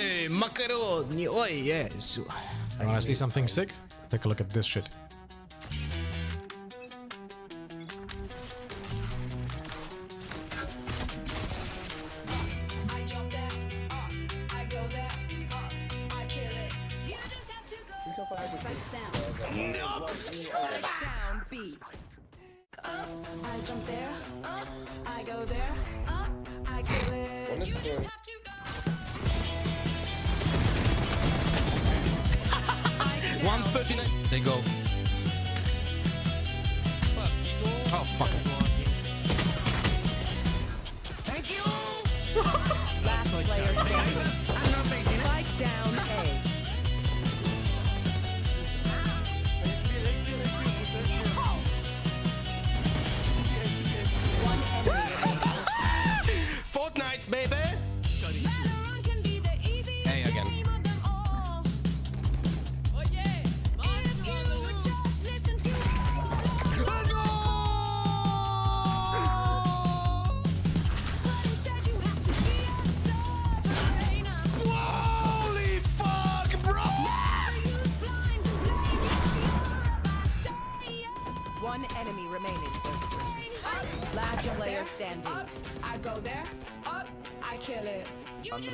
Oi, macaroni. Oi, yes. You wanna see something sick? Take a look at this shit. Down B. I jump there, I go there, I kill it. You just have to go. 139. They go. Oh, fuck it. Thank you. Last player standing. Spike down A. One enemy. Fortnite, baby. Hey, again. Holy fuck, bro! One enemy remaining. Last player standing. Up, I go there. Up, I kill it. Thank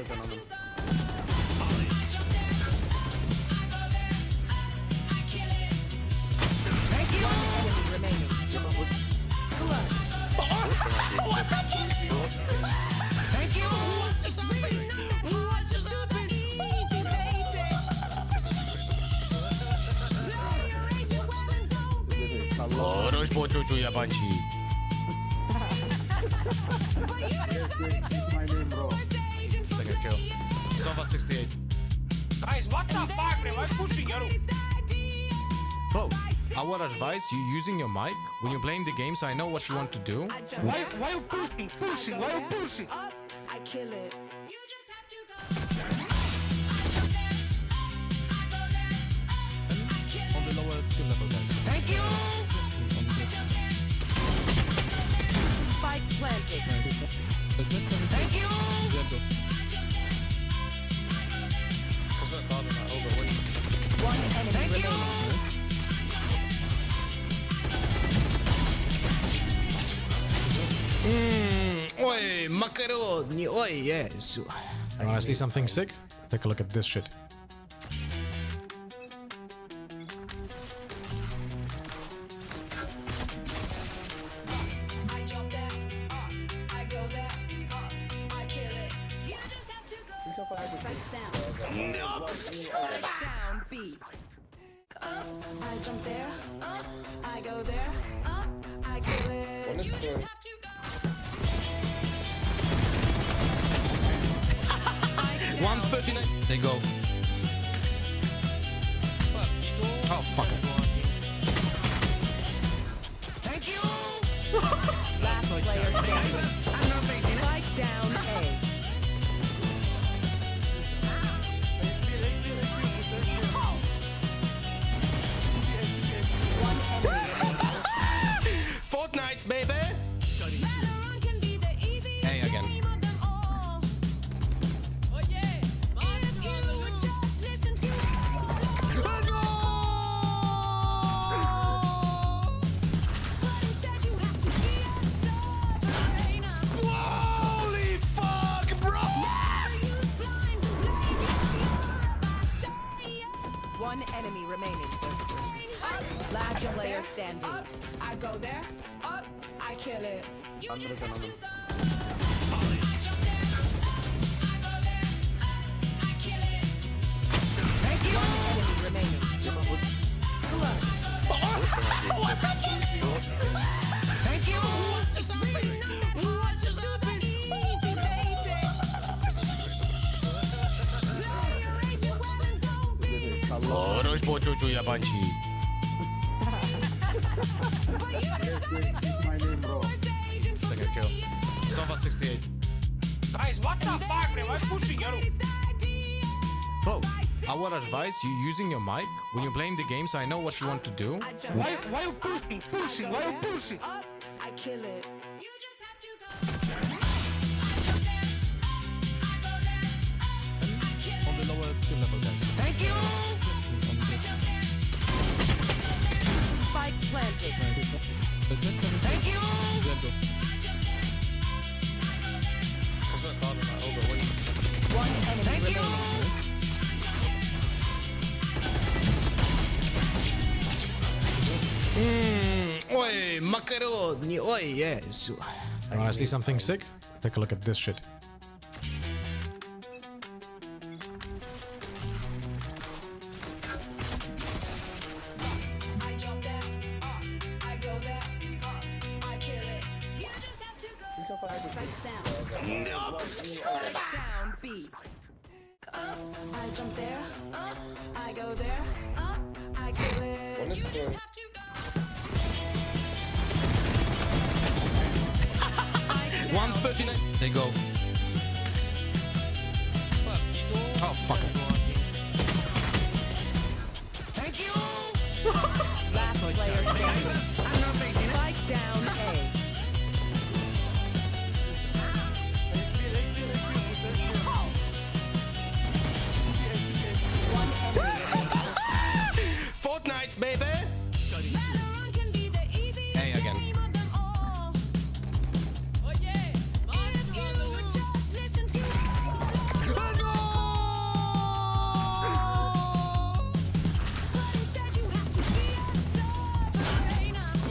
you. One enemy remaining. What the fuck? Thank you. Rozpoczął jabańci. Second kill. Sova 68. Guys, what the fuck, man? Why pushing you? Bro, I would advise you using your mic when you're playing the game so I know what you want to do. Why you pushing? Why you pushing? Up, I kill it. You just have to go. On the lower skill level, guys. Thank you. Spike planted. Thank you. One enemy remaining. Oi, macaroni. Oi, yes. You wanna see something sick? Take a look at this shit. I jump there. I go there. I kill it. You just have to go. Down B. I jump there. I go there. I kill it. You just have to go. 139. They go. Oh, fuck it. Thank you. Last player standing. Spike down A. One enemy remaining. Fortnite, baby. Hey, again. Holy fuck, bro! One enemy remaining. Last player standing. Up, I go there. Up, I kill it. You just have to go. Thank you. One enemy remaining. What the fuck? Thank you. Rozpoczął jabańci. Second kill. Sova 68. Guys, what the fuck, man? Why pushing you? Bro, I would advise you using your mic when you're playing the game so I know what you want to do. Why you pushing? Why you pushing? Up, I kill it. You just have to go. skill level, guys. Thank you. Spike planted. Thank you. One enemy remaining. Oi, macaroni. Oi, yes. You wanna see something sick? Take a look at this shit. I jump there, I go there, I kill it. You just have to go. Strikes down. Down B. I jump there, I go there, I kill it. You just have to go. 139. They go. Oh, fuck it. Thank you. Last player standing. Spike down A. One enemy remaining. Fortnite, baby. Hey, again.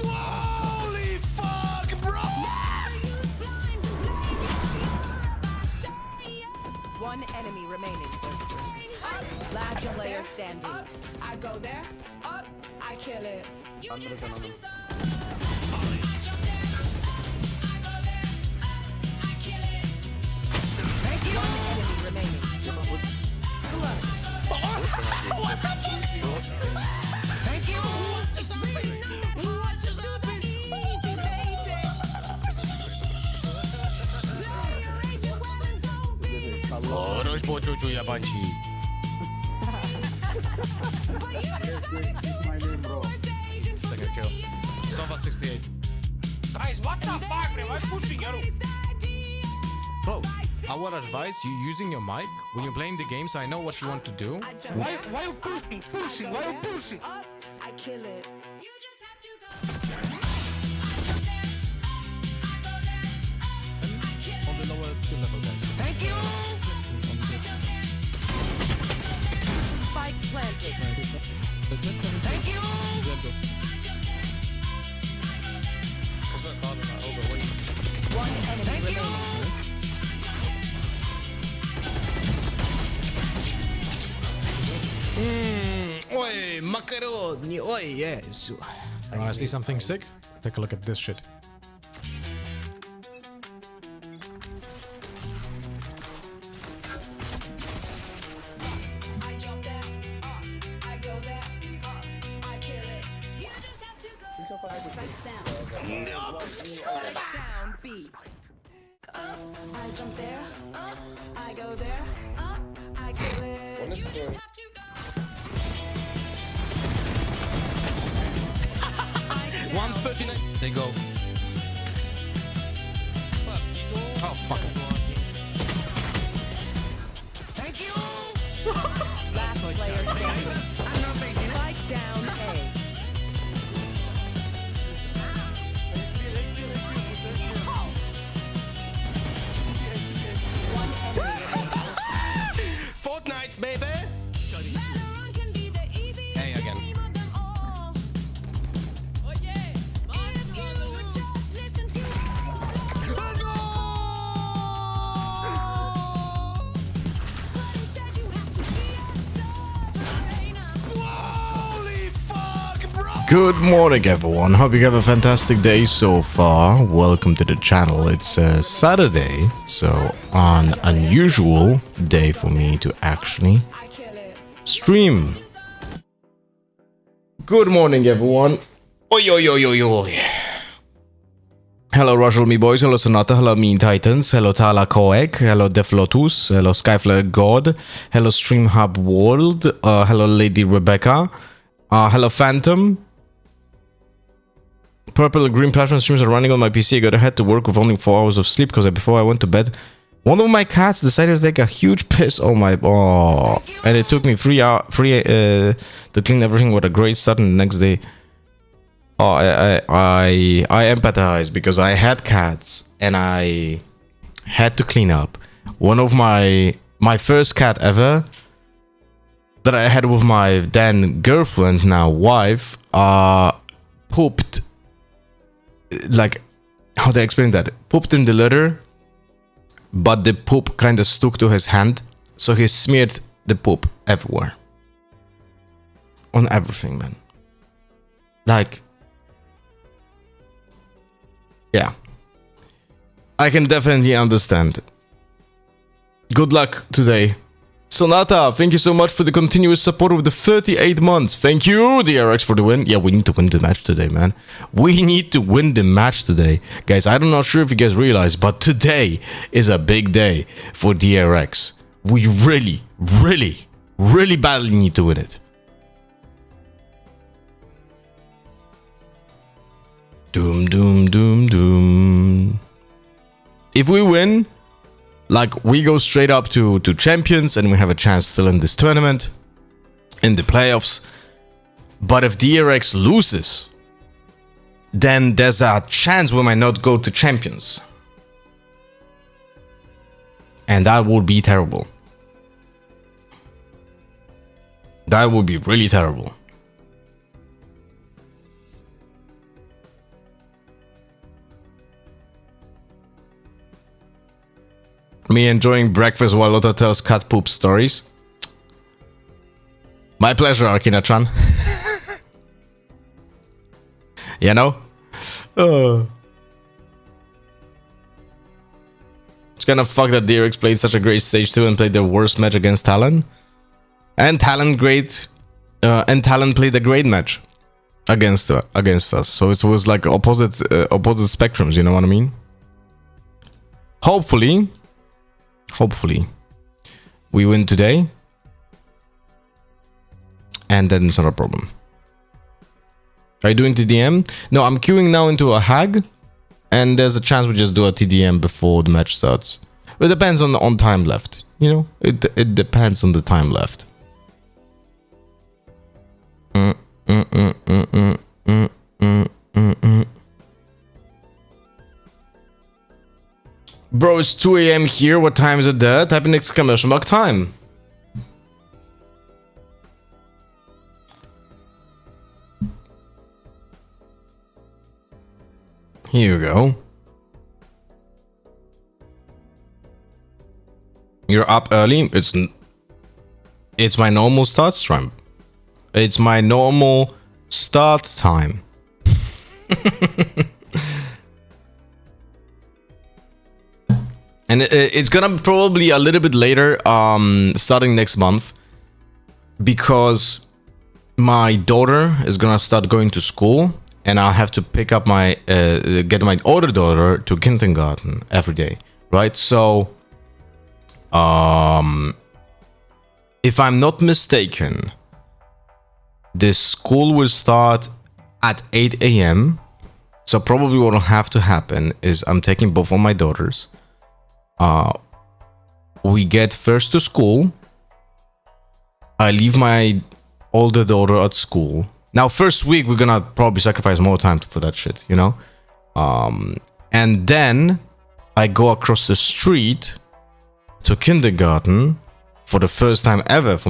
Holy fuck, bro! One enemy remaining. Last player standing. I go there, I kill it. Thank you. One enemy remaining. What the fuck? Thank you. It's really not hard, just do the easy basics. Play your agent well and don't be Хорош почучу ябанчи. Second kill. Sova 68. Guys, what the fuck, bro? Why pushing, yo? Bro, I would advise you using your mic when you're playing the game so I know what you want to do. Why you pushing? Why you pushing? I kill it. You just have to go. On the lower skill level, guys. Thank you. Spike planted. Thank you. One enemy remaining. Oi, macaroni. Oi, yes. You wanna see something sick? Take a look at this shit. I jump there, I go there, I kill it. You just have to go. Strikes down. Down B. I jump there, I go there, I kill it. You just have to go. 139. They go. Oh, fuck it. Thank you. Last player standing. Spike down A. One enemy remaining. Fortnite, baby. Hey, again. Holy fuck, bro! Good morning everyone, hope you have a fantastic day so far. Welcome to the channel. It's Saturday, so an unusual day for me to actually stream. Good morning everyone. Oi oi oi oi oi. Hello Russell me boys, hello Sonata, hello Mean Titans, hello Tala Koek, hello Def Lotus, hello Skyflare God, hello Stream Hub World, hello Lady Rebecca, hello Phantom. Purple and green platform streams are running on my PC. I got to head to work with only 4 hours of sleep because before I went to bed, One of my cats decided to take a huge piss on my and it took me 3 hours to clean everything with a great start, and the next day I empathize because I had cats and I had to clean up. One of my first cat ever that I had with my then girlfriend, now wife, pooped, like, how do I explain that? Pooped in the litter, but the poop kind of stuck to his hand, so he smeared the poop everywhere. On everything, man. Like, yeah. I can definitely understand. Good luck today. Sonata, thank you so much for the continuous support of the 38 months. Thank you, DRX, for the win. Yeah, we need to win the match today, man. We need to win the match today. Guys, I'm not sure if you guys realize, but today is a big day for DRX. We really, really, really badly need to win it. Doom, doom, doom, doom. If we win, like, we go straight up to champions and we have a chance still in this tournament, in the playoffs. But if DRX loses, then there's a chance we might not go to champions. And that would be terrible. That would be really terrible. Me enjoying breakfast while Lotta tells cat poop stories. My pleasure, Arkina-chan. You know? It's kind of fucked that DRX played such a great stage 2 and played their worst match against Talon. And Talon played a great match against us. So it was like opposite spectrums, you know what I mean? Hopefully, we win today, and then it's not a problem. Are you doing TDM? No, I'm queuing now into a hag, and there's a chance we just do a TDM before the match starts. It depends on time left, you know? It depends on the time left. Bro, it's 2 a.m. here. What time is it there? Type in exclamation mark time. Here you go. You're up early. It's my normal start time. It's my normal start time. And it's gonna be probably a little bit later, starting next month, because my daughter is gonna start going to school, and I'll have to pick up get my older daughter to kindergarten every day, right? So, if I'm not mistaken, the school will start at 8 a.m. So probably what will have to happen is I'm taking both of my daughters. We get first to school. I leave my older daughter at school. Now, first week, we're gonna probably sacrifice more time for that shit, you know? And then I go across the street to kindergarten for the first time ever for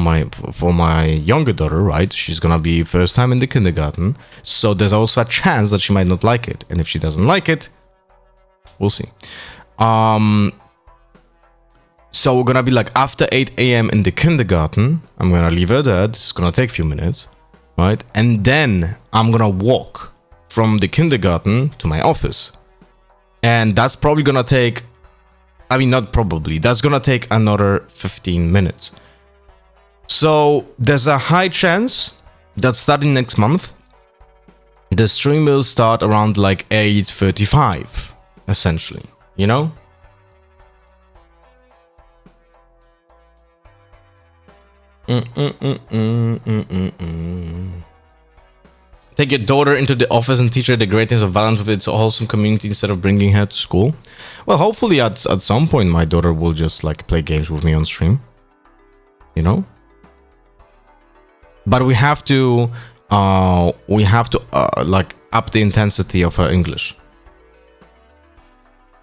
my younger daughter, right? She's gonna be first time in the kindergarten. So there's also a chance that she might not like it. And if she doesn't like it, we'll see. So we're gonna be like after 8 a.m. in the kindergarten. I'm gonna leave her there. It's gonna take a few minutes, right? And then I'm gonna walk from the kindergarten to my office. And that's probably gonna take, I mean, not probably, that's gonna take another 15 minutes. So there's a high chance that starting next month, the stream will start around like 8:35, essentially, you know? Take your daughter into the office and teach her the greatness of Valorant with its wholesome community instead of bringing her to school. Well, hopefully at some point my daughter will just like play games with me on stream. You know? But we have to like up the intensity of her English.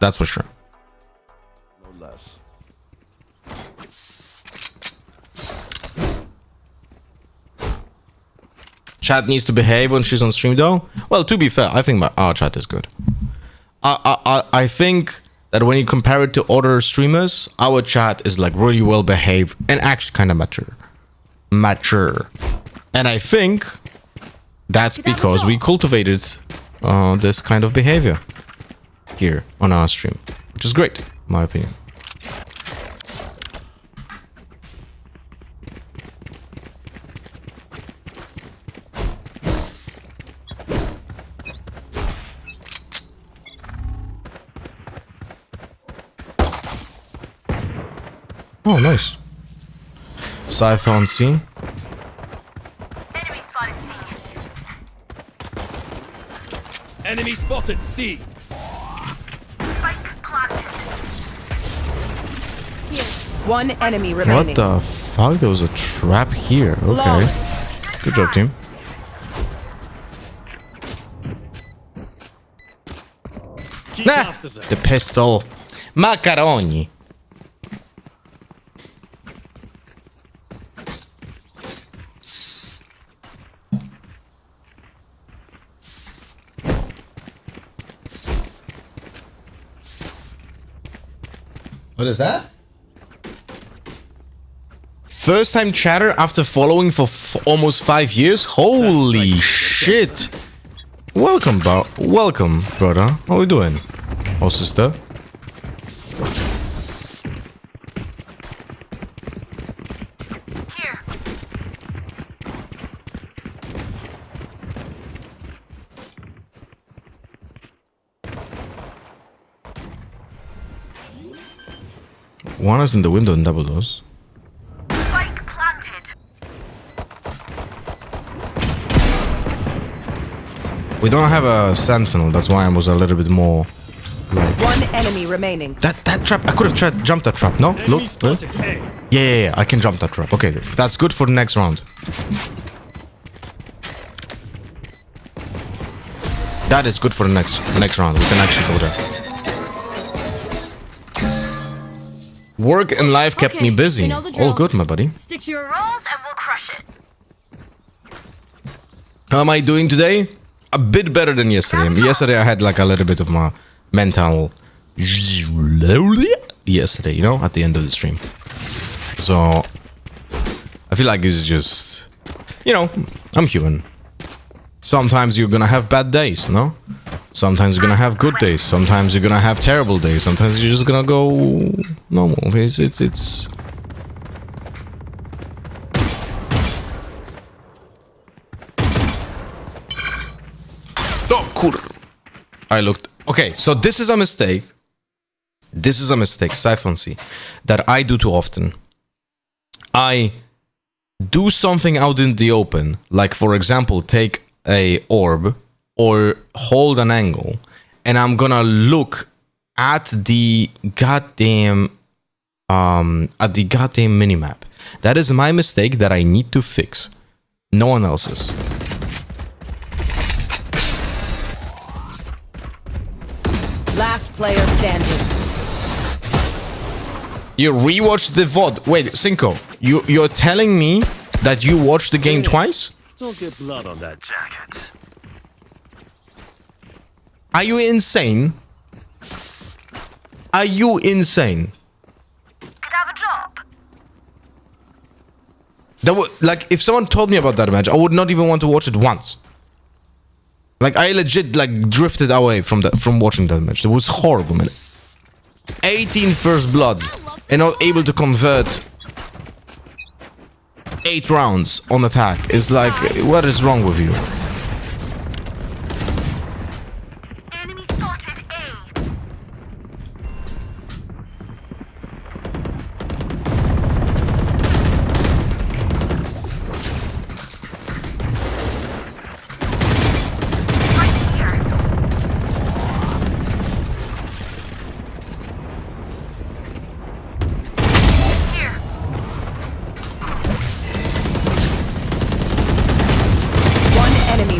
That's for sure. No less. Chat needs to behave when she's on stream though. Well, to be fair, I think our chat is good. I think that when you compare it to other streamers, our chat is like really well behaved and actually kind of mature. And I think that's because we cultivated this kind of behavior here on our stream, which is great, in my opinion. Oh, nice. Scythe on C. Enemy spotted C. Enemy spotted C. Spike planted. One enemy What remaining. the fuck? There was a trap here. Okay. Flawless. Good job, team. Keep Nah, after them. the pistol. Macaroni. What is that? First time chatter after following for almost 5 years? Holy shit. Welcome, welcome, brother. How we doing? Oh, sister. Here. One is in the window and double doors. Spike planted. We don't have a sentinel, that's why I was a little bit more like... One enemy remaining. That trap, I could have tried jumped that trap, no? Look, Enemy spotted A. yeah, I can jump that trap. Okay, that's good for the next round. That is good for the next round. We can actually go there. Work and life kept me busy. you know the drill. All good, my buddy. Stick to your Rolls and we'll crush it. How am I doing today? A bit better than yesterday. Yesterday I had like a little bit of my mental yesterday, you know, at the end of the stream. So I feel like it's just, you know, I'm human. Sometimes you're gonna have bad days, no? Sometimes you're gonna have good days. Sometimes you're gonna have terrible days. Sometimes you're just gonna go normal. It's Oh, cool. I looked. Okay, so this is a mistake. This is a mistake, Siphon C, that I do too often. I do something out in the open, like for example, take a orb or hold an angle, and I'm gonna look at the goddamn minimap. That is my mistake that I need to fix. No one else's. Last player standing. You rewatched the VOD. Wait, Cinco, you're telling me that you watched the game twice? Don't get blood on that jacket. Are you insane? Are you insane? Could have a drop. That would, like, if someone told me about that match, I would not even want to watch it once. Like, I legit like drifted away from watching that match. It was horrible, man. 18 first bloods and not able to convert 8 rounds on attack. It's like, what is wrong with you? Enemy spotted A.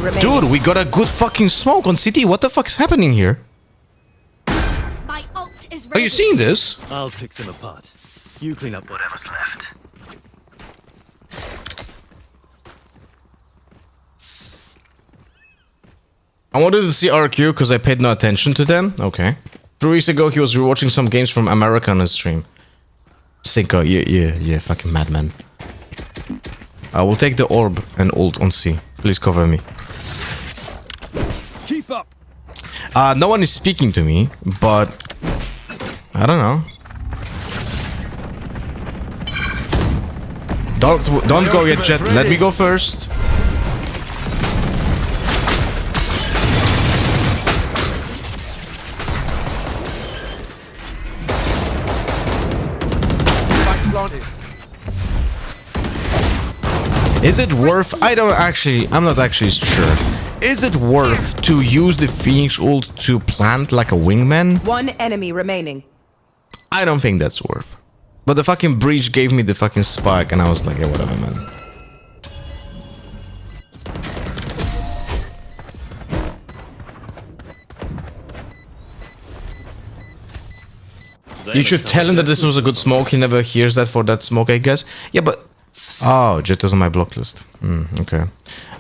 remaining. Dude, we got a good fucking smoke on CT. What the fuck is happening here? My ult is Are ready. you seeing this? I'll pick them apart. You clean up whatever's left. I wanted to see RRQ because I paid no attention to them. Okay. 3 weeks ago, he was rewatching some games from America on his stream. Cinco, yeah, fucking madman. I will take the orb and ult on C. Please cover me. Keep up. No one is speaking to me, but I don't know. Don't go yet, Jet. Let me go first. Is it worth? I'm not actually sure. Is it worth to use the Phoenix ult to plant like a wingman? One enemy remaining. I don't think that's worth. But the fucking breach gave me the fucking spike and I was like, yeah, whatever, man. You should tell him that this was a good smoke. He never hears that for that smoke, I guess. Yeah, but... Oh, Jet is on my block list. Okay.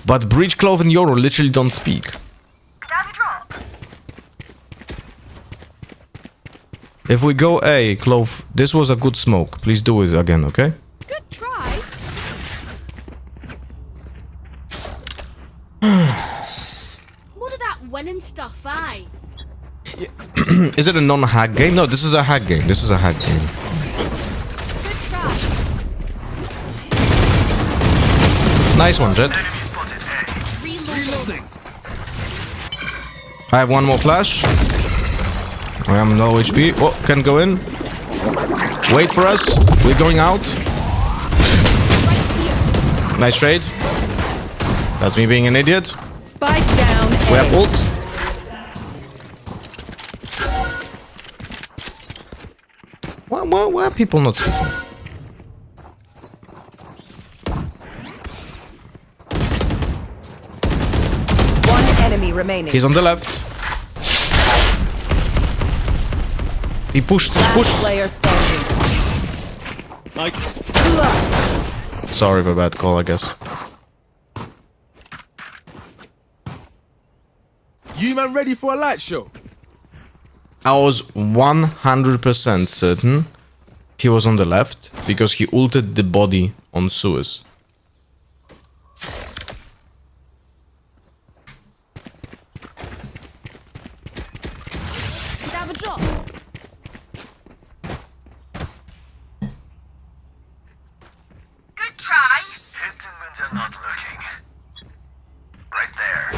But Breach, Clove, and Yoru literally don't speak. Could I have a drop? If we go A, Clove, this was a good smoke. Please do it again, okay? Good try. What of that winning stuff, aye? Is it a non-hack game? No, this is a hack game. This is a hack game. Good try. Nice one, Jet. Reloading. I have one more flash. I am low HP. Oh, can go in. Wait for us. We're going out. Nice trade. That's me being an idiot. Spike down. We have ult. Why are people not speaking? One enemy remaining. He's on the left. He pushed. Last player standing. Sorry for bad call, I guess. You man ready for a light show? I was 100% certain he was on the left because he ulted the body on Suez. Could I have a drop? Good try. Hitting when they're not looking. Right there.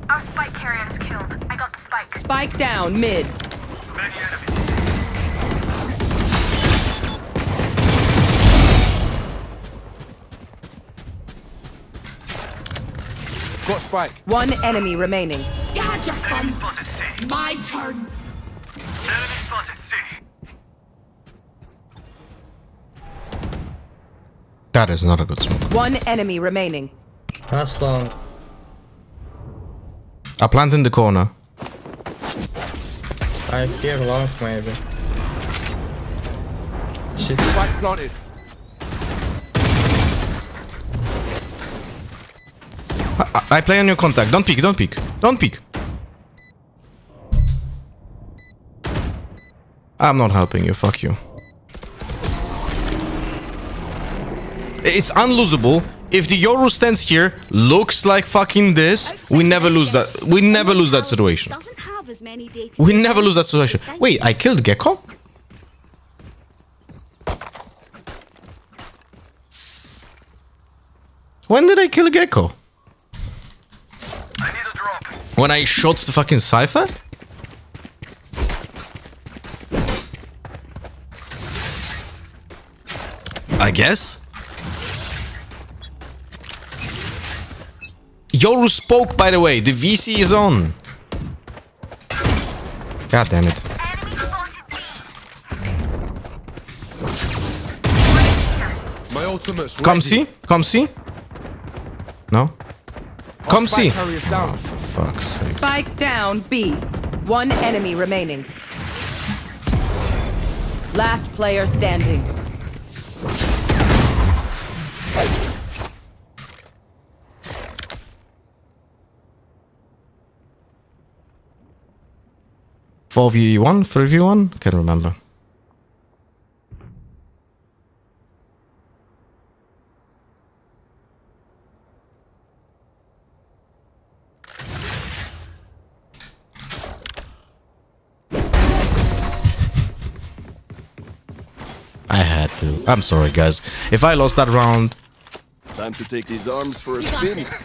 Our spike carrier is killed. I got the spike. Spike down mid. Many enemies. Got spike. One enemy remaining. You had your Enemy fun. spotted C. My turn. Enemy spotted C. That is not a good smoke. One enemy remaining. That's long. I plant in the corner. I hear long maybe. Shit. Spike planted. I play on your contact. Don't peek, don't peek. Don't peek. I'm not helping you, fuck you. It's unlosable. If the Yoru stands here, looks like fucking this, we never lose that. We never lose that situation. Doesn't have as many data. We never lose that situation. Wait, I killed Gecko? When did I kill Gecko? I need a drop. When I shot the fucking Cypher? I guess. Yoru spoke, by the way. The VC is on. God damn it. Enemy spotted B. ultimate's Come ready. see? Come see? No? Come see. Spike carriers down. For fuck's sake. Spike down B. One enemy remaining. Last player standing. Four v1, 3v1? Can't remember. I had to. I'm sorry, guys. If I lost that round, Time to take these arms for a You got spin. this.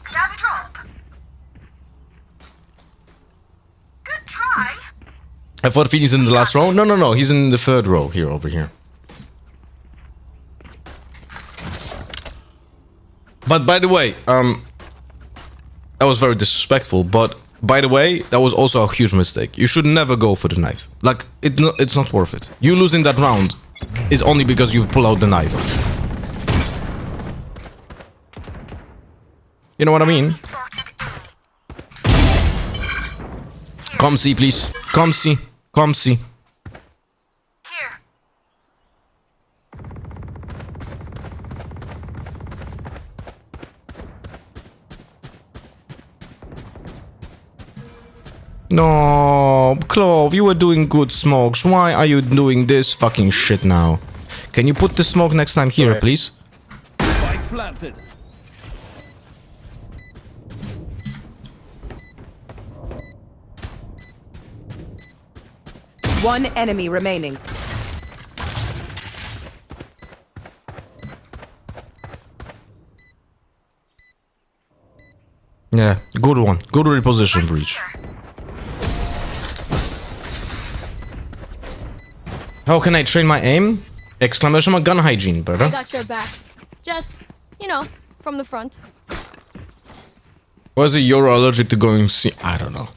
Grab a drop. Good try. I thought Phoenix in the last row. No. He's in the third row here, over here. But by the way, that was very disrespectful. But by the way, that was also a huge mistake. You should never go for the knife. Like, it's not worth it. You losing that round is only because you pull out the knife. You know what I mean? Come see, please. Come see. Come see. Here. No, Clove, you were doing good smokes. Why are you doing this fucking shit now? Can you put the smoke next time here, please? Spike planted. One enemy remaining. Yeah, good one. Good reposition breach. How can I train my aim? Exclamation mark gun hygiene, I brother. got your backs. Just, you know, from the front. Was it you're allergic to going see? I don't know.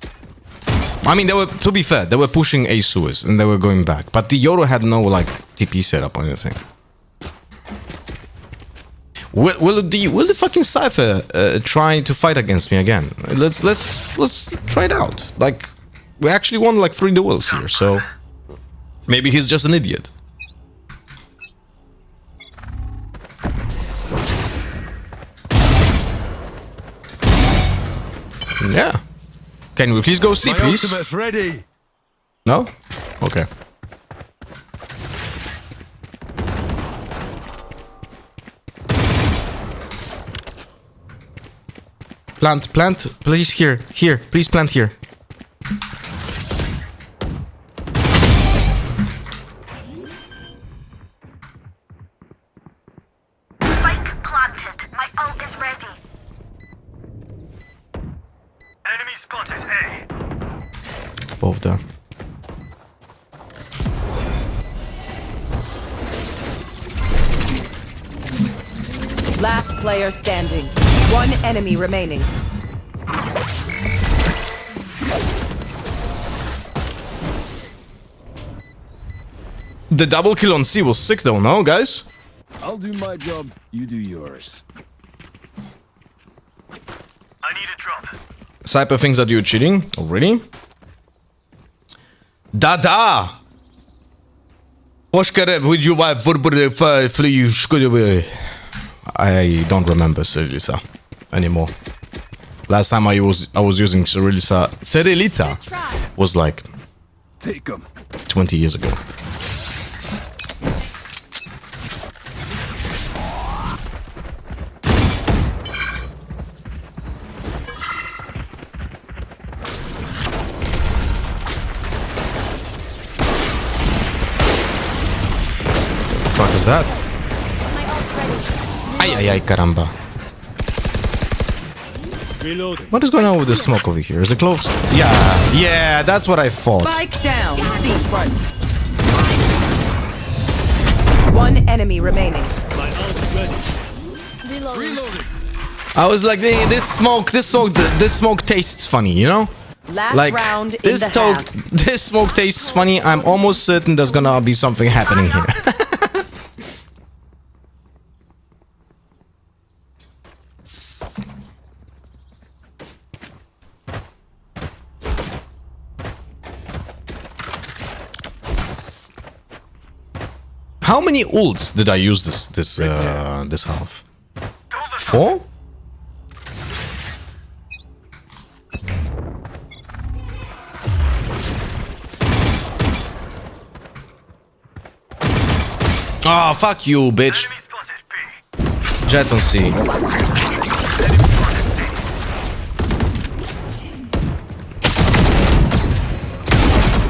I mean, they were, to be fair, they were pushing A Suez and they were going back. But the Yoro had no, like, TP setup or anything. Will the fucking Cypher try to fight against me again? Let's try it out. Like, we actually won like 3 duels here, so maybe he's just an idiot. Yeah. Can we please go see, My please? ultimate's ready. No? Okay. Plant, please here, please plant here. Spike planted. My ult is ready. Enemy spotted A. Both there. Last player standing. One enemy remaining. The double kill on C was sick though, no, guys? I'll do my job, you do yours. I need a drop. Cypher thinks that you're cheating already. Da! I don't remember Cyrillica anymore. Last time I was using Cyrillica Try. was like Take 'em. 20 years ago. The fuck is that? My ult's ready. Ay, caramba. What is going on with the smoke over here? Is it close? Yeah, that's what I thought. Spike down. C. One enemy remaining. Reloading. I was like, hey, this smoke tastes funny, you know? Last Like, round in this, the half. this smoke tastes funny. I'm almost certain there's gonna be something happening here. How many ults did I use this half? 4? Oh, fuck you, bitch. Jet on C.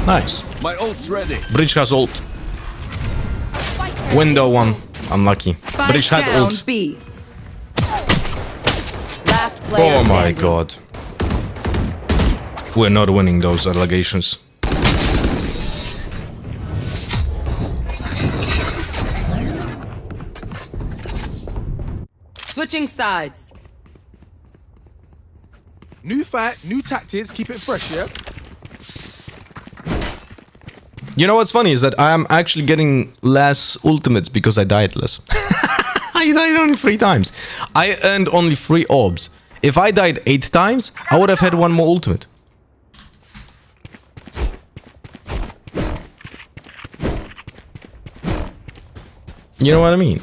Nice. My ult's ready. Bridge has ult. Window 1. Unlucky. Spike Bridge had down ult. B. Last player Oh my standing. god. We're not winning those allegations. Switching sides. New fight, new tactics, keep it fresh, yeah? You know what's funny is that I am actually getting less ultimates because I died less. I died only 3 times. I earned only 3 orbs. If I died 8 times, I would have had 1 more ultimate. You know what I mean?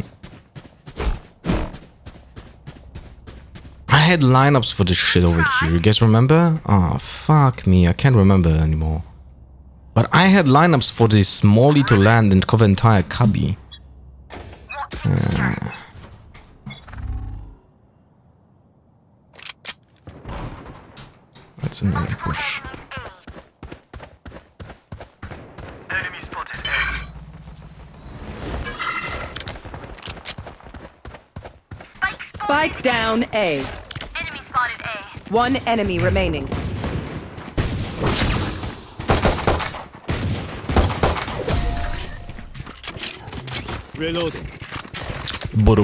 I had lineups for this shit over here. You guys remember? Oh, fuck me. I can't remember anymore. But I had lineups for this Molly to land and cover entire cubby. That's another push. Enemy spotted A. Spike down A. Enemy spotted A. 1 enemy remaining. Reloading. Boom.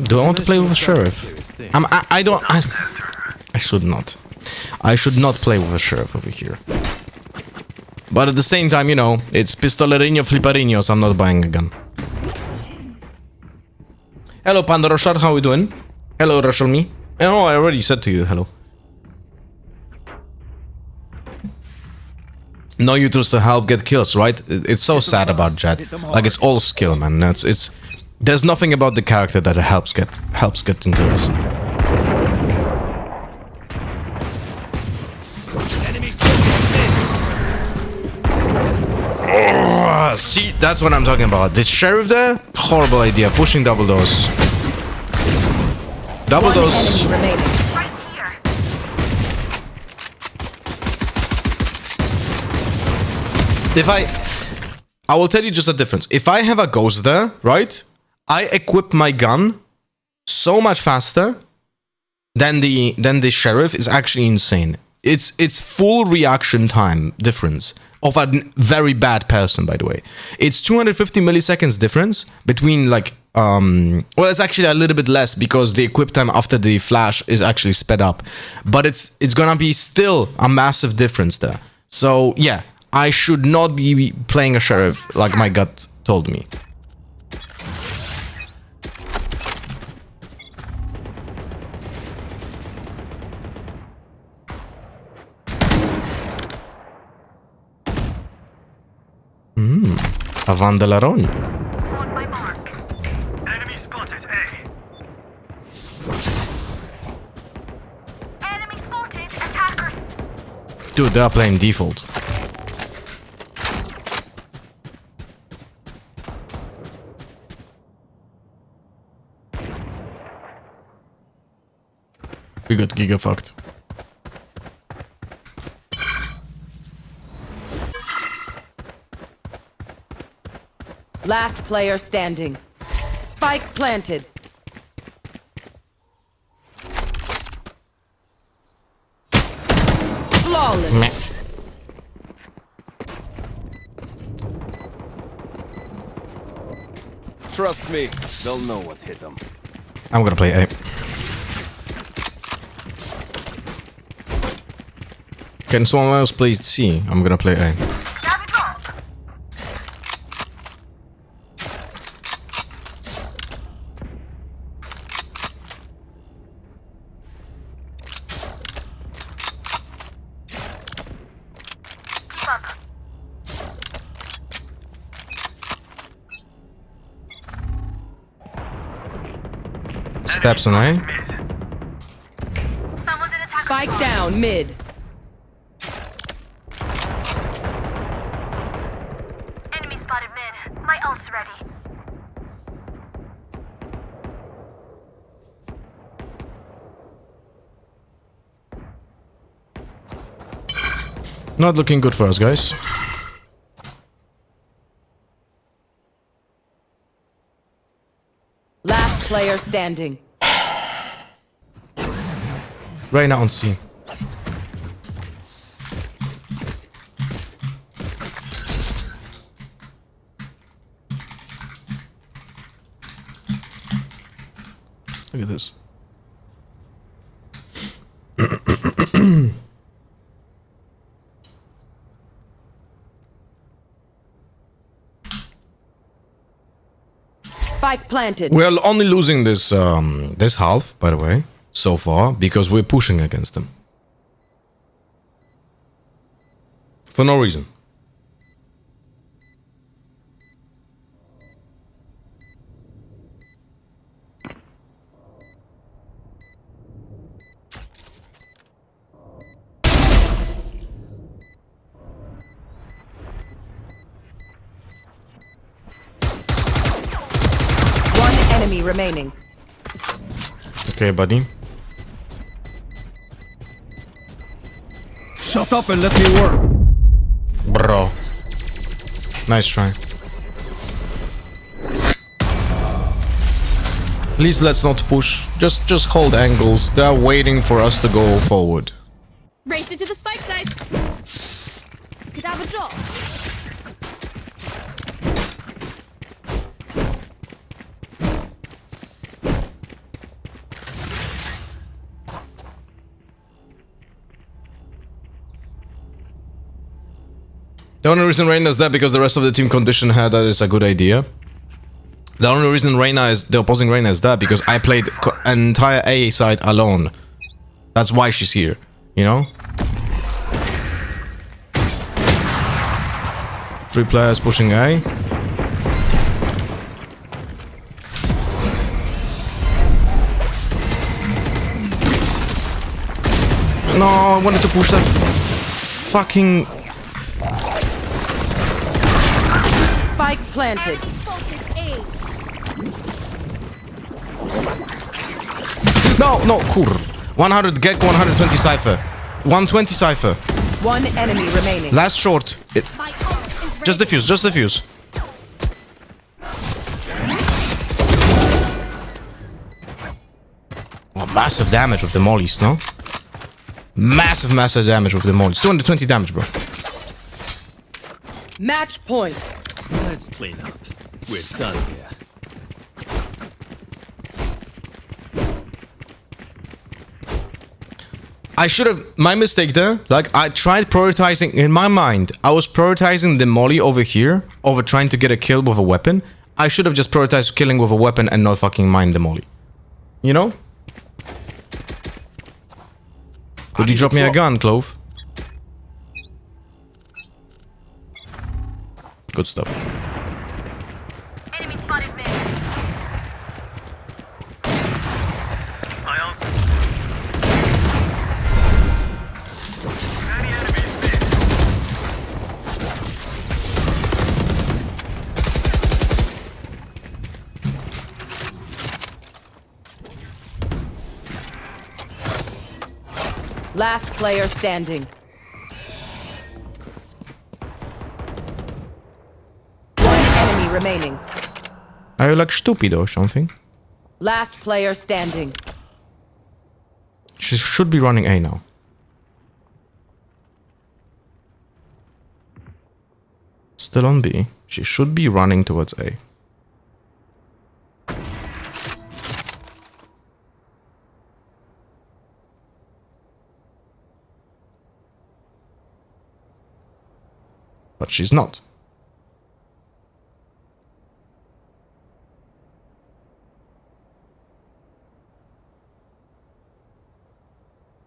Do I want to play with a sheriff? I don't. I should not. I should not play with a sheriff over here. But at the same time, you know, it's pistolerinho fliperinho, so I'm not buying a gun. Hello, Panda Roshar, how are we doing? Hello, Rushel me. Oh, I already said to you hello. No utils to help get kills, right? It's so sad about Jet. Like, it's all skill, man. It's there's nothing about the character that helps getting kills. Oh, see, that's what I'm talking about. The sheriff there? Horrible idea. Pushing double doors. Double 1 doors. enemy remaining. Right here. If I will tell you just a difference. If I have a ghost there, right? I equip my gun so much faster than the sheriff is actually insane. It's full reaction time difference of a very bad person, by the way. It's 250 milliseconds difference between like well, it's actually a little bit less because the equip time after the flash is actually sped up, but it's gonna be still a massive difference there. So yeah, I should not be playing a sheriff like my gut told me. A Vandalaroni. On my mark. Enemy spotted A. Enemy spotted. Attackers. Dude, they are playing default. We got giga fucked. Last player standing. Spike planted. Flawless. Meh. Trust me, they'll know what hit them. I'm gonna play A. Can someone else play C? I'm gonna play A. Steps on A. Spike down mid. Enemy spotted mid. My ult's ready. Not looking good for us, guys. Last player standing. Reyna on C. Look at this. Spike planted. We're only losing this this half, by the way, so far, because we're pushing against them. For no reason. One enemy remaining. Okay, buddy. Shut up and let me work. Bro. Nice try. Please let's not push. Just hold angles. They're waiting for us to go forward. Race it to the spike side. Could have a drop. The only reason Reyna is there because the rest of the team condition had that it's a good idea. The only reason the opposing Reyna is there because I played an entire A side alone. That's why she's here, you know? 3 players pushing A. No, I wanted to push that fucking... Spike planted. No, kur. 100 Gek, 120 Cypher. 120 Cypher. One enemy remaining. Last short. Just defuse, just defuse. Oh, massive damage with the mollies, no? Massive damage with the mollies. 220 damage, bro. Match point. Let's clean up. We're done here. I should have... My mistake there. Like, I tried prioritizing... In my mind, I was prioritizing the molly over here over trying to get a kill with a weapon. I should have just prioritized killing with a weapon and not fucking mind the molly. You know? Could you drop me a gun, Clove? Good stuff. Enemy spotted mid. My ult. Many enemies mid. Last player standing. One enemy remaining. Are you like stupid or something? Last player standing. She should be running A now. Still on B. She should be running towards A. but she's not.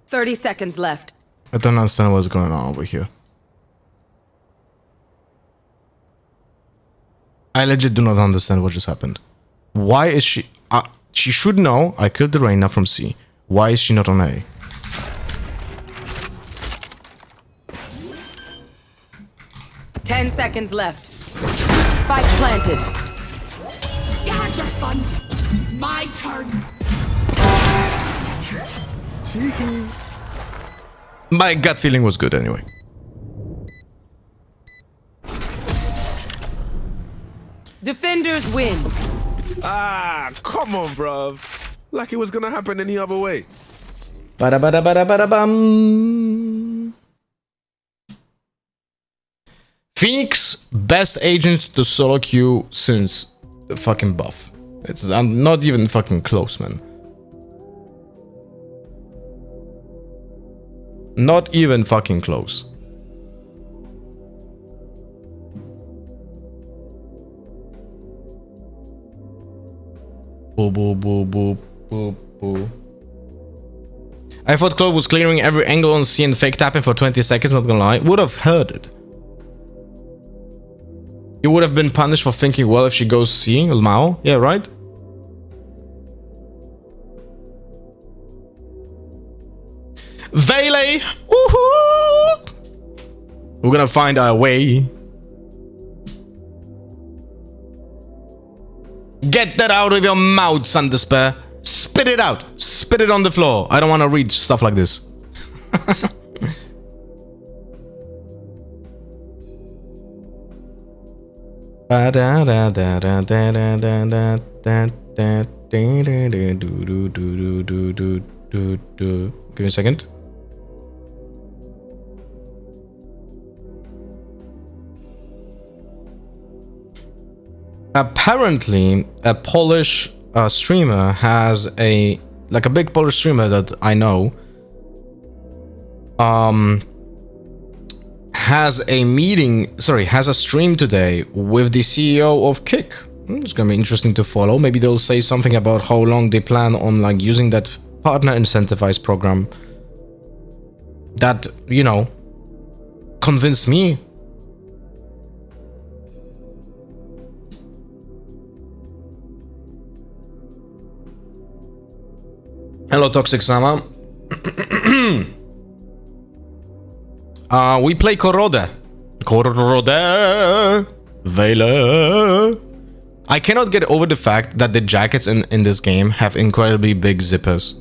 Thirty seconds left. I don't understand what's going on over here. I legit do not understand what just happened. Why is she... she should know I killed the Reyna from C. Why is she not on A? Ten seconds left. Spike planted. You had your fun. My turn. My gut feeling was good anyway. Defenders win. Ah, come on, bruv. Like it was gonna happen any other way. Bada bada bada bada bum. Phoenix, best agent to solo queue since the fucking buff. It's not even fucking close, man. Not even fucking close. Boo boo boo boo boo boo. I thought Clove was clearing every angle on C and fake tapping for 20 seconds, not gonna lie. Would have heard it. You would have been punished for thinking, well, if she goes C, Mao. Yeah, right? Vele! Woohoo! We're gonna find our way. Get that out of your mouth, Sun Despair. Spit it out. Spit it on the floor. I don't want to read stuff like this. Give me a second. Apparently, a Polish streamer has a big Polish streamer that I know has a stream today with the CEO of Kick. It's gonna be interesting to follow. Maybe they'll say something about how long they plan on using that partner incentivized program that, you know, convinced me. Hello, Toxic Sama. We play Korode. Vela. I cannot get over the fact that the jackets in this game have incredibly big zippers.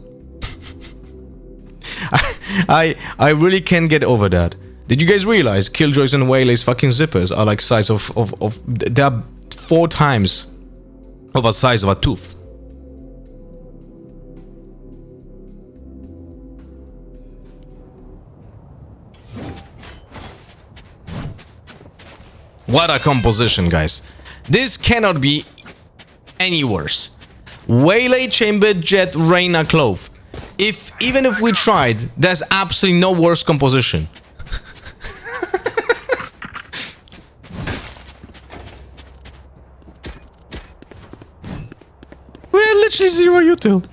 I really can't get over that. Did you guys realize Killjoy's and Waylay's fucking zippers are like size of they're 4 times of a size of a tooth. What a composition, guys. This cannot be any worse. Waylay, Chamber, Jet, Reyna, Clove. Even if we tried, there's absolutely no worse composition. We're literally 0 util.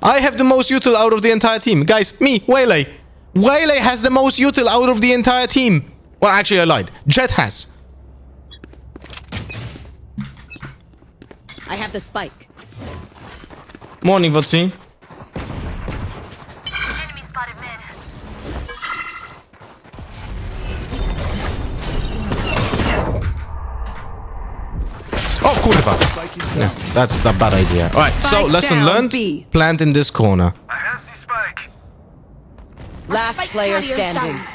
I have the most util out of the entire team. Guys, me, Waylay. Waylay has the most util out of the entire team. Well, actually, I lied. Jet has. I have the spike. Morning, Vatsi. Enemy spotted mid. Oh, kurwa. Yeah, that's the bad idea. Alright, so lesson learned. Plant in this corner. I have the spike. Last Spike player carrier's standing. down.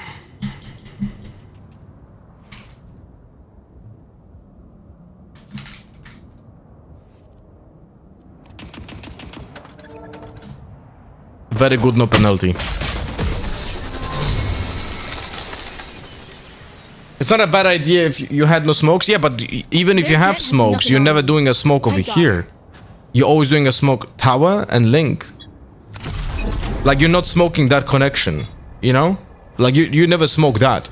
Very good, no penalty. It's not a bad idea if you had no smokes. Yeah, but even if you have smokes, you're never doing a smoke over here. You're always doing a smoke tower and link. Like, you're not smoking that connection, you know? Like, you never smoke that.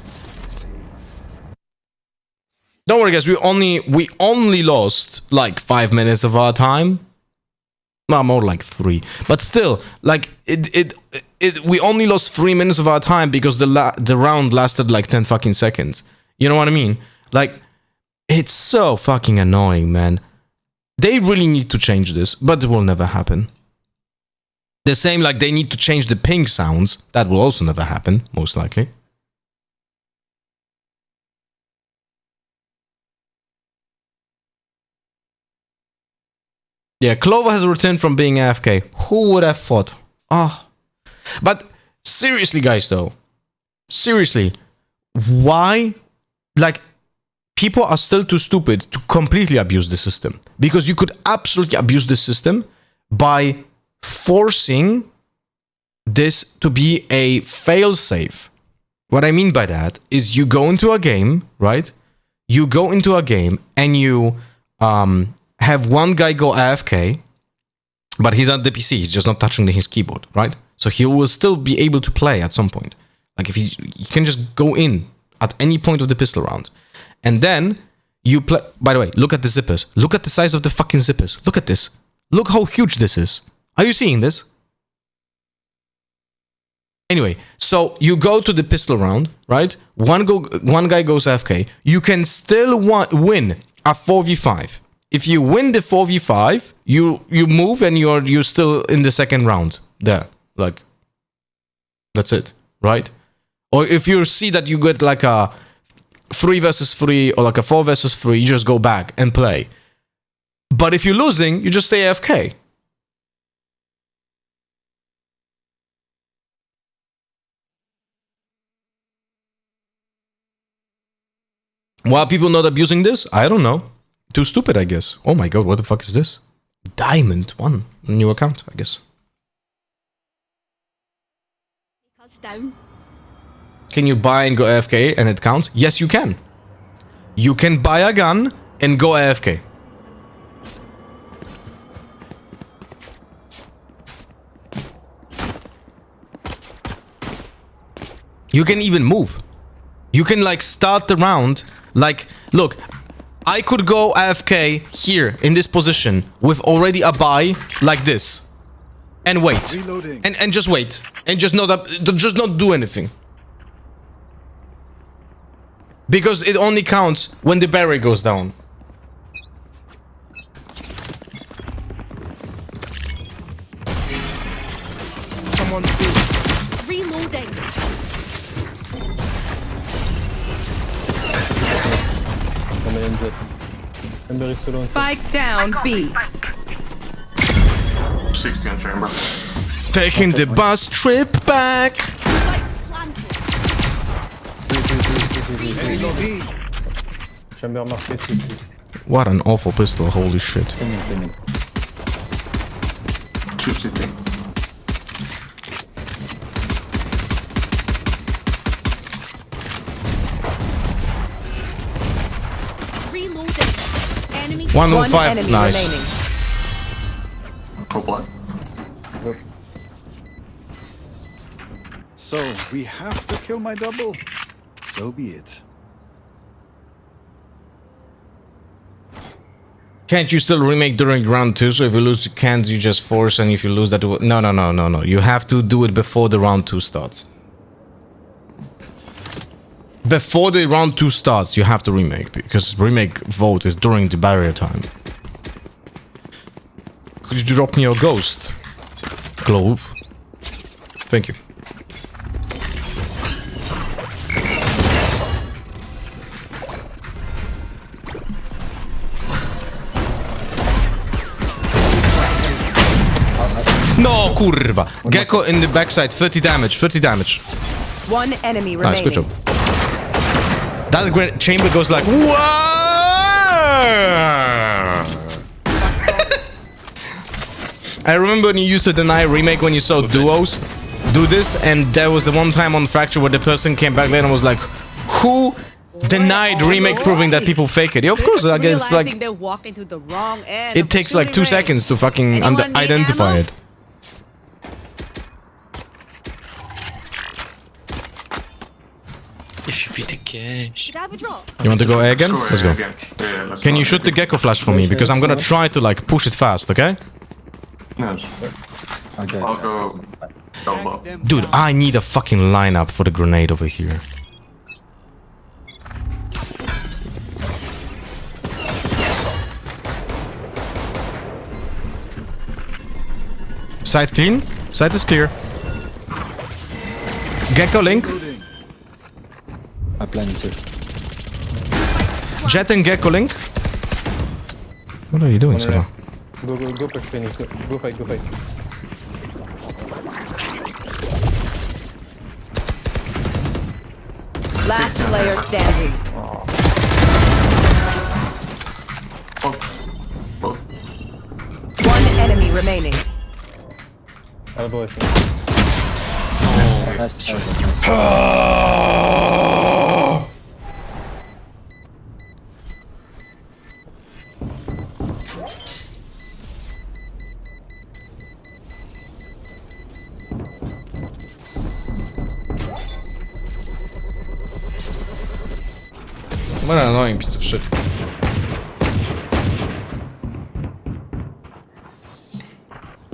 Don't worry, guys. We only lost like 5 minutes of our time. No, more like 3. But still, like we only lost 3 minutes of our time because the round lasted like 10 fucking seconds. You know what I mean? Like, it's so fucking annoying, man. They really need to change this, but it will never happen. The same like they need to change the ping sounds. That will also never happen, most likely. Yeah, Clover has returned from being AFK. Who would have thought? Oh. But seriously, guys, though. Seriously. Why? Like, people are still too stupid to completely abuse the system. Because you could absolutely abuse the system by forcing this to be a failsafe. What I mean by that is you go into a game, right? You go into a game and you have one guy go AFK, but he's at the PC, he's just not touching his keyboard, right? So he will still be able to play at some point. Like if he can just go in at any point of the pistol round. And then you play. By the way, look at the zippers. Look at the size of the fucking zippers. Look at this. Look how huge this is. Are you seeing this? Anyway, so you go to the pistol round, right? One guy goes AFK. You can still win a 4v5. If you win the 4v5, you move and you're still in the second round. There, like, that's it, right? Or if you see that you get like a 3 versus 3 or like a 4 versus 3, you just go back and play. But if you're losing, you just stay AFK. Why are people not abusing this? I don't know. Too stupid, I guess. Oh my god, what the fuck is this? Diamond 1. New account, I guess. Down. Can you buy and go AFK and it counts? Yes, you can. You can buy a gun and go AFK. You can even move. You can like start the round. Like, look, I could go AFK here in this position with already a buy like this. And wait. And just wait. And just not do anything. Because it only counts when the barrier goes down. Someone's reloading. Spike down B. 60 on chamber. Taking the bus trip back. What an awful pistol, holy shit. Reloading. Enemy. 105, nice. So, we have to kill my double? So be it. Can't you still remake during round 2? So if you lose, you can't, you just force, and if you lose that... No. You have to do it before the round 2 starts. Before the round 2 starts, you have to remake, because remake vote is during the barrier time. Could you drop me your ghost? Glove. Thank you. No, kurwa. Gecko in the backside, 30 damage, 30 damage. One enemy Nice, remaining. good job. That chamber goes like, whoa! I remember when you used to deny remake when you saw duos do this, and there was the one time on Fracture where the person came back there and was like, who denied remake proving that people fake it? Yeah, of course, I guess like They walked into the wrong end it takes like 2 seconds to fucking identify it. If you beat the cash. Could I have a drop? You want to go A again? Let's go. Yeah, let's Can go. you shoot the gecko flash for me? Because I'm gonna try to like push it fast, okay? Yes. Okay. I'll go double. Dude, I need a fucking lineup for the grenade over here. Side clean. Side is clear. Gecko link. I plan to. Jet and Gecko link. What are you doing, Sova? Go push Phoenix. Go fight. Last player standing. One enemy remaining. Elbow. What an annoying piece of shit.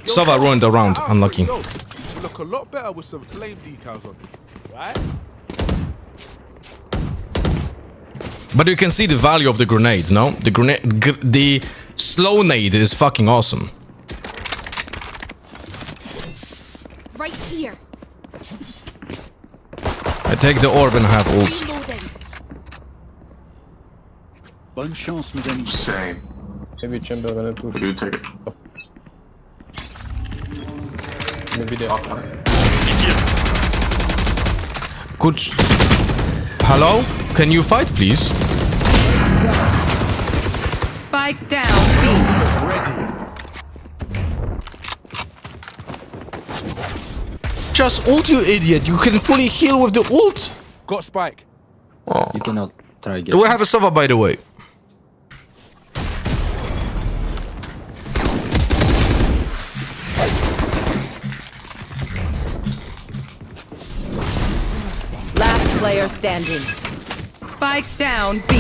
Sova ruined the round. Unlucky. You look a lot better with some flame decals on, right? But you can see the value of the grenade, no? The the slow nade is fucking awesome. Right here. I take the orb and have ult. Reloading. Bonne chance, mes amis. Same. Maybe chamber gonna push. You take it. Maybe they are. Good. Hello? Can you fight, please? Spike down B. Just ult, you idiot. You can fully heal with the ult. Got spike. You cannot try get. We have a Sova, by the way. Last player standing. Spike down B.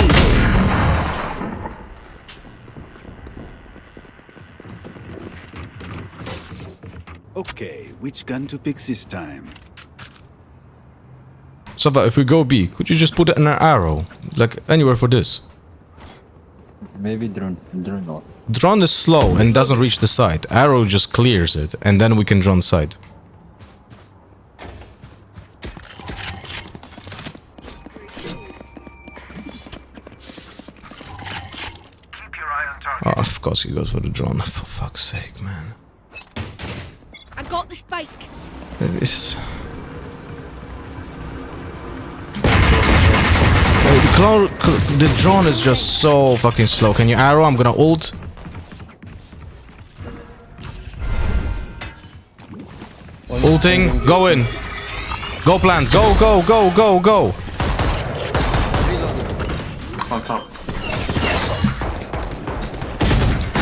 Okay, which gun to pick this time? Sova, if we go B, could you just put an arrow? Like anywhere for this? Maybe drone not. Drone is slow and doesn't reach the side. Arrow just clears it, and then we can drone side. Keep your eye on target. Oh, of course he goes for the drone. For fuck's sake, man. I got the spike. It's... The drone is just so fucking slow. Can you arrow? I'm gonna ult. Ulting. Go in. Go plant. Go, go, go, go, go. On top.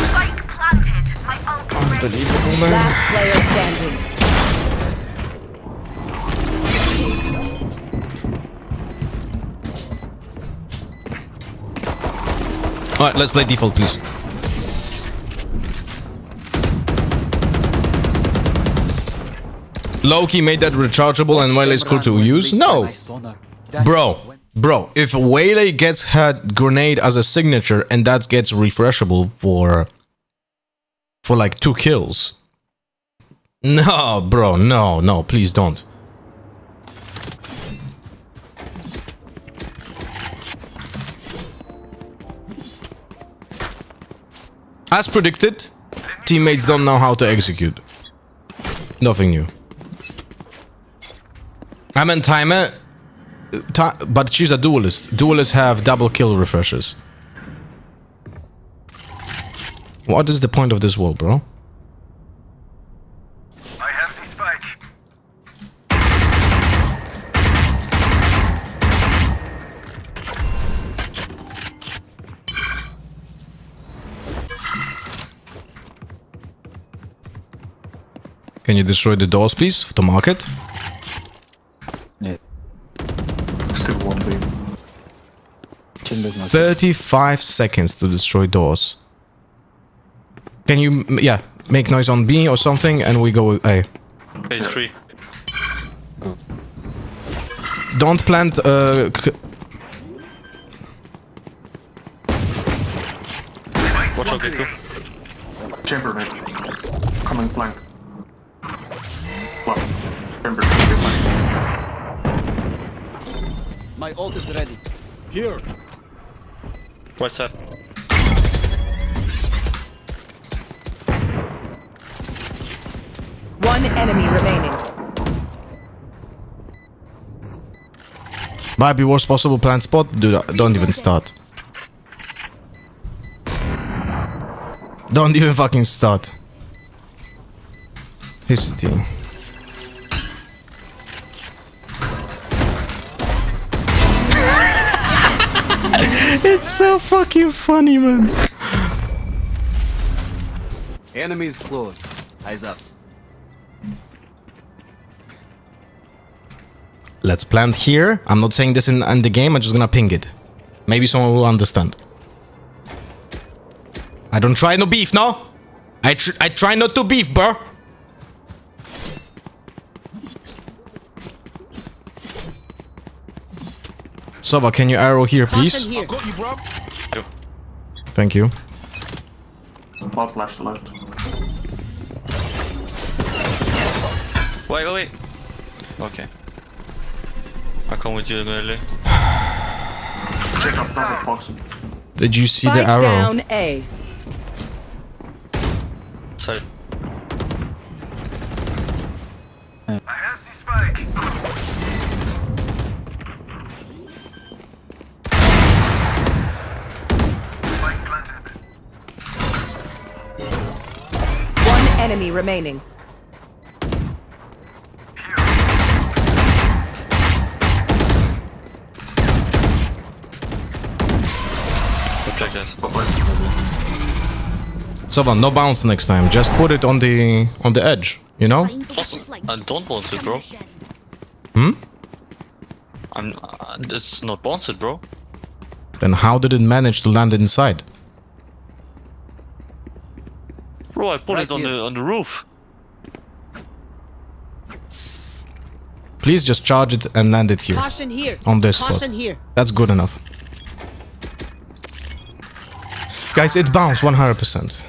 Spike planted. My ult is ready. Unbelievable, man. Last player standing. Alright, let's play default, please. Loki made that rechargeable and Waylay is cool to use? No! Bro, if Waylay gets had grenade as a signature and that gets refreshable for like 2 kills. No, bro, no, please don't. As predicted, teammates don't know how to execute. Nothing new. I mean, timer, but she's a duelist. Duelists have double kill refreshers. What is the point of this wall, bro? I have the spike. Can you destroy the doors, please, to market? Yeah. Still one B. Chamber's not. 35 seconds to destroy doors. Can you, yeah, make noise on B or something and we go A. Phase 3. Don't plant, Watch out, Gecko. Chamber mid. Coming flank. What? Chamber flank. My ult is ready. Here. Right side. One enemy remaining. might be worst possible plant spot. Dude, don't even start. Don't even fucking start. History. It's so fucking funny, man. Enemies close. Eyes up. Let's plant here. I'm not saying this in the game. I'm just gonna ping it. Maybe someone will understand. I don't try no beef, no? I try not to beef, bro. Sova, can you arrow here, please? Here. Got you, bro. Thank you. Ball flash to left. Wait. Okay. I come with you, Nelly. Check up double box. Did you see Spike the arrow? down A. Sorry. I have the spike. Spike planted. One enemy remaining. Check this. Sova, no bounce next time. Just put it on the edge, you know? I don't bounce it, bro. Hmm? It's not bounce it, bro. Then how did it manage to land inside? Bro, I put it on the roof. Please just charge it and land it here. Caution here. On this spot. Caution here. That's good enough. Guys, it bounced 100%.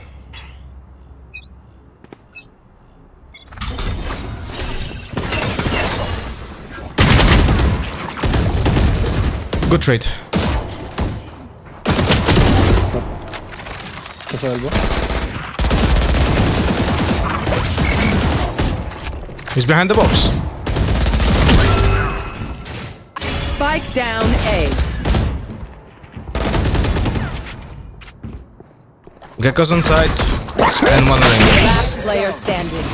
Good trade. He's behind the box. Spike down A. Gecko's on site and one ring. Last player standing.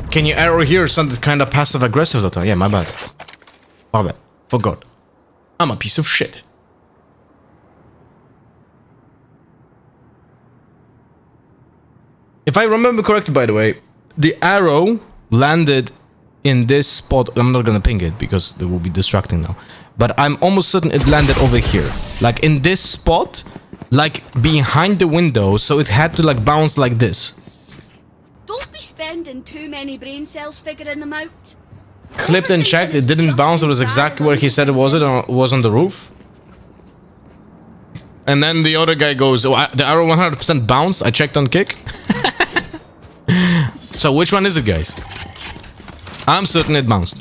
Can you arrow here? Sounded kind of passive aggressive that time. Yeah, my bad. My bad. Forgot. I'm a piece of shit. If I remember correctly, by the way, the arrow landed in this spot. I'm not gonna ping it because it will be distracting now. But I'm almost certain it landed over here. Like in this spot, like behind the window, so it had to like bounce like this. Don't be spending too many brain cells figuring them out. Clipped and checked, it didn't bounce, it was exactly where he said it was on the roof. And then the other guy goes, oh, the arrow 100% bounced, I checked on kick. So which one is it, guys? I'm certain it bounced.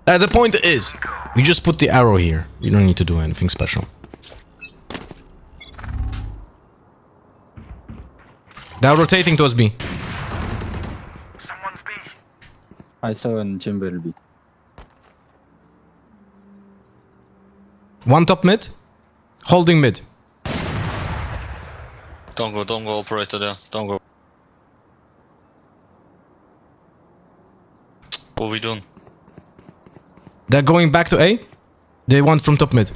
The point is, you just put the arrow here. You don't need to do anything special. They're rotating towards B. Someone's B. I saw in chamber B. One top mid. Holding mid. Don't go, operator there. Don't go. What are we doing? They're going back to A. They want from top mid.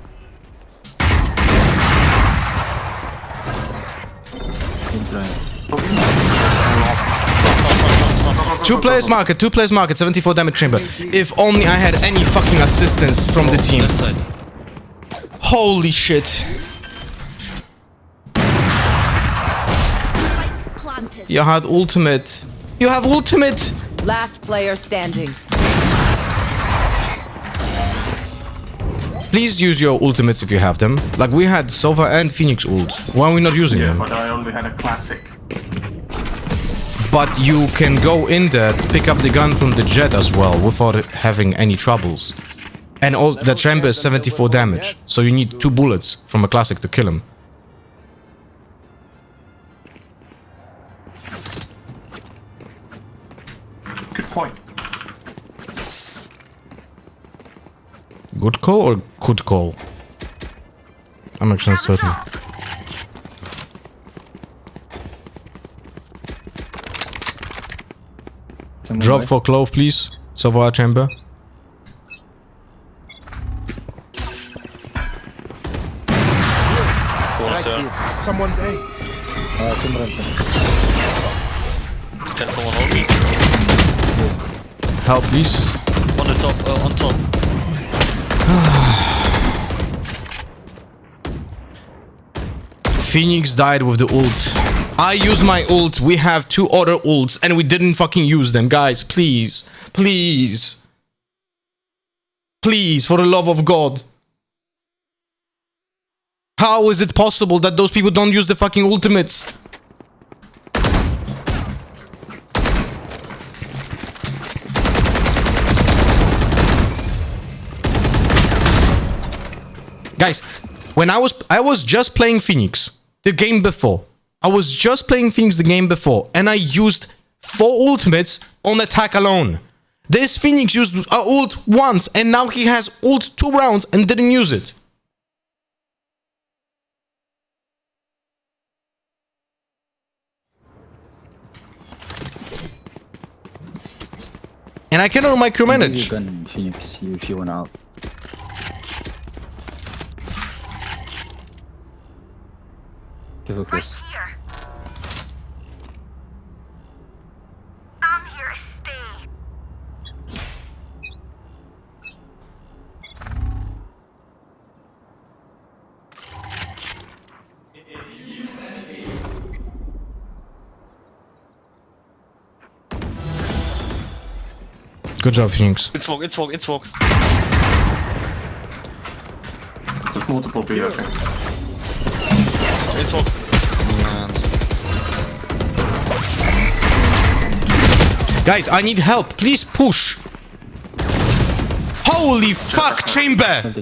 Two players market, 74 damage chamber. If only I had any fucking assistance from the team. Holy shit. You had ultimate. You have ultimate. Last player standing. Please use your ultimates if you have them. Like we had Sova and Phoenix ult. Why are we not using them? But I only had a classic. But you can go in there, pick up the gun from the jet as well without having any troubles. And all the chamber is 74 damage, so you need 2 bullets from a classic to kill him. Good point. Good call or could call? I'm actually not certain. Drop for Clove, please. Sova chamber. Someone's A. Can someone hold me? Help, please. On the top, on top. Phoenix died with the ult. I use my ult. We have 2 other ults and we didn't fucking use them. Guys, please. Please. Please, for the love of God. How is it possible that those people don't use the fucking ultimates? Guys, when I was just playing Phoenix the game before. I was just playing Phoenix the game before and I used 4 ultimates on attack alone. This Phoenix used ult once and now he has ult 2 rounds and didn't use it. And I cannot micromanage. You can Phoenix if you want out. Give a kiss. I'm here to stay. Good job, Phoenix. It's smoke, it's smoke, it's smoke. There's multiple B, I think. It's smoke. Guys, I need help. Please push. Holy fuck, chamber!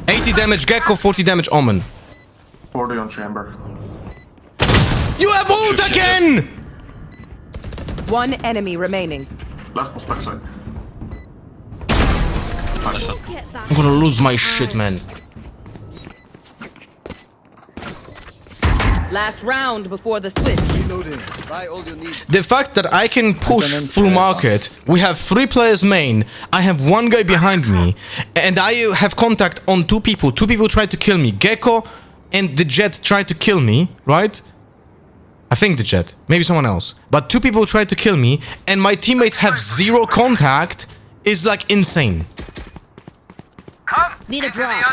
80 damage Gecko, 40 damage Omen. 40 on chamber. You have ult again! 1 enemy remaining. Last was backside. I'm gonna lose my shit, man. Last round before the switch. Buy all you need. The fact that I can push through market, we have 3 players main, I have 1 guy behind me, and I have contact on 2 people. 2 people tried to kill me. Gecko and the Jet tried to kill me, right? I think the Jet, maybe someone else. But 2 people tried to kill me, and my teammates have 0 contact, is like insane. Need a drop.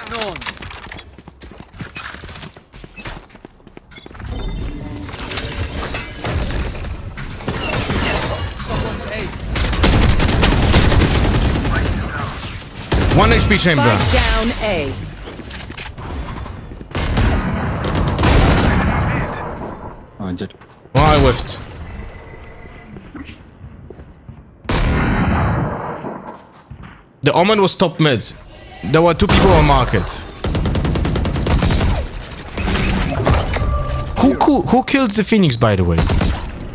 One HP chamber. Spike down A. Oh, Jet. Oh, I whiffed. The Omen was top mid. There were 2 people on market. Who killed the Phoenix, by the way?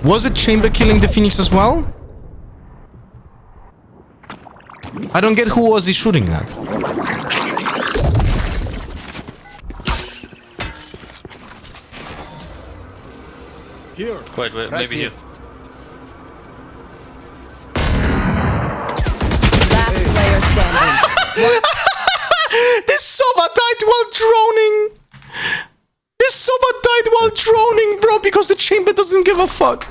Was it Chamber killing the Phoenix as well? I don't get who was he shooting at. Here. Wait, maybe here. Last player standing. This Sova died while droning. This Sova died while droning, bro, because the chamber doesn't give a fuck.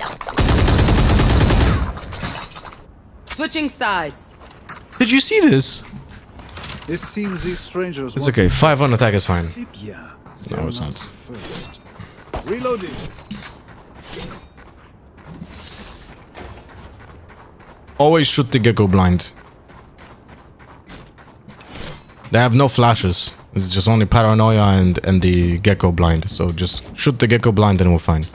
Switching sides. Did you see this? It seems these strangers. It's okay. 5 on attack is fine. Yeah. No, it's not. First. Reloading. Always shoot the gecko blind. They have no flashes. It's just only paranoia and the gecko blind. So just shoot the gecko blind and we're fine.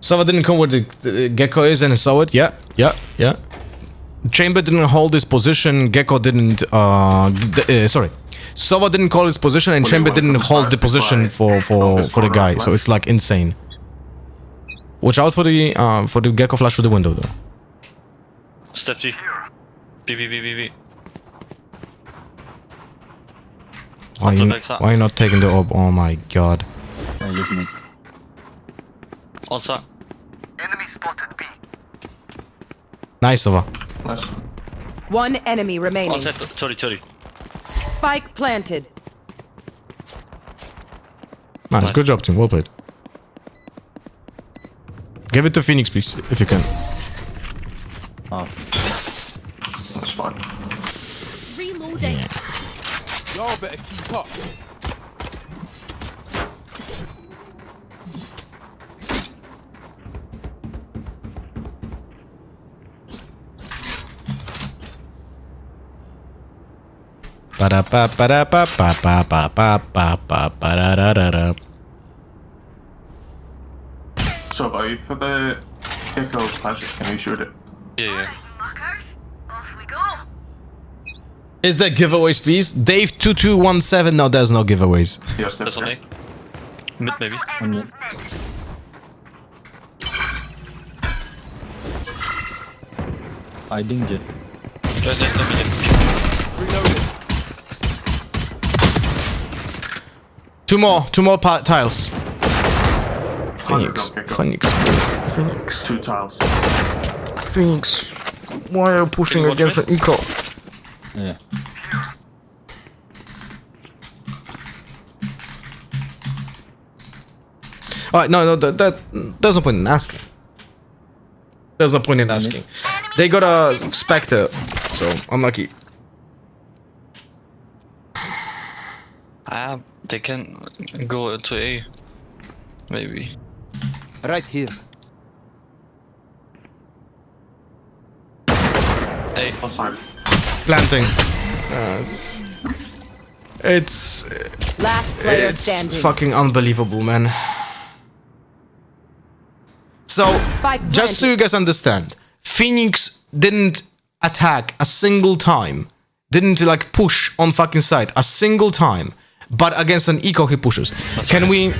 Sova didn't come where the gecko is and I saw it. Yeah. Chamber didn't hold his position. Gecko didn't. Sorry. Sova didn't call his position and Chamber didn't hold the position for the guy. So it's like insane. Watch out for the gecko flash through the window though. Step G. B. Why are you not taking the orb? Oh my god. Also. Enemy spotted B. Nice, Sova. Nice. One enemy remaining. On set, 30. Spike planted. Nice, good job, team. Well played. Give it to Phoenix, please, if you can. Oh. That's fine. Reloading. Y'all better keep up. So, are you for the gecko flashes? Can you shoot it? Yeah. Muckers, off we go. Is there giveaways, please? Dave2217. No, there's no giveaways. Yes, That's on A. Mid maybe. I didn't get. Let me get. Two more tiles. Phoenix. 2 tiles. Phoenix. Why are you pushing against an eco? Yeah. Alright, no, there's no point in asking. They got a Spectre, so unlucky. They can go to A. Maybe. Right here. A. Planting. It's Last player standing. fucking unbelievable, man. So, Spike just so you guys understand, Phoenix didn't attack a single time. Didn't like push on fucking site a single time. But against an eco he pushes. Can we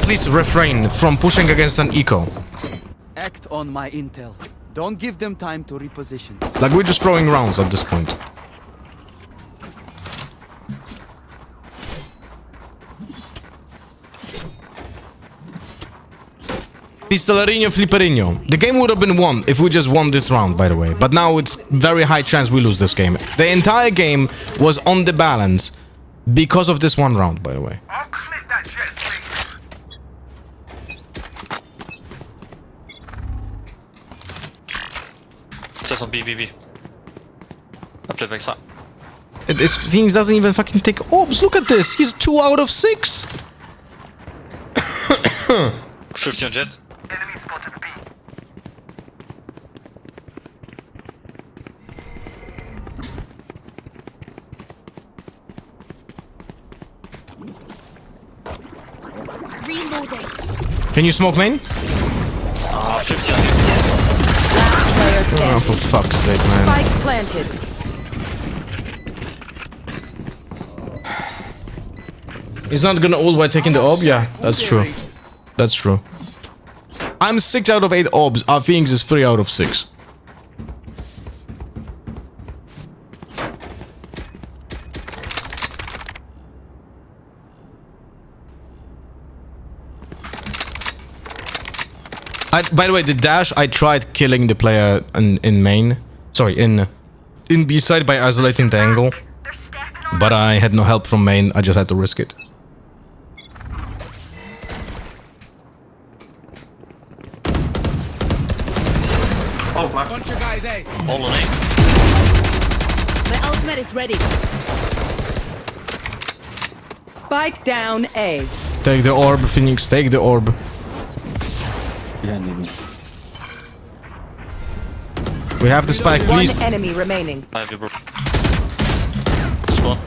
please refrain from pushing against an eco? Act on my intel. Don't give them time to reposition. Like we're just throwing rounds at this point. Pistolerino Flipperino. The game would have been won if we just won this round, by the way. But now it's very high chance we lose this game. The entire game was on the balance because of this one round, by the way. I'll clip that jet stream. Set on B. I play back side. This Phoenix doesn't even fucking take orbs. Look at this. He's 2 out of 6. 50 on jet. Enemy spotted B. Reloading. Can you smoke main? 50 on Last player Oh, standing. for fuck's sake, man. Spike planted. He's not gonna ult by taking the orb? Yeah, that's true. That's true. I'm 6 out of 8 orbs. Our Phoenix is 3 out of 6. By the way, the dash, I tried killing the player in main. Sorry, in B side by isolating the angle. But I had no help from main. I just had to risk it. All on A. My ultimate is ready. Spike down A. Take the orb, Phoenix. Take the orb. Behind me. We have the spike, please. One enemy remaining. I have you, bro. Spawn.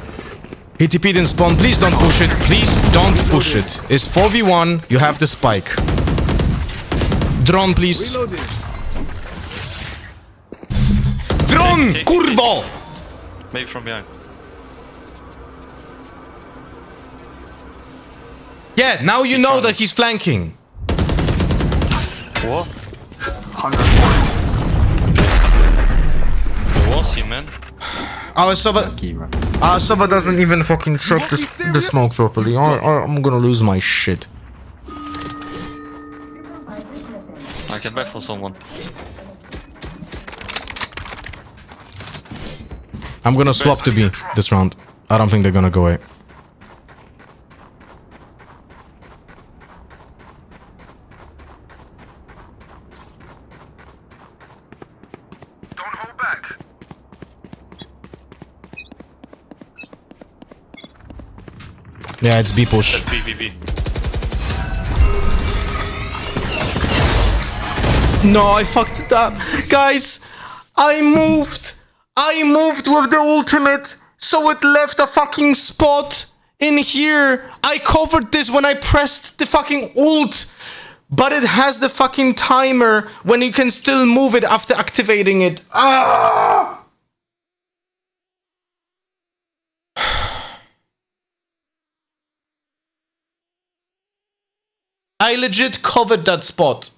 He TP'd in spawn. Please don't push it. Please don't push it. It's 4v1. You have the spike. Drone, please. Reloading. Drone! Take- Kurwo! Maybe from behind. Yeah, now you know that he's flanking. What? Where was he, man? Our Sova doesn't even fucking trap the smoke properly. I'm gonna lose my shit. I can back for someone. I'm gonna swap to B this round. I don't think they're gonna go A. Don't hold back. Yeah, it's B push. That's B. No, I fucked it up. Guys, I moved with the ultimate, so it left a fucking spot in here. I covered this when I pressed the fucking ult, but it has the fucking timer when you can still move it after activating it. Ah! I legit covered that spot.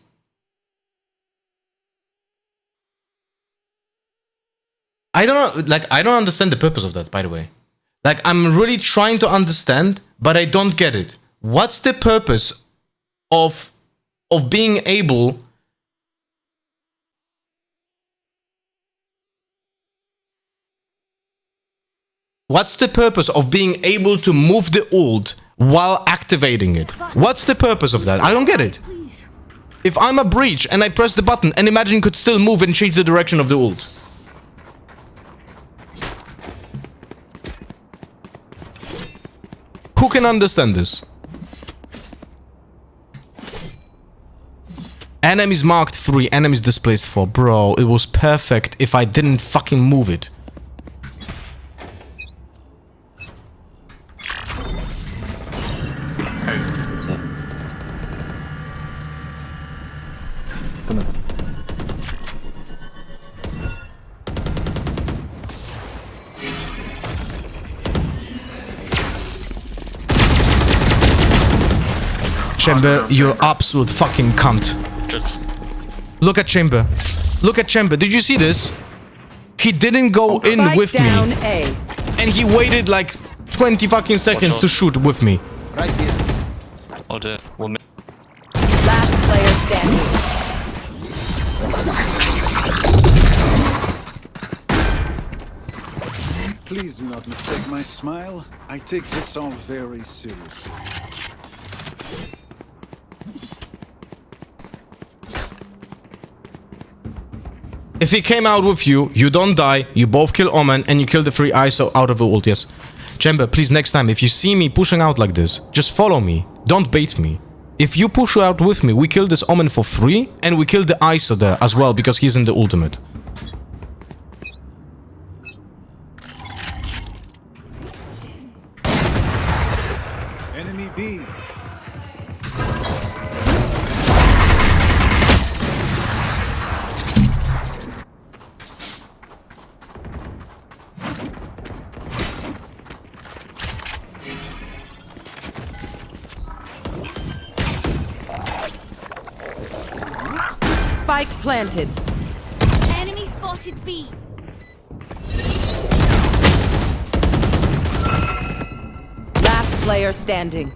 I don't know, I don't understand the purpose of that, by the way. I'm really trying to understand, but I don't get it. What's the purpose of being able... What's the purpose of being able to move the ult while activating it? What's the purpose of that? I don't get it. If I'm a breach and I press the button and Imagine could still move and change the direction of the ult. Who can understand this? Enemies marked 3, enemies displaced 4. Bro, it was perfect if I didn't fucking move it. Come on. Chamber, you're absolute fucking cunt. Just Look at Chamber. Look at Chamber. Did you see this? He didn't go in Spike with me. down A. And he waited like 20 fucking seconds to shoot with me. Right here. all the 1 minute. Last player standing. Please do not mistake my smile. I take this all very seriously. If he came out with you, you don't die, you both kill Omen, and you kill the 3 ISO out of the ult, yes. Chamber, please, next time, if you see me pushing out like this, just follow me. Don't bait me. If you push out with me, we kill this Omen for free, and we kill the ISO there as well, because he's in the ultimate. Enemy B. Spike planted. Enemy spotted B. Last player standing.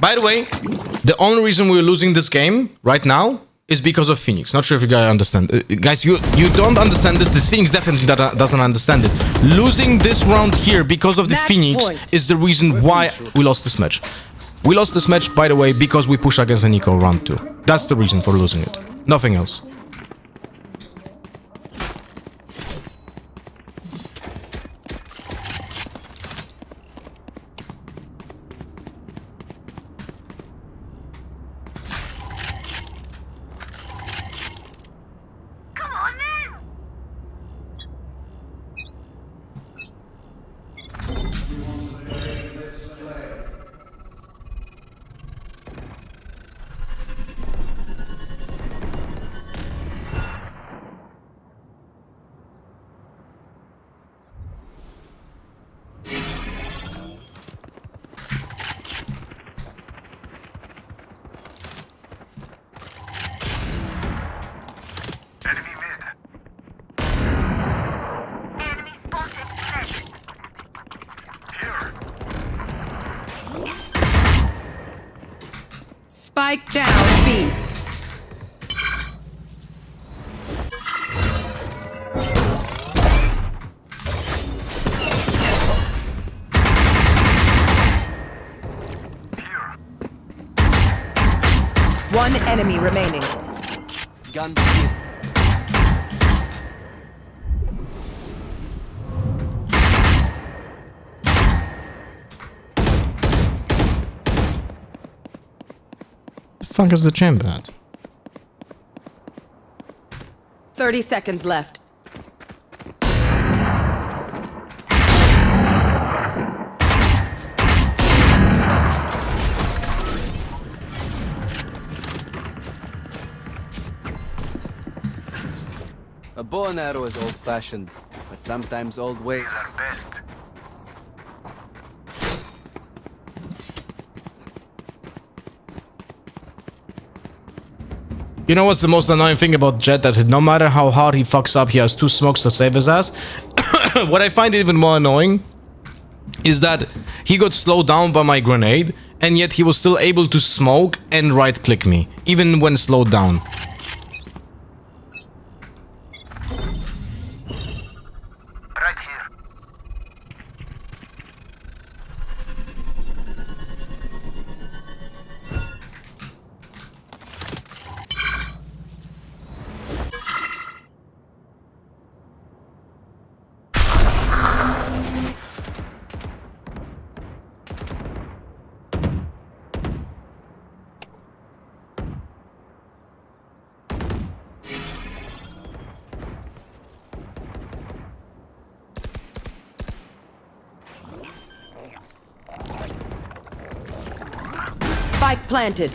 By the way, the only reason we're losing this game right now is because of Phoenix. Not sure if you guys understand. Guys, you don't understand this. This Phoenix definitely doesn't understand it. Losing this round here because of the Match Phoenix point. is the reason why we lost this match. We lost this match, by the way, because we pushed against an eco round 2. That's the reason for losing it. Nothing else. Enemy mid. Enemy spotted mid. Here. Spike down B. One enemy remaining. Gun. The fuck is the chamber at? 30 seconds left. A bow and arrow is old-fashioned, but sometimes old ways Are best. You know what's the most annoying thing about Jet? That no matter how hard he fucks up, he has 2 smokes to save his ass. What I find even more annoying is that he got slowed down by my grenade, and yet he was still able to smoke and right-click me, even when slowed down. Right here. Spike planted.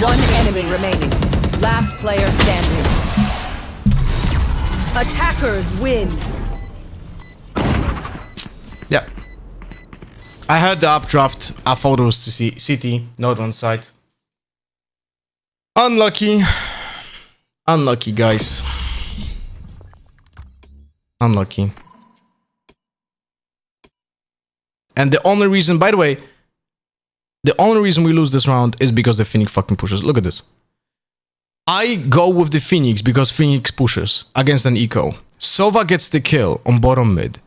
One enemy remaining. Last player standing. Attackers win. Yeah. I heard the updraft. I thought it was to see CT, not on site. Unlucky. Unlucky, guys. Unlucky. And the only reason, by the way, the only reason we lose this round is because the Phoenix fucking pushes. Look at this. I go with the Phoenix because Phoenix pushes against an eco. Sova gets the kill on bottom mid.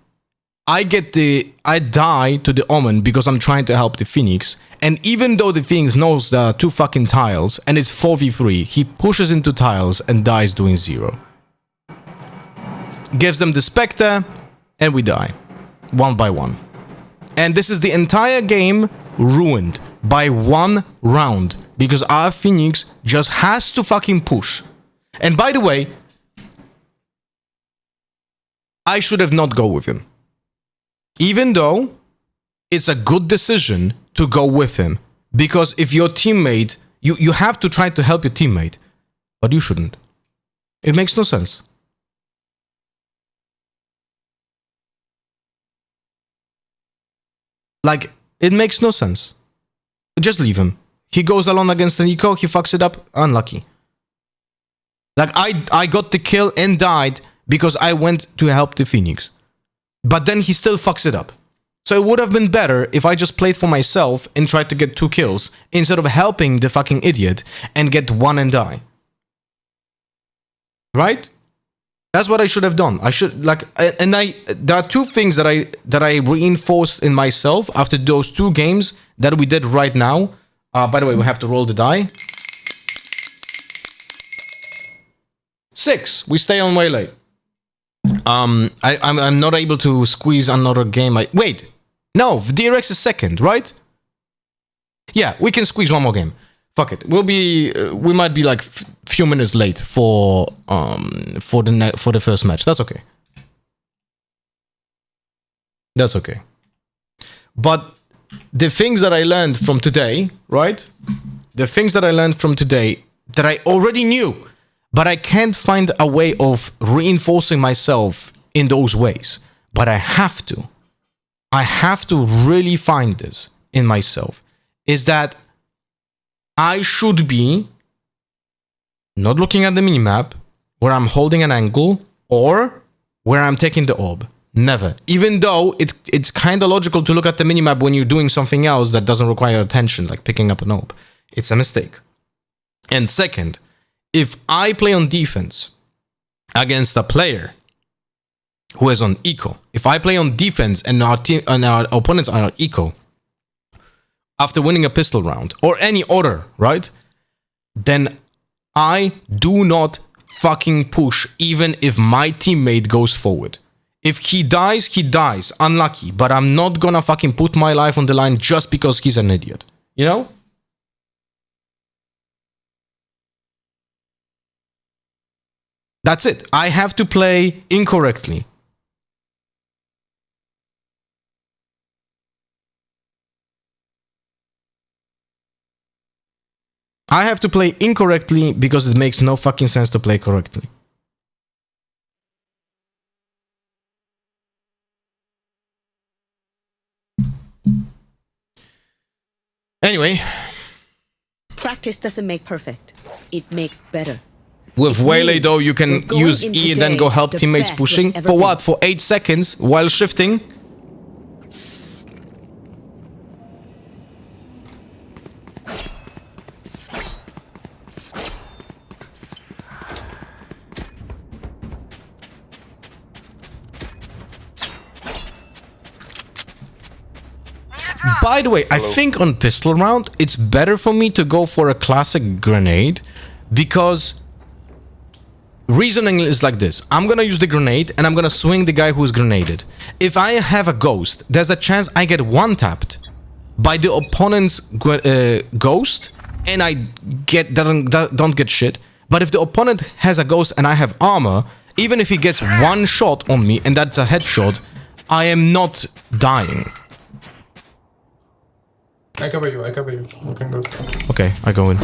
I die to the Omen because I'm trying to help the Phoenix. And even though the Phoenix knows there are 2 fucking tiles and it's 4v3, he pushes into tiles and dies doing 0. Gives them the Spectre and we die. 1 by 1. And this is the entire game ruined by 1 round. Because our Phoenix just has to fucking push. And by the way, I should have not go with him. Even though it's a good decision to go with him. Because if your teammate, you have to try to help your teammate. But you shouldn't. It makes no sense. Like, it makes no sense. Just leave him. He goes alone against an eco, he fucks it up, unlucky. Like, I got the kill and died because I went to help the Phoenix. But then he still fucks it up. So it would have been better if I just played for myself and tried to get 2 kills instead of helping the fucking idiot and get 1 and die. Right? That's what I should have done. I should, like, and there are 2 things that I reinforced in myself after those 2 games that we did right now. By the way, we have to roll the die. 6. We stay on way late. I'm not able to squeeze another game. Wait, no, DRX is second, right? Yeah, we can squeeze 1 more game. Fuck it. We might be like few minutes late for the first match. That's okay. That's okay. But the things that I learned from today, right? The things that I learned from today that I already knew, but I can't find a way of reinforcing myself in those ways. But I have to. I have to really find this in myself. Is that I should be not looking at the minimap where I'm holding an angle or where I'm taking the orb. Never. Even though it's kind of logical to look at the minimap when you're doing something else that doesn't require attention, like picking up an orb. It's a mistake. And second, if I play on defense against a player who is on eco, if I play on defense and our team and our opponents are on eco, after winning a pistol round or any other, right? Then I do not fucking push even if my teammate goes forward. If he dies, he dies. Unlucky. But I'm not gonna fucking put my life on the line just because he's an idiot. You know? That's it. I have to play incorrectly. I have to play incorrectly because it makes no fucking sense to play correctly. Anyway. Practice doesn't make perfect. It makes better. With Waylay though, you can use E and then go help teammates pushing. For what? For 8 seconds while shifting? By the way, I think on pistol round, it's better for me to go for a classic grenade because reasoning is like this. I'm gonna use the grenade and I'm gonna swing the guy who's grenaded. If I have a ghost, there's a chance I get one-tapped by the opponent's ghost and I don't get shit. But if the opponent has a ghost and I have armor, even if he gets 1 shot on me and that's a headshot, I am not dying. I cover you, You can go. Okay, I go in.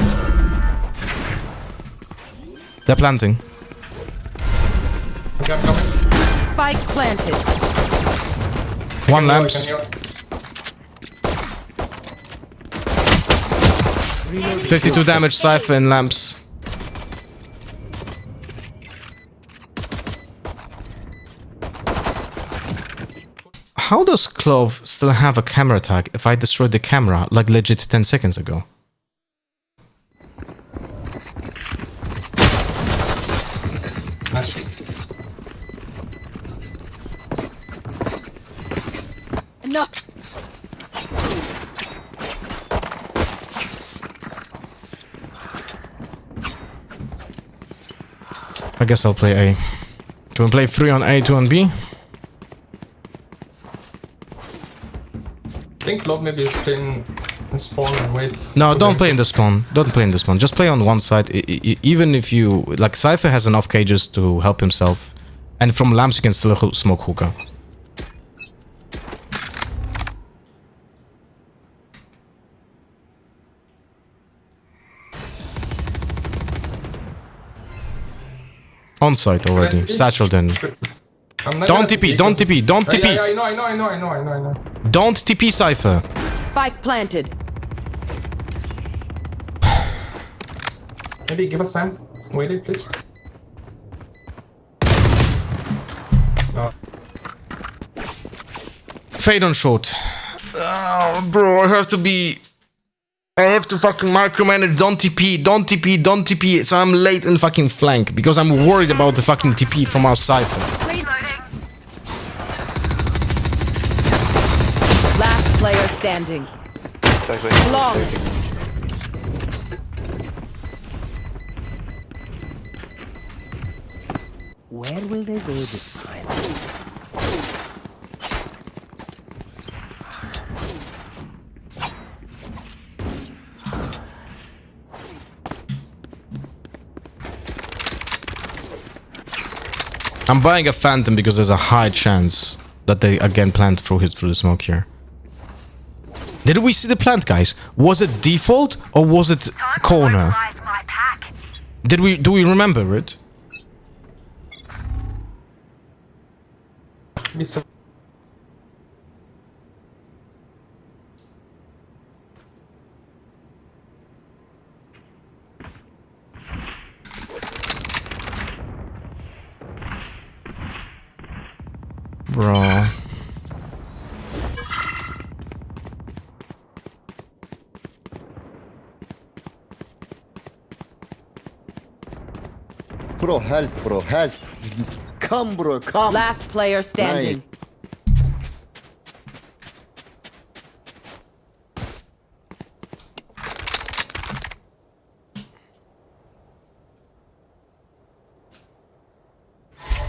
They're planting. Okay, I'm coming. Spike planted. 1 lamps. 52 damage, Cypher and lamps. How does Clove still have a camera tag if I destroyed the camera like legit 10 seconds ago? Nice. Enough. I guess I'll play A. Can we play 3 on A, 2 on B? I think Love maybe is playing in spawn and wait. No, don't play in the spawn. Don't play in the spawn. Just play on one side. Even if you... Like, Cypher has enough cages to help himself. And from lamps you can still smoke hookah. On site already. Satchel then. I'm not Don't gonna TP, don't TP, don't TP. Yeah, I know. Don't TP, Cypher. Spike planted. Maybe give us time. Wait it, please. No. Fade on short. Oh, bro, I have to fucking micromanage. Don't TP, don't TP, don't TP. So I'm late in fucking flank because I'm worried about the fucking TP from our Cypher. Last player standing. Long. Where will they go this time? I'm buying a Phantom because there's a high chance that they again plant through the smoke here. Did we see the plant, guys? Was it default or was it corner? Do we remember it? Bro. Bro, help, bro, help. Come, bro, come. Last player standing.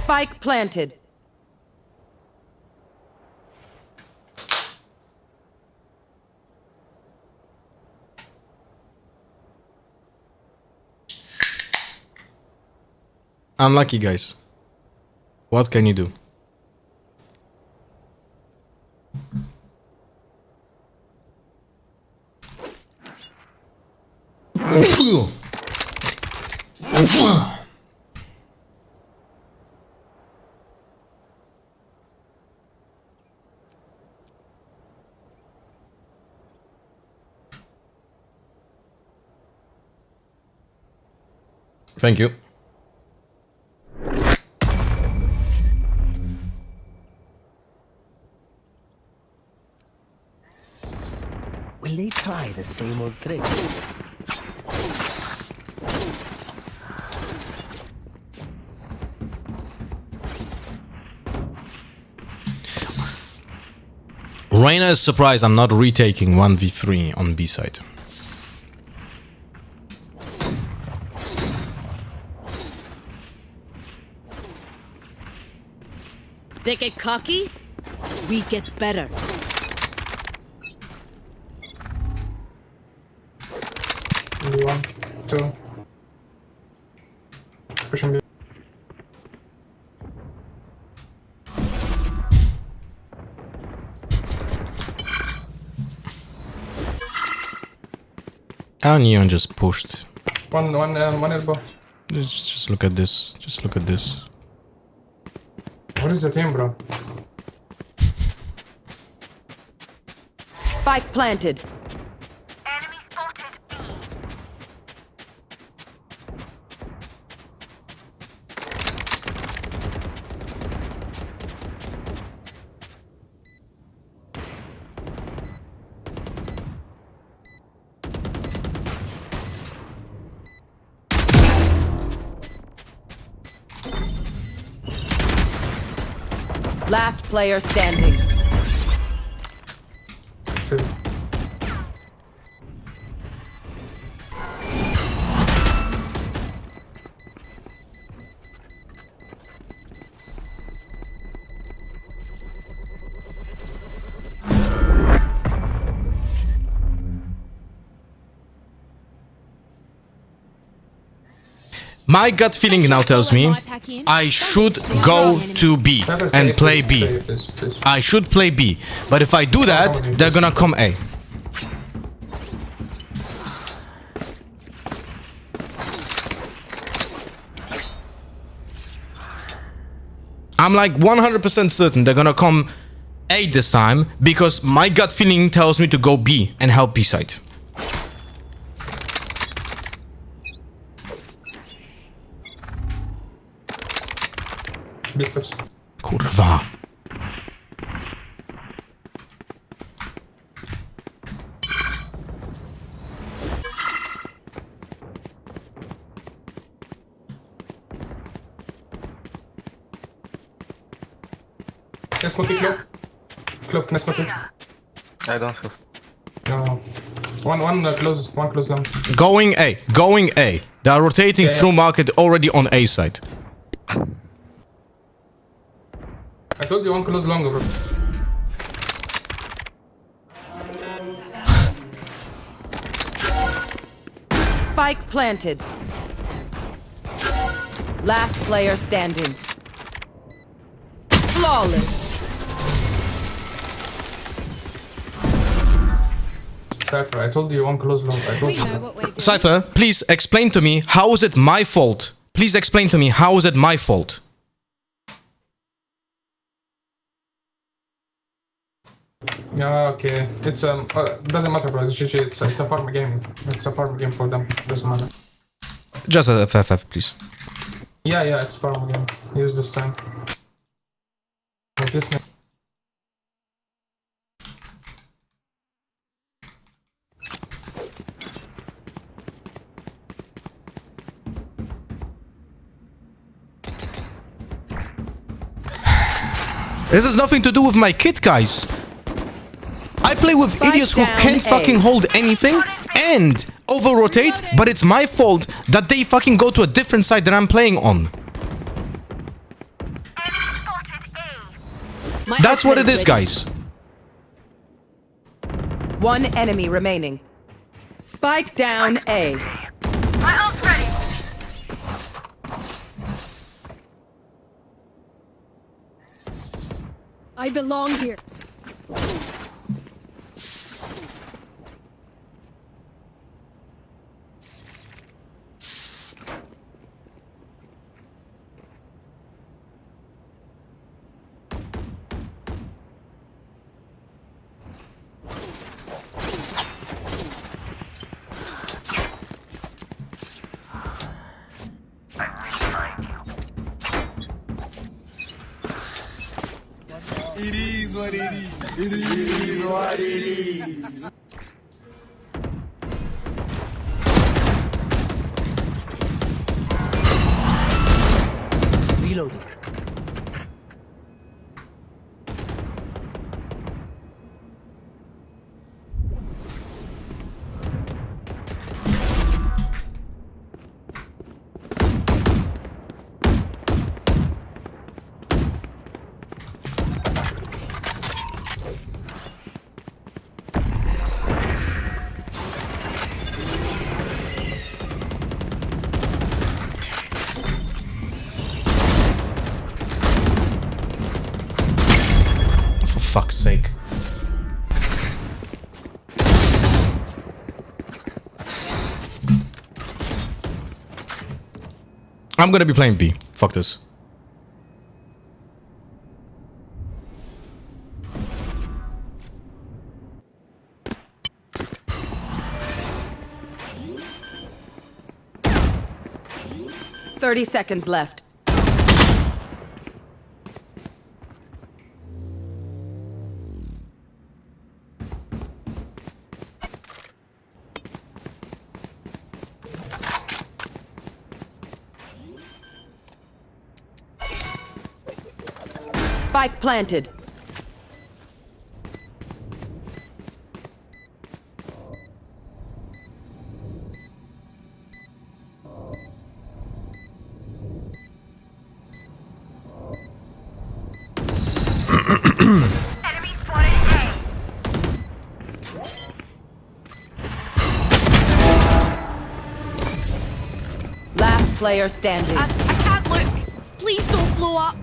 Spike planted. Unlucky, guys. What can you do? Thank you. Will they try the same old trick? Reyna is surprised I'm not retaking 1v3 on B side. They get cocky, we get better. One, two. Pushing B. Our Neon just pushed. One elbow. Just look at this. Just look at this. What is the team, bro? Spike planted. Enemy spotted B. Last player standing. Two. My gut feeling now tells me I should go to B and play B. I should play B. But if I do that, they're gonna come A. I'm like 100% certain they're gonna come A this time because my gut feeling tells me to go B and help B side. Biceps. Kurwa. Can I smoke it, Clove? Clove, can I smoke it? I don't have. No. One close long. Going A. Going A. They are rotating through market already on A side. I told you one close long, bro. Spike planted. Last player standing. Flawless. Cypher, I told you one close long. I told you. Cypher, please explain to me how is it my fault? Please explain to me how is it my fault? Yeah, okay. It's doesn't matter, bro. It's GG. It's a farm game. It's a farm game for them. Doesn't matter. Just a FFF, please. Yeah, it's farm game. Use this time. Like this. This has nothing to do with my kit, guys. I play with idiots who can't fucking hold anything and over-rotate, but it's my fault that they fucking go to a different side that I'm playing on. That's what it is, guys. One enemy remaining. Spike down A. My ult's ready. I belong here. It is what it is. It is what it is. Reloading. For fuck's sake. I'm gonna be playing B. Fuck this. Thirty seconds left. Spike planted. Enemy spotted A. Last player standing. I can't look. Please don't blow up.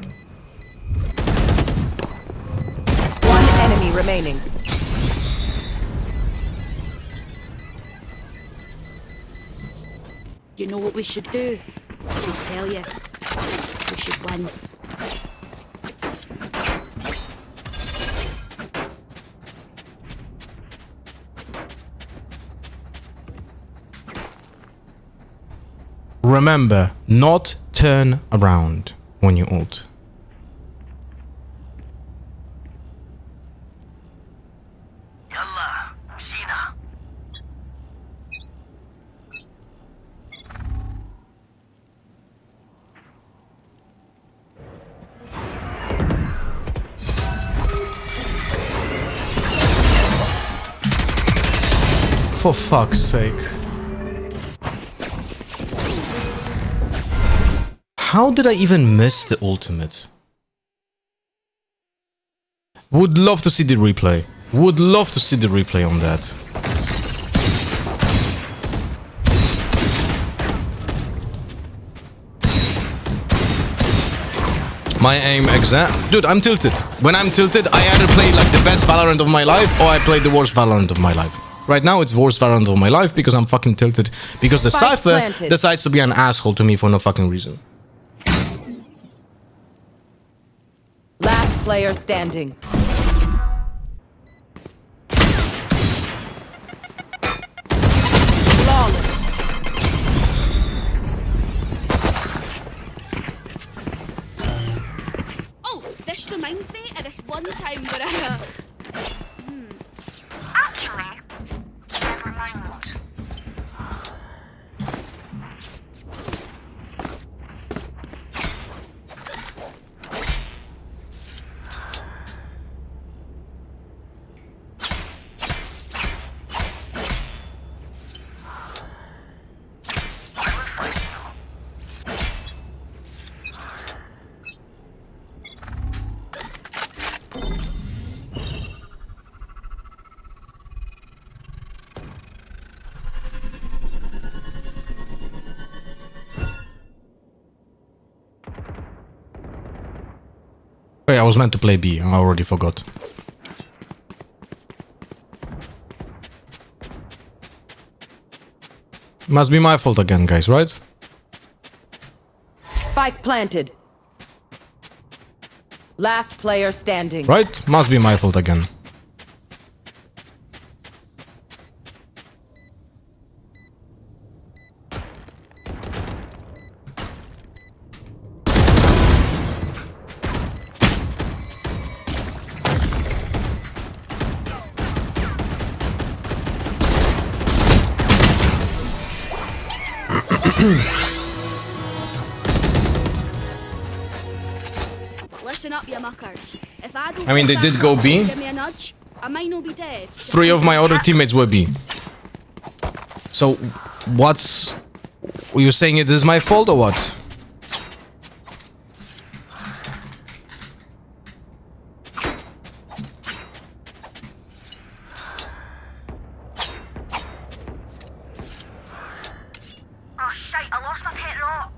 One enemy remaining. You know what we should do? I'll tell you. We should win. Remember, not turn around when you ult. Yalla, Sheena. For fuck's sake. How did I even miss the ultimate? Would love to see the replay. Would love to see the replay on that. My aim exact. Dude, I'm tilted. When I'm tilted, I either play like the best Valorant of my life or I play the worst Valorant of my life. Right now, it's worst Valorant of my life because I'm fucking tilted. Because the Spike Cypher planted. decides to be an asshole to me for no fucking reason. Last player standing. Flawless. Oh, this reminds me of this one time where I... Actually, never mind. Wait, I was meant to play B. I already forgot. Must be my fault again, guys, right? Spike planted. Last player standing. Right? Must be my fault again. Listen up, you muckers. If I don't I mean, they get did back go up B. and give me a nudge, I might not be dead. 3 of my other teammates were B. So, what's... Were you saying it is my fault or what? Oh shite, I lost my pet rock.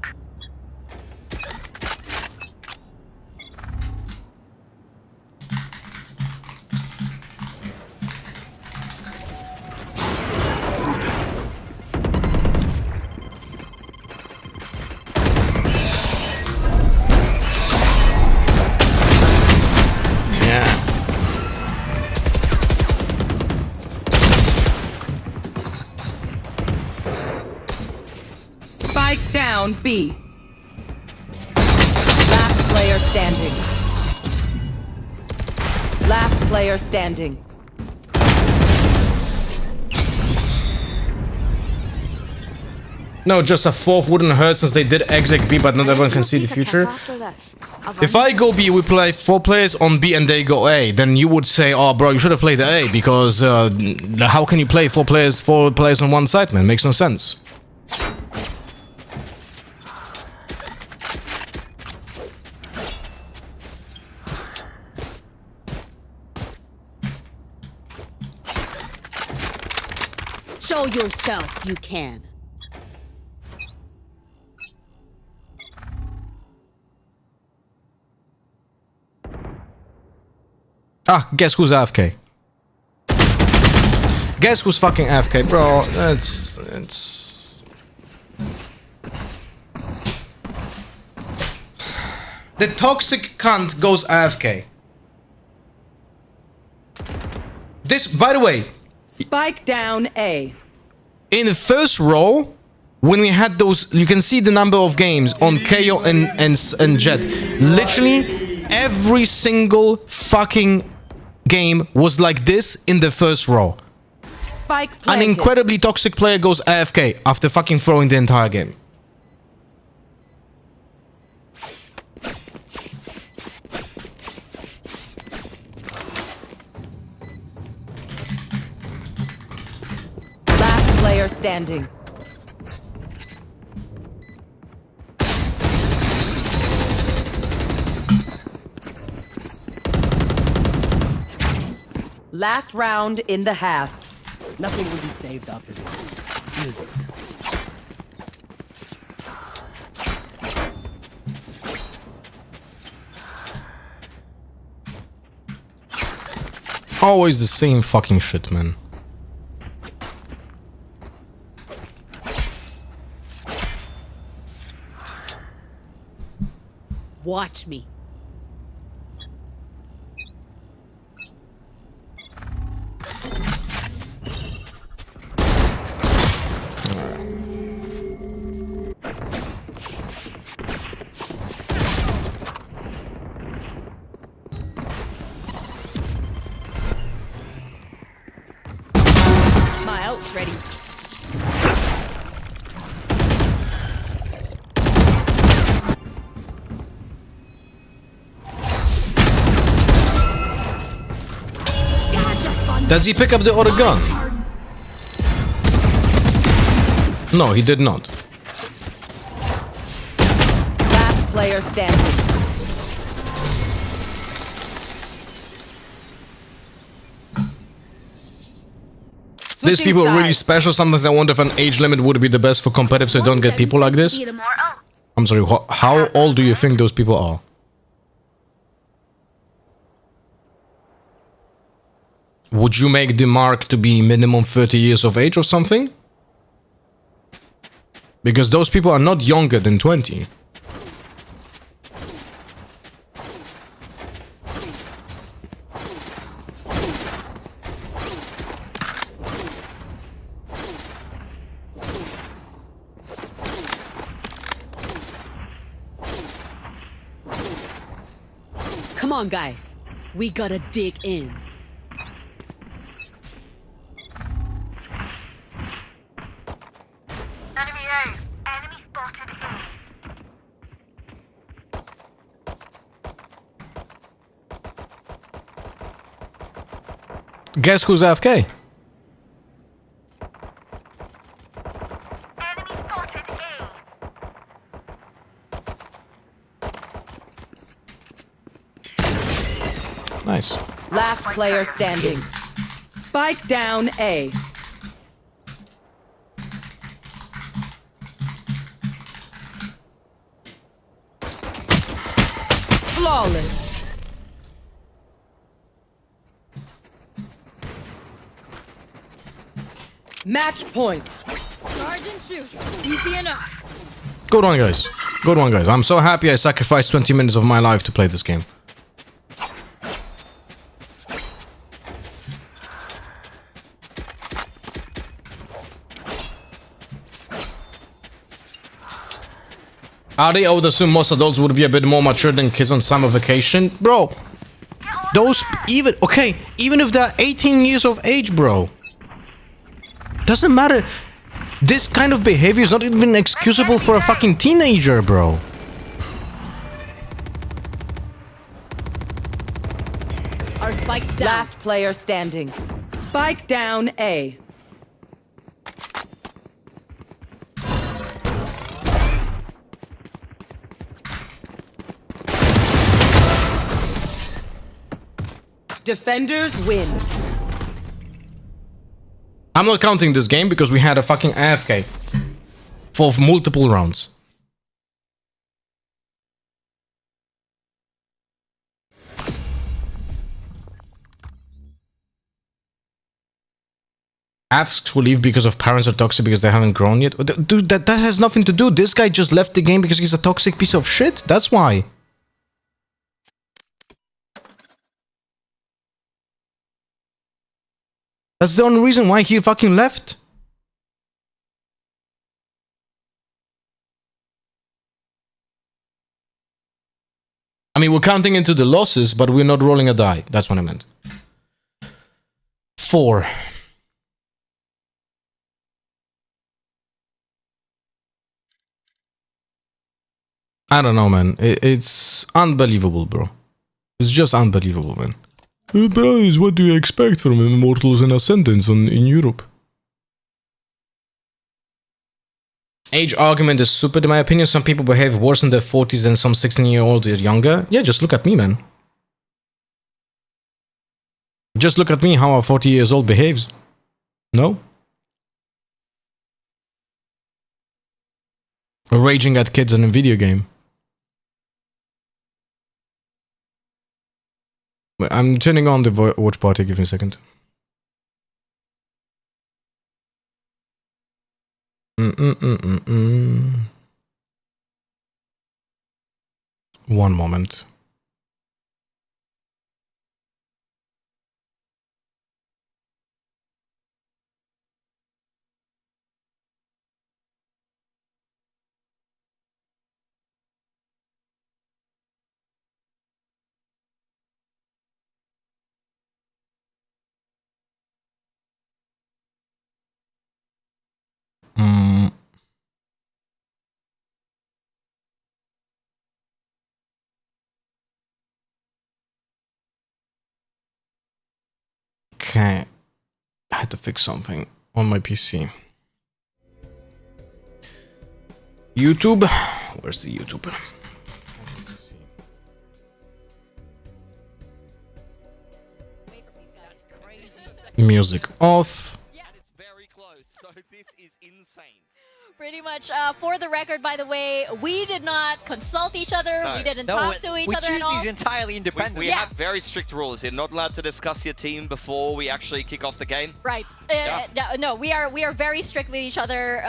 Yeah. Spike down B. Last player standing. Last player standing. No, just a fourth wouldn't hurt since they did exit B, but not everyone can see the future. If I go B, we play 4 players on B and they go A, then you would say, oh bro, you should have played the A, because how can you play 4 players on one side, man? Makes no sense. Show yourself you can. Ah, guess who's AFK? Guess who's fucking AFK, bro? It's... The toxic cunt goes AFK. This, by the way... Spike down A. In the first row, when we had those, you can see the number of games on KO and Jet. Literally every single fucking game was like this in the first row. Spike An planted. incredibly toxic player goes AFK after fucking throwing the entire game. Last player standing. Last round in the half. Nothing will be saved after this. Music. Always the same fucking shit, man. Watch me. My ult's ready. Does he pick up the other gun? No, he did not. Last player standing. These people are really special. Sometimes I wonder if an age limit would be the best for competitive so I don't get people like this. I'm sorry, how old do you think those people are? Would you make the mark to be minimum 30 years of age or something? Because those people are not younger than 20. Come on, guys. We gotta dig in. Enemy A. Enemy spotted A. Guess who's AFK? Enemy spotted A. Nice. Last player standing. Spike down A. Flawless. Match point. Charge and shoot. Easy enough. Good one, guys. Good one, guys. I'm so happy I sacrificed 20 minutes of my life to play this game. I would assume most adults would be a bit more mature than kids on summer vacation. Bro, those even if they're 18 years of age, bro. Doesn't matter. This kind of behavior is not even excusable for a fucking teenager, bro. Our spike's down. Last player standing. Spike down A. Defenders win. I'm not counting this game because we had a fucking AFK for multiple rounds. Asks who leave because of parents are toxic because they haven't grown yet. Dude, that has nothing to do. This guy just left the game because he's a toxic piece of shit. That's why. That's the only reason why he fucking left. were counting into the losses, but we're not rolling a die. That's what I meant. 4. I don't know, man. It's unbelievable, bro. It's just unbelievable, man. Bros, what do you expect from Immortals and Ascendants in Europe? Age argument is stupid, in my opinion. Some people behave worse in their 40s than some 16-year-old or younger. Yeah, just look at me, man. Just look at me, how a 40 years old behaves. No? Raging at kids in a video game. Wait, I'm turning on the watch party, give me a second. One moment. Okay, I had to fix something on my PC. YouTube, where's the YouTube? Music off. Pretty much, for the record, by the way, we did not consult each other. No. We didn't talk to each other at all. We choose these entirely independently. We Yeah. have very strict rules. You're not allowed to discuss your team before we actually kick off the game. Right. No, we are very strict with each other.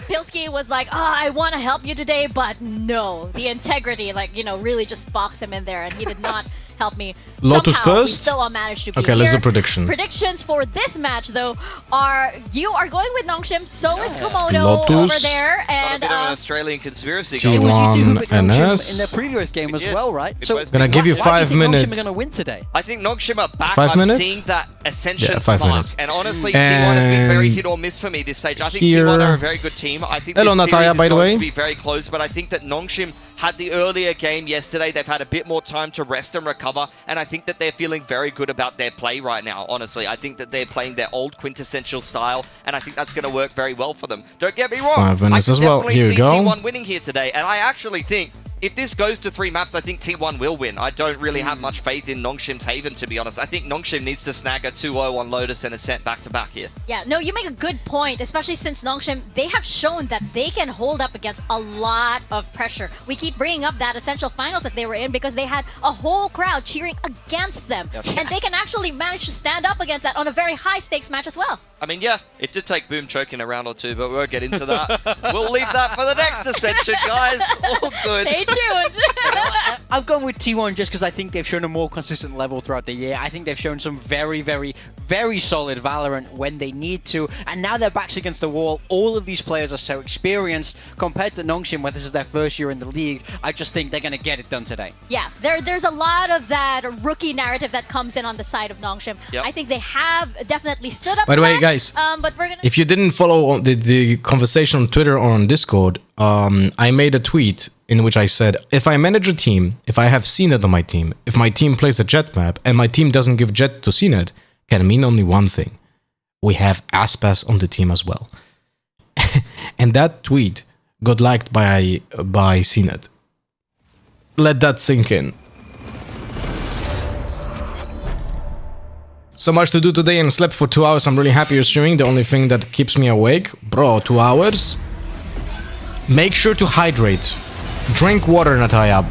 Pilsky was like, I want to help you today, but no. The integrity, like, you know, really just boxed him in there, and he did not help me. Lotus Somehow, first? We still all managed to be Okay, let's do here. prediction. Predictions for this match, though, are you are going with Nongshim, so is Komodo Lotus. over there, Got a and bit of an Australian conspiracy T1 going on. You two who picked Nongshim NS. in the previous game as well, right? So Gonna give you why do 5 think Nongshim minutes. are going to win today? I think Nongshim are back. 5 I'm minutes? seeing that Ascension Yeah, 5 spark. minutes. And honestly, T1 has been very And hit or miss for me this stage. I think here- T1 are a very good team. I think Hello, this Natalia, series by is the going way. to be very close, but I think that Nongshim had the earlier game yesterday. They've had a bit more time to rest and recover, and I think that they're feeling very good about their play right now, honestly. I think that they're playing their old quintessential style, and I think that's going to work very well for them. Don't get me wrong. 5 minutes I as can well. definitely Here see you go. T1 winning here today, and I actually think if this goes to 3 maps, I think T1 will win. I don't really have much faith in Nongshim's Haven, to be honest. I think Nongshim needs to snag a 2-0 on Lotus and Ascent back-to-back here. yeah, no, you make a good point, especially since Nongshim, they have shown that they can hold up against a lot of pressure. We keep bringing up that Essential Finals that they were in because they had a whole crowd cheering against them. Yep. And they can actually manage to stand up against that on a very high-stakes match as well. I mean, yeah, it did take Boom choking a round or two, but we won't get into that. We'll leave that for the next Ascension, guys. All good. Stay tuned. I've gone with T1 just because I think they've shown a more consistent level throughout the year. I think they've shown some very, very, very solid Valorant when they need to. And now their backs against the wall. All of these players are so experienced compared to Nongshim, where this is their first year in the league. I just think they're going to get it done today. Yeah, there's a lot of that rookie narrative that comes in on the side of Nongshim. Yep. I think they have definitely stood up By to the way, that, guys, but we're gonna... if you didn't follow the conversation on Twitter or on Discord, I made a tweet in which I said, if I manage a team, if I have CNET on my team, if my team plays a Jet map, and my team doesn't give Jet to CNET, can mean only one thing. We have Aspas on the team as well. And that tweet got liked by CNET. Let that sink in. So much to do today and slept for 2 hours. I'm really happy you're streaming. The only thing that keeps me awake, bro, 2 hours. Make sure to hydrate. Drink water, Natalia.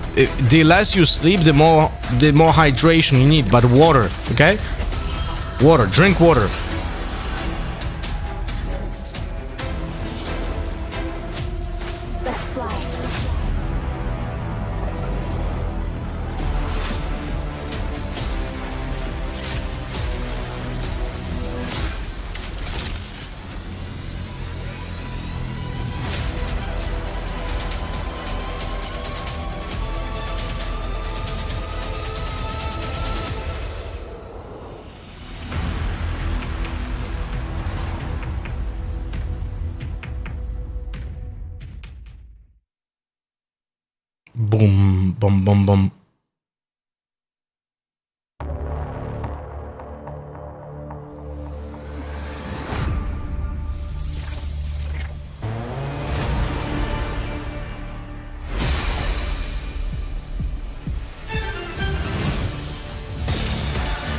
The less you sleep, the more hydration you need. But water, okay? Water. Drink water. Let's fly. Bum bum bum.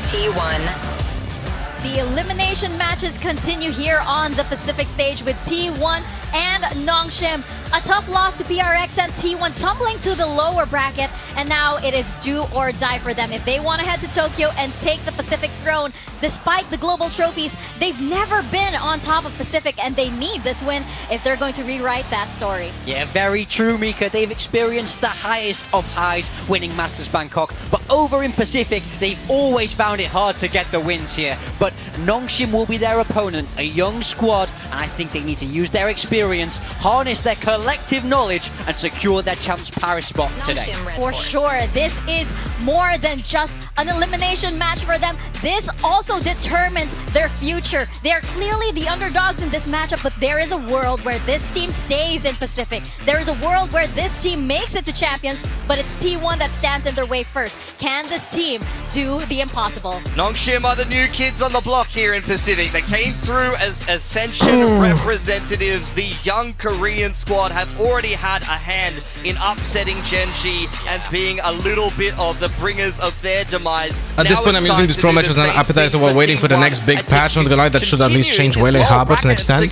T1. The elimination matches continue here on the Pacific stage with T1 and Nongshim. A tough loss to DRX and T1 tumbling to the lower bracket, and now it is do or die for them. If they want to head to Tokyo and take the Pacific throne, despite the global trophies, they've never been on top of Pacific, and they need this win if they're going to rewrite that story. Yeah, very true, Mika. They've experienced the highest of highs winning Masters Bangkok, but over in Pacific, they've always found it hard to get the wins here. But Nongshim will be their opponent, a young squad, and I think they need to use their experience, harness their collective knowledge, and secure their Champs Paris spot today. For sure, this is more than just an elimination match for them. This also determines their future. They're clearly the underdogs in this matchup, but there is a world where this team stays in Pacific. There is a world where this team makes it to champions, but it's T1 that stands in their way first. Can this team do the impossible? Nongshim are the new kids on the block here in Pacific. They came through as Ascension representatives. The young Korean squad have already had a hand in upsetting Genji and being a little bit of the bringers of their demise. At this point, I'm using this pro match as an appetizer while waiting for the next big patch. Not gonna lie, that should at least change Waylay Harbor to an extent.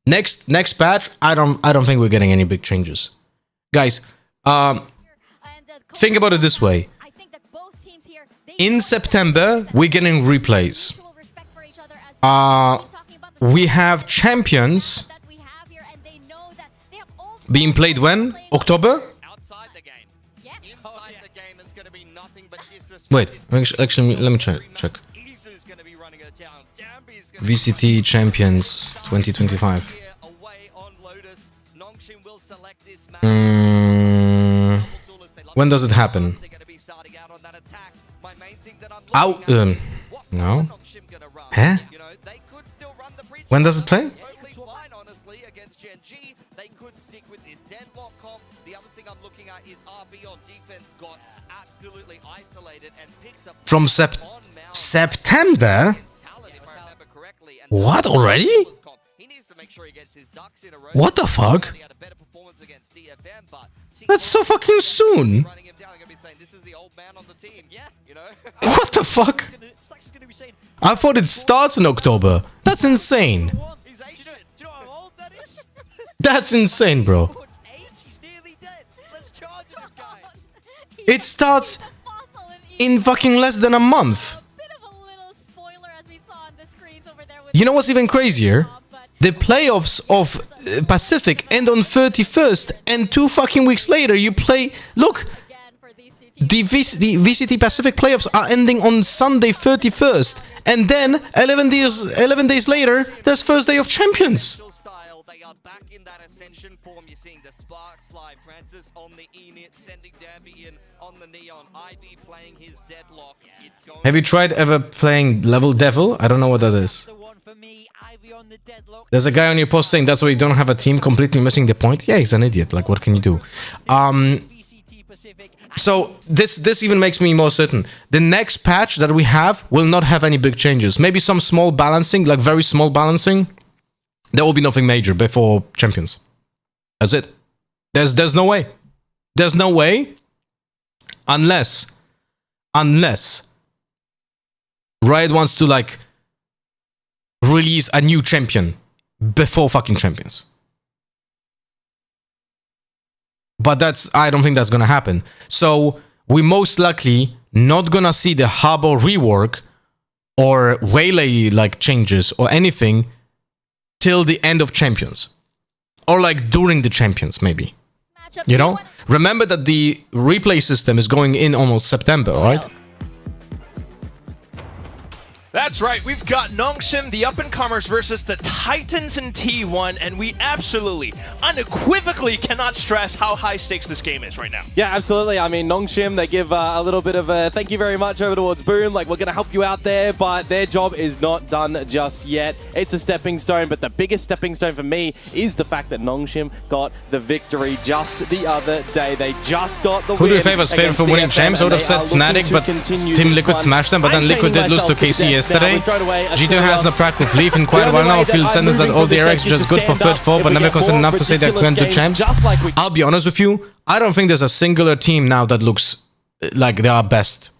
Next patch, I don't think we're getting any big changes, guys. Think about it this way. In September, we're getting replays. We have champions being played when? October? Wait, actually, let me check. VCT Champions 2025. When does it happen? No. Huh? When does it play? From September? What, already? What the fuck? That's so fucking soon. What the fuck? I thought it starts in October. That's insane. That's insane, bro. It starts in fucking less than a month. You know what's even crazier? The playoffs of Pacific end on 31st, and 2 fucking weeks later you play... Look! The VCT Pacific playoffs are ending on Sunday 31st, and then 11 days later, there's first day of champions. Have you tried ever playing Level Devil? I don't know what that is. There's a guy on your post saying that's why you don't have a team, completely missing the point. Yeah, he's an idiot. Like, what can you do? So this even makes me more certain. The next patch that we have will not have any big changes. Maybe some small balancing, like very small balancing. There will be nothing major before champions. That's it. There's no way. There's no way. Unless Riot wants to like release a new champion before fucking champions. But I don't think that's gonna happen. So we most likely not gonna see the Harbor rework or Waylay like changes or anything till the end of champions. Or like during the champions, maybe. You know? Remember that the replay system is going in almost September, right? That's right, we've got Nongshim, the up-and-comers, versus the Titans in T1, and we absolutely, unequivocally cannot stress how high stakes this game is right now. Yeah, absolutely. I mean, Nongshim, they give a little bit of a thank you very much over towards Boom, like, we're going to help you out there, but their job is not done just yet. It's a stepping stone, but the biggest stepping stone for me is the fact that Nongshim got the victory just the other day. They just got the win. Who do you favor as favorite for winning champs? I would have said Fnatic, but Team Liquid smashed them, but then Liquid did lose to KC yesterday. G2 has no prac with Leaf in quite a while now. Field sentence that all DRX are just good for third, fourth, but never considered enough to say they're good champs. I'll be honest with you, I don't think there's a singular team now that looks like they are best.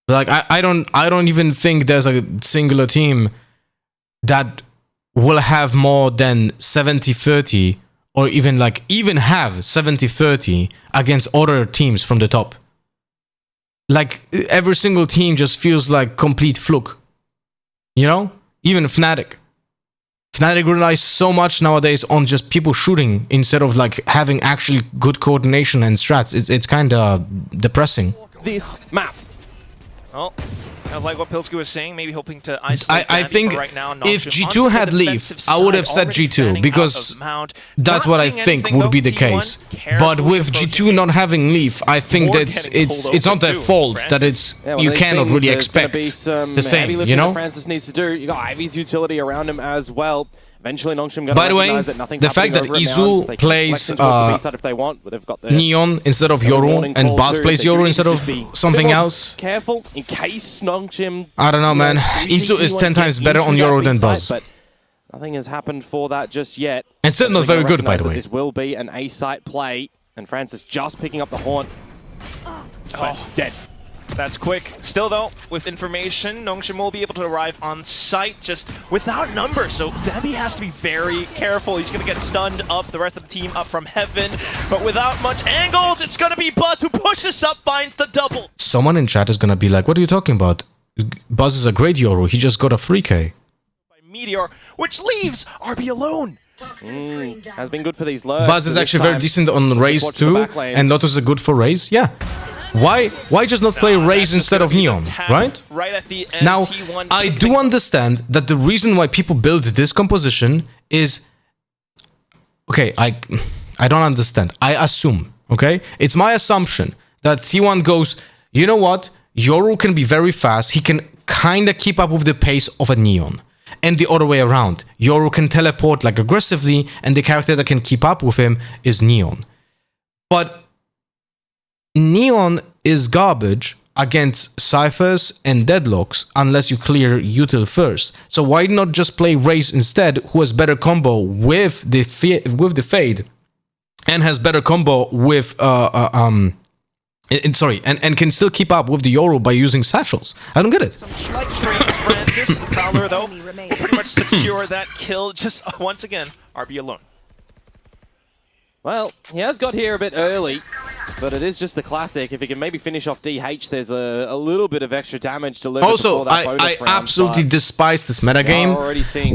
Like I don't even think there's a singular team that will have more than 70-30 or even have 70-30 against other teams from the top. Like, every single team just feels like complete fluke. You know? Even Fnatic. Fnatic relies so much nowadays on just people shooting instead of like having actually good coordination and strats. It's kind of depressing. This map. Well, kind of like what Pilsky was saying, maybe hoping to isolate I think right now, if G2 had Leaf, I would have said G2 because that's what I think would be the case. But with G2 not having Leaf, I think that it's not their fault that it's you cannot really expect the same, you know? Francis needs to do. You got Ivy's utility around him as well. Eventually, Nongshim by the way, the fact that Izu plays Neon instead of Yoru and Buzz plays Yoru instead of something else. Careful in case Nongshim. I don't know, man. Izu is 10 times better on Yoru than Buzz. But nothing has happened for that just yet. And still not very good, by the way. This will be an A-site play, and Francis just picking up the horn. Oh, dead. That's quick. Still, though, with information, Nongshim will be able to arrive on site just without numbers. So Debbie has to be very careful. He's going to get stunned up, the rest of the team up from heaven. But without much angles, it's going to be Buzz who pushes up, finds the double. Someone in chat is going to be like, what are you talking about? Buzz is a great Yoru. He just got a 3K. By Meteor, which leaves RB alone. Has been good for these lurks. Buzz is actually very decent on Raze too, and Lotus is good for Raze. Yeah. Why just not play Raze instead of Neon, right? Right at the end, now, T1 I do understand that the reason why people build this composition is... Okay, I don't understand. I assume, okay? It's my assumption that T1 goes, you know what? Yoru can be very fast. He can kind of keep up with the pace of a Neon. And the other way around. Yoru can teleport like aggressively, and the character that can keep up with him is Neon. But Neon is garbage against Cyphers and Deadlocks unless you clear Util first. So why not just play Raze instead, who has better combo with the Fade and has better combo with and can still keep up with the Yoru by using satchels. I don't get it. Some slight trades, Francis. Fowler, though, pretty much secure that kill. Just once again, RB alone. Well, he has got here a bit early, but it is just the classic. If he can maybe finish off DH, there's a little bit of extra damage to live. Also, I absolutely despise this metagame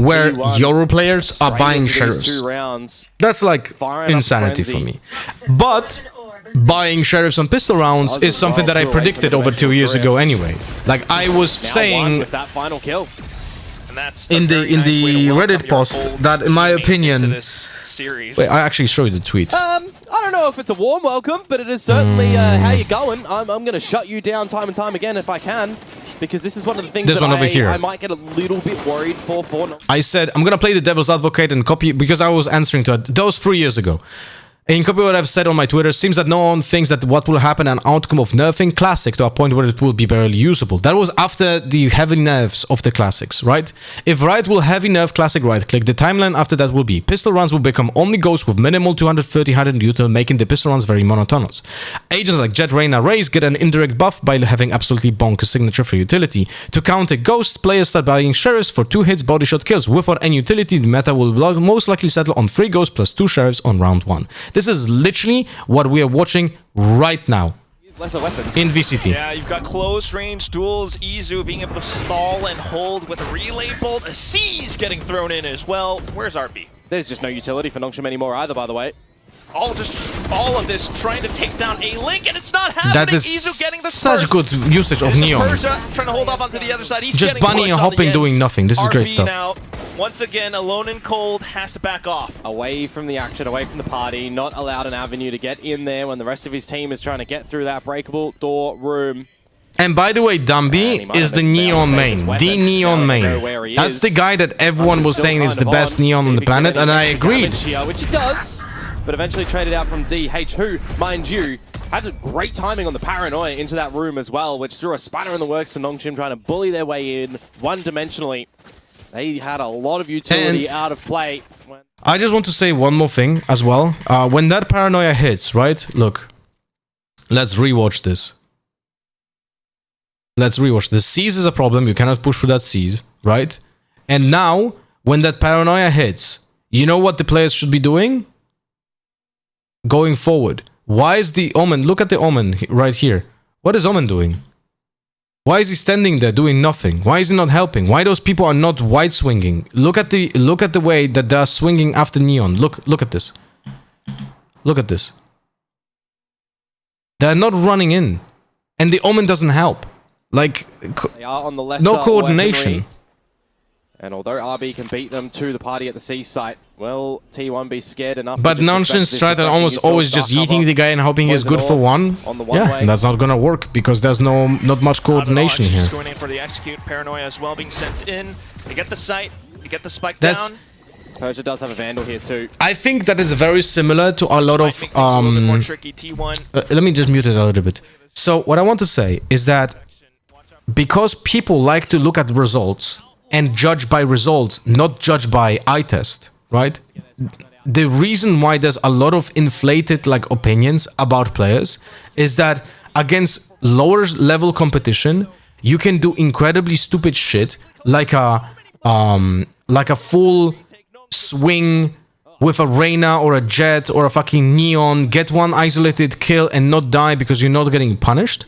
where Yoru players are buying sheriffs. That's like insanity for me. But buying sheriffs on pistol rounds is something that I predicted over 2 years ago anyway. Like I was saying with that final kill. In the Reddit post that in my opinion... Wait, I actually show you the tweet. I don't know if it's a warm welcome, but it is certainly how you going. I'm going to shut you down time and time again if I can, because this is one of the things that I might get a little bit worried for. I said I'm going to play the devil's advocate and copy, because I was answering to it. That was 3 years ago. In copy what I've said on my Twitter, seems that no one thinks that what will happen an outcome of nerfing Classic to a point where it will be barely usable. That was after the heavy nerfs of the Classics, right? If Riot will heavy nerf Classic right-click, the timeline after that will be pistol runs will become only ghosts with minimal 230-100 util, making the pistol runs very monotonous. Agents like Jet, Reyna, Raze get an indirect buff by having absolutely bonkers signature for utility. To counter ghosts, players start buying sheriffs for 2 hits body shot kills. Without any utility, the meta will most likely settle on 3 ghosts plus 2 sheriffs on round 1. This is literally what we are watching right now lesser weapons in VCT. Yeah, you've got close range duels. Izu being able to stall and hold with a relay bolt. A C's getting thrown in as well. Where's RB? There's just no utility for Nongshim anymore either, by the way. Oh, just all of this, trying to take down a Link, and it's not happening. That is Izu getting the such first. good usage of Neon. Persia trying to hold off onto the other side. He's Just getting bunny and pushed on the hopping, doing ends. nothing. This is great RB stuff. now, once again, alone and cold, has to back off. Away from the action, away from the party, not allowed an avenue to get in there when the rest of his team is trying to get through that breakable door room. And by the way, Dumby is the Neon main. The Neon main. That's the guy that everyone was saying is the best Neon on the planet, and I agreed. Which he does, but eventually traded out from DH, who, mind you, had a great timing on the paranoia into that room as well, which threw a spanner in the works to Nongshim trying to bully their way in one-dimensionally. They had a lot of utility out of play. I just want to say one more thing as well. When that paranoia hits, right? Look, let's rewatch this. Let's rewatch. The C's is a problem. You cannot push through that C's, right? And now, when that paranoia hits, you know what the players should be doing? Going forward. Why is the Omen... Look at the Omen right here. What is Omen doing? Why is he standing there doing nothing? Why is he not helping? Why those people are not wide swinging? Look at the way that they're swinging after Neon. Look at this. Look at this. They're not running in. And the Omen doesn't help. Like, they are on the no coordination. Weaponry. And although RB can beat them to the party at the C site, will T1 be scared enough? But Nonchalant strat and almost always just eating the guy and hoping he's good for one. Yeah, that's not gonna work because there's not much coordination here. Just going in for the execute. Paranoia as well being sent in. They get the site. They get the spike down. Persia does have a Vandal here too. I think that is very similar to a lot of more tricky. T1. Let me just mute it a little bit. So what I want to say is that because people like to look at results and judge by results, not judge by eye test, right? The reason why there's a lot of inflated like opinions about players is that against lower level competition, you can do incredibly stupid shit like a full swing with a Reyna or a Jet or a fucking Neon, get one isolated kill and not die because you're not getting punished.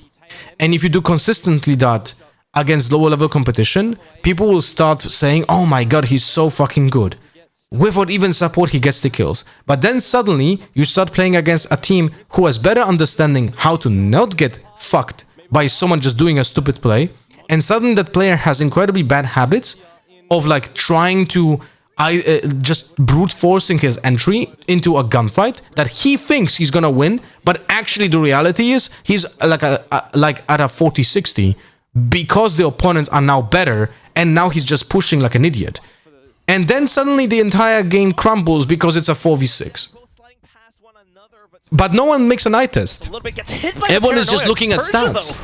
And if you do consistently that against lower level competition, people will start saying, oh my god, he's so fucking good. Without even support, he gets the kills. But then suddenly, you start playing against a team who has better understanding how to not get fucked by someone just doing a stupid play. And suddenly that player has incredibly bad habits of like trying to just brute forcing his entry into a gunfight that he thinks he's gonna win, but actually the reality is he's like at a 40-60 because the opponents are now better, and now he's just pushing like an idiot. And then suddenly the entire game crumbles because it's a 4v6. But no one makes an eye test. Everyone is just looking at stats.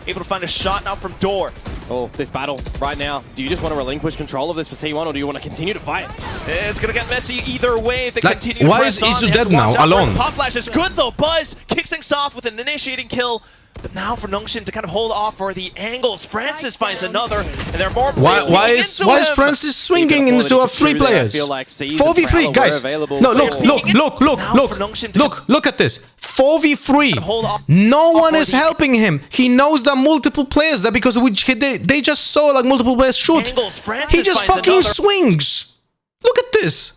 Able to find a shot now from Door. Oh, this battle right now. Do you just want to relinquish control of this for T1, or do you want to continue to fight? It's going to get messy either way if they like, continue why to is press on. Izu dead now, alone? Pop Flash is good though. Buzz kicks things off with an initiating kill. But now for Nongshim to kind of hold off for the angles. Francis finds another, and there are more players. Why is Francis swinging into a 3 players? 4v3, guys. No, look at this. 4v3. No one is helping him. He knows there are multiple players there because they just saw like multiple players shoot. He just fucking swings. Look at this.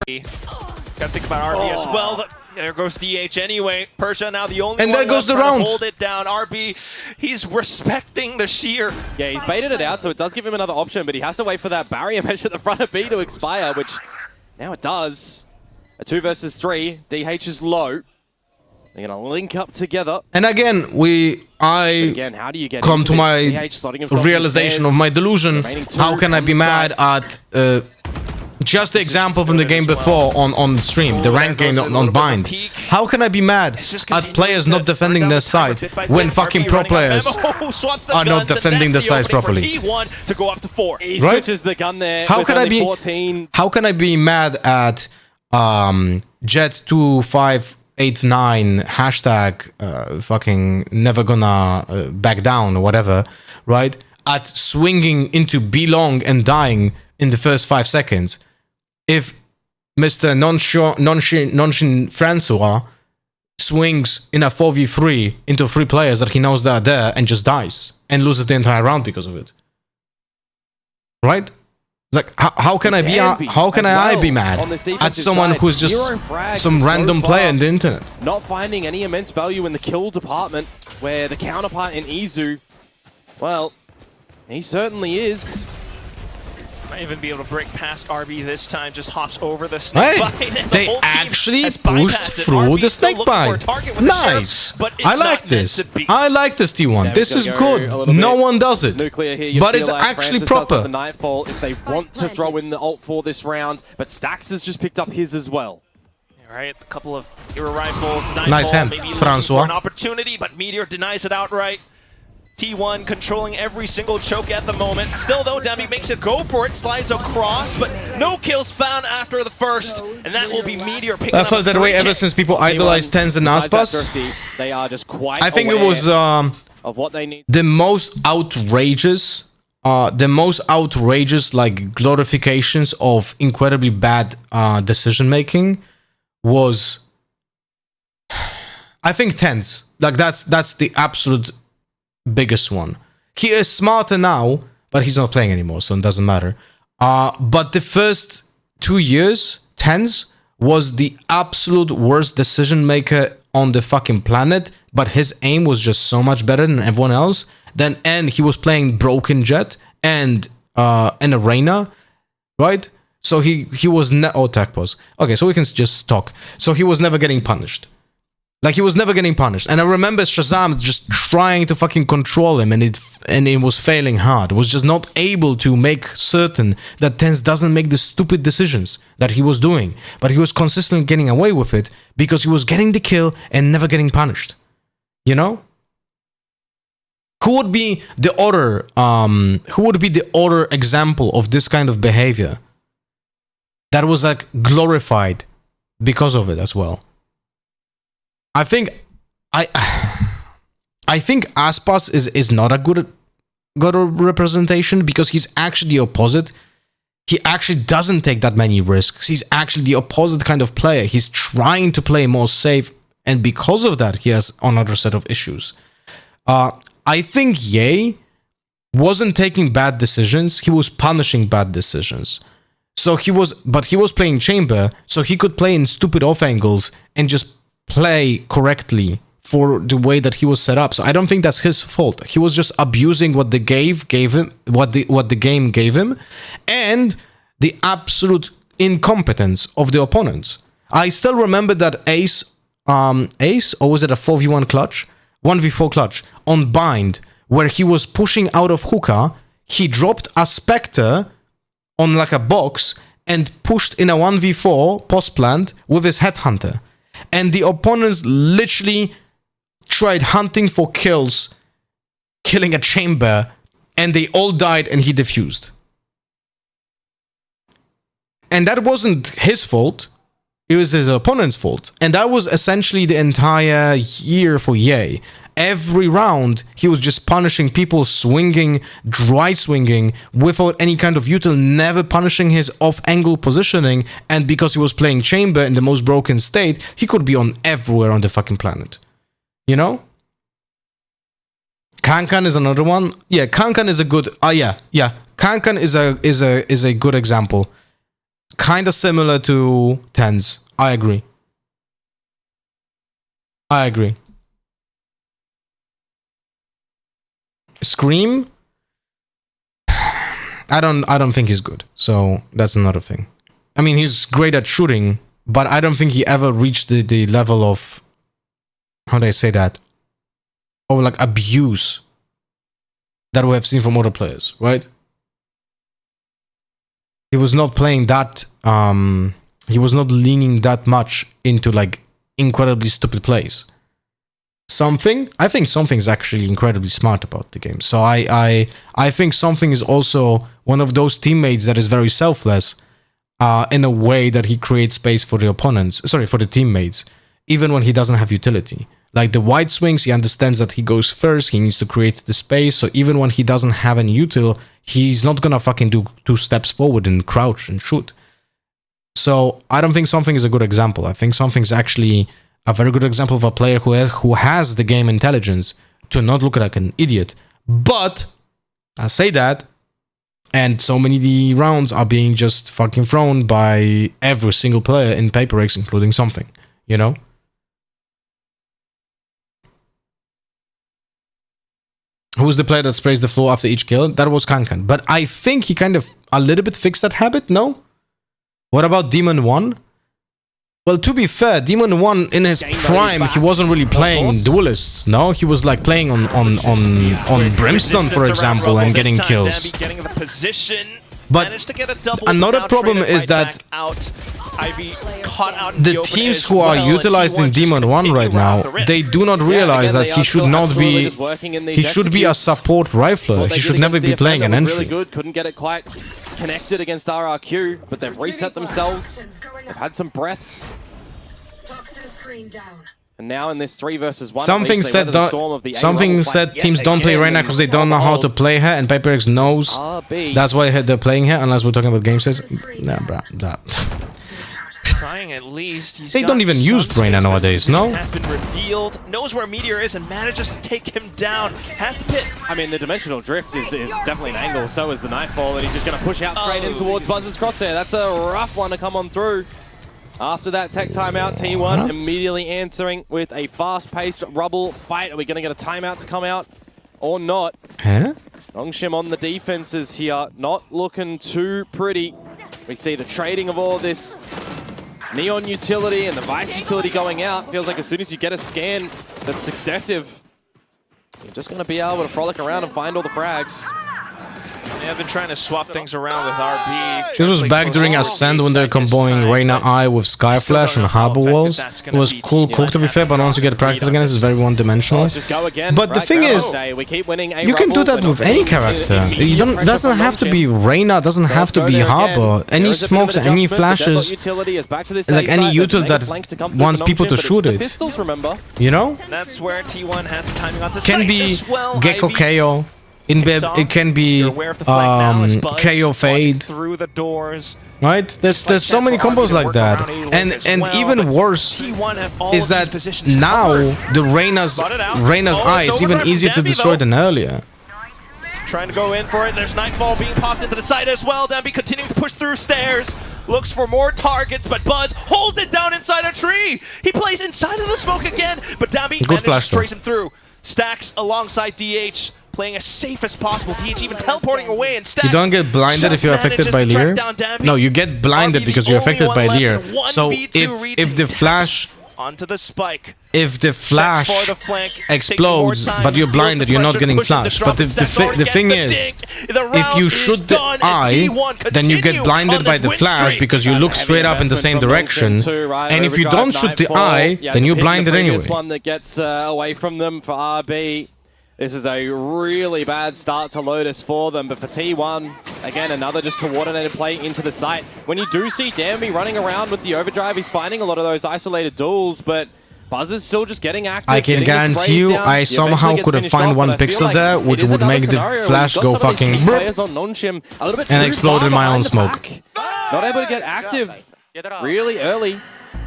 Gotta think about RB as well. There goes DH anyway. Persia now the only and one there goes the round. round. Hold it down. RB, he's respecting the sheer. Yeah, he's baited it out, so it does give him another option, but he has to wait for that barrier mesh at the front of B to expire, which now it does. A 2 versus 3. DH is low. They're gonna link up together. And again, how do you get come to my DH realization of my delusion. How can I be mad at just the example from the game before on stream, the rank game on Bind? How can I be mad at players not defending their side when fucking pro players are not defending the sides properly? To go up to 4. He switches the gun there. How can I be 14. How can I be mad at Jet2589 hashtag fucking never gonna back down or whatever, right? At swinging into B long and dying in the first 5 seconds, if Mr. Nongshim Francois swings in a 4v3 into 3 players that he knows that are there and just dies and loses the entire round because of it. Right? It's like, how can I be mad at someone who's just some random player on the internet? Not finding any immense value in the kill department, where the counterpart in Izu, well, he certainly is. Might even be able to break past RB this time, just hops over the snake bite. And they actually pushed through the snake bite. Nice. I like this. I like this T1. This is good. No one does it. Nuclear here, but it's actually proper. The Nightfall if they want to throw in the ult for this round, but Stax has just picked up his as well. All right, a couple of hero rifles. Nice hand, Francois. An opportunity, but Meteor denies it outright. T1 controlling every single choke at the moment. Still though, Demi makes it go for it, slides across, but no kills found after the first, and that will be Meteor picking up. I felt that way ever since people idolized TenZ and Aspas. They are just quite I think it was of what they need. the most outrageous like glorifications of incredibly bad decision making was, I think, TenZ. Like that's the absolute biggest one. He is smarter now, but he's not playing anymore, so it doesn't matter. But the first 2 years, TenZ was the absolute worst decision maker on the fucking planet, but his aim was just so much better than everyone else. And he was playing Broken Jet and an Arena, right? So he was tech pause. Okay, so we can just talk. So he was never getting punished. Like, he was never getting punished. And I remember Shazam just trying to fucking control him, and it was failing hard. Was just not able to make certain that TenZ doesn't make the stupid decisions that he was doing. But he was consistently getting away with it because he was getting the kill and never getting punished. You know? Who would be the other example of this kind of behavior that was like glorified because of it as well? I think Aspas is not a good representation because he's actually the opposite. He actually doesn't take that many risks. He's actually the opposite kind of player. He's trying to play more safe, and because of that, he has another set of issues. I think Ye wasn't taking bad decisions. He was punishing bad decisions. So he was playing Chamber, so he could play in stupid off angles and just play correctly for the way that he was set up. So I don't think that's his fault. He was just abusing what the game gave him, and the absolute incompetence of the opponents. I still remember that Ace, or was it a 4v1 clutch? 1v4 clutch on Bind, where he was pushing out of hookah. He dropped a Spectre on like a box and pushed in a 1v4 post plant with his Headhunter. And the opponents literally tried hunting for kills, killing a Chamber, and they all died and he defused. And that wasn't his fault. It was his opponent's fault. And that was essentially the entire year for Ye. Every round, he was just punishing people swinging, dry swinging, without any kind of util, never punishing his off-angle positioning, and because he was playing Chamber in the most broken state, he could be on everywhere on the fucking planet. You know? Kankan is another one. Yeah, Kankan is a good... Kankan is a good example. Kind of similar to TenZ. I agree. Scream, I don't think he's good, so that's another thing. I mean, he's great at shooting, but I don't think he ever reached the level of, how do I say that, of like abuse that we have seen from other players, right? He was not playing that, he was not leaning that much into like incredibly stupid plays. I think something's actually incredibly smart about the game. So I think something is also one of those teammates that is very selfless in a way that he creates space for the opponents, for the teammates, even when he doesn't have utility. Like the wide swings, he understands that he goes first, he needs to create the space, so even when he doesn't have any util, he's not gonna fucking do 2 steps forward and crouch and shoot. So I don't think something is a good example. I think something's actually a very good example of a player who has the game intelligence to not look like an idiot. But I say that And so many rounds are being just fucking thrown by every single player in Paper X, including something, you know? Who's the player that sprays the floor after each kill? That was Kankan. But I think he kind of a little bit fixed that habit, no? What about Demon 1? Well, to be fair, Demon 1 in his prime, he wasn't really playing duelists, no? He was like playing on Brimstone, for example, and getting kills. But another problem is that the teams who are utilizing Demon 1 right now, they do not realize that he should not be... He should be a support rifler. He should never be playing an entry. Really good, couldn't get it quite connected against RRQ, but they've reset themselves. They've had some breaths. And now in this 3 versus 1, something said teams don't play Reyna because they don't know how to play her, and Paper X knows that's why they're playing her, unless we're talking about game sets. Nah, bruh, that. Trying at least. They don't even use Reyna nowadays, no? Has been revealed, knows where Meteor is, and manages to take him down. Has the pit. I mean, the dimensional drift is definitely an angle, so is the Nightfall, and he's just going to push out straight in towards Buzz's crosshair. That's a rough one to come on through. After that tech timeout, T1 immediately answering with a fast-paced rubble fight. Are we going to get a timeout to come out or not? Huh? Nongshim on the defenses here, not looking too pretty. We see the trading of all this Neon utility and the Vice utility going out. Feels like as soon as you get a scan that's successive, you're just going to be able to frolic around and find all the frags. They have been trying to swap things around with RB. This was back during Ascend when they're comboing Reyna I with Skyflash and Harbor Walls. It was cool to be fair, but once you get practice against it's very one-dimensional. But the thing is, you can do that with any character. You don't. Doesn't have to be Reyna, doesn't have to be Harbor. Any smokes, any flashes, like any util that wants people to shoot it. You know? That's where T1 has the timing on the can be Gecko KO. It can be KO fade through the doors. Right? There's so many combos like that. And even worse is that now the Reyna's eye is even easier to destroy than earlier. Trying to go in for it. There's Nightfall being popped into the side as well. Dambi continuing to push through stairs. Looks for more targets, but Buzz holds it down inside a tree. He plays inside of the smoke again, but Dambi manages to trace him through. Stacks alongside DH. Playing as safe as possible. DH even teleporting away and Stacks. You don't get blinded if you're affected by Leer. No, you get blinded because you're affected by Leer. So if the flash onto the spike, if the flash explodes, but you're blinded, you're not getting flashed. But the thing is, if you shoot the eye, then you get blinded by the flash because you look straight up in the same direction. And if you don't shoot the eye, then you're blinded anyway. One that gets away from them for RB. This is a really bad start to Lotus for them, but for T1, again, another just coordinated play into the site. When you do see Dambi running around with the overdrive, he's finding a lot of those isolated duels, but Buzz is still just getting active. I can guarantee you, I somehow could find one pixel there, which would make the flash go fucking and explode in my own smoke. Not able to get active really early.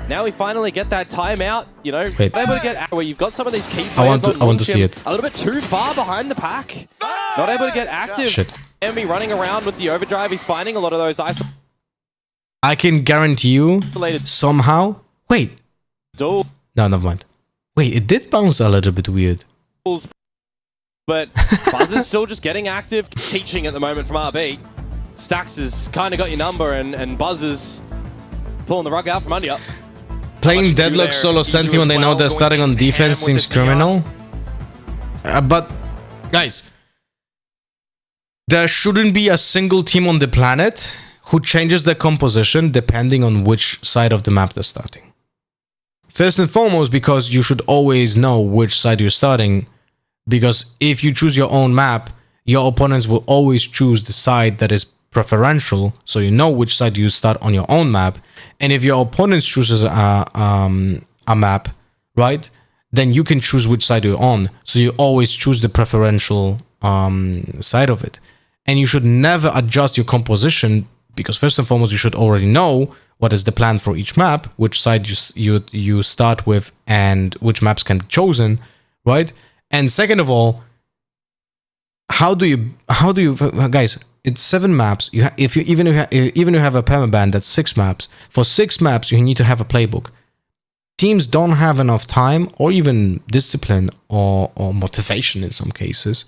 Now we finally get that timeout, you know, able to get where you've got some of these key players I want to see it. A little bit too far behind the pack. Not able to get active. Shit. Dambi running around with the overdrive, he's finding a lot of those I can guarantee you, somehow... Wait. No, never mind. Wait, it did bounce a little bit weird. But Buzz is still just getting active, teaching at the moment from RB. Stacks has kind of got your number, and Buzz is pulling the rug out from under you. Playing Deadlock solo Senti when they know they're starting on defense seems criminal. But, guys, there shouldn't be a single team on the planet who changes their composition depending on which side of the map they're starting. First and foremost, because you should always know which side you're starting, because if you choose your own map, your opponents will always choose the side that is preferential, so you know which side you start on your own map. And if your opponent chooses a map, right, then you can choose which side you're on. So you always choose the preferential side of it. And you should never adjust your composition, because first and foremost, you should already know what is the plan for each map, which side you start with, and which maps can be chosen, right? And second of all, how do you guys? it's 7 maps. Even if you have a permaban, that's 6 maps. For 6 maps, you need to have a playbook. Teams don't have enough time or even discipline or motivation in some cases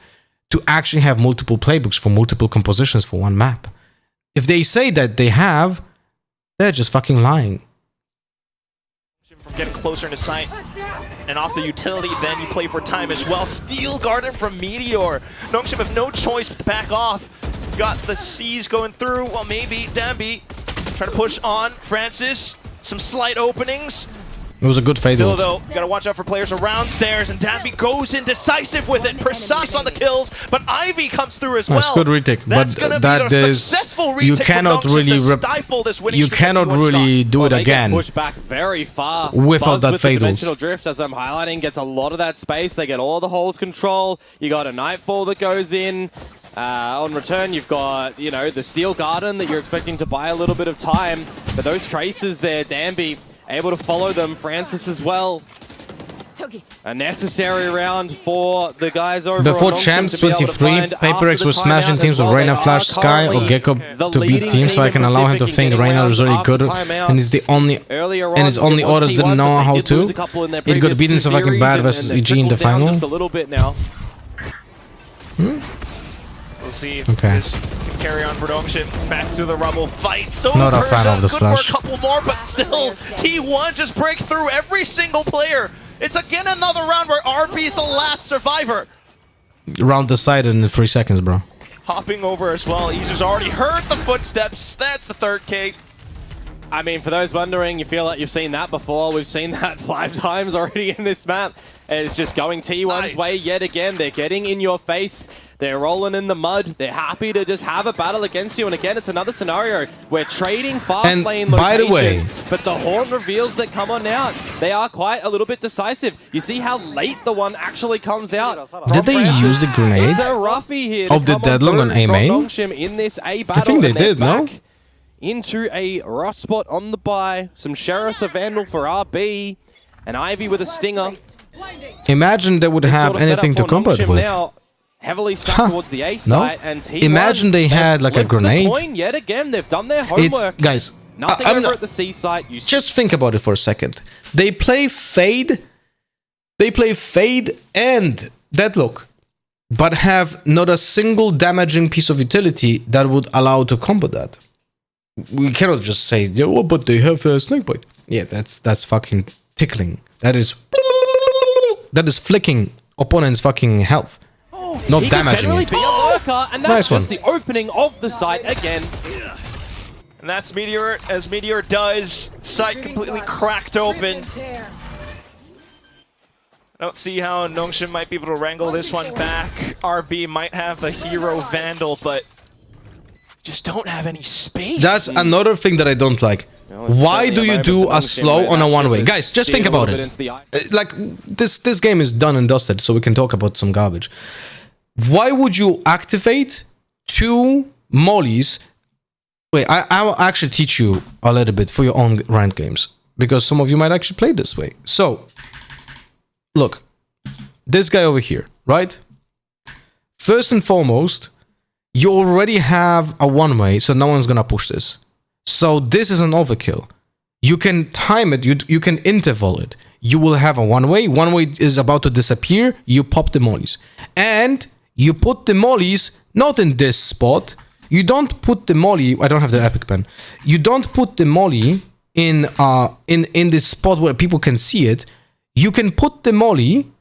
to actually have multiple playbooks for multiple compositions for one map. If they say that they have, they're just fucking lying. From getting closer into sight and off the utility, then you play for time as well. Steel guarded from Meteor. Nongshim have no choice but to back off. Got the C's going through. Well, maybe Danby trying to push on Francis. Some slight openings. It was a good fade. Still, though, you gotta watch out for players around stairs, and Danby goes in decisive with it, precise on the kills, but Ivy comes through as well. That's good retake, That's but that is you cannot really do it again. Push back very far without that with fade. Dimensional drift, as I'm highlighting, gets a lot of that space. They get all the holes control. You got a Nightfall that goes in. On return, you've got, you know, the Steel Garden that you're expecting to buy a little bit of time, but those traces there, Danby able to follow them. Francis as well. A necessary round for the guys over Before on Champs 23, Paper X was smashing teams with Reyna, Flash, Sky, or Gecko to beat teams, so I can allow him to think Reyna was really good, and his only orders didn't know how to. It got beaten so fucking bad versus EG in the final. Just a little bit now. We'll see if this can carry on for Nongshim. Back to the rubble fight. So not a fan of the splash. For a couple more, but still, T1 just break through every single player. It's again another round where RB is the last survivor. Round decided in 3 seconds, bro. Hopping over as well. Easer's already heard the footsteps. That's the 3rd K. I mean, for those wondering, you feel like you've seen that before. We've seen that 5 times already in this map. It's just going T1's way yet again. They're getting in your face. They're rolling in the mud. They're happy to just have a battle against you. And again, it's another scenario where trading fast lane locations. By the way, but the Horn reveals that come on out, they are quite a little bit decisive. You see how late the one actually comes out. Did they use the grenade It's a roughie here of the deadlock on A main? In this A battle. I think they did, no? Into a rough spot on the buy. Some Sheriff's a Vandal for RB. And Ivy with a stinger. Imagine they would have anything to combat with. Now, heavily stuck towards the A side. And T1, imagine they had like a grenade. The coin yet again. They've done their homework. Guys, nothing over at the C side. Just think about it for a second. They play Fade. They play Fade and Deadlock, but have not a single damaging piece of utility that would allow to combat that. We cannot just say, yeah, well, but they have a Snakebite. Yeah, that's fucking tickling. That is flicking opponent's fucking health, not damaging it. Be a lurker, and that's nice just the opening of the site again. And that's Meteor, as Meteor does. Site completely cracked open. I don't see how Nongshim might be able to wrangle this one back. RB might have the hero Vandal, but just don't have any space. That's another thing that I don't like. Why do you do a slow on a one-way? Guys, just think about it. Like, this game is done and dusted, so we can talk about some garbage. Why would you activate 2 mollies? Wait, I'll actually teach you a little bit for your own ranked games, because some of you might actually play this way. So, look, this guy over here, right? First and foremost, you already have a one-way, so no one's gonna push this. So this is an overkill. You can time it, you can interval it. You will have a one-way is about to disappear, you pop the mollies. And you put the mollies not in this spot. You don't put the molly, I don't have the epic pen. You don't put the molly in this spot where people can see it. You can put the molly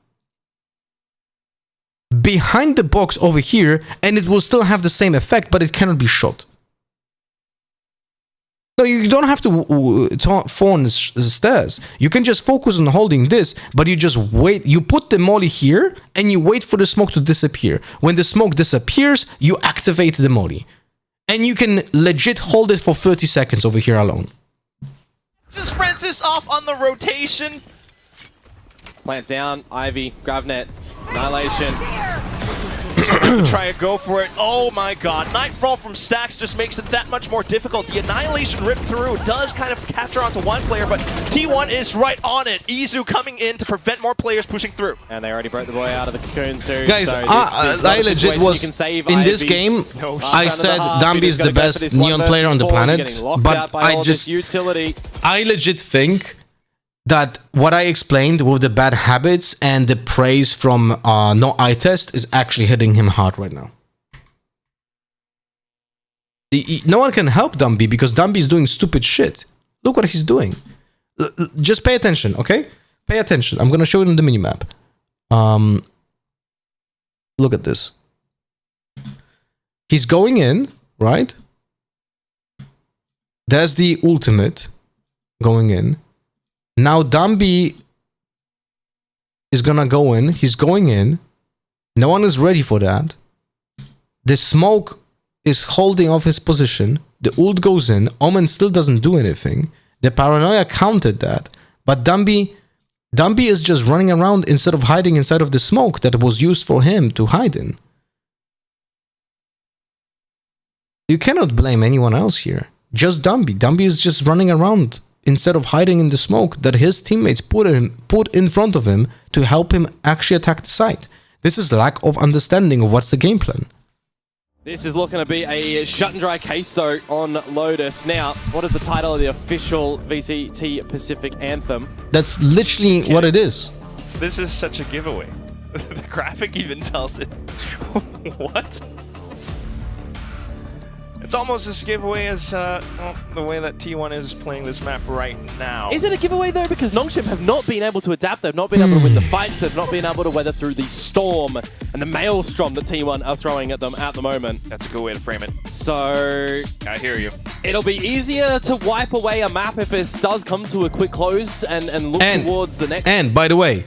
behind the box over here, and it will still have the same effect, but it cannot be shot. So you don't have to fall on the stairs. You can just focus on holding this, but you just wait. You put the molly here, and you wait for the smoke to disappear. When the smoke disappears, you activate the molly. And you can legit hold it for 30 seconds over here alone. Just Francis off on the rotation. Plant down, Ivy, Gravnet, Annihilation. Just to try and go for it. Oh my god. Nightfall from Stacks just makes it that much more difficult. The Annihilation rip through does kind of capture onto one player, but T1 is right on it. Izu coming in to prevent more players pushing through. And they already broke the boy out of the cocoon too. Guys, so I legit was, in this game, I said Dambi is the best Neon player on the planet, but I legit think that what I explained with the bad habits and the praise from no eye test is actually hitting him hard right now. No one can help Dambi because Dambi is doing stupid shit. Look what he's doing. Just pay attention, okay? Pay attention. I'm gonna show it in the minimap. Look at this. He's going in, right? There's the ultimate going in. Now Dambi is gonna go in. He's going in. No one is ready for that. The smoke is holding off his position. The ult goes in. Omen still doesn't do anything. The paranoia countered that. But Dambi is just running around instead of hiding inside of the smoke that was used for him to hide in. You cannot blame anyone else here. Just Dambi. Dambi is just running around instead of hiding in the smoke that his teammates put in front of him to help him actually attack the site. This is lack of understanding of what's the game plan. This is looking to be a shut and dry case though on Lotus. Now, what is the title of the official VCT Pacific anthem? That's literally what it is. This is such a giveaway. The graphic even tells it. What? It's almost as giveaway as well, the way that T1 is playing this map right now. Is it a giveaway though? Because Nongshim have not been able to adapt. They've not been able to win the fights. They've not been able to weather through the storm and the maelstrom that T1 are throwing at them at the moment. That's a good way to frame it. So I hear you. It'll be easier to wipe away a map if it does come to a quick close and look towards the next. And by the way,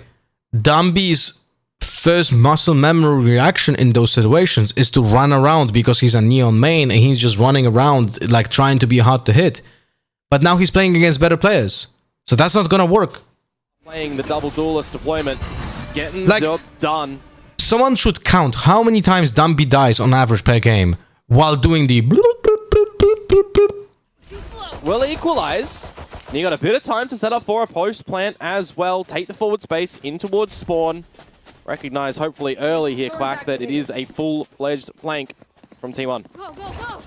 Dambi's first muscle memory reaction in those situations is to run around because he's a Neon main and he's just running around like trying to be hard to hit. But now he's playing against better players. So that's not gonna work. Playing the double duelist deployment, getting the job done. Someone should count how many times Dambi dies on average per game while doing the bloop, bloop, bloop, bloop, bloop, bloop. Will equalize. And you got a bit of time to set up for a post plant as well. Take the forward space in towards spawn. Recognize hopefully early here, Quack, that it is a full-fledged flank from T1. Go, go, go.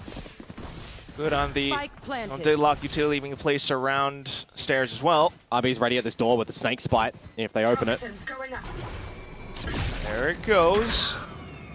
Good on the Deadlock utility being placed around stairs as well. RB's ready at this door with the snake spite if they open it. There it goes.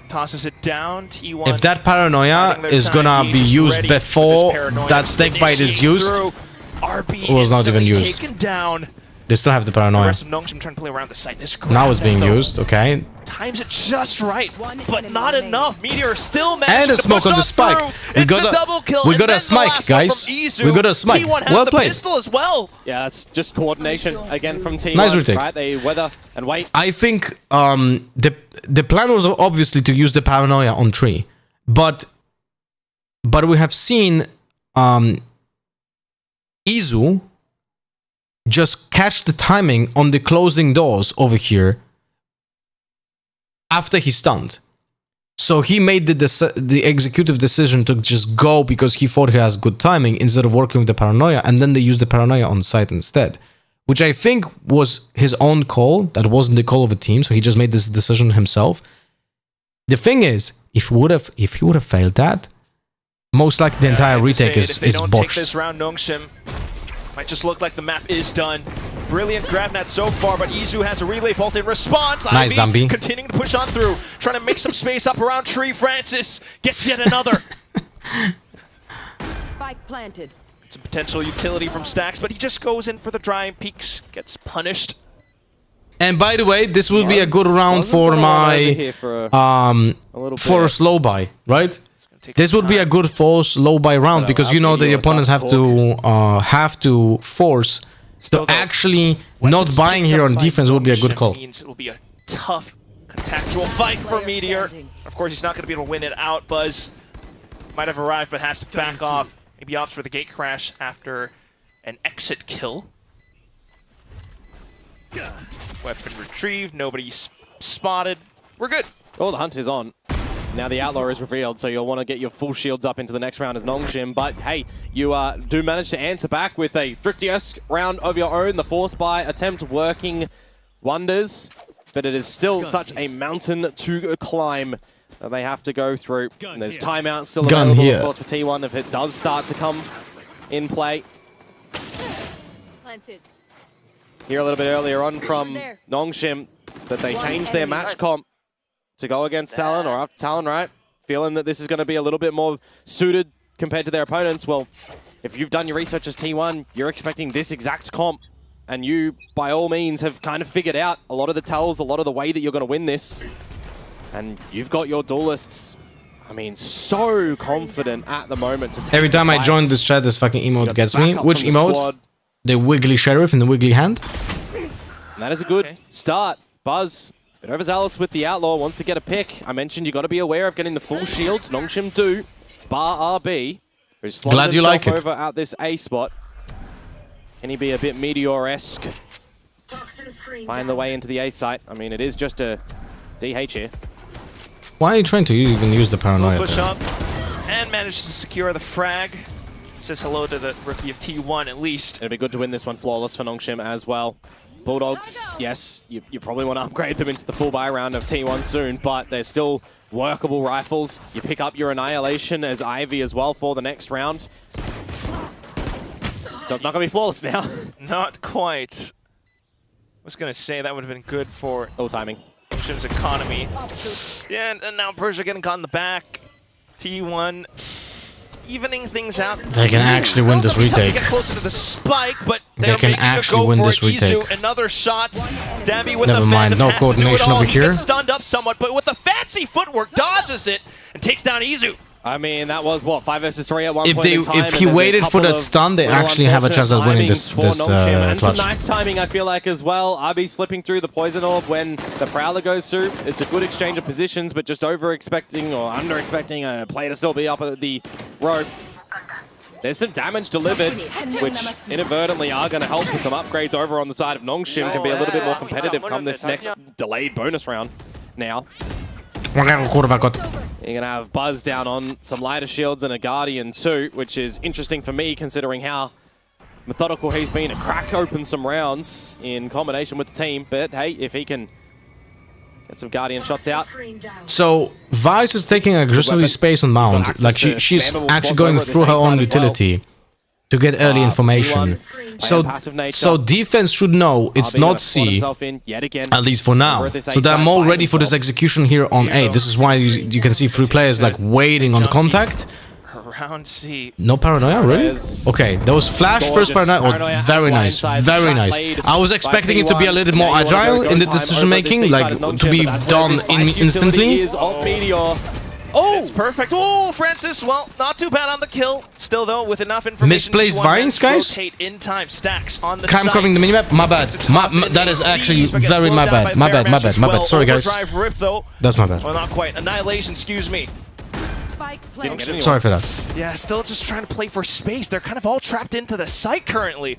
Tosses it down. T1. If that paranoia is gonna be used before that snake bite is used, it was not even used. Taken down. They still have the The paranoia. rest of Nongshim trying to play around the site. This Now it's being used, okay. Times it just right, but not enough. Meteor still managed And a to smoke push on the spike. through. We It's got a double kill. we and got then a the smike, last one guys. from Izu. We got a smike. T1 has Well the played. pistol as well. Yeah, that's just coordination again from T1. Nice retake. Right, they weather and wait. I think the plan was obviously to use the paranoia on tree, but we have seen Izu just catch the timing on the closing doors over here after he stunned. So he made the executive decision to just go because he thought he has good timing instead of working with the paranoia, and then they used the paranoia on site instead, which I think was his own call. That wasn't the call of a team, so he just made this decision himself. The thing is, if he would have failed that, most likely the entire retake is don't botched. take this round, Nongshim might just look like the map is done. Brilliant grab net so far, but Izu has a relay bolt in response. Nice, Dambi. Continuing to push on through, trying to make some space up around tree. Francis gets yet another. Spike planted. Some potential utility from Stacks, but he just goes in for the dry and peaks, gets punished. And by the way, this will be a good round for my for a slow buy, right? This would be a good slow buy round because you know the opponents have to force. So actually, not buying here on defense would be a good call. Means it will be a tough contactual fight for Meteor. Of course, he's not going to be able to win it out. Buzz might have arrived, but has to back off. Maybe opts for the gate crash after an exit kill. Weapon retrieved. Nobody spotted. We're good. Oh, the hunt is on. Now the Outlaw is revealed, so you'll want to get your full shields up into the next round as Nongshim. But hey, you do manage to answer back with a Thrifty-esque round of your own. The Force Buy attempt working wonders, but it is still such a mountain to climb that they have to go through. And there's timeouts still available, of course, for T1 if it does start to come in play. Planted. Here a little bit earlier on from Nongshim that they changed their match comp to go against Talon, or after Talon, right? Feeling that this is going to be a little bit more suited compared to their opponents. Well, if you've done your research as T1, you're expecting this exact comp, and you, by all means, have kind of figured out a lot of the tells, a lot of the way that you're going to win this. And you've got your duelists, I mean, so confident at the moment to take Every time I join fights. this chat, this fucking emote gets me. Which emote? Squad. The wiggly sheriff in the wiggly hand? And that is a good start. Buzz, a bit overzealous with the Outlaw, wants to get a pick. I mentioned you got to be aware of getting the full shields. Nongshim do. Bar RB, who's slowing Glad you like it. over at this A spot. Can he be a bit Meteor-esque? Find the way into the A site. I mean, it is just a DH here. Why are you trying to even use the paranoia? Push up and manage to secure the frag. Says hello to the rookie of T1 at least. It'll be good to win this one flawless for Nongshim as well. Bulldogs, yes, you probably want to upgrade them into the full buy round of T1 soon, but they're still workable rifles. You pick up your Annihilation as Ivy as well for the next round. So it's not going to be flawless now. Not quite. I was going to say that would have been good for timing. Nongshim's economy. Yeah, and now Persia getting caught in the back. T1 evening things out. They can actually win this retake. Get closer to the spike, but They can actually win this retake. Another shot. Dambi with Never the mind, no coordination over He here. gets stunned up somewhat, but with the fancy footwork, dodges it and takes down Izu. I mean, that was what, 5 versus 3 at one If point they, in time. if he waited for that stun, they actually have a chance at winning this And some clutch. nice timing, I feel like, as well. RB slipping through the poison orb when the Prowler goes through. It's a good exchange of positions, but just over-expecting or under-expecting a player to still be up at the rope. There's some damage delivered, which inadvertently are going to help with some upgrades over on the side of Nongshim. Can be a little bit more competitive come this next delayed bonus round now. You're going to have Buzz down on some lighter shields and a Guardian too, which is interesting for me considering how methodical he's been to crack open some rounds in combination with the team. But hey, if he can get some Guardian shots out. So Vice is taking aggressively space on Mount. Like she's actually going through her own utility to get early information. So defense should know it's not C, at least for now. So they're more ready for this execution here on A. This is why you can see 3 players like waiting on contact. Around C. No paranoia, really? Okay, that was Flash first paranoia. Very nice, very nice. I was expecting it to be a little more agile in the decision making, like to be done instantly. Oh, it's perfect. Oh, Francis. Well, not too bad on the kill. Still, though, with enough information. Misplaced vines, guys. Rotate in time stacks on the I'm covering the minimap. My bad. That is actually very my bad. My bad. Sorry, guys. Rip, though. That's my bad. Well, not quite. Annihilation. Excuse me. Sorry for that. Yeah, still just trying to play for space. They're kind of all trapped into the site currently.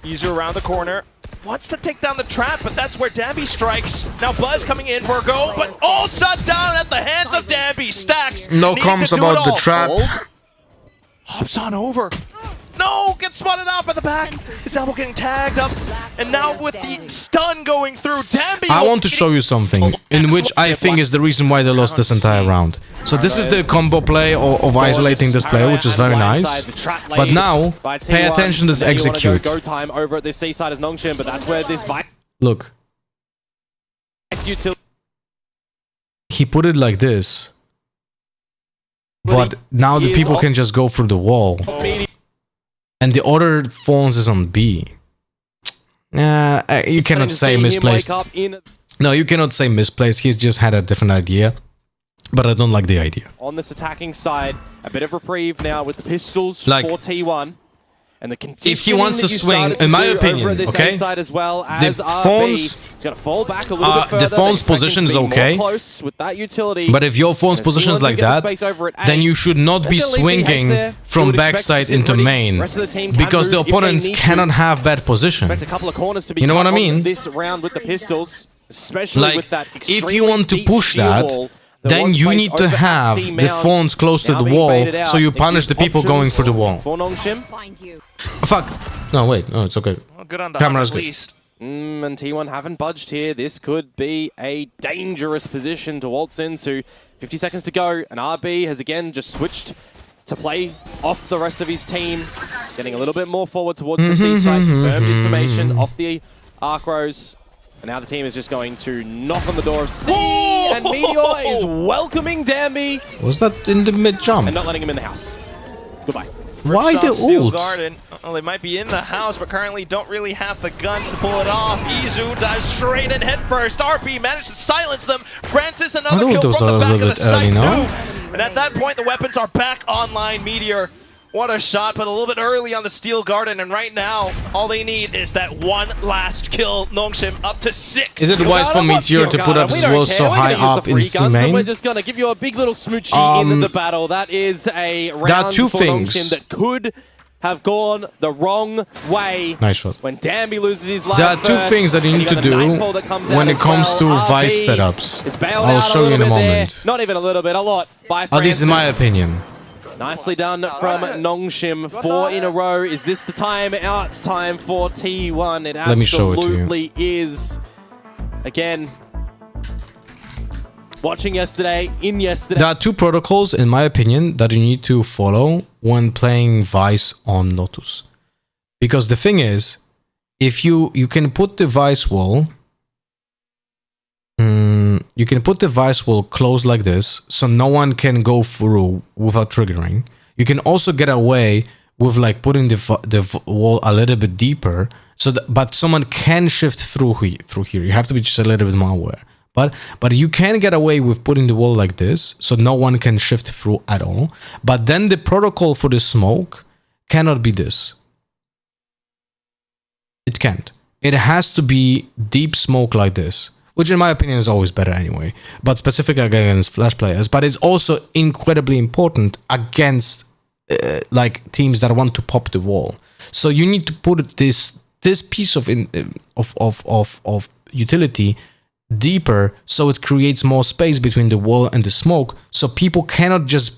Izu around the corner. Wants to take down the trap, but that's where Dambi strikes. Now Buzz coming in for a go, but all shut down at the hands of Dambi. Stacks. No comms about the trap. Hops on over. No, gets spotted out by the back. His elbow getting tagged up. And now with the stun going through, Dambi. I want to show you something in which I think is the reason why they lost this entire round. So this is the combo play of isolating this player, which is very nice. But now, pay attention to this execute. Go time over at this seaside as Nongshim, but that's where this Look. He put it like this. But now the people can just go through the wall. And the other phones is on B. You cannot say misplaced. No, you cannot say misplaced. He's just had a different idea. But I don't like the idea. On this attacking side, a bit of reprieve now with the pistols like, for T1. And the if he wants to swing, in my opinion, okay, as well as the phone's, fall back a little bit further. The phone's position is okay, with that utility. But if your phone's position is like that, then you should not be swinging from backside into main, because the opponents cannot have bad position. You know what I mean? This round with the pistols, especially like, with that if you want to push that, then you need to have the phones close to the wall, so you punish the people going for the wall. For Nongshim. Oh, fuck. No, wait. No, it's okay. Well, good on the Camera's at good. least. And T1 haven't budged here. This could be a dangerous position to waltz into. 50 seconds to go, and RB has again just switched to play off the rest of his team, getting a little bit more forward towards the C site, confirmed information off the Arc Rose. And now the team is just going to knock on the door of C, and Meteor is welcoming Danby. Was that in the mid-jump? And not letting him in the house. Goodbye. Why the Steel ult? Garden. Well, they might be in the house, but currently don't really have the guns to pull it off. Izu dives straight in head first. RP managed to silence them. Francis another kill from the back of the site too. And at that point, the weapons are back online. Meteor, what a shot, but a little bit early on the Steel Garden. And right now, all they need is that one last kill. Nongshim up to 6. Is it wise for Meteor to put up his wall so high up in C main? We're just going to give you a big little smoochie into the battle. That is a round for Nongshim that could have gone the wrong way. Nice shot. When Danby loses his life There are two things that you need to do when it comes to Vice setups. I'll show you in a moment. Not even a little bit, a lot. By At least in my opinion. Nicely done from Nongshim. 4 in a row. Is this the time out time for T1? It Let me show it to you. absolutely is. Again, watching yesterday, There are two protocols, in my opinion, that you need to follow when playing Vice on Lotus. Because the thing is, if you can put the Vice wall, you can put the Vice wall closed like this, so no one can go through without triggering. You can also get away with like putting the wall a little bit deeper, so that, but someone can shift through here. You have to be just a little bit more aware. But you can get away with putting the wall like this, so no one can shift through at all. But then the protocol for the smoke cannot be this. It can't. It has to be deep smoke like this, which in my opinion is always better anyway, but specifically against Flash players. But it's also incredibly important against like teams that want to pop the wall. So you need to put this piece of utility deeper, so it creates more space between the wall and the smoke, so people cannot just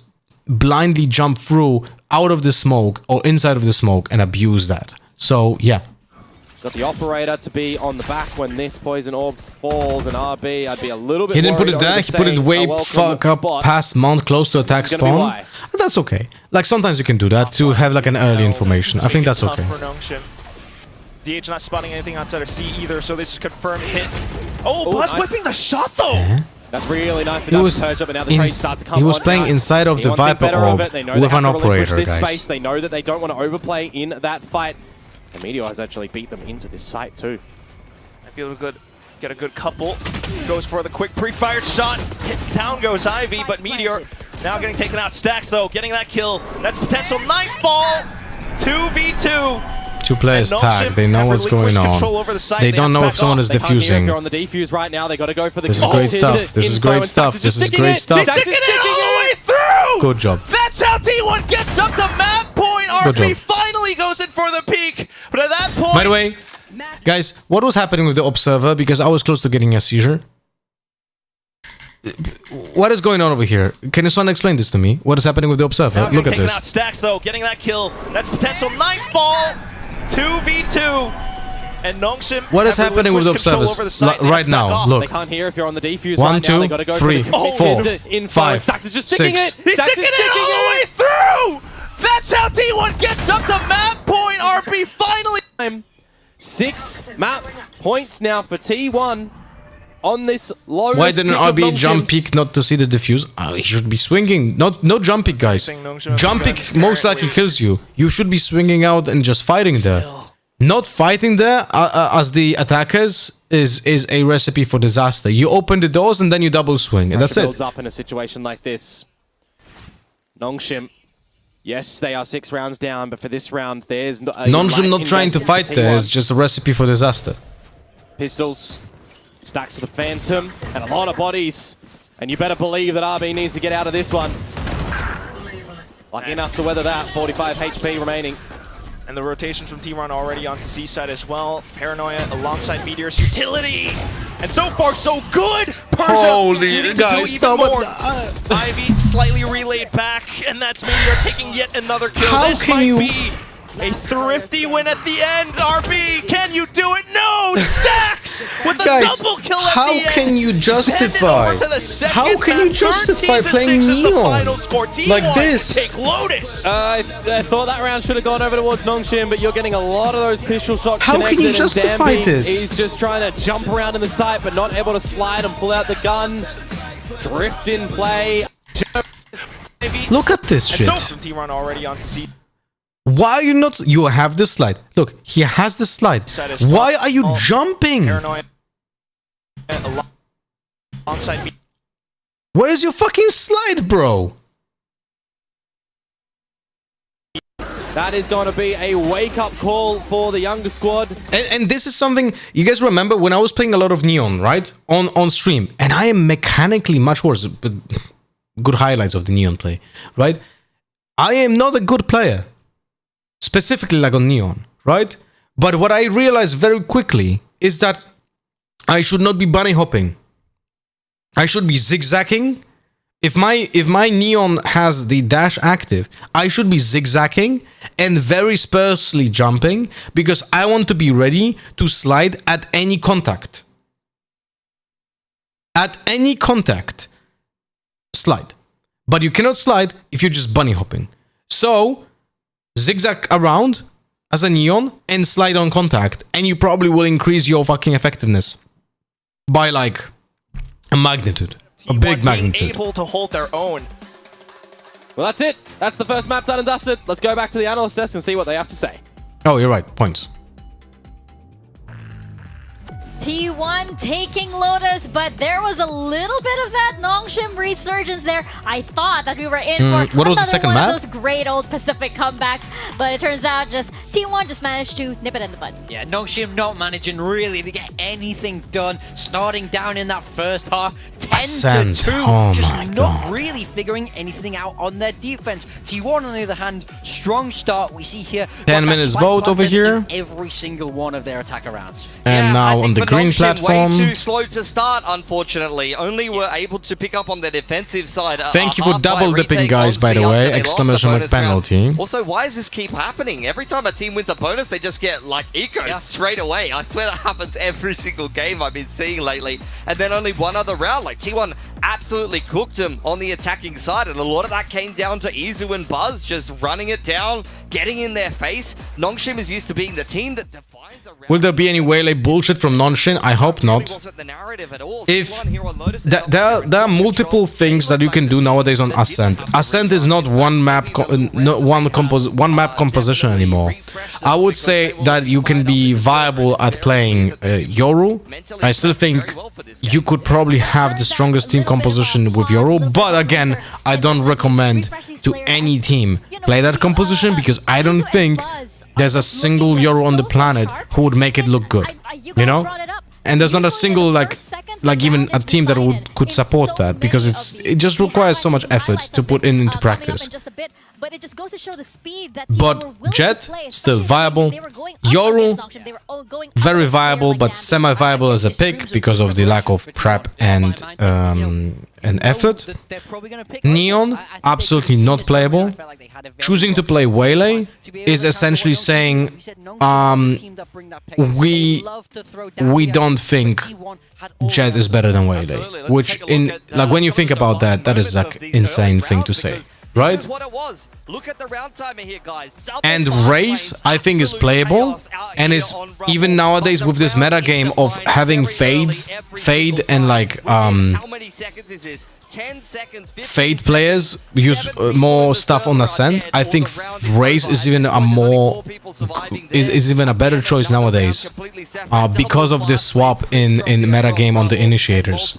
blindly jump through out of the smoke or inside of the smoke and abuse that. So yeah. Got the operator to be on the back when this poison orb falls, and RB, I'd be a little bit He didn't put it worried there, he put it way fuck up past mount, close to attack spawn. That's okay. Like sometimes you can do that to have like an early information. I think that's okay. DH not spotting anything outside of C either, so this is confirmed hit. Oh, Buzz whipping the shot though! That's really nice enough to surge up, and now the trade starts to come on. He was playing inside of the Viper orb with an operator, guys. Space. They know that they don't want to overplay in that fight. And Meteor has actually beat them into this site too. Might be able to get a good couple. Goes for the quick pre-fired shot. Down goes Ivy, but Meteor now getting taken out. Stacks though, getting that kill. That's potential Nightfall. 2v2. Two players tag. They know what's going on. They don't know if someone is defusing. If you're on the defuse right now, they got to go for the. This is great stuff. This is great stuff. This is great stuff. Sticking it all the way through. Good job. That's how T1 gets up to map point. RP finally goes in for the peak, but at that point. By the way, guys, what was happening with the observer? Because I was close to getting a seizure. What is going on over here? Can someone explain this to me? What is happening with the observer? Now Look at taking this. Out Stacks though, getting that kill. That's potential Nightfall. 2v2. And Nongshim. What is happening with the observers right now? Look. They can't hear if you're on the defuse. 1, 2, 3, 4, 5, Stacks is just sticking 6. it. He's sticking it all the way through. That's how T1 gets up to map point. RP finally. 6 map points now for T1 on this lowest. Why didn't RB jump peek not to see the defuse? He should be swinging. No jump peek, guys. Jump peek most likely kills you. You should be swinging out and just fighting there. Not fighting there as the attackers is a recipe for disaster. You open the doors and then you double swing, and that's it. Builds up in a situation like this. Nongshim. Yes, they are 6 rounds down, but for this round, there's Nongshim not trying to fight there. It's just a recipe for disaster. Pistols. Stacks with a Phantom and a lot of bodies. And you better believe that RB needs to get out of this one. Lucky enough to weather that. 45 HP remaining. And the rotation from T-Ron already onto C-side as well. Paranoia alongside Meteor's utility. And so far, so good! Persia Holy guys, even more. Ivy slightly relayed back, and that's Meteor taking yet another kill. How this can might you... be a thrifty win at the end, RB! Can you do it? No! Stacks! With a Guys, double kill at how the end! can you justify? How can you justify playing Neon like this? Take Lotus! I thought that round should have gone over towards Nongshim, but you're getting a lot of those pistol shots How connected. can you justify and Dambi, this? He's just trying to jump around in the site, but not able to slide and pull out the gun. Drift in play. Look at this shit. And so from T-Ron already onto C. Why are you not... You have the slide. Look, he has the slide. Why are you jumping? Paranoia alongside me. Where is your fucking slide, bro? That is going to be a wake-up call for the younger squad. And this is something... You guys remember when I was playing a lot of Neon, right? On stream. And I am mechanically much worse. But good highlights of the Neon play, right? I am not a good player. Specifically like on Neon, right? But what I realized very quickly is that I should not be bunny hopping. I should be zigzagging. If my Neon has the dash active, I should be zigzagging and very sparsely jumping because I want to be ready to slide at any contact. At any contact, slide. But you cannot slide if you're just bunny hopping. So zigzag around as a Neon and slide on contact, and you probably will increase your fucking effectiveness by like a magnitude, a big magnitude. Able to hold their own. Well, that's it. That's the first map done and dusted. Let's go back to the analyst desk and see what they have to say. Oh, you're right. Points. T1 taking Lotus, but there was a little bit of that Nongshim resurgence there. I thought that we were in for what was another the second one map? of those great old Pacific comebacks, but it turns out just T1 just managed to nip it in the bud. Yeah, Nongshim not managing really to get anything done, starting down in that first half, 10 to 2, oh just my not God. really figuring anything out on their defense. T1 on the other hand, strong start. We see here 10 minutes spike vote over content here. in every single one of their attacker rounds. And now on the green platform. Way too slow to start, unfortunately. Only were able to pick up on the defensive side. Thank you for double dipping, guys, by the way. Exclamation mark penalty. Also, why does this keep happening? Every time a team wins a bonus, they just get like ecoed straight away. I swear that happens every single game I've been seeing lately. And then only one other round. Like T1 absolutely cooked him on the attacking side, and a lot of that came down to Izu and Buzz just running it down, getting in their face. Nongshim is used to being the team that defines a round. Will there be any Waylay bullshit from Nongshim? I hope not. If there are multiple things that you can do nowadays on Ascent. Ascent is not one map composition anymore. I would say that you can be viable at playing Yoru. I still think you could probably have the strongest team composition with Yoru, but again, I don't recommend to any team play that composition because I don't think there's a single Yoru on the planet who would make it look good, you know? And there's not a single like even a team that could support that because it just requires so much effort to put into practice. But Jet still viable. Yoru very viable but semi-viable as a pick because of the lack of prep and effort. Neon absolutely not playable. Choosing to play Waylay is essentially saying we don't think Jet is better than Waylay, which in like when you think about that, that is like insane thing to say, right? And Raze, I think, is playable and is even nowadays with this meta game of having fade and like fade players use more stuff on Ascent. I think Raze is even a better choice nowadays because of this swap in meta game on the initiators.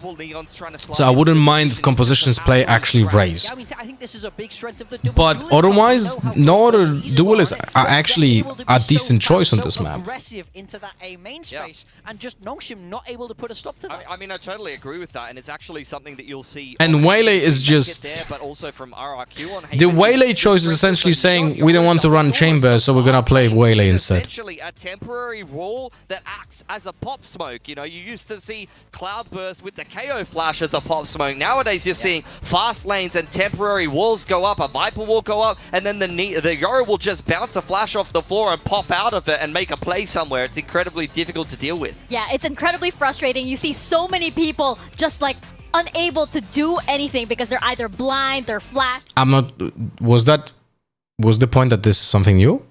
So I wouldn't mind if compositions play actually Raze. think this is a big strength of the double But duelist otherwise, comp. We no know how other good duelists Easy's are on it. actually They're able to a be decent so choice on fast, this so map. aggressive into that A main space, and just Nongshim not able to put a stop to that. I mean, I totally agree with that, and it's actually something that you'll see. And Waylay is there, just... but also from RRQ on The Waylay choice is essentially saying, we don't want to run Chamber, so we're gonna play Waylay instead. Essentially a temporary wall that acts as a pop smoke. You know, you used to see Cloudburst with the KO flash as a pop smoke. Nowadays, you're seeing fast lanes and temporary walls go up, a Viper will go up, and then the Yoru will just bounce a flash off the floor and pop out of it and make a play somewhere. It's incredibly difficult to deal with. Yeah, it's incredibly frustrating. You see so many people just like unable to do anything because they're either blind, they're flash. I'm not... Was the point that this is something new?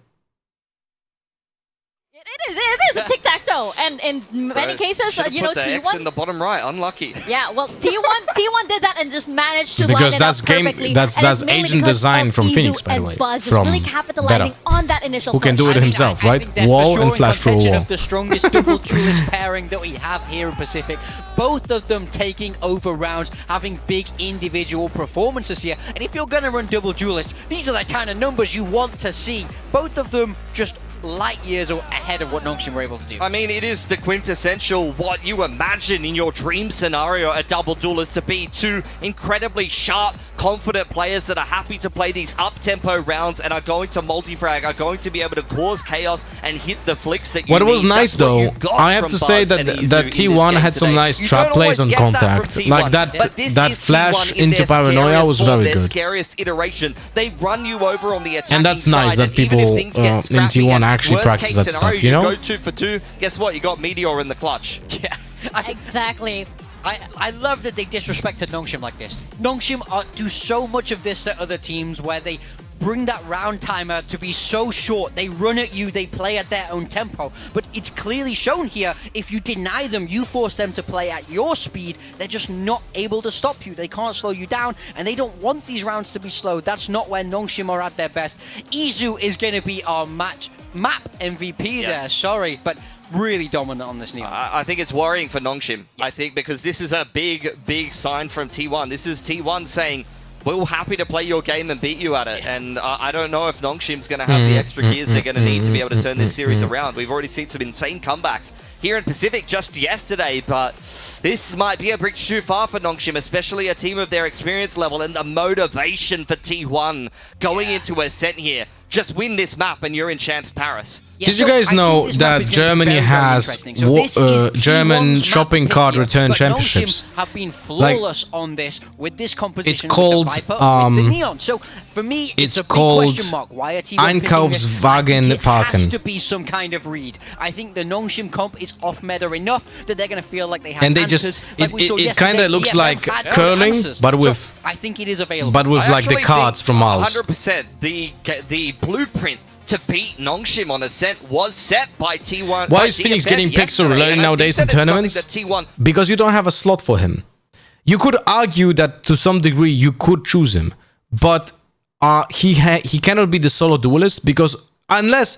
It is a tic-tac-toe, and in many cases, you know, put the T1 X in the bottom right, unlucky. Yeah, well, T1 did that and just managed to line Because it that's up game, perfectly. that's agent design from Phoenix, by the way, Buzz just from really capitalizing Beta, on that initial who can push. do it himself, I right? think they're Wall for and sure flash in through a contention wall. of the strongest double duelist pairing that we have here in Pacific. Both of them taking over rounds, having big individual performances here. And if you're gonna run double duelists, these are the kind of numbers you want to see. Both of them just light years ahead of what Nongshim were able to do. I mean, it is the quintessential what you imagine in your dream scenario, a double duelist to be. Two incredibly sharp, confident players that are happy to play these up-tempo rounds and are going to multi-frag, are going to be able to cause chaos and hit the flicks that you What was need. nice though, I have to say that T1 had some nice trap plays on contact. Like that flash into Paranoia was very good. Scariest iteration. They run you over on the attacking And that's nice side, that people in T1 actually practice that stuff, you know? Go 2 for 2, guess what? You got Meteor in the clutch. Yeah. Exactly. I love that they disrespected Nongshim like this. Nongshim do so much of this to other teams where they bring that round timer to be so short. They run at you, they play at their own tempo. But it's clearly shown here, if you deny them, you force them to play at your speed, they're just not able to stop you. They can't slow you down, and they don't want these rounds to be slow. That's not where Nongshim are at their best. Izu is going to be our map MVP there, sorry, but really dominant on this Neon. I think it's worrying for Nongshim. I think because this is a big sign from T1. This is T1 saying, we're happy to play your game and beat you at it. And I don't know if Nongshim's going to have the extra gears they're going to need to be able to turn this series around. We've already seen some insane comebacks here in Pacific just yesterday, but this might be a bridge too far for Nongshim, especially a team of their experience level and the motivation for T1 going into Ascent here. Just win this map and you're in Champs Paris. Yeah, Did you guys know that Germany has German shopping cart return championships? Have been flawless on this with this composition. It's called with the Neon. So for me, it's a big question mark. Why are T1 Einkaufswagen It has parken. to be some kind of read. I think the Nongshim comp is off meta enough that they're going to feel like they have And they answers. just It kind of looks like curling, but with so I think it is available. but with like the cards from Miles. 100%. The blueprint to beat Nongshim on Ascent was set by T1. Why is Phoenix getting picked so early nowadays in tournaments? Because you don't have a slot for him. You could argue that to some degree you could choose him, but he cannot be the solo duelist because unless...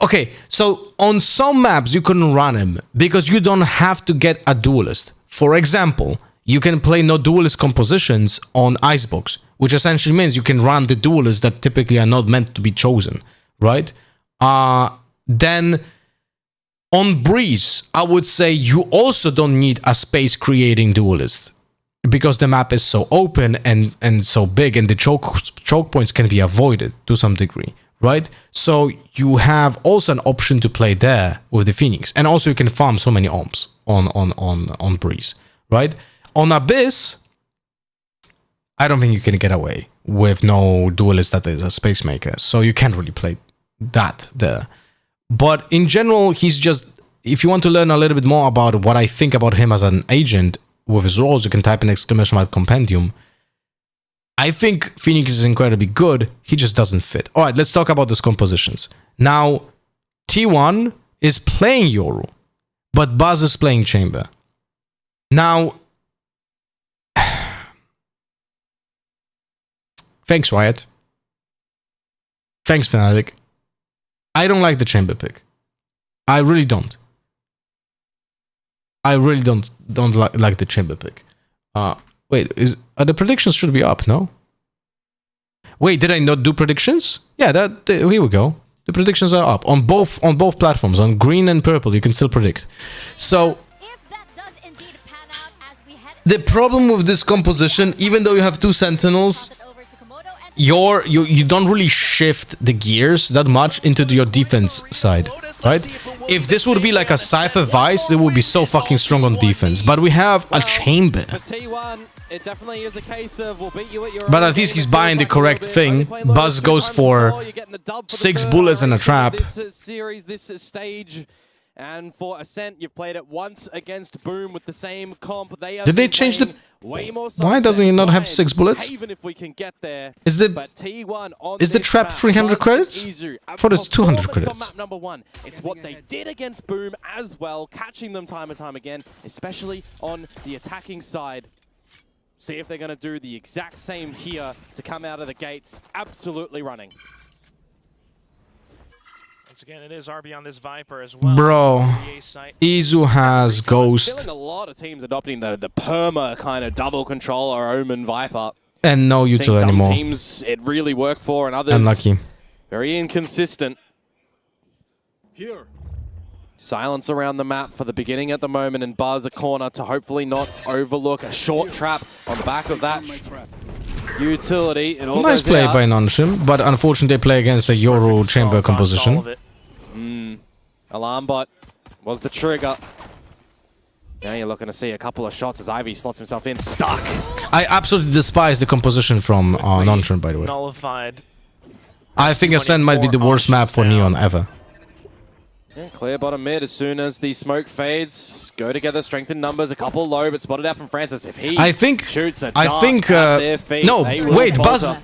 Okay, so on some maps you couldn't run him because you don't have to get a duelist. For example, you can play no duelist compositions on Icebox, which essentially means you can run the duelists that typically are not meant to be chosen, right? Then on Breeze, I would say you also don't need a space creating duelist because the map is so open and so big and the choke points can be avoided to some degree, right? So you have also an option to play there with the Phoenix, and also you can farm so many ohms on Breeze, right? On Abyss, I don't think you can get away with no duelist that is a space maker, so you can't really play that there. But in general, he's just... If you want to learn a little bit more about what I think about him as an agent with his roles, you can type in ! compendium. I think Phoenix is incredibly good, he just doesn't fit. Alright, let's talk about these compositions. Now, T1 is playing Yoru, but Buzz is playing Chamber. Now... Thanks, Wyatt. Thanks, Fnatic. I don't like the Chamber pick. I really don't. I really don't like the Chamber pick. Wait, the predictions should be up, no? Wait, did I not do predictions? Yeah, here we go. The predictions are up on both platforms, on green and purple. You can still predict. So the problem with this composition, even though you have two sentinels, you don't really shift the gears that much into your defense side, right? If this would be like a Cypher Vice, they would be so fucking strong on defense. But we have a Chamber. It definitely is a case of we'll beat you at your But at least he's buying the correct thing. Buzz goes for 6 bullets and a trap. This series, this stage, and for Ascent, you've played it once against Boom with the same comp. Did they change the? Why doesn't he not have 6 bullets? Even if we can get there. Is the trap 300 credits? I thought it's 200 credits. On map number 1. It's what they did against Boom as well, catching them time and time again, especially on the attacking side. See if they're going to do the exact same here to come out of the gates absolutely running. Once again, it is RB on this Viper as well. Bro, Izu has Ghost. Feeling a lot of teams adopting the perma kind of double controller Omen Viper. And no util anymore. Some teams it really worked for, and others unlucky. Very inconsistent. Here. Silence around the map for the beginning at the moment, and Buzz a corner to hopefully not overlook a short trap on the back of that utility. It all Nice goes play out. by Nonshim, but unfortunately they play against a Yoru Chamber composition. Alarm bot was the trigger. Now you're looking to see a couple of shots as Ivy slots himself in. Stuck. I absolutely despise the composition from Nonshim, by the way. Nullified. I think Ascent might be the worst map for Neon ever. Yeah, clear bottom mid as soon as the smoke fades. Go together, strengthen numbers, a couple low, but spotted out from Francis. If he shoots a dart at their feet, no, they will wait, falter. Buzz.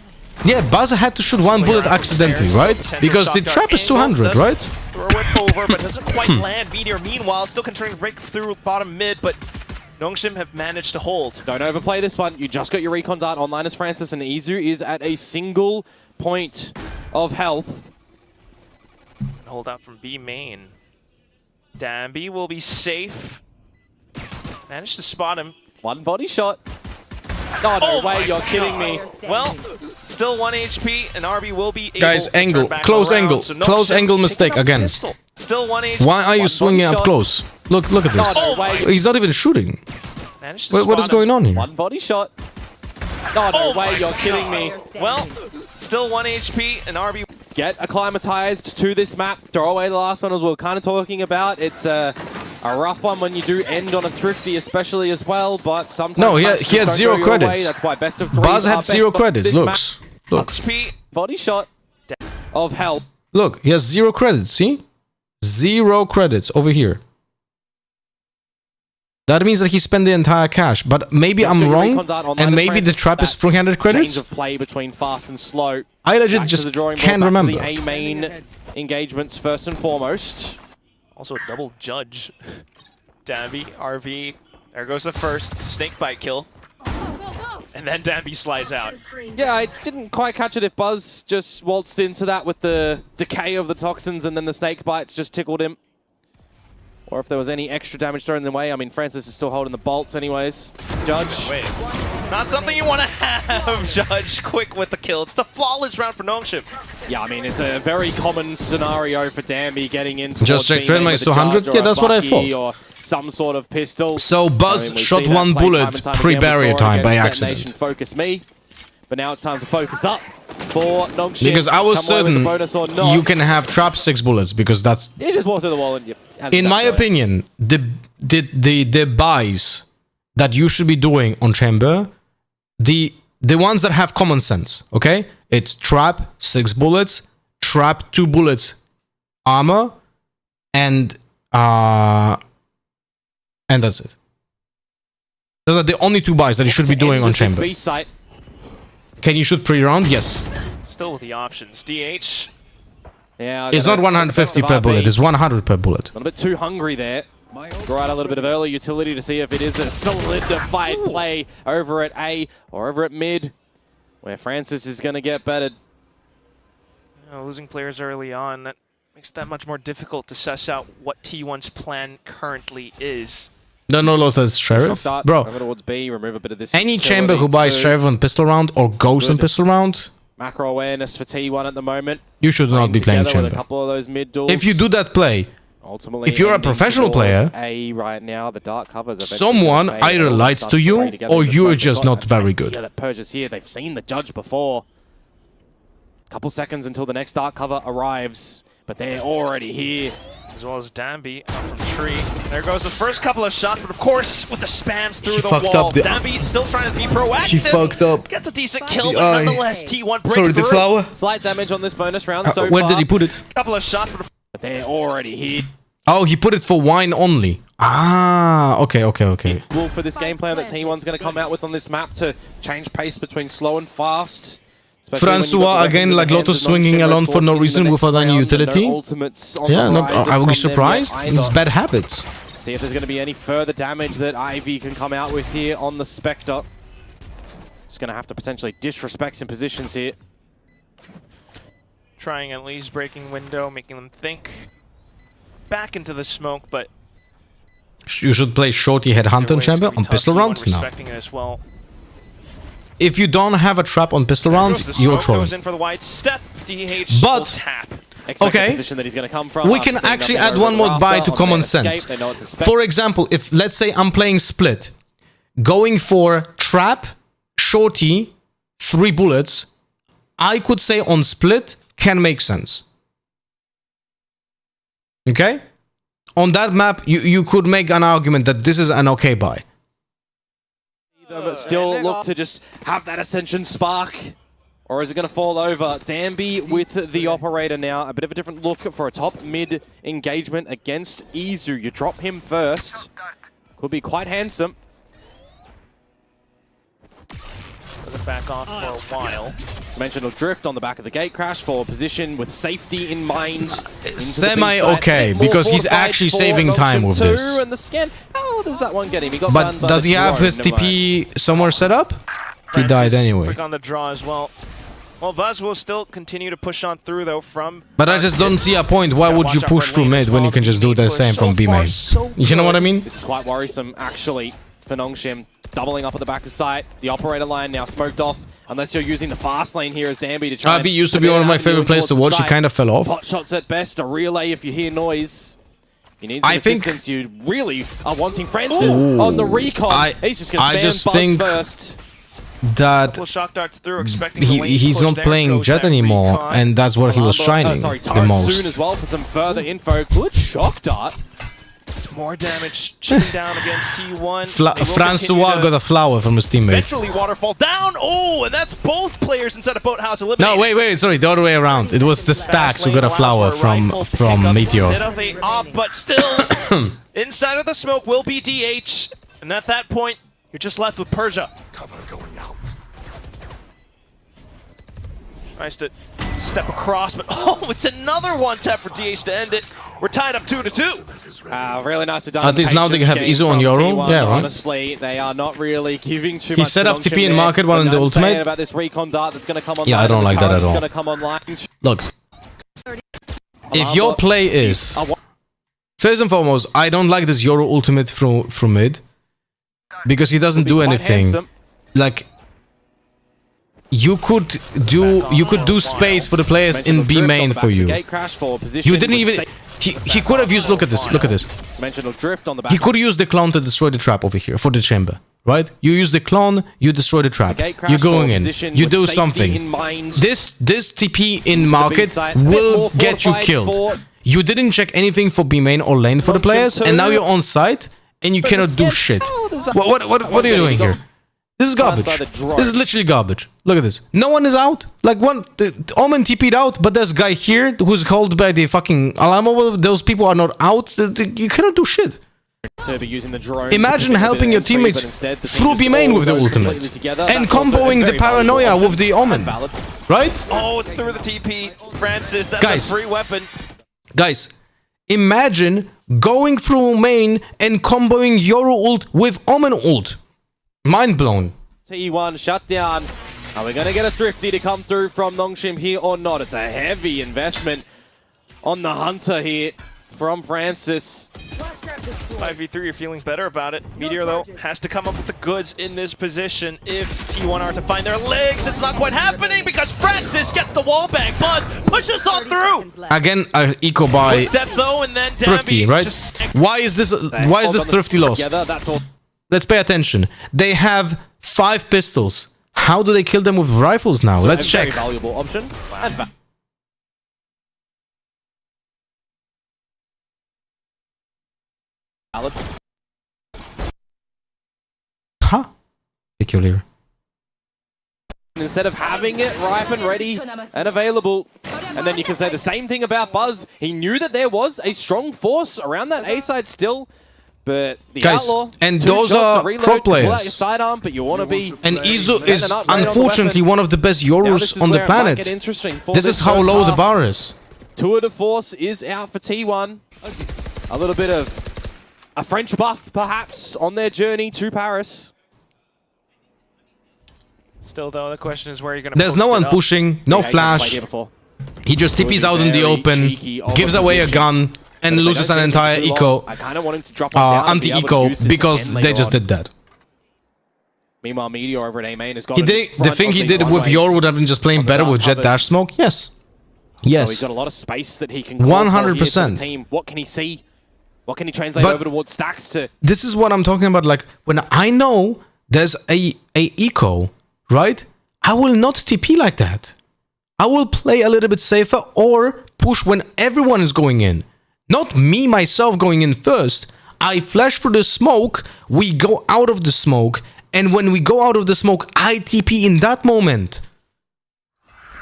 Yeah, Buzz had to shoot 1 bullet accidentally, right? Because the trap is 200, right? Throw it over, but doesn't quite land. Meteor, meanwhile, still continuing to break through bottom mid, but Nongshim have managed to hold. Don't overplay this one. You just got your recon dart online as Francis, and Izu is at a single point of health. Hold out from B main. Danby will be safe. Managed to spot him. 1 body shot. Oh, no way, you're kidding me. Well, still 1 HP, and RB will be able Guys, to angle, turn back close around. angle, So close angle mistake again. Still 1 HP. Why are you swinging up close? Look at this. Oh, no way. He's not even shooting. Managed to What is going on here? 1 body shot. Oh, no way, you're kidding me. Well, still 1 HP, and RB... Get acclimatized to this map. Throw away the last one as we were kind of talking about. It's a rough one when you do end on a thrifty, especially as well, but sometimes... No, he had 0 credits. That's why best of 3 Buzz had 0 credits, look. Body shot of help. Look, he has 0 credits, see? 0 credits over here. That means that he spent the entire cash, but maybe I'm wrong, and maybe the trap is 300 credits? Change of play between fast and slow. I legit just can't remember. The A main engagements first and foremost. Also a double judge. Danby, RV, there goes the first snake bite kill. And then Danby slides out. Yeah, I didn't quite catch it if Buzz just waltzed into that with the decay of the toxins and then the snake bites just tickled him. Or if there was any extra damage thrown in the way. I mean, Francis is still holding the bolts anyways. Judge. Wait. Not something you want to have, Judge. Quick with the kill. It's the flawless round for Nongshim. Yeah, I mean, it's a very common scenario for Danby getting into just check trade minus 200? Yeah, that's what I thought. Or some sort of pistol. So Buzz shot 1 bullet pre-barrier time by accident. Focus me. But now it's time to focus up for Nongshim. Because I was certain you can have trap 6 bullets, because that's... You just walk through the wall and you... In my opinion, the buys that you should be doing on Chamber, the ones that have common sense, okay? It's trap 6 bullets, trap 2 bullets armor, and that's it. Those are the only 2 buys that you should be doing on Chamber. Can you shoot pre-round? Yes. Still with the options. DH. Yeah, it's not 150 per bullet, it's 100 per bullet. A little bit too hungry there. Draw out a little bit of early utility to see if it is a solidified play over at A or over at mid, where Francis is going to get bettered. Losing players early on, that makes that much more difficult to suss out what T1's plan currently is. No, that's Sheriff. Dart, bro, over towards B, remove a bit of this any Chamber who buys Sheriff on pistol round or Ghost on pistol round, Macro awareness for T1 at the moment. You should not be playing together with chamber. a couple of those mid duels. If you do that play, Ultimately, if you're a professional player, A right now, the dark covers someone either lied to you or you're just not very good. That Purge's here. They've seen the judge before. Couple seconds until the next dark cover arrives, but they're already here. As well as Danby up from tree. There goes the first couple of shots, but of course, with the spams through the fucked wall, up the- Danby still trying to be proactive. He fucked up. Gets a decent kill, the but eye. nonetheless, T1 breaks Sorry, the through. flower. Slight damage on this bonus round so Where far. did he put it? Couple of shots, But they're already here. Oh, he put it for wine only. Ah, okay. Well, for this game plan that T1's going to come out with on this map to change pace between slow and fast. Francois again, like Lotus swinging along for no reason without any utility. Yeah, I will be surprised. It's bad habits. See if there's going to be any further damage that Ivy can come out with here on the Spectre. Just going to have to potentially disrespect some positions here. Trying at least breaking window, making them think. Back into the smoke, but You should play shorty headhunter on chamber on pistol round? No. Respecting it as well. If you don't have a trap on pistol round, you're trolling. Goes in for the wide step. DH But will tap. okay, position that he's going to come from. we can actually add one more buy to common sense. For example, if let's say I'm playing split, going for trap, shorty, 3 bullets, I could say on split can make sense. Okay? On that map, you could make an argument that this is an okay buy. But still look to just have that Ascension spark. Or is it going to fall over? Danby with the operator now. A bit of a different look for a top mid engagement against Izu. You drop him first. Could be quite handsome. Back on for a while. Dimensional drift on the back of the gate crash for position with safety in mind. Semi-okay, because he's actually saving time with this. And the scan. How does that one get him? He got But does he have his TP somewhere set up? He died anyway. Quick on the draw as well. Well, Buzz will still continue to push on through though from... But I just don't see a point. Why would you push through mid when you can just do the same from B main? You know what I mean? This is quite worrisome actually for Nongshim. Doubling up at the back of site. The operator line now smoked off. Unless you're using the fast lane here as Danby to try. RB used to be one of my favorite players to watch. He kind of fell off. Pot shots at best. A relay if you hear noise. You need some assistance. You really are wanting Francis on the recon. He's just going to spam Buzz first. That shock darts through, expecting he's not playing Jet anymore, and that's where he was shining the most. Soon as well for some further info. Good shock dart. It's more damage chipping down against T1. Francois got a flower from his teammate. Eventually waterfall down. Oh, and that's both players inside of Boathouse eliminated. No, wait, sorry, the other way around. It was the Stacks who got a flower from Meteor. Instead of the op, but still inside of the smoke will be DH, and at that point you're just left with Persia. Cover going out. Tries to step across, but oh, it's another one tap for DH to end it. We're tied up 2-2. Really nicely done. At least now they have Izu on Yoru. Yeah, right. Honestly, they are not really giving too much. He set up TP in market one in the ultimate. About this recon dart that's going to come online. Yeah, I don't like that at all. Going to come online. Look, if your play is first and foremost, I don't like this Yoru ultimate from mid because he doesn't do anything. Like you could do space for the players in B main for you. You didn't even. He could have used. Look at this. Dimensional drift on the back. He could use the clone to destroy the trap over here for the chamber, right? You use the clone, you destroy the trap. You're going in. You do something. This TP in market will get you killed. You didn't check anything for B main or lane for the players, and now you're on site and you cannot do shit. What are you doing here? This is garbage. This is literally garbage. Look at this. No one is out. Like Omen TP'd out, but there's a guy here who's held by the fucking alarm. Those people are not out. You cannot do shit. Imagine helping your teammates through B main with the ultimate and comboing the paranoia with the Omen. Right? Oh, it's through the TP. Francis, that's a free weapon. Guys, imagine going through main and comboing Yoru ult with Omen ult. Mind blown. T1 shut down. Are we going to get a thrifty to come through from Nongshim here or not? It's a heavy investment on the Hunter here from Francis. 5v3, you're feeling better about it. Meteor, though, has to come up with the goods in this position. If T1 are to find their legs, it's not quite happening because Francis gets the wall bang. Buzz pushes on through. Again, eco by Steps though, and then Thrifty, right? Why is this Thrifty lost? Let's pay attention. They have 5 pistols. How do they kill them with rifles now? Let's check. Very valuable option. And valid. Huh? Peculiar. Instead of having it ripe and ready and available. And then you can say the same thing about Buzz. He knew that there was a strong force around that A side still. But the Guys, Outlaw, and 2 those shots, are a reload, pro pull out your players. sidearm, but you want to be... And Izu is right on the unfortunately weapon. one of the best Yoros on the where it might planet. get interesting for This is how first low the half. bar is. Tour de Force is out for T1. A little bit of a French buff, perhaps, on their journey to Paris. Still, though, the question is where you're going to There's no one pushing, no flash. He just TPs out in the open, gives away a gun, and loses an entire eco, I kind of want him to drop down anti-eco, because they just did that. Meanwhile, Meteor over at A main has got The thing he did with Yor would have been just playing better with Jet Dash Smoke. Yes. Yes. So he's got a lot of space that he can 100%. team. What can he see? What can he translate over towards stacks to? This is what I'm talking about. Like, when I know there's a eco, right? I will not TP like that. I will play a little bit safer or push when everyone is going in. Not me, myself, going in first. I flash through the smoke, we go out of the smoke, and when we go out of the smoke, I TP in that moment.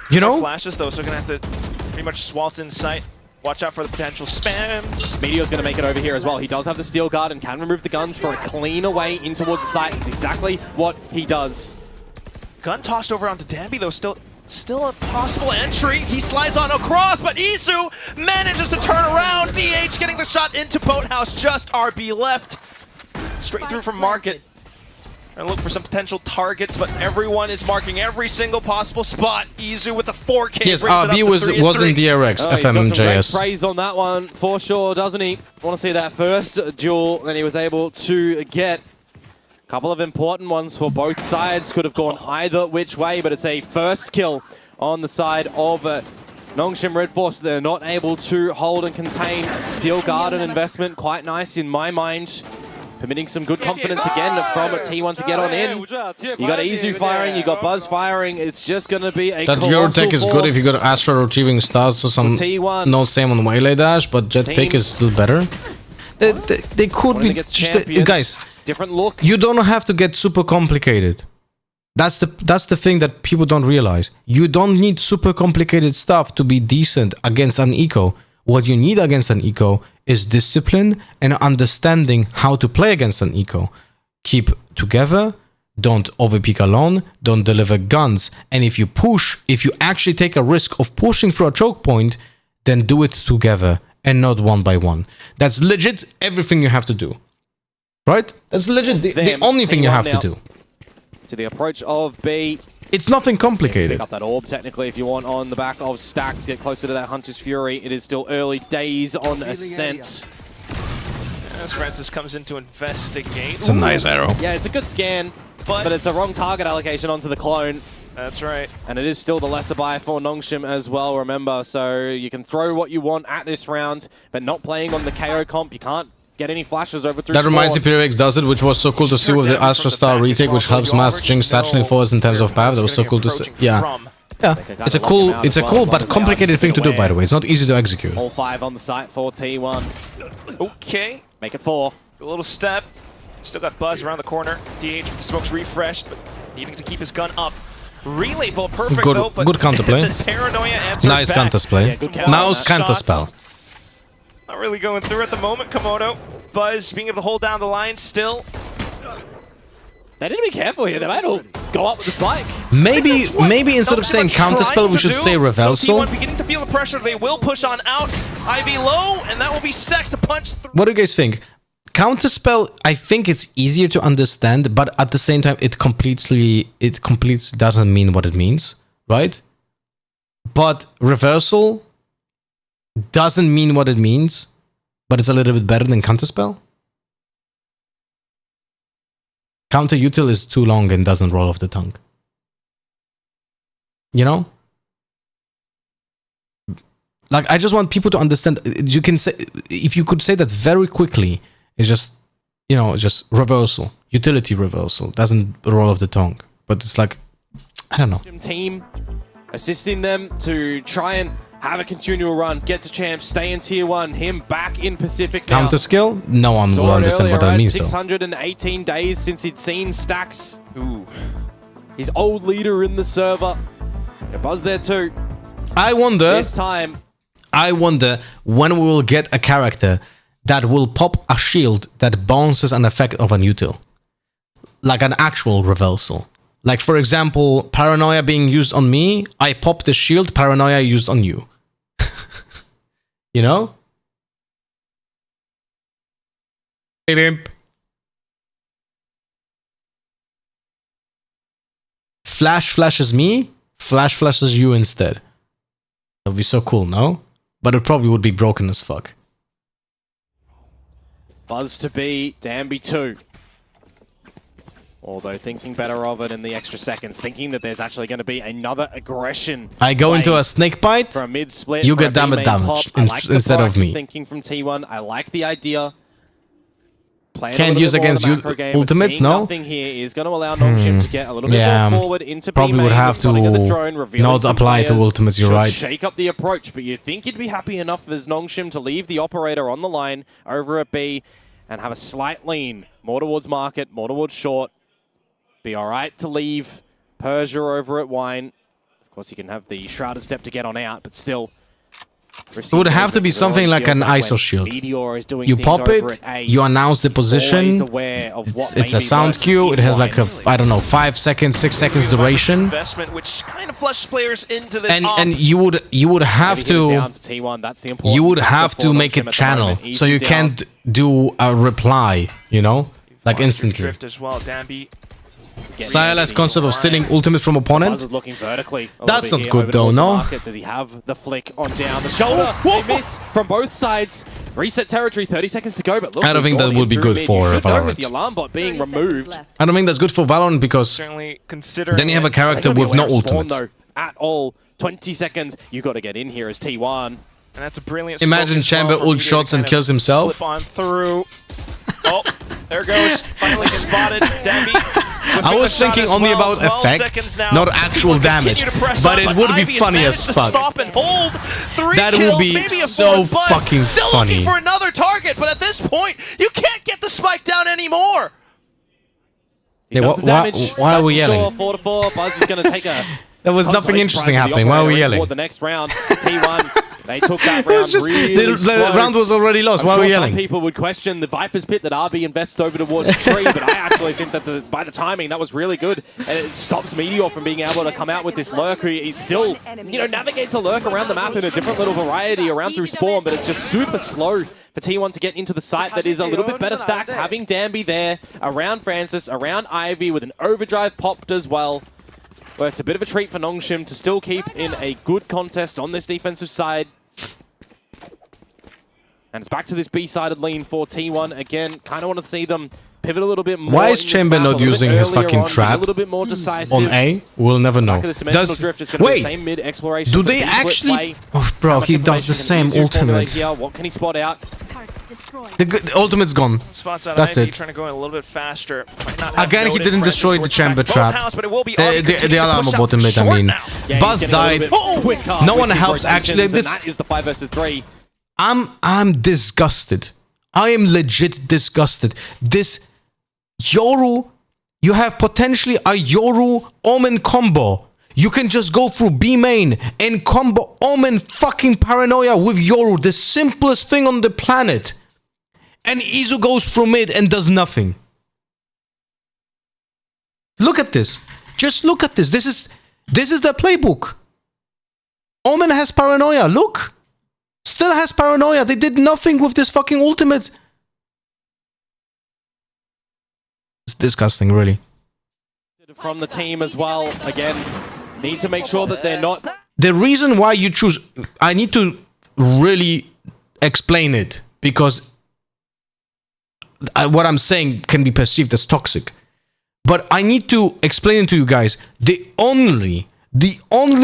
You know? Flashes, though, so we're going to have to pretty much swaltz in sight. Watch out for the potential spams. Meteor's going to make it over here as well. He does have the steel guard and can remove the guns for a cleaner way in towards the site. It's exactly what he does. Gun tossed over onto Dambi, though, still a possible entry. He slides on across, but Izu manages to turn around. DH getting the shot into Boathouse, just RB left. Straight through from Market. And look for some potential targets, but everyone is marking every single possible spot. Izu with a 4K. Yes, RB was in DRX, He's got some great FMJS. praise on that one for sure, doesn't he? Want to see that first duel that he was able to get. Couple of important ones for both sides. Could have gone either which way, but it's a first kill on the side of Nongshim Red Force. They're not able to hold and contain. Steel Guard and investment, quite nice in my mind. Permitting some good confidence again from T1 to get on in. You got Izu firing, you got Buzz firing. It's just going to be a That your tech is good if you got Astra retrieving stars or some. T1. No same on Waylay Dash, but Jetpick is still better. They could be just, guys. Different look. You don't have to get super complicated. That's the thing that people don't realize. You don't need super complicated stuff to be decent against an eco. What you need against an eco is discipline and understanding how to play against an eco. Keep together, don't overpeak alone, don't deliver guns, and if you push, if you actually take a risk of pushing through a choke point, then do it together and not one by one. That's legit everything you have to do. Right? That's legit the only thing you have to do. To the approach of B. It's nothing complicated. Pick up that orb technically if you want on the back of stacks. Get closer to that Hunter's Fury. It is still early days on Ascent. As Francis comes in to investigate. It's a nice arrow. Yeah, it's a good scan, but it's a wrong target allocation onto the clone. That's right. And it is still the lesser buy for Nongshim as well, remember. So you can throw what you want at this round, but not playing on the KO comp. You can't get any flashes over through That reminds me, spawn. PRX does it, which was so cool to see with the Astra Star retake, which helps matching Satchel for us in terms of path. That was so cool to see. Yeah. Yeah. It's a cool but complicated thing to do, by the way. It's not easy to execute. All 5 on the site for T1. Okay. Make it 4. A little step. Still got Buzz around the corner. DH with the smokes refreshed, but needing to keep his gun up. Relay ball perfect Good, though, but good counterplay. it's a paranoia answer Nice back. counterplay. Nice counterspell. Not really going through at the moment, Komodo. Buzz being able to hold down the line still. They need to be careful here. They might all go up with the spike. Maybe instead of saying counterspell, we should say reversal. T1 beginning to feel the pressure. They will push on out. Ivy low, and that will be Stacks to punch through. What do you guys think? Counterspell, I think it's easier to understand, but at the same time, it completes doesn't mean what it means, right? But reversal doesn't mean what it means, but it's a little bit better than counterspell. Counter util is too long and doesn't roll off the tongue. You know? Like, I just want people to understand. You can say, if you could say that very quickly, it's just, you know, just reversal. Utility reversal. Doesn't roll off the tongue. But it's like, I don't know. Team assisting them to try and have a continual run, get to champ, stay in tier 1, him back in Pacific now. Counter skill? No one will understand what that means, though. 618 days since he'd seen Stacks. Ooh. His old leader in the server. A Buzz there too. I wonder... This time... I wonder when we will get a character that will pop a shield that bounces an effect of an util. Like an actual reversal. Like, for example, Paranoia being used on me, I pop the shield, Paranoia used on you. You know? Hey, imp. Flash flashes me, Flash flashes you instead. That would be so cool, no? But it probably would be broken as fuck. Buzz to be, Danby 2. Although thinking better of it in the extra seconds, thinking that there's actually going to be another aggression. I go into a snake bite, for a mid split, you get damage instead of me. Thinking from T1, I like the idea. Can't use against you ultimates, no? Nothing here is going to allow Nongshim to get a little bit more forward into probably B-main, would have to not apply to ultimates, you're right. Shake up the approach, but you'd think you'd be happy enough as Nongshim to leave the operator on the line over at B and have a slight lean. More towards market, more towards short. Be alright to leave Persia over at Wine. Of course, you can have the Shrouded Step to get on out, but still... It would have to be something like an ISO shield. You pop it, you announce the position, it's a sound cue, it has like a, I don't know, 5 seconds, 6 seconds duration. Investment, which kind of flushes players into this and you would have to make it channel, so you can't do a reply, you know, like instantly. Drift as well, Danby. Silas concept of stealing ultimate from opponent. Looking vertically. That's not good though, no? Does he have the flick on down the shoulder? They miss from both sides. Reset territory, 30 seconds to go, but look, I don't think that would be good for Valorant. With the alarm bot being removed. I don't think that's good for Valorant because then you have a character with no ultimate. Though, at all. 20 seconds. You got to get in here as T1. And that's a brilliant. Imagine Chamber ult shots and kills himself. Slip on through. Oh, there goes. Finally spotted. Danby. I was thinking only about effects, not actual damage, but it would be funny as fuck. Stop and hold. That would be so fucking Still funny. Looking for another target, but at this point, you can't get the spike down anymore. Yeah, why are we yelling? 4 to 4. Buzz is going to take a. There was nothing interesting happening. Why are we yelling? The next round, T1. They took that round really the round was already lost. Why are we yelling? Some people would question the Viper's Pit that RB invests over towards Tree, but I actually think that by the timing, that was really good. And it stops Meteor from being able to come out with this lurk. He still, you know, navigates a lurk around the map in a different little variety around through spawn, but it's just super slow for T1 to get into the site that is a little bit better stacked. Having Danby there, around Francis, around Ivy, with an overdrive popped as well. Well, it's a bit of a treat for Nongshim to still keep in a good contest on this defensive side. And it's back to this B-sided lean for T1. Again, kind of want to see them pivot a little bit more. Why is Chamber not using his fucking trap a little bit more decisive on A? We'll never know. Wait, do they actually... Oh, bro, he does the same ultimate. What can he spot out? The ultimate's gone. That's it. Trying to go a little bit faster. Again, he didn't destroy the chamber trap. The alarm bottom mid, I mean. Buzz died. No one helps actually. That is the 5 versus 3. I'm disgusted. I am legit disgusted. This Yoru, you have potentially a Yoru Omen combo. You can just go through B main and combo Omen fucking Paranoia with Yoru, the simplest thing on the planet. And Izu goes through mid and does nothing. Look at this. Just look at this. This is the playbook. Omen has Paranoia. Look. Still has Paranoia. They did nothing with this fucking ultimate. It's disgusting, really. From the team as well. Again, need to make sure that they're not... The reason why you choose... I need to really explain it. Because what I'm saying can be perceived as toxic. But I need to explain it to you guys. The only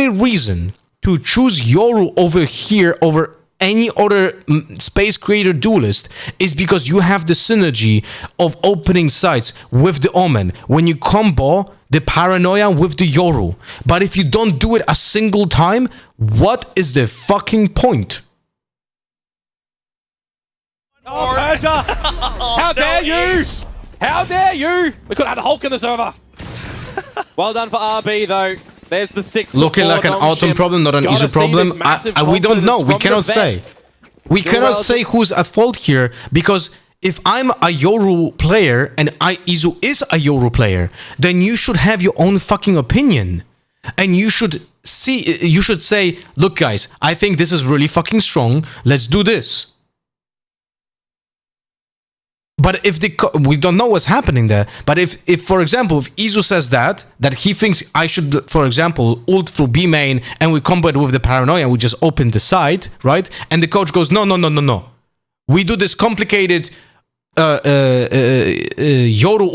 reason to choose Yoru over here, over any other space creator duelist, is because you have the synergy of opening sights with the Omen when you combo the Paranoia with the Yoru. But if you don't do it a single time, what is the fucking point? Oh, Persia! How dare you! How dare you! We could have had a Hulk in the server. Well done for RB though. There's the 6th. Looking like an Autumn problem, not an Izu problem. We don't know. We cannot say. We cannot say who's at fault here, because if I'm a Yoru player and Izu is a Yoru player, then you should have your own fucking opinion. And you should say, look guys, I think this is really fucking strong. Let's do this. But if we don't know what's happening there. But if for example, if Izu says that he thinks I should, for example, ult through B main and we combo it with the Paranoia and we just open the side, right? And the coach goes, no. We do this complicated Yoru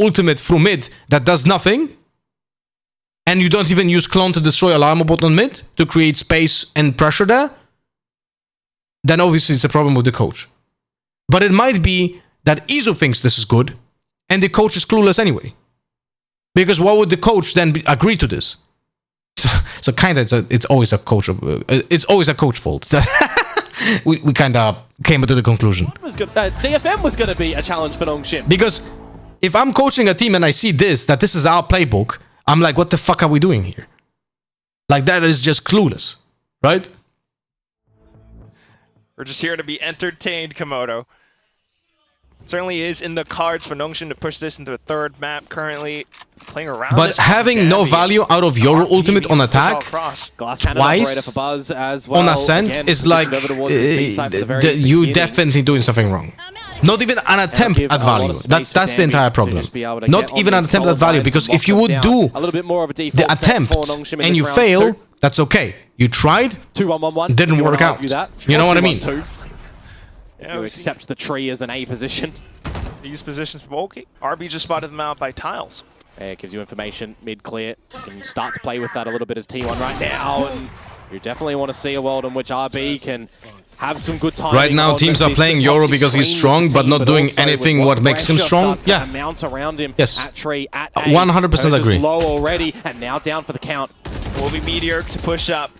ultimate through mid that does nothing. And you don't even use clone to destroy alarm bot on mid to create space and pressure there. Then obviously it's a problem with the coach. But it might be that Izu thinks this is good, and the coach is clueless anyway. Because why would the coach then agree to this? So kind of, it's always a coach. It's always a coach fault. we kind of came to the conclusion. DFM was going to be a challenge for Nongshim. Because if I'm coaching a team and I see that this is our playbook, I'm like, what the fuck are we doing here? Like, that is just clueless, right? We're just here to be entertained, Komodo. Certainly is in the cards for Nongshim to push this into the 3rd map, currently playing around. But having no value out of Yoru ultimate on attack twice on Ascent is like you definitely doing something wrong. Not even an attempt at value. That's the entire problem. Not even an attempt at value, because if you would do the attempt and you fail, that's okay. You tried, didn't work out. You know what I mean? Yeah, you accept the tree as an A position. These positions, okay. RB just spotted them out by tiles. Yeah, it gives you information, mid-clear. You can start to play with that a little bit as T1 right now, and you definitely want to see a world in which RB can have some good time. Right now, teams are playing Yoru because he's strong, but not doing anything what makes him strong. Yeah. Mount around him yes. At tree, at A. 100% agree. Low already, and now down for the count. Will be Meteor to push up.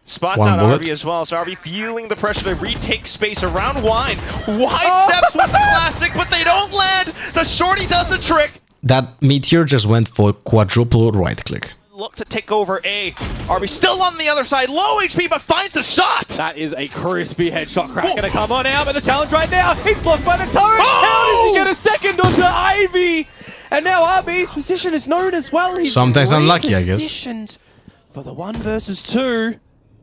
Spots out RB as well, so RB feeling the pressure to retake space around Wine. Wine steps with the classic, but they don't land. The shorty does the trick. That Meteor just went for quadruple right click. Look to take over A. RB still on the other side, low HP, but finds the shot. That is a crispy headshot. Crack gonna come on out, but the challenge right now, he's blocked by the turret. How does he get a second onto Ivy? And now RB's position is known as well. He's sometimes unlucky, I guess. Positioned for the 1 versus 2.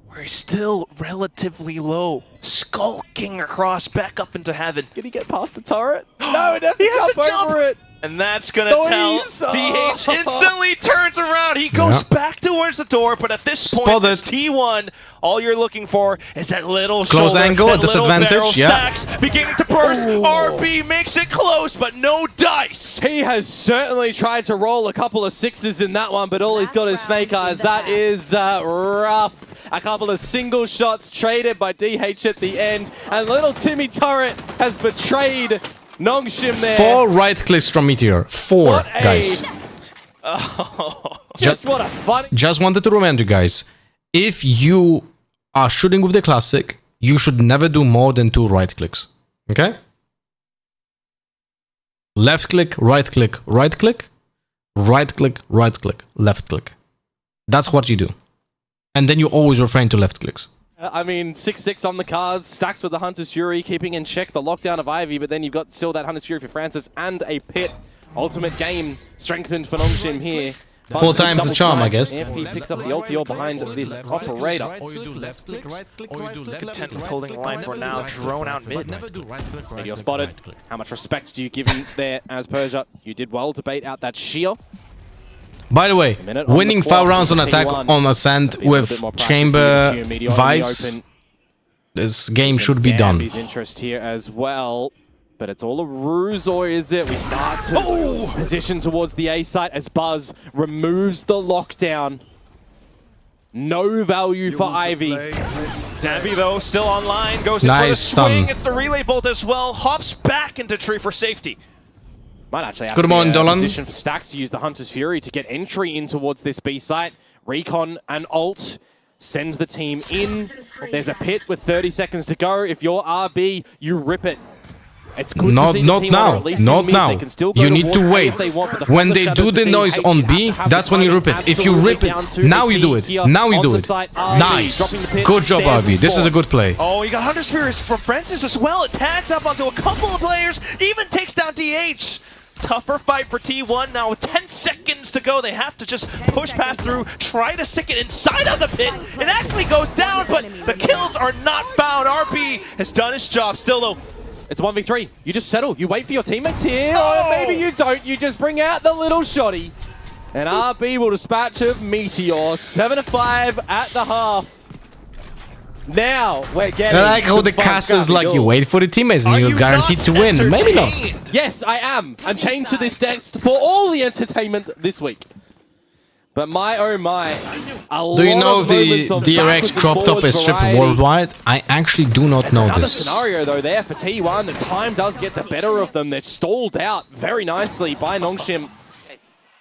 Where he's still relatively low, skulking across back up into heaven. Did he get past the turret? No, it has to jump over it. And that's gonna tell DH instantly turns around. He goes back towards the door, but at this point, this T1, all you're looking for is that little close angle, a disadvantage. Stacks beginning to burst. RB makes it close, but no dice. He has certainly tried to roll a couple of 6s in that one, but all he's got is snake eyes. That is rough. A couple of single shots traded by DH at the end, and little Timmy Turret has betrayed Nongshim there. 4 right clicks from Meteor. 4, guys. Just what a funny. Just wanted to remind you guys, if you are shooting with the classic, you should never do more than 2 right clicks. Okay? Left click, right click, right click, right click, right click, left click. That's what you do. And then you always refrain to left clicks. I mean, 6-6 on the cards, stacks with the Hunter's Fury, keeping in check the lockdown of Ivy, but then you've got still that Hunter's Fury for Francis and a pit. Ultimate game strengthened for Nongshim here. 4 times the charm, I guess. If he picks up the ulti or behind this operator. Or you do left click, right click, or you do content with holding line for now, drone out mid. And you're spotted. How much respect do you give him there as Persia? You did well to bait out that sheer. By the way, winning 5 rounds on attack on Ascent with Chamber Vice, this game should be done. His interest here as well. But it's all a ruse, or is it? We start to position towards the A site as Buzz removes the lockdown. No value for Ivy. Dambi, though, still online. Goes in for the swing. It's the relay bolt as well. Hops back into tree for safety. Might actually have to be a position for Stacks to use the Hunter's Fury to get entry in towards this B site. Recon and ult sends the team in. There's a pit with 30 seconds to go. If you're RB, you rip it. It's good to see the team now. Not now. You need to wait. When they do the noise on B, that's when you rip it. If you rip it, now you do it. Now you do it. Nice. Good job, RB. This is a good play. Oh, you got Hunter Spears from Francis as well. It tags up onto a couple of players. Even takes down DH. Tougher fight for T1 now with 10 seconds to go. They have to just push past through, try to stick it inside of the pit. It actually goes down, but the kills are not found. RB has done his job. Still, though, it's 1v3. You just settle. You wait for your teammates here, or maybe you don't. You just bring out the little shotty. And RB will dispatch of Meteor. 7-5 at the half. Now we're getting. I like how the caster's like, you wait for the teammates and you're guaranteed to win. Maybe not. Yes, I am. I'm chained to this text for all the entertainment this week. But my oh my, do you know if the DRX crop top is shipped worldwide? I actually do not know another this. Scenario though there for T1. The time does get the better of them. They're stalled out very nicely by Nongshim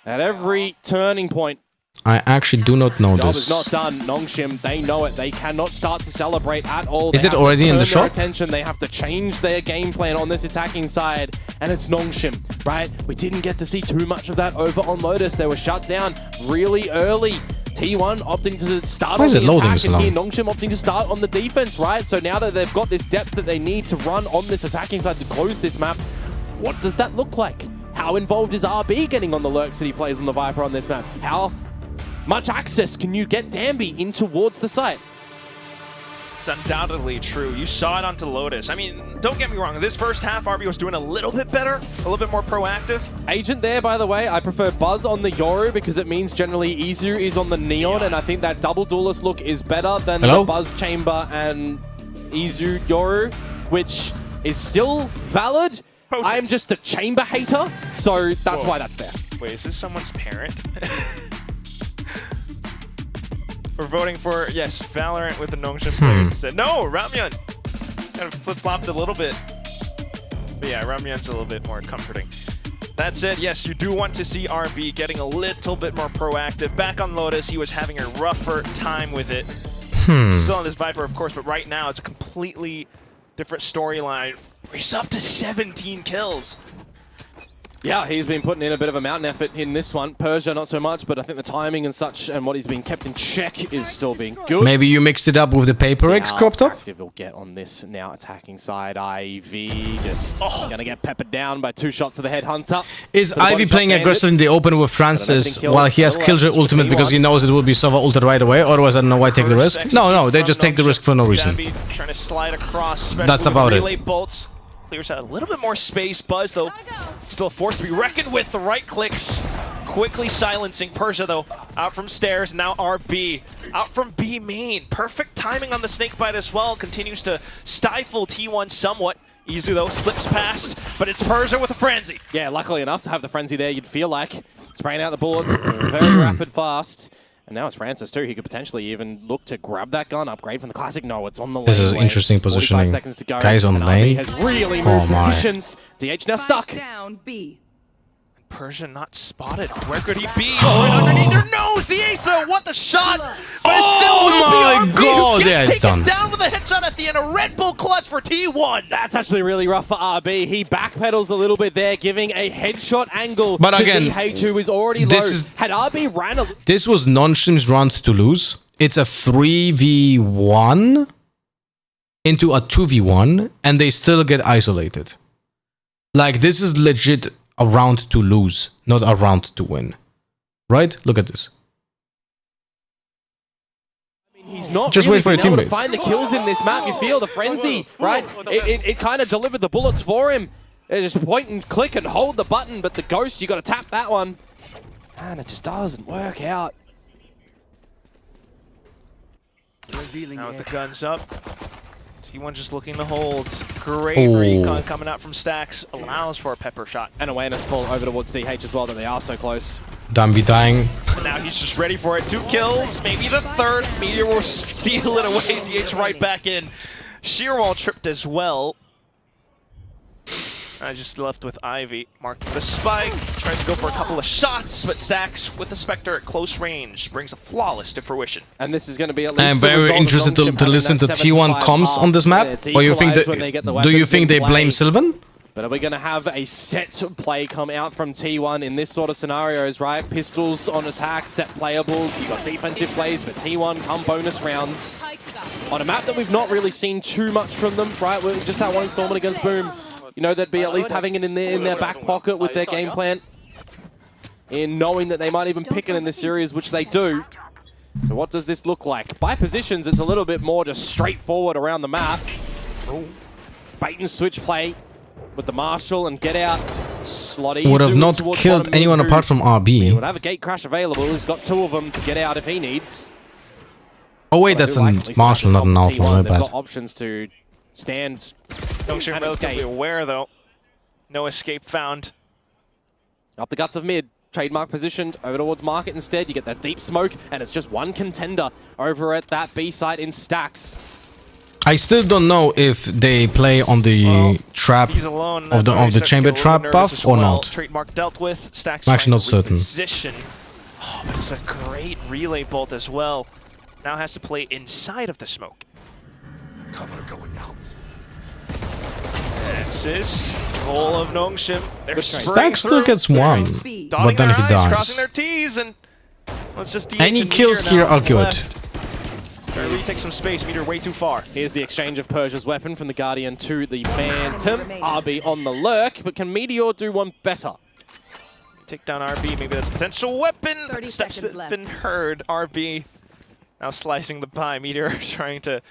at every turning point. I actually do not know Job this. is not done. Nongshim, they know it. They cannot start to celebrate at all. Is it already in the shop? Attention. They have to change their game plan on this attacking side, and it's Nongshim, right? We didn't get to see too much of that over on Lotus. They were shut down really early. T1 opting to start on the attack, and here Nongshim opting to start on the defense, right? So now that they've got this depth that they need to run on this attacking side to close this map, what does that look like? How involved is RB getting on the lurks that he plays on the Viper on this map? How much access can you get Dambi in towards the site? It's undoubtedly true. You saw it onto Lotus. I mean, don't get me wrong. This first half, RB was doing a little bit better, a little bit more proactive. Agent there, by the way. I prefer Buzz on the Yoru because it means generally Izu is on the Neon, and I think that double duelist look is better than the Buzz Chamber and Izu Yoru, which is still valid. I'm just a Chamber hater, so that's why that's there. Wait, is this someone's parent? We're voting for, yes, Valorant with the Nongshim players instead. No, Ramyun! Kind of flip-flopped a little bit. But yeah, Ramyun's a little bit more comforting. That said, yes, you do want to see RB getting a little bit more proactive. Back on Lotus, he was having a rougher time with it. Still on this Viper, of course, but right now it's a completely different storyline. He's up to 17 kills. Yeah, he's been putting in a bit of a mountain effort in this one. Persia, not so much, but I think the timing and such and what he's been kept in check is still being good. Maybe you mixed it up with the Paper X crop top? Active will get on this now attacking side. Ivy just gonna get peppered down by 2 shots to the head hunter. Is Ivy playing aggressive in the open with Francis while he has Killjoy ultimate because he knows it will be Sova ulted right away? Otherwise, I don't know why take the risk. No, they just take the risk for no reason. Trying to slide across. That's about relay bolts. Clears out a little bit more space. Buzz, though, still a force to be reckoned with. The right clicks quickly silencing Persia, though, out from stairs. Now RB out from B main. Perfect timing on the snake bite as well. Continues to stifle T1 somewhat. Izu, though, slips past, but it's Persia with a frenzy. Yeah, luckily enough to have the frenzy there, you'd feel like. Spraying out the bullets very rapid, fast. And now it's Francis too. He could potentially even look to grab that gun, upgrade from the classic. No, it's on the lane. This is interesting positioning. 45 seconds to go. Guys on lane. Has really moved positions. DH now stuck. Down B. Persia not spotted. Where could he be? Oh, right underneath their nose! The ace though, what the shot! But it's still my god! Yeah, it's done. Down with a headshot at the end. A Red Bull clutch for T1. That's actually really rough for RB. He backpedals a little bit there, giving a headshot angle but to again, DH, who is already low. Had RB ran a... This was Nongshim's round to lose. It's a 3v1 into a 2v1, and they still get isolated. Like, this is legit a round to lose, not a round to win. Right? Look at this. He's not just really wait for your been able teammates. to find the kills in this map. You feel the frenzy, right? It kind of delivered the bullets for him. Just point and click and hold the button, but the ghost, you got to tap that one. And it just doesn't work out. Now with the guns up, T1 just looking to hold. Great recon coming out from Stacks. Allows for a pepper shot. And awareness pull over towards DH as well, that they are so close. Dambi dying. And now he's just ready for it. 2 kills, maybe the 3rd. Meteor will steal it away. DH right back in. Shearwall tripped as well. I just left with Ivy. Marking the spike. Tries to go for a couple of shots, but Stacks with the Spectre at close range brings a flawless to fruition. And this is going to be at least I'm very interested to listen to T1 comms on this map. Or you think do you think they blame Sylvan? But are we going to have a set play come out from T1 in this sort of scenarios, right? Pistols on attack, set playable. You got defensive plays for T1 come bonus rounds. On a map that we've not really seen too much from them, right? Just that one installment against Boom. You know, they'd be at least having it in their back pocket with their game plan. In knowing that they might even pick it in this series, which they do. So what does this look like? By positions, it's a little bit more just straightforward around the map. Ooh. Bait and switch play with the Marshall and get out. Slotty would have not killed anyone apart from RB. He would have a gate crash available. He's got 2 of them to get out if he needs. Oh wait, that's a Marshall, not an outlaw. My They've bad. got options to stand. Nongshim relatively aware though. No escape found. Up the guts of mid. Trademark positioned over towards market instead. You get that deep smoke, and it's just one contender over at that B site in Stacks. I still don't know if they play on the trap of the chamber trap buff or not. Trademark dealt with. Stacks I'm actually not certain. Position. Oh, but it's a great relay bolt as well. Now has to play inside of the smoke. Cover going out. This is goal of Nongshim. Stacks still gets 1, but then he dies. Crossing their T's, and let's just any kills here are good. Really take some space. Meteor way too far. Here's the exchange of Persia's weapon from the Guardian to the Phantom. RB on the lurk, but can Meteor do one better? Take down RB. Maybe that's a potential weapon. 30 seconds left. Been heard. RB now slicing the pie. Meteor trying to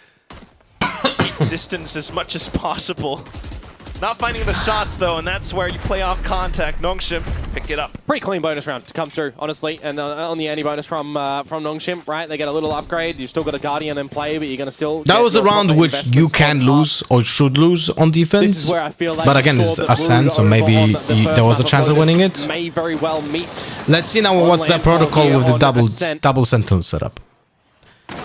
keep distance as much as possible. Not finding the shots though, and that's where you play off contact. Nongshim, pick it up. Pretty clean bonus round to come through, honestly. And on the anti-bonus from Nongshim, right? They get a little upgrade. You've still got a Guardian in play, but you're going to still... That was a round which you can lose or should lose on defense. This is where I feel like, but again, it's Ascent, so maybe there was a chance of winning it. May very well meet. Let's see now what's that protocol with the double Sentinel setup.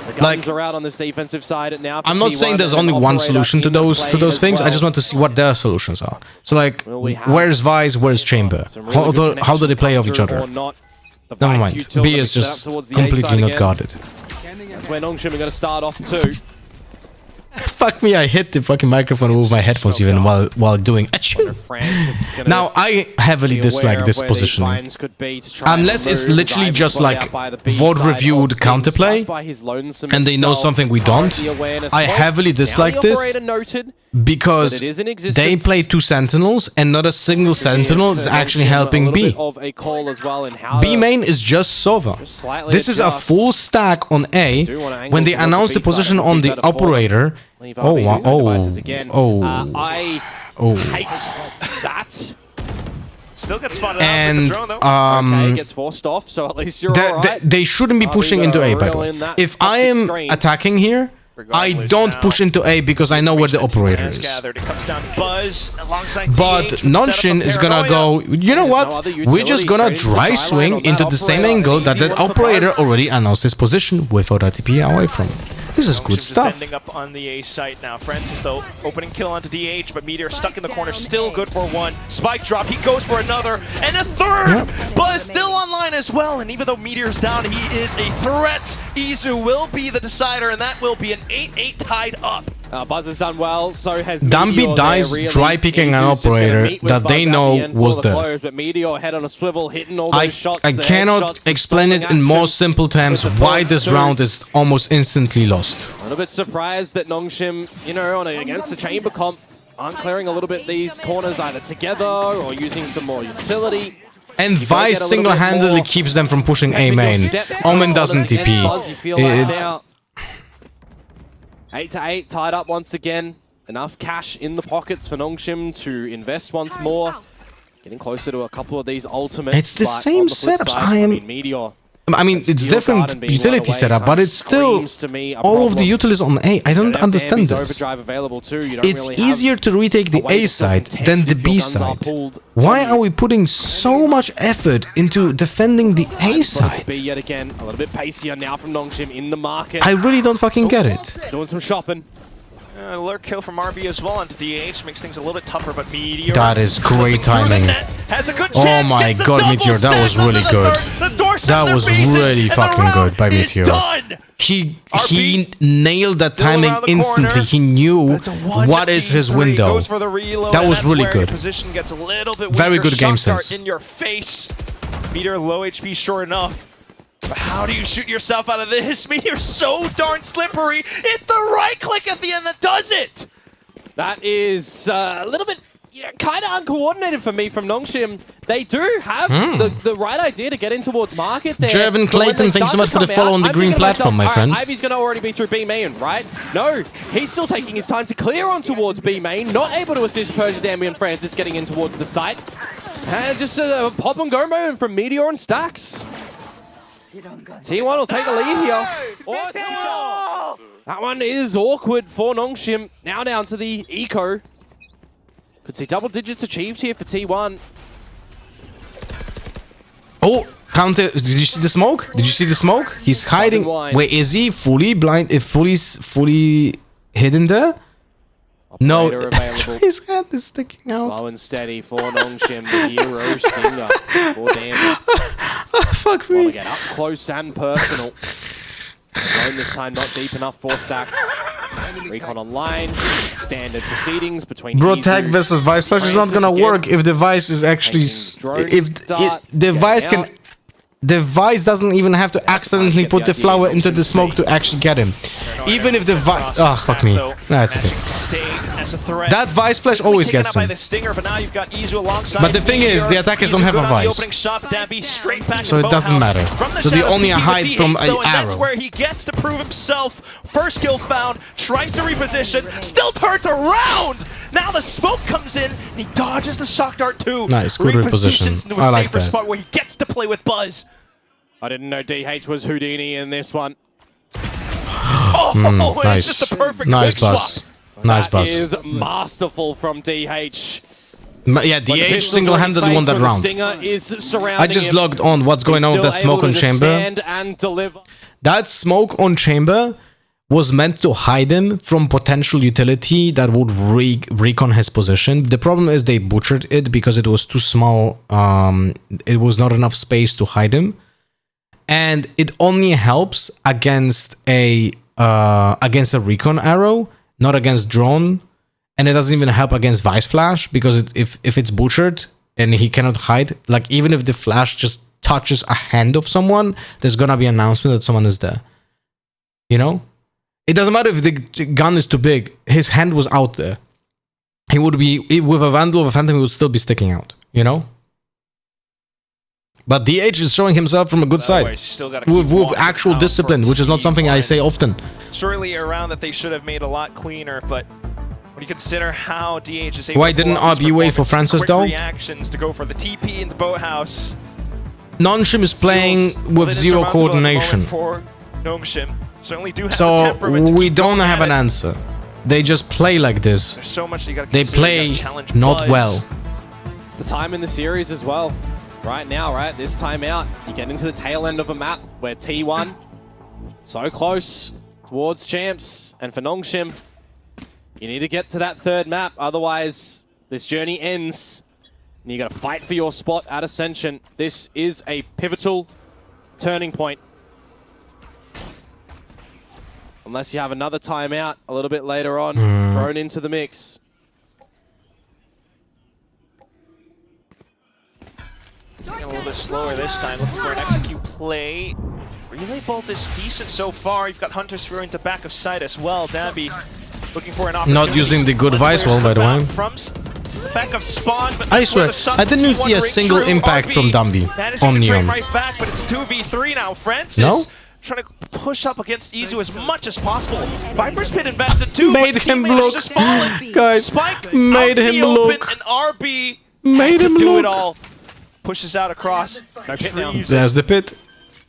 The guns are out on this defensive side now. I'm not saying there's only one solution to those things. I just want to see what their solutions are. So like, where's Vice, where's Chamber? How do they play off each other? Never mind. B is just completely not guarded. That's where Nongshim are going to start off too. Fuck me, I hit the fucking microphone with my headphones even while doing achoo. Now, I heavily dislike this positioning. Unless it's literally just like VOD-reviewed counterplay, and they know something we don't, I heavily dislike this, because they play 2 Sentinels, and not a single Sentinel is actually helping B. B main is just Sova. This is a full stack on A. When they announce the position on the operator, I hate that. Still gets spotted and out with the drone, though. Okay, gets forced off, so at least you're alright. They shouldn't be pushing into A, by the way. If I am attacking here, I don't push into A because I know where the operator is. But Nongshim is gonna go, you know what? We're just gonna dry swing into the same angle that the operator already announced his position without a TP away from. This is good stuff. Ending up on the A site now. Francis though, opening kill onto DH, but Meteor stuck in the corner, still good for 1. Spike drop, he goes for another, and a 3rd! Yep. Buzz still online as well, and even though Meteor's down, he is a threat. Izu will be the decider, and that will be an 8-8 tied up. Buzz has done well, so has Dambi dies really dry picking an operator that they know was there. But Meteor head on a swivel, hitting all those shots. I cannot explain it in more simple terms why this round is almost instantly lost. A little bit surprised that Nongshim, you know, against the chamber comp, aren't clearing a little bit these corners either together or using some more utility. And Vice single-handedly keeps them from pushing A main. Omen doesn't TP. 8-8, tied up once again. Enough cash in the pockets for Nongshim to invest once more. Getting closer to a couple of these ultimates. It's the same setups. I mean, Meteor I mean, it's different utility setup, but it's still all of the utilities on A. I don't understand this. It's easier to retake the A side than the B side. Why are we putting so much effort into defending the A side? Yet again, a little bit pacier now from Nongshim in the market. I really don't fucking get it. Doing some shopping. Lurk kill from RB as well onto DH makes things a little bit tougher, but Meteor... That is great timing. Has a good Oh chance, my god, Meteor, that was really good. That was really fucking good by Meteor. He nailed that timing instantly. He knew what is his window. That was really good. Very good game sense. In your face. Meteor low HP, sure enough. But how do you shoot yourself out of this? Meteor's so darn slippery. It's the right click at the end that does it. That is a little bit kind of uncoordinated for me from Nongshim. They do have the right idea to get in towards market there. Jervin Clayton, thanks so much for the follow on the green platform, my friend. Ivy's going to already be through B main, right? No, he's still taking his time to clear on towards B main. Not able to assist Persia, Dambi, and Francis getting in towards the site. And just a pop and go moment from Meteor and Stacks. T1 will take the lead here. That one is awkward for Nongshim. Now down to the eco. Could see double digits achieved here for T1. Oh, counter. Did you see the smoke? Did you see the smoke? He's hiding. Wait, is he fully blind? Fully hidden there? No, his hand is sticking out. Slow and steady for Nongshim, the hero stinger. For damage. Fuck me. Want to get up close and personal. Zone this time not deep enough for Stacks. Recon online. Standard proceedings between Bro, tag versus Vice Flash is not gonna work if the Vice is actually... the Vice can... The Vice doesn't even have to accidentally put the flower into the smoke to actually get him. Even if the Vice... Oh, fuck me. Nah, it's okay. That Vice Flash always gets him. But the thing is, the attackers don't have a Vice. So it doesn't matter. So they only hide from an arrow. That's where he gets to prove himself. First kill found, tries to reposition, still turns around! Now the smoke comes in, and he dodges the shock dart too. Nice, good reposition. I like that. Spot where he gets to play with Buzz. I didn't know DH was Houdini in this one. Oh, nice. It's just a perfect nice bus. Nice bus. That is masterful from DH. Yeah, DH single-handedly won that round. I just logged on what's going on with that smoke on chamber. That smoke on chamber was meant to hide him from potential utility that would recon his position. The problem is they butchered it because it was too small. It was not enough space to hide him. And it only helps against a recon arrow, not against drone. And it doesn't even help against Vice Flash because if it's butchered and he cannot hide, like even if the flash just touches a hand of someone, there's gonna be an announcement that someone is there. You know? It doesn't matter if the gun is too big. His hand was out there. He would be, with a Vandal of a Phantom, he would still be sticking out. You know? But DH is showing himself from a good side. With actual discipline, which is not something I say often. Surely around that they should have made a lot cleaner, but when you consider how DH is able Why didn't RB wait for Francis though? Reactions to go for the TP in the boathouse. Nongshim is playing with zero coordination. For Nongshim. Certainly do have so the we don't have an answer. They just play like this. There's so much you gotta they play not well. It's the time in the series as well. Right now, right? This time out, you get into the tail end of a map where T1 so close towards champs, and for Nongshim, you need to get to that third map, otherwise this journey ends and you gotta fight for your spot at Ascension. This is a pivotal turning point. Unless you have another timeout a little bit later on, thrown into the mix. Getting a little bit slower this time, looking for an execute play. Relay bolt is decent so far. You've got Hunter Sphere into back of sight as well. Dambi looking for an opportunity. Not using the good Vice wall, by the way. From back of spawn, but I swear, I didn't see a single impact from Dambi on Neon. Right back, but it's 2v3 now. Francis trying to push up against Izu as much as possible. Viper's Pit invested too. Made him look. Guys, Spike made him look. And RB made him do look. It all. Pushes out across. No pit now. There's the pit.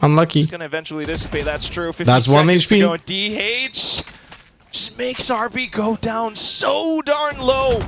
Unlucky. It's going to eventually dissipate, that's true. 50 That's 1 seconds to HP. go. DH just makes RB go down so darn low.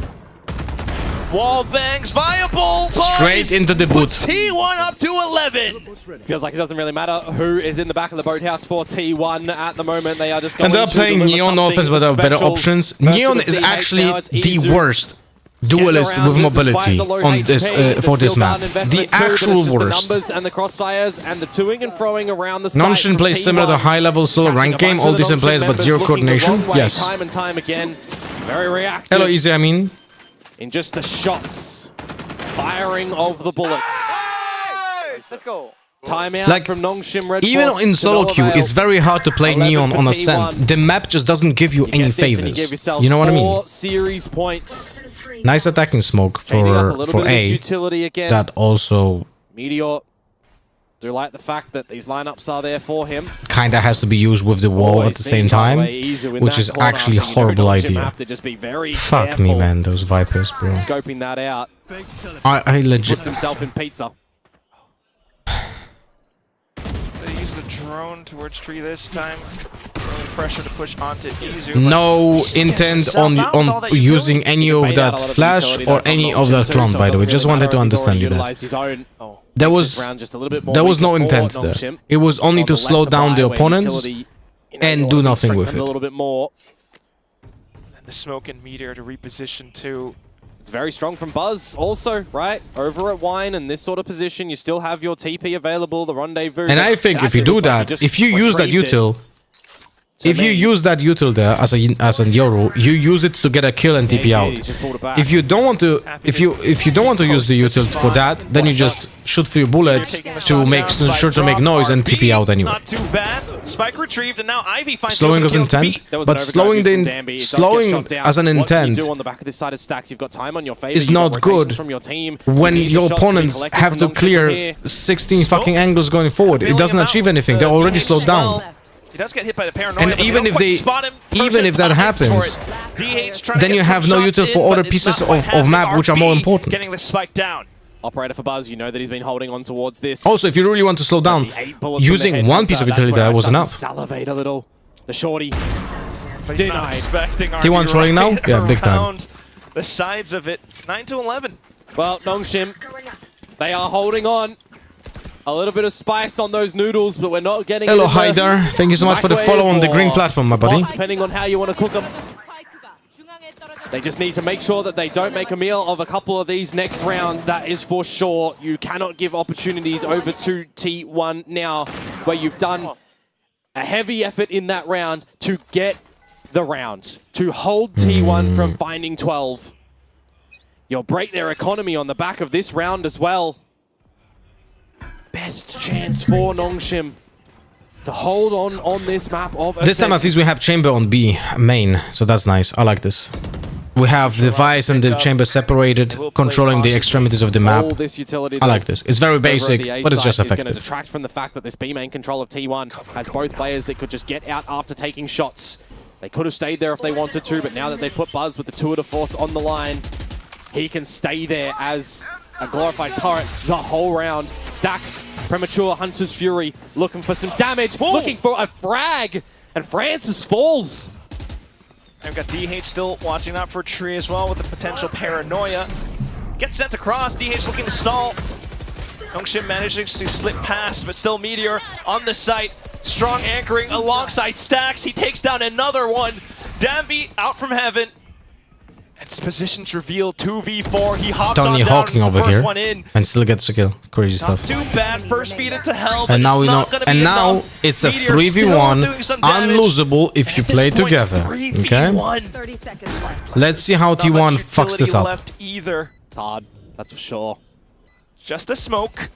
Wall bangs viable. Straight into the boot. T1 up to 11. Feels like it doesn't really matter who is in the back of the boathouse for T1 at the moment. They are just going And they're playing Neon offense, but there are better options. Neon is actually the worst duelist with mobility on this for this map. The actual worst. The numbers and the crossfires and the toing and throwing around the Nongshim plays similar to high-level solo rank game, all decent players, but zero coordination. Yes. Time and time again. Very reactive. Hello, Easy, I mean. In just the shots, firing of the bullets. Let's go. Timeout Like, from Nongshim Red even Force in to solo no queue, avail. it's very hard to play 11 Neon for on T1. Ascent. The map just doesn't give you any Get this and you give favors. yourself You know what I mean? 4 series points. Nice attacking smoke Fading up a for little bit of A. utility again. That also Meteor. Do like the fact that these lineups are there for him. kinda has to be used with the wall at the same time, which is actually a horrible idea. Have to just be very Fuck me, man, those Vipers, bro. Scoping that out. I legit... Puts himself in pizza. They use the drone towards tree this time. Pressure to push onto Izu. No intent on using any of that flash or any of that clone, by the way. Just wanted to understand you that. There was no intent there. It was only to slow down the opponents and do nothing with A it. little bit more. And the smoke and meteor to reposition too. It's very strong from Buzz also, right? Over at Wine in this sort of position, you still have your TP available, the rendezvous. And I think if you do that, if you use that util, if you use that util there as a Yoru, you use it to get a kill and TP out. If you don't want to, if you don't want to use the util for that, then you just shoot through bullets to make sure to make noise and TP out anyway. Not too bad. Spike retrieved, and now Ivy finds Slowing as intent, but slowing as an intent is not good when your opponents have to clear 16 fucking angles going forward. It doesn't achieve anything. They're already slowed down. He does get hit by the paranoia. And even if that happens, then you have no util for other pieces of map which are more important. Getting the spike down. Operator for Buzz, you know that he's been holding on towards this. Also, if you really want to slow down, using one piece of utility there was enough. Salivate a little. The shorty denied. T1 trolling now? Yeah, big time. The sides of it, 9 to 11. Well, Nongshim, they are holding on. A little bit of spice on those noodles, but we're not getting. Hello, Haidar. Thank you so much for the follow on the green platform, my buddy. Depending on how you want to cook them. They just need to make sure that they don't make a meal of a couple of these next rounds. That is for sure. You cannot give opportunities over to T1 now, where you've done a heavy effort in that round to get the round, to hold T1 from finding 12. You'll break their economy on the back of this round as well. Best chance for Nongshim to hold on this map of This time at least we have chamber on B main, so that's nice. I like this. We have the Vice and the chamber separated, controlling the extremities of the map. I like this. It's very basic, but it's just effective. It's going to detract from the fact that this B main control of T1 has both players that could just get out after taking shots. They could have stayed there if they wanted to, but now that they put Buzz with the tour de force on the line, he can stay there as a glorified turret the whole round. Stacks, premature Hunter's Fury, looking for some damage, looking for a frag, and Francis falls. I've got DH still watching out for Tree as well with the potential paranoia. Gets sent across, DH looking to stall. Nongshim manages to slip past, but still Meteor on the site. Strong anchoring alongside Stacks. He takes down another one. Dambi out from heaven. Its positions revealed 2v4. He hops Tony on down. Hawking over here One in. and still gets a kill. Crazy Not stuff. too bad. First feed into hell. And now it's we know. not gonna be And now enough. it's a Meteor 3v1, still doing some damage. unlosable if you play together. 3v1. Okay. 30 seconds left. Let's see how Not T1 much fucks this utility up. left either. It's hard, that's for sure. Just the smoke.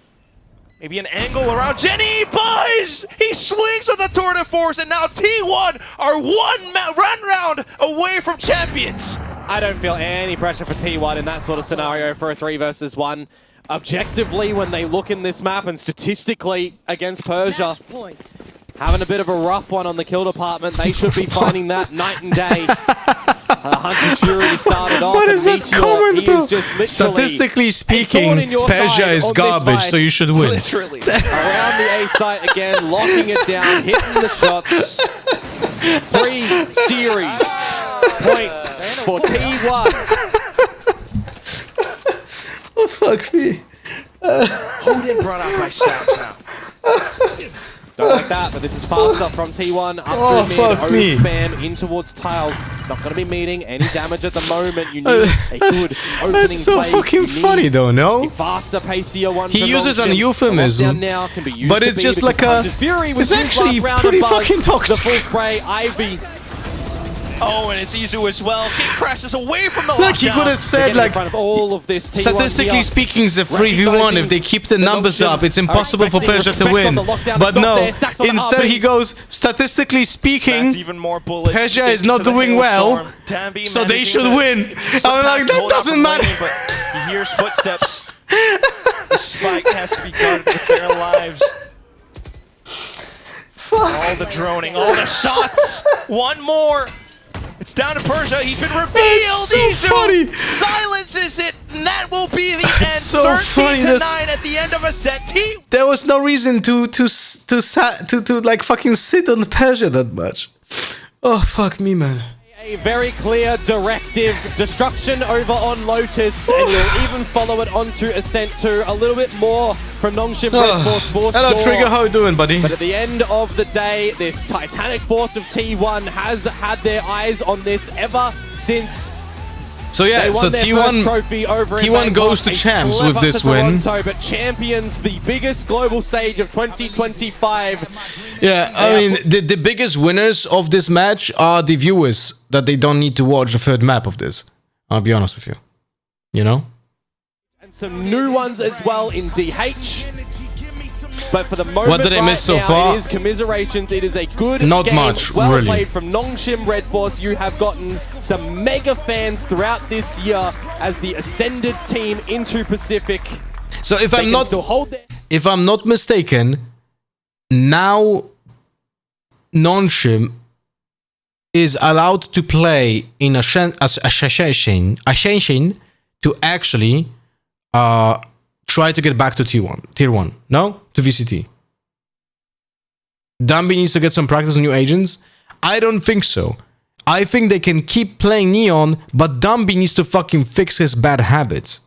Maybe an angle around Jenny. Buys! He swings with a tour de force, and now T1 are one round away from champions. I don't feel any pressure for T1 in that sort of scenario for a 3 versus 1. Objectively, when they look in this map and statistically against Persia, having a bit of a rough one on the kill department, they should be finding that night and day. Hunter Fury started off. What is that Meteor, comment, he bro? is just literally Statistically speaking, in your Persia side is on this garbage, vice. so you should win. Literally. Around the A site again, locking it down, hitting the shots. 3 series points for T1. Oh, fuck me. Odin brought out by Saps now. Don't like that, but this is faster from T1 up Oh, through fuck mid, me. spam in towards tiles. Not going to be meeting any damage at the moment. You need a good opening That's so play. fucking You need funny though, no? a faster, pacier one. He for uses Nongshim. an The euphemism, lockdown now can be used but to it's be just because like a... Hunter's Fury was It's used actually last round pretty and Buzz, fucking toxic. The full spray, Ivy. Oh, and it's Izu as well. King crashes away from the Like he lockdown. could have said, In like, front of all of this T1 statistically here. speaking, it's a 3v1. If they keep the numbers up, it's impossible for Persia to win. But no, instead he goes, statistically speaking, That's even more bullets. Persia is into not the doing well, hailstorm. Dambi so they managing should to win. slip I'm like, past that hold out doesn't from matter. Lane, but he hears footsteps. The spike has to be guarded with their lives. All the droning, all the shots. One more. It's down to Persia. He's been revealed. It's so Izu funny. silences it, and that will be the end. so 13 funny. to That's- 9 at the end of a set. There was no reason to like fucking sit on Persia that much. Oh, fuck me, man. A very clear directive, destruction over on Lotus, and you'll even follow it onto Ascent 2. A little bit more from Nongshim Red Force for Hello, sure. Trigger. How you doing, buddy? But at the end of the day, this titanic force of T1 has had their eyes on this ever since. So yeah, they won so their T1 first trophy over in T1 goes Bangkok, to a champs slip with up this to win. Toronto, but champions the biggest global stage of 2025. Yeah, I mean, the biggest winners of this match are the viewers that they don't need to watch the third map of this. I'll be honest with you. You know? And some new ones as well in DH. But for the moment, What did I miss so now, far? It is commiserations. It is a good Not game. much, well really. played from Nongshim Red Force. You have gotten some mega fans throughout this year as the ascended team into Pacific. So if They I'm can not still hold their if I'm not mistaken, now Nongshim is allowed to play in Ascension to actually try to get back to tier 1. No? To VCT. Dambi needs to get some practice on new agents? I don't think so. I think they can keep playing Neon, but Dambi needs to fucking fix his bad habits.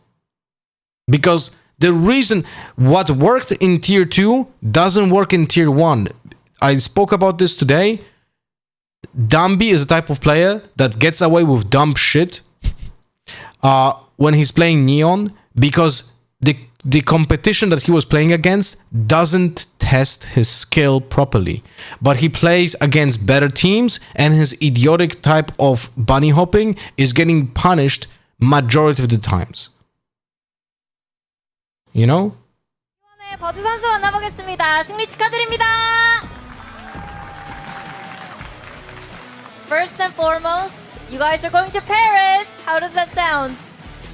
Because the reason what worked in tier 2 doesn't work in tier 1. I spoke about this today. Dambi is a type of player that gets away with dumb shit when he's playing Neon, because the competition that he was playing against doesn't test his skill properly. But he plays against better teams, and his idiotic type of bunny hopping is getting punished majority of the times. You know? 네, 버즈 선수 만나보겠습니다. 승리 축하드립니다. First and foremost, you guys are going to Paris. How does that sound?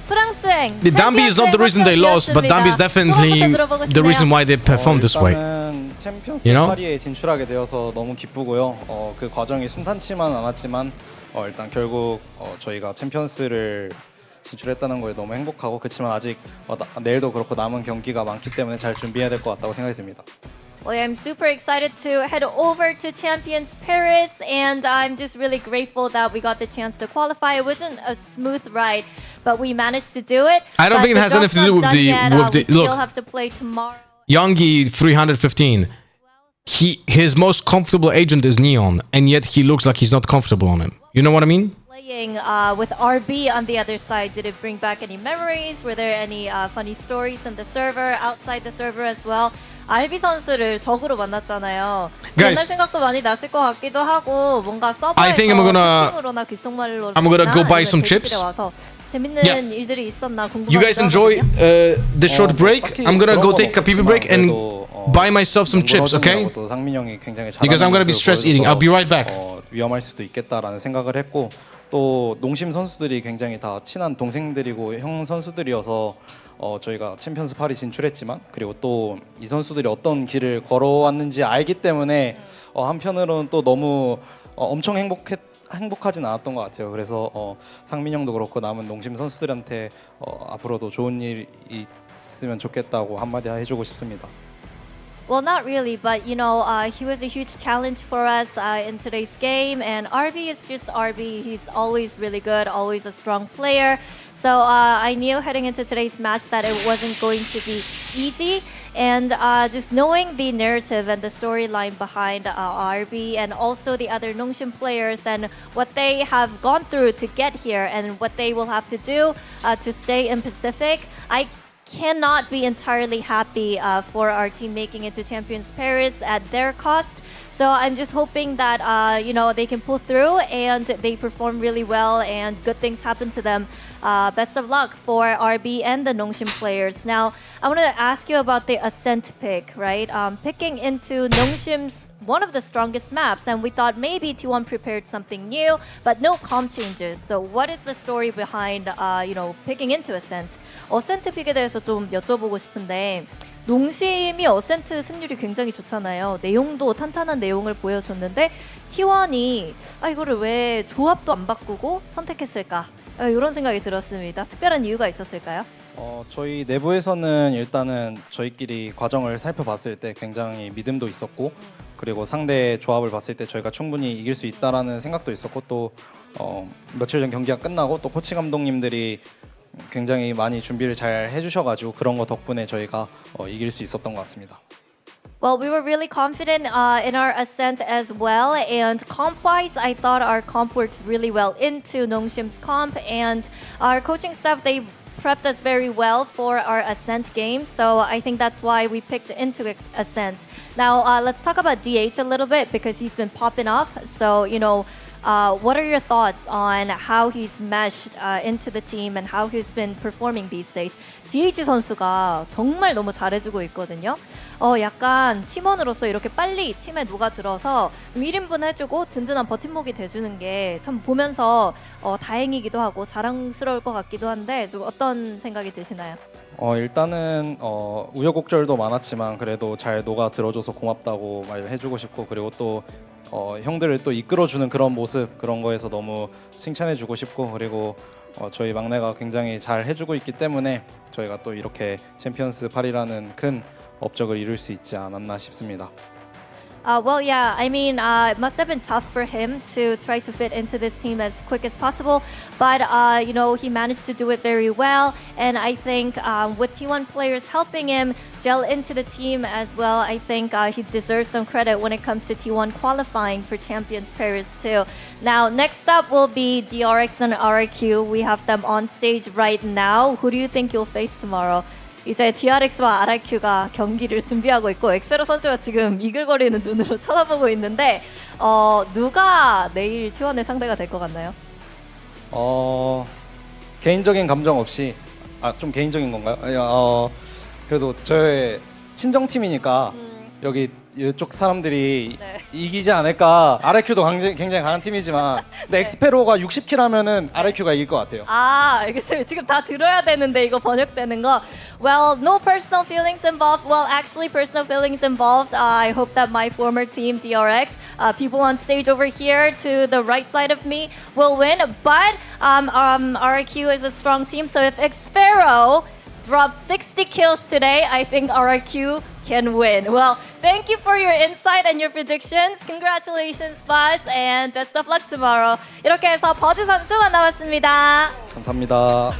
프랑스행. The Dambi is not the reason they lost, but Dambi is definitely the reason why they performed this way. 챔피언스 You know? 파리에 진출하게 되어서 너무 기쁘고요. 그 과정이 순탄치만 않았지만 일단 결국 저희가 챔피언스를 진출했다는 거에 너무 행복하고, 그렇지만 아직 내일도 그렇고 남은 경기가 많기 때문에 잘 준비해야 될 것 같다고 생각이 듭니다. Well, I'm super excited to head over to Champions Paris, and I'm just really grateful that we got the chance to qualify. It wasn't a smooth ride, but we managed to do it. I don't think it has anything to do with the we look. still have to play tomorrow. Youngie 315. His most comfortable agent is Neon, and yet he looks like he's not comfortable on him. You know what I mean? Playing with RB on the other side, did it bring back any memories? Were there any funny stories in the server, outside the server as well? RB 선수를 적으로 만났잖아요. Guys, 옛날 생각도 많이 났을 것 같기도 하고, 뭔가 서버에서 I think 채팅으로나 귓속말로 I'm gonna go buy some chips. 와서 재밌는 Yeah. 일들이 있었나 궁금하기도 You guys enjoy the short break? I'm gonna go take a pee break and buy myself some chips, okay? 또 상민 형이 굉장히 Because I'm gonna be stress eating. I'll be right back. 위험할 수도 있겠다라는 생각을 했고, 또 농심 선수들이 굉장히 다 친한 동생들이고 형 선수들이어서 저희가 챔피언스 파리 진출했지만, 그리고 또 이 선수들이 어떤 길을 걸어왔는지 알기 때문에 한편으로는 또 너무 엄청 행복하진 않았던 것 같아요. 그래서 상민 형도 그렇고 남은 농심 선수들한테 앞으로도 좋은 일 있으면 좋겠다고 한마디 해주고 싶습니다. Well, not really, but you know, he was a huge challenge for us in today's game, and RB is just RB. He's always really good, always a strong player. So I knew heading into today's match that it wasn't going to be easy, and just knowing the narrative and the storyline behind RB and also the other Nongshim players and what they have gone through to get here and what they will have to do to stay in Pacific, I cannot be entirely happy for our team making it to Champions Paris at their cost. So I'm just hoping that you know, they can pull through and they perform really well and good things happen to them. Best of luck for RB and the Nongshim players. Now, I want to ask you about the Ascent pick, right? Picking into Nongshim's one of the strongest maps, and we thought maybe T1 prepared something new, but no comp changes. So what is the story behind you know, picking into Ascent? 어센트 픽에 대해서 좀 여쭤보고 싶은데 농심이 어센트 승률이 굉장히 좋잖아요. 내용도 탄탄한 내용을 보여줬는데 T1이 이거를 왜 조합도 안 바꾸고 선택했을까? 이런 생각이 들었습니다. 특별한 이유가 있었을까요? 저희 내부에서는 일단은 저희끼리 과정을 살펴봤을 때 굉장히 믿음도 있었고 그리고 상대 조합을 봤을 때 저희가 충분히 이길 수 있다라는 생각도 있었고 또 며칠 전 경기가 끝나고 또 코치 감독님들이 굉장히 많이 준비를 잘 해주셔가지고 그런 거 덕분에 저희가 이길 수 있었던 것 같습니다. Well, we were really confident in our ascent as well, and comp-wise, I thought our comp works really well into Nongshim's comp, and our coaching staff, they prepped us very well for our ascent game, so I think that's why we picked into ascent. Now, let's talk about DH a little bit because he's been popping off, so, you know, what are your thoughts on how he's meshed into the team and how he's been performing these days? DH 선수가 정말 너무 잘해주고 있거든요. 약간 팀원으로서 이렇게 빨리 팀에 녹아들어서 1인분 해주고 든든한 버팀목이 돼주는 게 참 보면서 다행이기도 하고 자랑스러울 것 같기도 한데 좀 어떤 생각이 드시나요? 일단은 우여곡절도 많았지만 그래도 잘 녹아들어줘서 고맙다고 말해주고 싶고 그리고 또 형들을 또 이끌어주는 그런 모습 그런 거에서 너무 칭찬해주고 싶고 그리고 저희 막내가 굉장히 잘 해주고 있기 때문에 저희가 또 이렇게 챔피언스 8이라는 큰 업적을 이룰 수 있지 않았나 싶습니다. Well, yeah, I mean, it must have been tough for him to try to fit into this team as quick as possible, but, you know, he managed to do it very well, and I think with T1 players helping him gel into the team as well, I think he deserves some credit when it comes to T1 qualifying for Champions Paris too. Now, next up will be DRX and RRQ. We have them on stage right now. Who do you think you'll face tomorrow? 이제 DRX와 RRQ가 경기를 준비하고 있고 엑스페로 선수가 지금 이글거리는 눈으로 쳐다보고 있는데 누가 내일 T1의 상대가 될 것 같나요? 개인적인 감정 없이 좀 개인적인 건가요? 그래도 저의 친정팀이니까 여기 이쪽 사람들이 이기지 않을까. RRQ도 굉장히 강한 팀이지만 근데 엑스페로가 60킬 하면은 RRQ가 이길 것 같아요. 알겠어요. 지금 다 들어야 되는데 이거 번역되는 거. Well, no personal feelings involved. Well, actually personal feelings involved. I hope that my former team DRX, people on stage over here to the right side of me will win. But RRQ is a strong team, so if Xpharaoh dropped 60 kills today, I think RRQ can win. Well, thank you for your insight and your predictions. Congratulations, Buzz, and best of luck tomorrow. 이렇게 해서 버즈 선수가 나왔습니다. 감사합니다.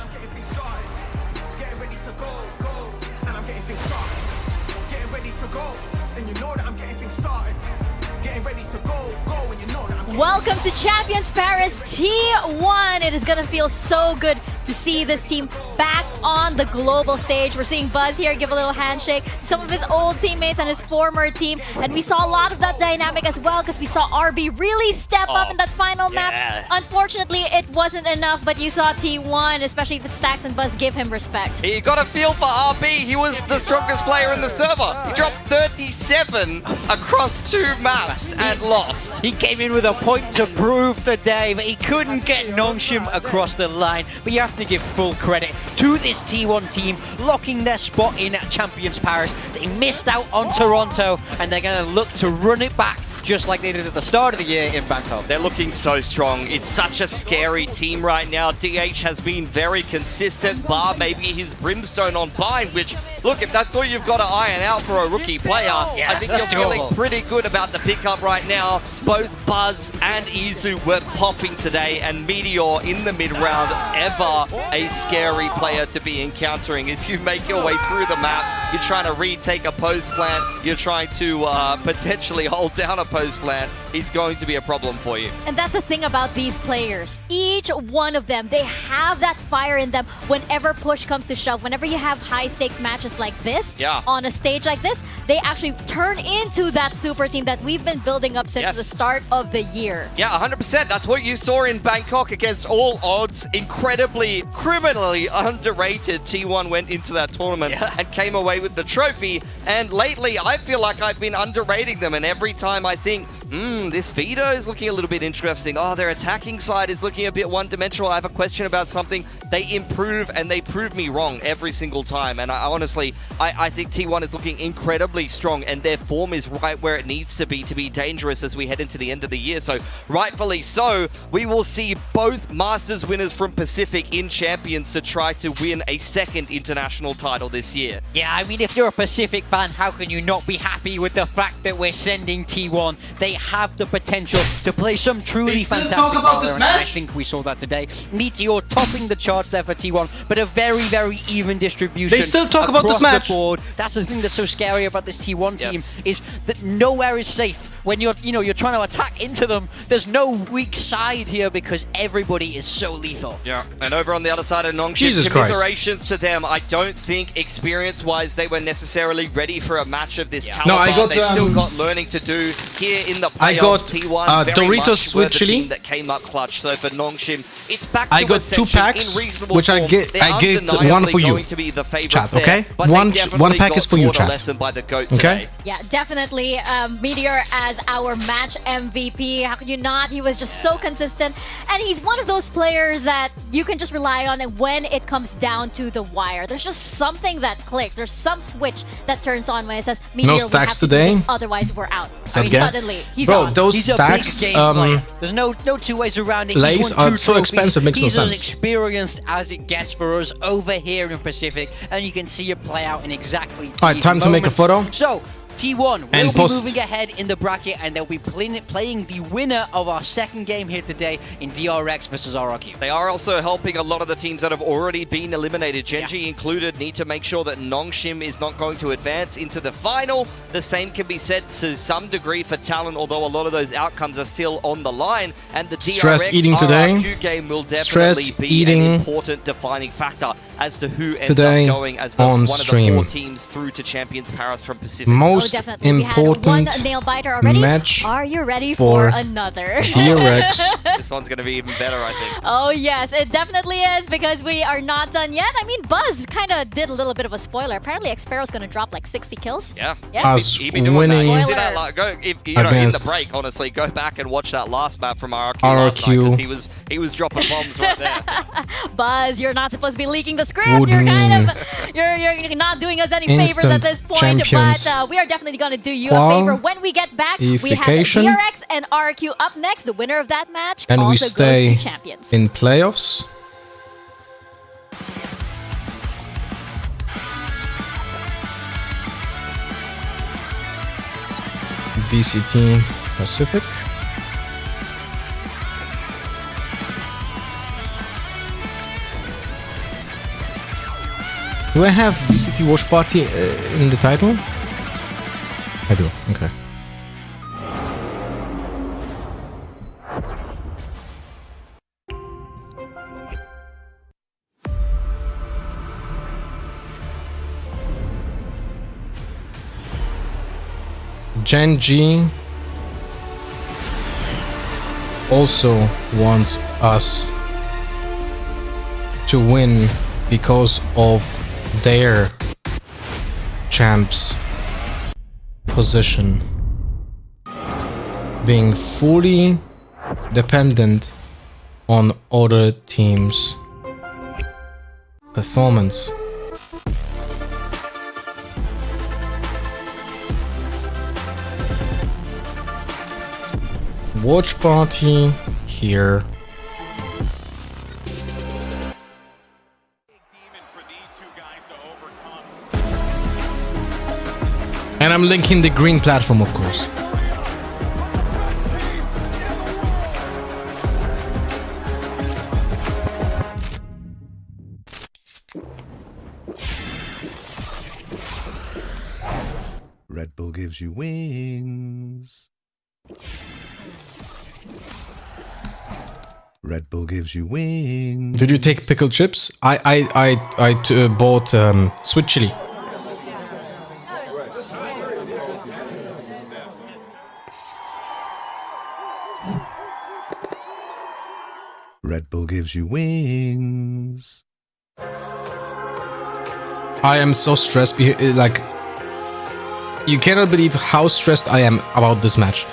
Welcome to Champions Paris T1. It is going to feel so good to see this team back on the global stage. We're seeing Buzz here give a little handshake to some of his old teammates and his former team. And we saw a lot of that dynamic as well because we saw RB really step up in that final map. Unfortunately, it wasn't enough, but you saw T1, especially with Stacks and Buzz, give him respect. You got a feel for RB. He was the strongest player in the server. He dropped 37 across 2 maps and lost. He came in with a point to prove today, but he couldn't get Nongshim across the line. But you have to give full credit to this T1 team locking their spot in Champions Paris. They missed out on Toronto, and they're going to look to run it back just like they did at the start of the year in Bangkok. They're looking so strong. It's such a scary team right now. DH has been very consistent, bar maybe his Brimstone on Bind, which, look, if that's all you've got to iron out for a rookie player, I think you're feeling pretty good about the pickup right now. Both Buzz and Izu were popping today, and Meteor in the mid-round, ever a scary player to be encountering. As you make your way through the map, you're trying to retake a post plant, you're trying to potentially hold down a post plant. He's going to be a problem for you. And that's the thing about these players. Each one of them, they have that fire in them whenever push comes to shove. Whenever you have high-stakes matches like this, on a stage like this, they actually turn into that super team that we've been building up since the start of the year. Yeah, 100%. That's what you saw in Bangkok against all odds. Incredibly, criminally underrated T1 went into that tournament and came away with the trophy. And lately, I feel like I've been underrating them. And every time I think, this Vito is looking a little bit interesting. Oh, their attacking side is looking a bit one-dimensional. I have a question about something. They improve and they prove me wrong every single time. And I honestly think T1 is looking incredibly strong, and their form is right where it needs to be dangerous as we head into the end of the year. So rightfully so, we will see both Masters winners from Pacific in Champions to try to win a second international title this year. Yeah, I mean, if you're a Pacific fan, how can you not be happy with the fact that we're sending T1? They have the potential to play some truly fantastic Valorant, and I think we saw that today. Meteor topping the charts there for T1, but a very, very even distribution. They still talk about this match. The board. That's the thing that's so scary about this T1 team, is that nowhere is safe. When you're trying to attack into them, there's no weak side here because everybody is so lethal. Yeah, and over on the other side of Nongshim, commiserations to them. I don't think experience-wise they were necessarily ready for a match of this caliber. No, I got They've still got learning to do here in the playoffs. I got T1 very Doritos much sweet chili team that came up clutch. So for Nongshim, it's back to I got 2 packs, which I get one for you. Chat, okay? One pack is for you, chat. Okay? Yeah, definitely. Meteor as our match MVP. How could you not? He was just so consistent, and he's one of those players that you can just rely on, and when it comes down to the wire, there's just something that clicks. There's some switch that turns on when it says Meteor, no stacks today. Otherwise we're out. I mean, suddenly he's on. Those he's stacks, there's no two ways around it. Lays are so expensive, makes no sense. He's as experienced as it gets for us over here in Pacific, and you can see it play out in exactly these Alright, time to make a photo. So T1 will be moving ahead in the bracket, and they'll be playing the winner of our second game here today in DRX versus RRQ. They are also helping a lot of the teams that have already been eliminated. Genji included need to make sure that Nongshim is not going to advance into the final. The same can be said to some degree for Talon, although a lot of those outcomes are still on the line. And the DRX RRQ game will definitely be an important defining factor as to who ends up going as one of the 4 teams through to Champions Paris from Pacific. Most important one nail biter already. Match. Are you ready for another? DRX. This one's going to be even better, I think. Oh yes, it definitely is, because we are not done yet. I mean, Buzz kind of did a little bit of a spoiler. Apparently, Xpero's going to drop like 60 kills. Yeah. Us winning in the break, honestly, go back and watch that last map from RRQ last night, because he was dropping bombs right there. Buzz, you're not supposed to be leaking the script. You're kind of you're not doing us any favors at this point, but we are definitely going to do you a favor when we get back. We have DRX and RRQ up next. The winner of that match and also we stay goes to Champions. In playoffs. VCT Pacific. Do I have VCT Watch Party in the title? I do, okay. Genji also wants us to win because of their champs position being fully dependent on other teams' performance. watch party here. And I'm linking the green platform, of course. Red Bull gives you wings. Red Bull gives you wings. Did you take pickled chips? I bought sweet chili. Red Bull gives you wings. I am so stressed. Like, you cannot believe how stressed I am about this match.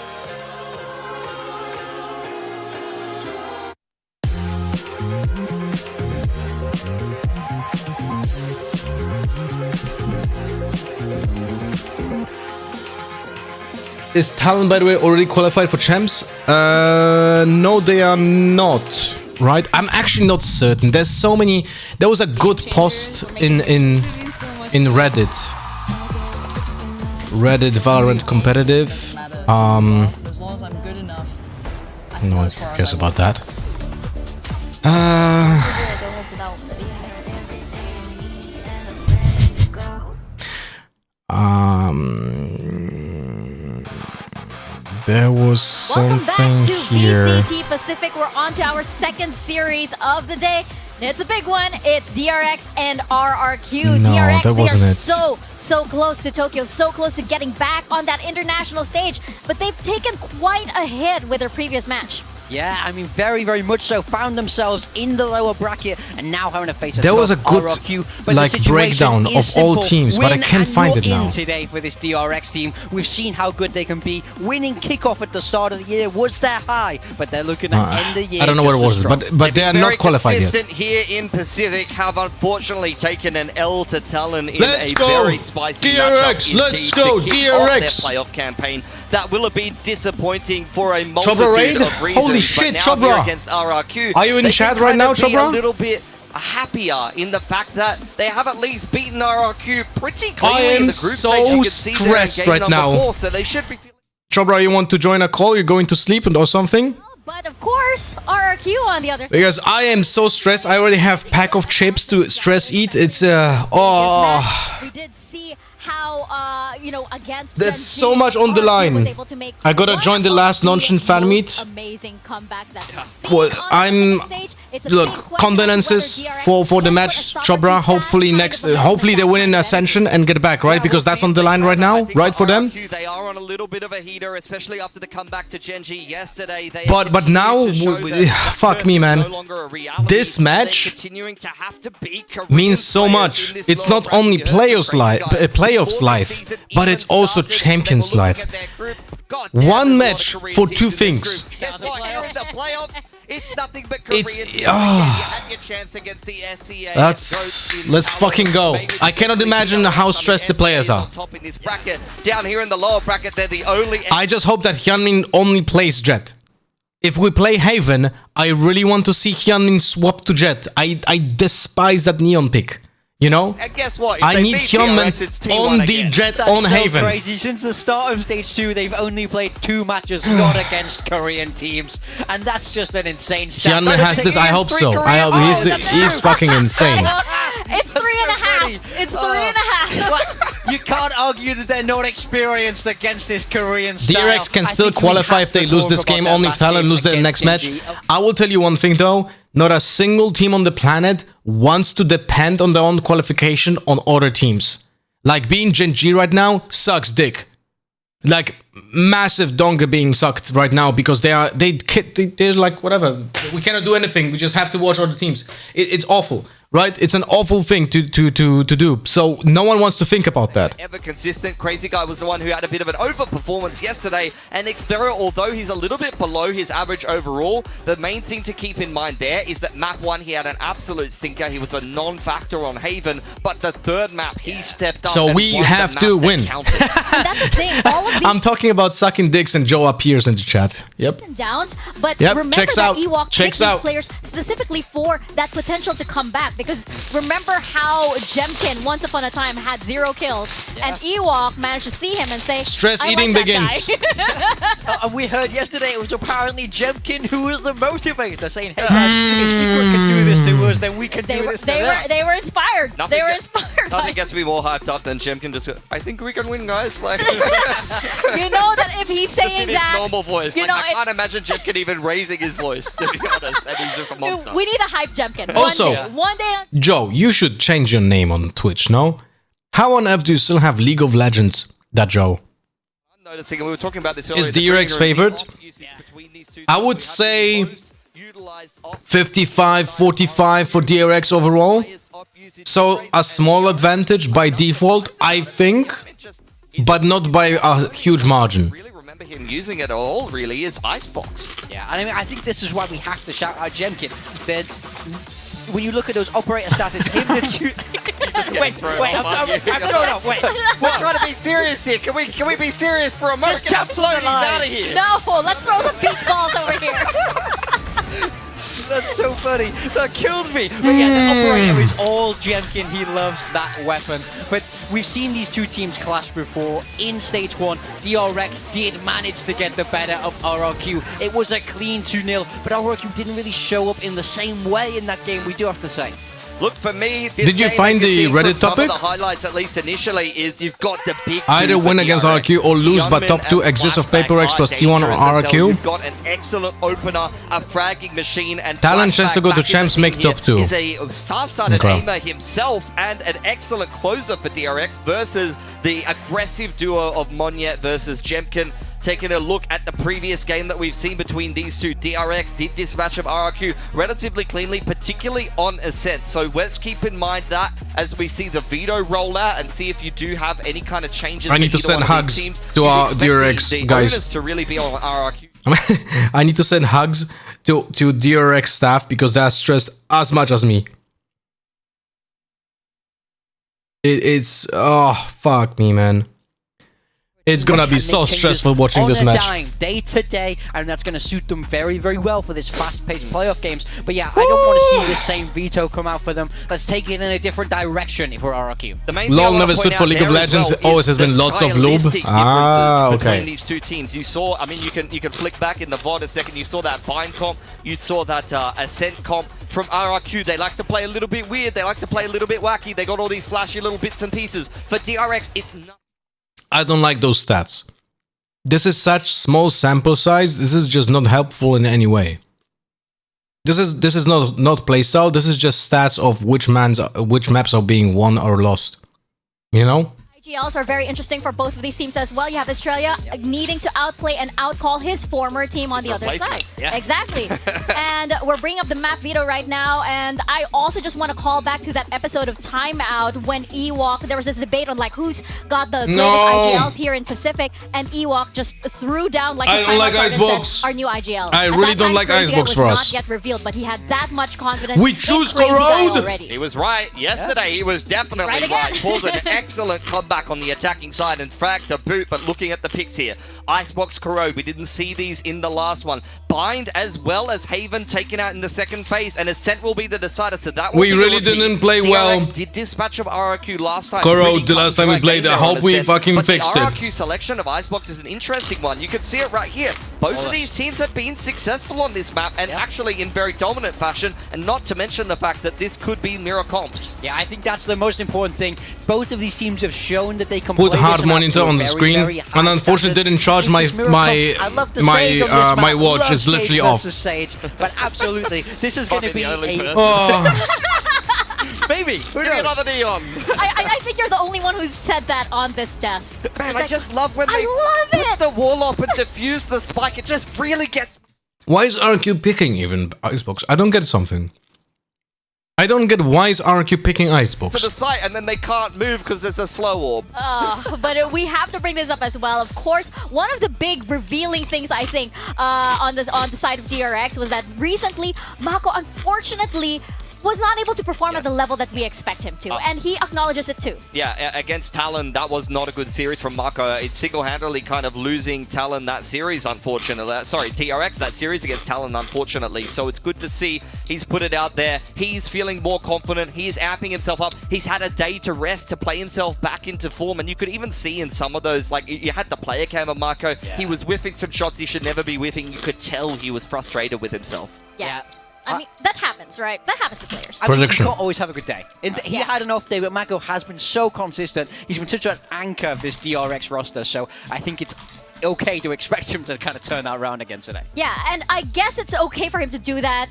Is Talon, by the way, already qualified for champs? No, they are not. Right? I'm actually not certain. There's so many. There was a good post in Reddit. Reddit Valorant competitive. As long as I'm good enough. No one cares about that. There was something here. Welcome back to VCT Pacific. We're on to our second series of the day. It's a big one. It's DRX and RRQ. No, DRX, that wasn't they are it. so close to Tokyo, so close to getting back on that international stage, but they've taken quite a hit with their previous match. Yeah, I mean, very, very much so. Found themselves in the lower bracket and now having to face a There was a good RRQ, but like breakdown of all teams, but I can't find it now. Today for this DRX team, we've seen how good they can be. Winning kickoff at the start of the year was their high, but they're looking at end the year. I don't know what it was, but they are not qualified yet. Here in Pacific have unfortunately taken an L to Talon in Let's a go! very spicy DRX, matchup let's go, to kick DRX! off their playoff campaign. That will have been disappointing for a multitude raid? of reasons. Holy shit, but now Chobra! here against RRQ, Are you in they chat can right kind now, of be Chobra? a little bit happier in the fact that they have at least beaten RRQ pretty clearly in the group so stage. You can see they're in stressed game right number now. 4, so they should be feeling. Chobra, you want to join a call? You're going to sleep or something? But of course, RRQ on the other side. Because I am so stressed. I already have pack of chips to stress eat. It's We did see how against That's Gen so G, much on the RRQ line. was able to make I gotta one join the of last Nonshin fan meet. most amazing comebacks that we've seen Well, on I'm the stage. It's a look big question condolences whether DRX for the can match, put a stopper Chobra. to Hopefully that next, kind of a hopefully they win in comeback. Ascension and get back, right? Because that's on the line right now, right for them. They are on a little bit of a heater, especially after the comeback to Gen G yesterday. They But now, fuck me, man. This match means so much. It's not only playoffs playoffs life, but it's also champions life. One match for two things. Guess what? Here in the playoffs, it's nothing but It's Koreans. You had your chance against the SEA. Let's fucking go. I cannot imagine how stressed the players are. Top in this bracket. Down here in the lower bracket, they're the only. I just hope that Hyunmin only plays Jet. If we play Haven, I really want to see Hyunmin swap to Jet. I despise that Neon pick. You know? And guess what? If I they need beat Hyunmin DRX, it's T1 on the again. Jet That's on so Haven. crazy. Since the start of Stage 2, they've only played 2 matches, not against Korean teams. And that's just an insane stat. Hyunmin has this, I hope so. I hope he's fucking insane. It's 3.5. It's 3.5. You can't argue that they're not experienced against this Korean style. DRX can still qualify if they lose this game, only if Talon lose their next match. I will tell you one thing though, not a single team on the planet wants to depend on their own qualification on other teams. Like being Gen G right now sucks dick. Like massive donga being sucked right now because they're like whatever. We cannot do anything. We just have to watch other teams. It's awful. right? It's an awful thing to do. So no one wants to think about that. Ever consistent. Crazy Guy was the one who had a bit of an overperformance yesterday. And Xperia, although he's a little bit below his average overall, the main thing to keep in mind there is that map 1, he had an absolute stinker. He was a non-factor on Haven. But the third map, he stepped up. So we have to win. That's the thing. All of these I'm talking about sucking dicks and Joe appears in the chat. Yep. downs, but Yep, remember checks that out. Ewok Checks picked these out. players specifically for that potential to come back. Because remember how Jemkin once upon a time had 0 kills, and Ewok managed to see him and say, Stress I eating like begins. that guy. And we heard yesterday it was apparently Jemkin who was the motivator, saying, "Hey, man, if Secret can do this to us, then we can do this to them." They were inspired. They were inspired. Nothing gets me more hyped up than Jemkin just go, I think we can win, guys. Like, You know that if he's just saying in his that, normal voice. you Like, know, I can't imagine Jemkin even raising his voice, to be honest. And he's just a monster. we need a hype Jemkin. Also- one day. Joe, you should change your name on Twitch, no? How on earth do you still have League of Legends, that Joe? I'm noticing, and we were talking about this earlier. Is the DRX bringer and favored? the off usage between these two I teams. would We have say the most utilized off 55-45 for DRX overall. So a small advantage by default, I think, but not by a huge margin. remember him using it all, really, is Icebox. Yeah, I mean, I think this is why we have to shout out Jemkin. That when you look at those operator stats, him that you... wait, no, wait. We're trying to be serious here. Can we be serious for a moment? Get the floaties out of here. No, let's throw some beach balls over here. That's so funny. That killed me. But yeah, the operator is all Jemkin. He loves that weapon. But we've seen these two teams clash before. In stage 1, DRX did manage to get the better of RRQ. It was a clean 2-0, but RRQ didn't really show up in the same way in that game, we do have to say. Look, for me, this Did you game, find as you the see Reddit from some of topic? the highlights, at least initially, is you've got the big Either two for win against DRX. RRQ or lose, but Gunman top 2 and exists of Flashback Paper X are plus T1 dangerous or as hell. RRQ. You've got an excellent opener, a fragging machine, and Talent chance to Flashback go to back in champs, the make team here top 2. is a star-started Okay. aimer himself and an excellent closer for DRX versus the aggressive duo of Monyet versus Jemkin. Taking a look at the previous game that we've seen between these two, DRX did dispatch of RRQ relatively cleanly, particularly on Ascent. So let's keep in mind that as we see the veto roll out and see if you do have any kind of changes. I need to either send one of hugs these teams. to You'd our expect DRX the guys. onus to really be on RRQ. I need to send hugs to DRX staff because they're stressed as much as me. It's oh fuck me, man. It's gonna be so stressful watching this match. Dime, day to day, and that's going to suit them very, very well for this fast-paced playoff games. But yeah, I don't want to see the same veto come out for them. Let's take it in a different direction for RRQ. The main LOL thing I wanna never point stood out for League of there as Legends. well It always is has been the lots of lube. stylistic Ah, differences okay. between these two teams. You saw, I mean, you can flick back in the VOD a second. You saw that Bind comp. You saw that Ascent comp from RRQ. They like to play a little bit weird. They like to play a little bit wacky. They got all these flashy little bits and pieces. For DRX, it's not. I don't like those stats. This is such small sample size. This is just not helpful in any way. This is not playstyle. This is just stats of which maps are being won or lost. You know? IGLs are very interesting for both of these teams as well. You have Australia needing to outplay and outcall his former team on the other side. Yeah. Exactly. And we're bringing up the map veto right now. And I also just want to call back to that episode of Timeout when Ewok, there was this debate on like who's got the greatest IGLs here in Pacific, and Ewok just threw down like I his don't timeout like card and Icebox. said, our new IGL. I At really that don't time, like Crazy Guy Icebox was for not us. yet revealed, but he had that much confidence. We in choose Crazy Guy Corrode! already. He was right. Yesterday, he was definitely Right right. again. Pulled an excellent comeback on the attacking side and frag to boot. But looking at the picks here, Icebox Corrode, we didn't see these in the last one. Bind as well as Haven taken out in the second phase, and Ascent will be the decider. So that will We be really a repeat. didn't play DRX well. did dispatch of RRQ last time. Corrode, Really the last time we come to played, a I game there hope on we Ascent. fucking But fixed the it. RRQ selection of Icebox is an interesting one. You can see it right here. Both of these teams have been successful on this map, and actually in very dominant fashion, and not to mention the fact that this could be mirror comps. Yeah, I think that's the most important thing. Both of these teams have shown that they can Put play hard this map monitor to a on the very, screen, very high and unfortunately standard. didn't charge Is my this mirror comp? I love the Sage on this map. my watch. Love It's Sage literally off. versus Sage, but absolutely, this is going to be a... Oh. Maybe. Give Who me knows? another Neon. I think you're the only one who's said that on this desk. Man, It's I like, just love when they I love put it! the wall up and defuse the spike. It just really gets... Why is RQ picking even Xbox? I don't get something. I don't get why is RRQ picking Icebox. To the site, and then they can't move because there's a slow orb. But we have to bring this up as well. Of course, one of the big revealing things I think on the side of DRX was that recently Mako unfortunately was not able to perform at the level that we expect him to, and he acknowledges it too. Yeah, against Talon, that was not a good series from Mako. It's single-handedly kind of losing Talon that series, unfortunately. Sorry, DRX that series against Talon, unfortunately. So it's good to see he's put it out there. He's feeling more confident. He's amping himself up. He's had a day to rest to play himself back into form, and you could even see in some of those, like, you had the player cam of Mako. Yeah. He was whiffing some shots he should never be whiffing. You could tell he was frustrated with himself. Yeah. I mean, that happens, right? That happens to players. I mean, you can't always have a good day. He had an off day, but Mako has been so consistent. He's been such an anchor of this DRX roster, so I think it's okay to expect him to kind of turn that around again today. Yeah, and I guess it's okay for him to do that,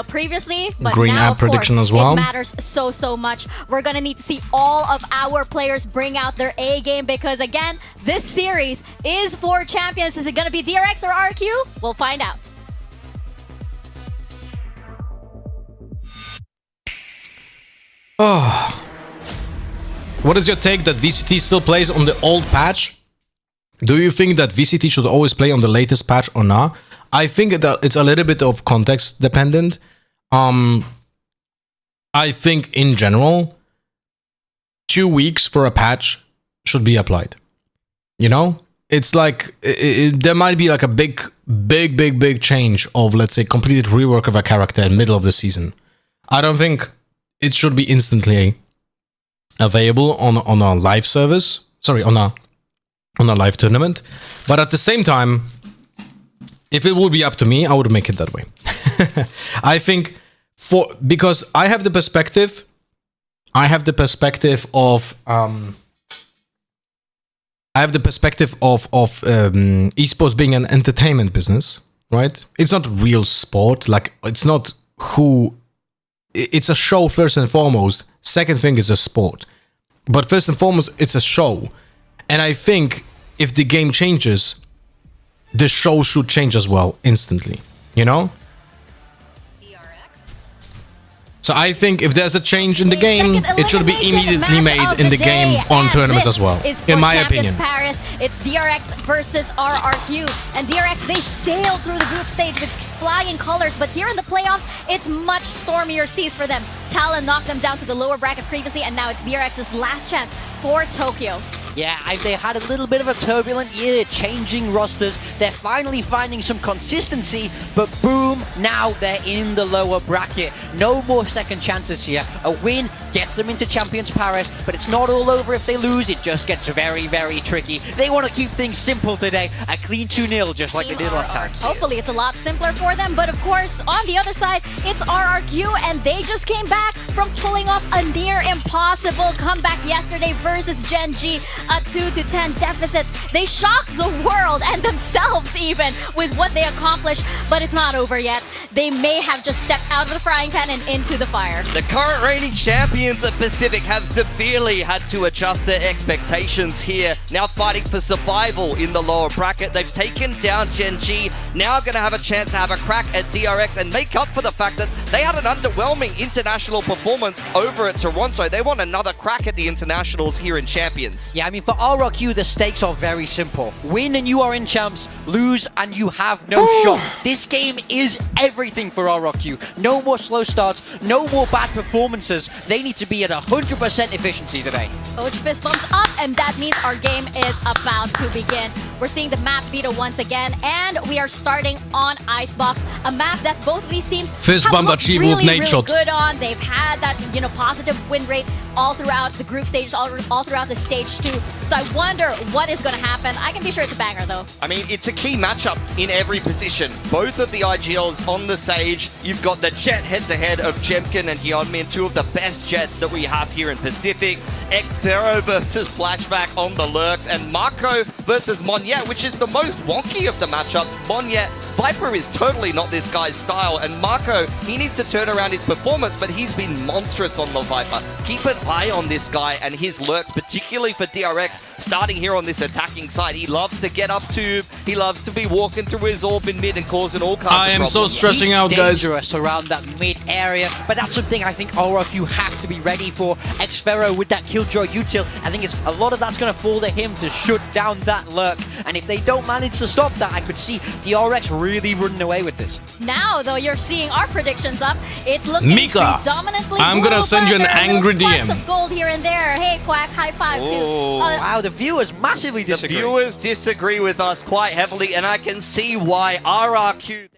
previously, but Green now, app prediction as well. It matters so much. We're gonna need to see all of our players bring out their A game because, again, this series is for champions. Is it gonna be DRX or RRQ? We'll find out. Oh. What is your take that VCT still plays on the old patch? Do you think that VCT should always play on the latest patch or not? I think that it's a little bit of context dependent. I think in general, 2 weeks for a patch should be applied. You know? It's like, there might be like a big change of, let's say, completed rework of a character in the middle of the season. I don't think it should be instantly available on a live service. Sorry, on a live tournament. But at the same time, if it would be up to me, I would make it that way. I think because I have the perspective of esports being an entertainment business, right? It's not real sport. Like, it's not who. It's a show first and foremost. Second thing is a sport. But first and foremost, it's a show. And I think if the game changes, the show should change as well instantly. You know? So I think if there's a change in the game, it should be immediately made in the game on tournaments as well, in my opinion. Paris, it's DRX versus RRQ, and DRX, they sailed through the group stage with flying colors, but here in the playoffs, it's much stormier seas for them. Talon knocked them down to the lower bracket previously, and now it's DRX's last chance for Tokyo. Yeah, they had a little bit of a turbulent year, changing rosters. They're finally finding some consistency, but boom, now they're in the lower bracket. No more second chances here. A win gets them into Champions Paris, but it's not all over if they lose. It just gets very tricky. They want to keep things simple today. A clean 2-0, just like they did last time. Hopefully it's a lot simpler for them, but of course, on the other side, it's RRQ, and they just came back from pulling off a near impossible comeback yesterday versus Gen G. A 2-10 deficit. They shocked the world and themselves even with what they accomplished, but it's not over yet. They may have just stepped out of the frying pan and into the fire. The current reigning champions of Pacific have severely had to adjust their expectations here. Now fighting for survival in the lower bracket. They've taken down Gen G. Now going to have a chance to have a crack at DRX and make up for the fact that they had an underwhelming international performance over at Toronto. They want another crack at the internationals here in Champions. Yeah, I mean, for RRQ, the stakes are very simple. Win and you are in champs, lose and you have no shot. This game is everything for RRQ. No more slow starts, no more bad performances. They need to be at 100% efficiency today. Coach fist bumps up, and that means our game is about to begin. We're seeing the map beta once again, and we are starting on Icebox, a map that both of these teams fist have bump looked achieved really, with Nate really shot. good on. They've had that, positive win rate all throughout the group stages, all throughout the stage 2. So I wonder what is going to happen. I can be sure it's a banger, though. I mean, it's a key matchup in every position. Both of the IGLs on the Sage. You've got the Jet head-to-head of Jemkin and Hyunmin, two of the best Jets that we have here in Pacific. X-Pharaoh versus Flashback on the Lurks, and Mako versus Monyet, which is the most wonky of the matchups. Monyet, Viper is totally not this guy's style, and Mako, he needs to turn around his performance, but he's been monstrous on the Viper. Keep an eye on this guy and his lurks, particularly for DRX, starting here on this attacking side. He loves to get up tube. He loves to be walking through his orb in mid and causing all kinds of problems. I am so stressing out, guys. Dangerous around that mid area, but that's something I think RRQ have to be ready for. Xfero with that Killjoy util, I think it's a lot of that's going to fall to him to shut down that lurk. And if they don't manage to stop that, I could see DRX really running away with this. Now, though, you're seeing our predictions up. It's looking Mika, predominantly I'm blue, gonna send you an but there are angry little spots DM. of gold here and there. Hey, Quack, high five too. Wow, the viewers massively disagree. The viewers disagree with us quite heavily, and I can see why. RRQ.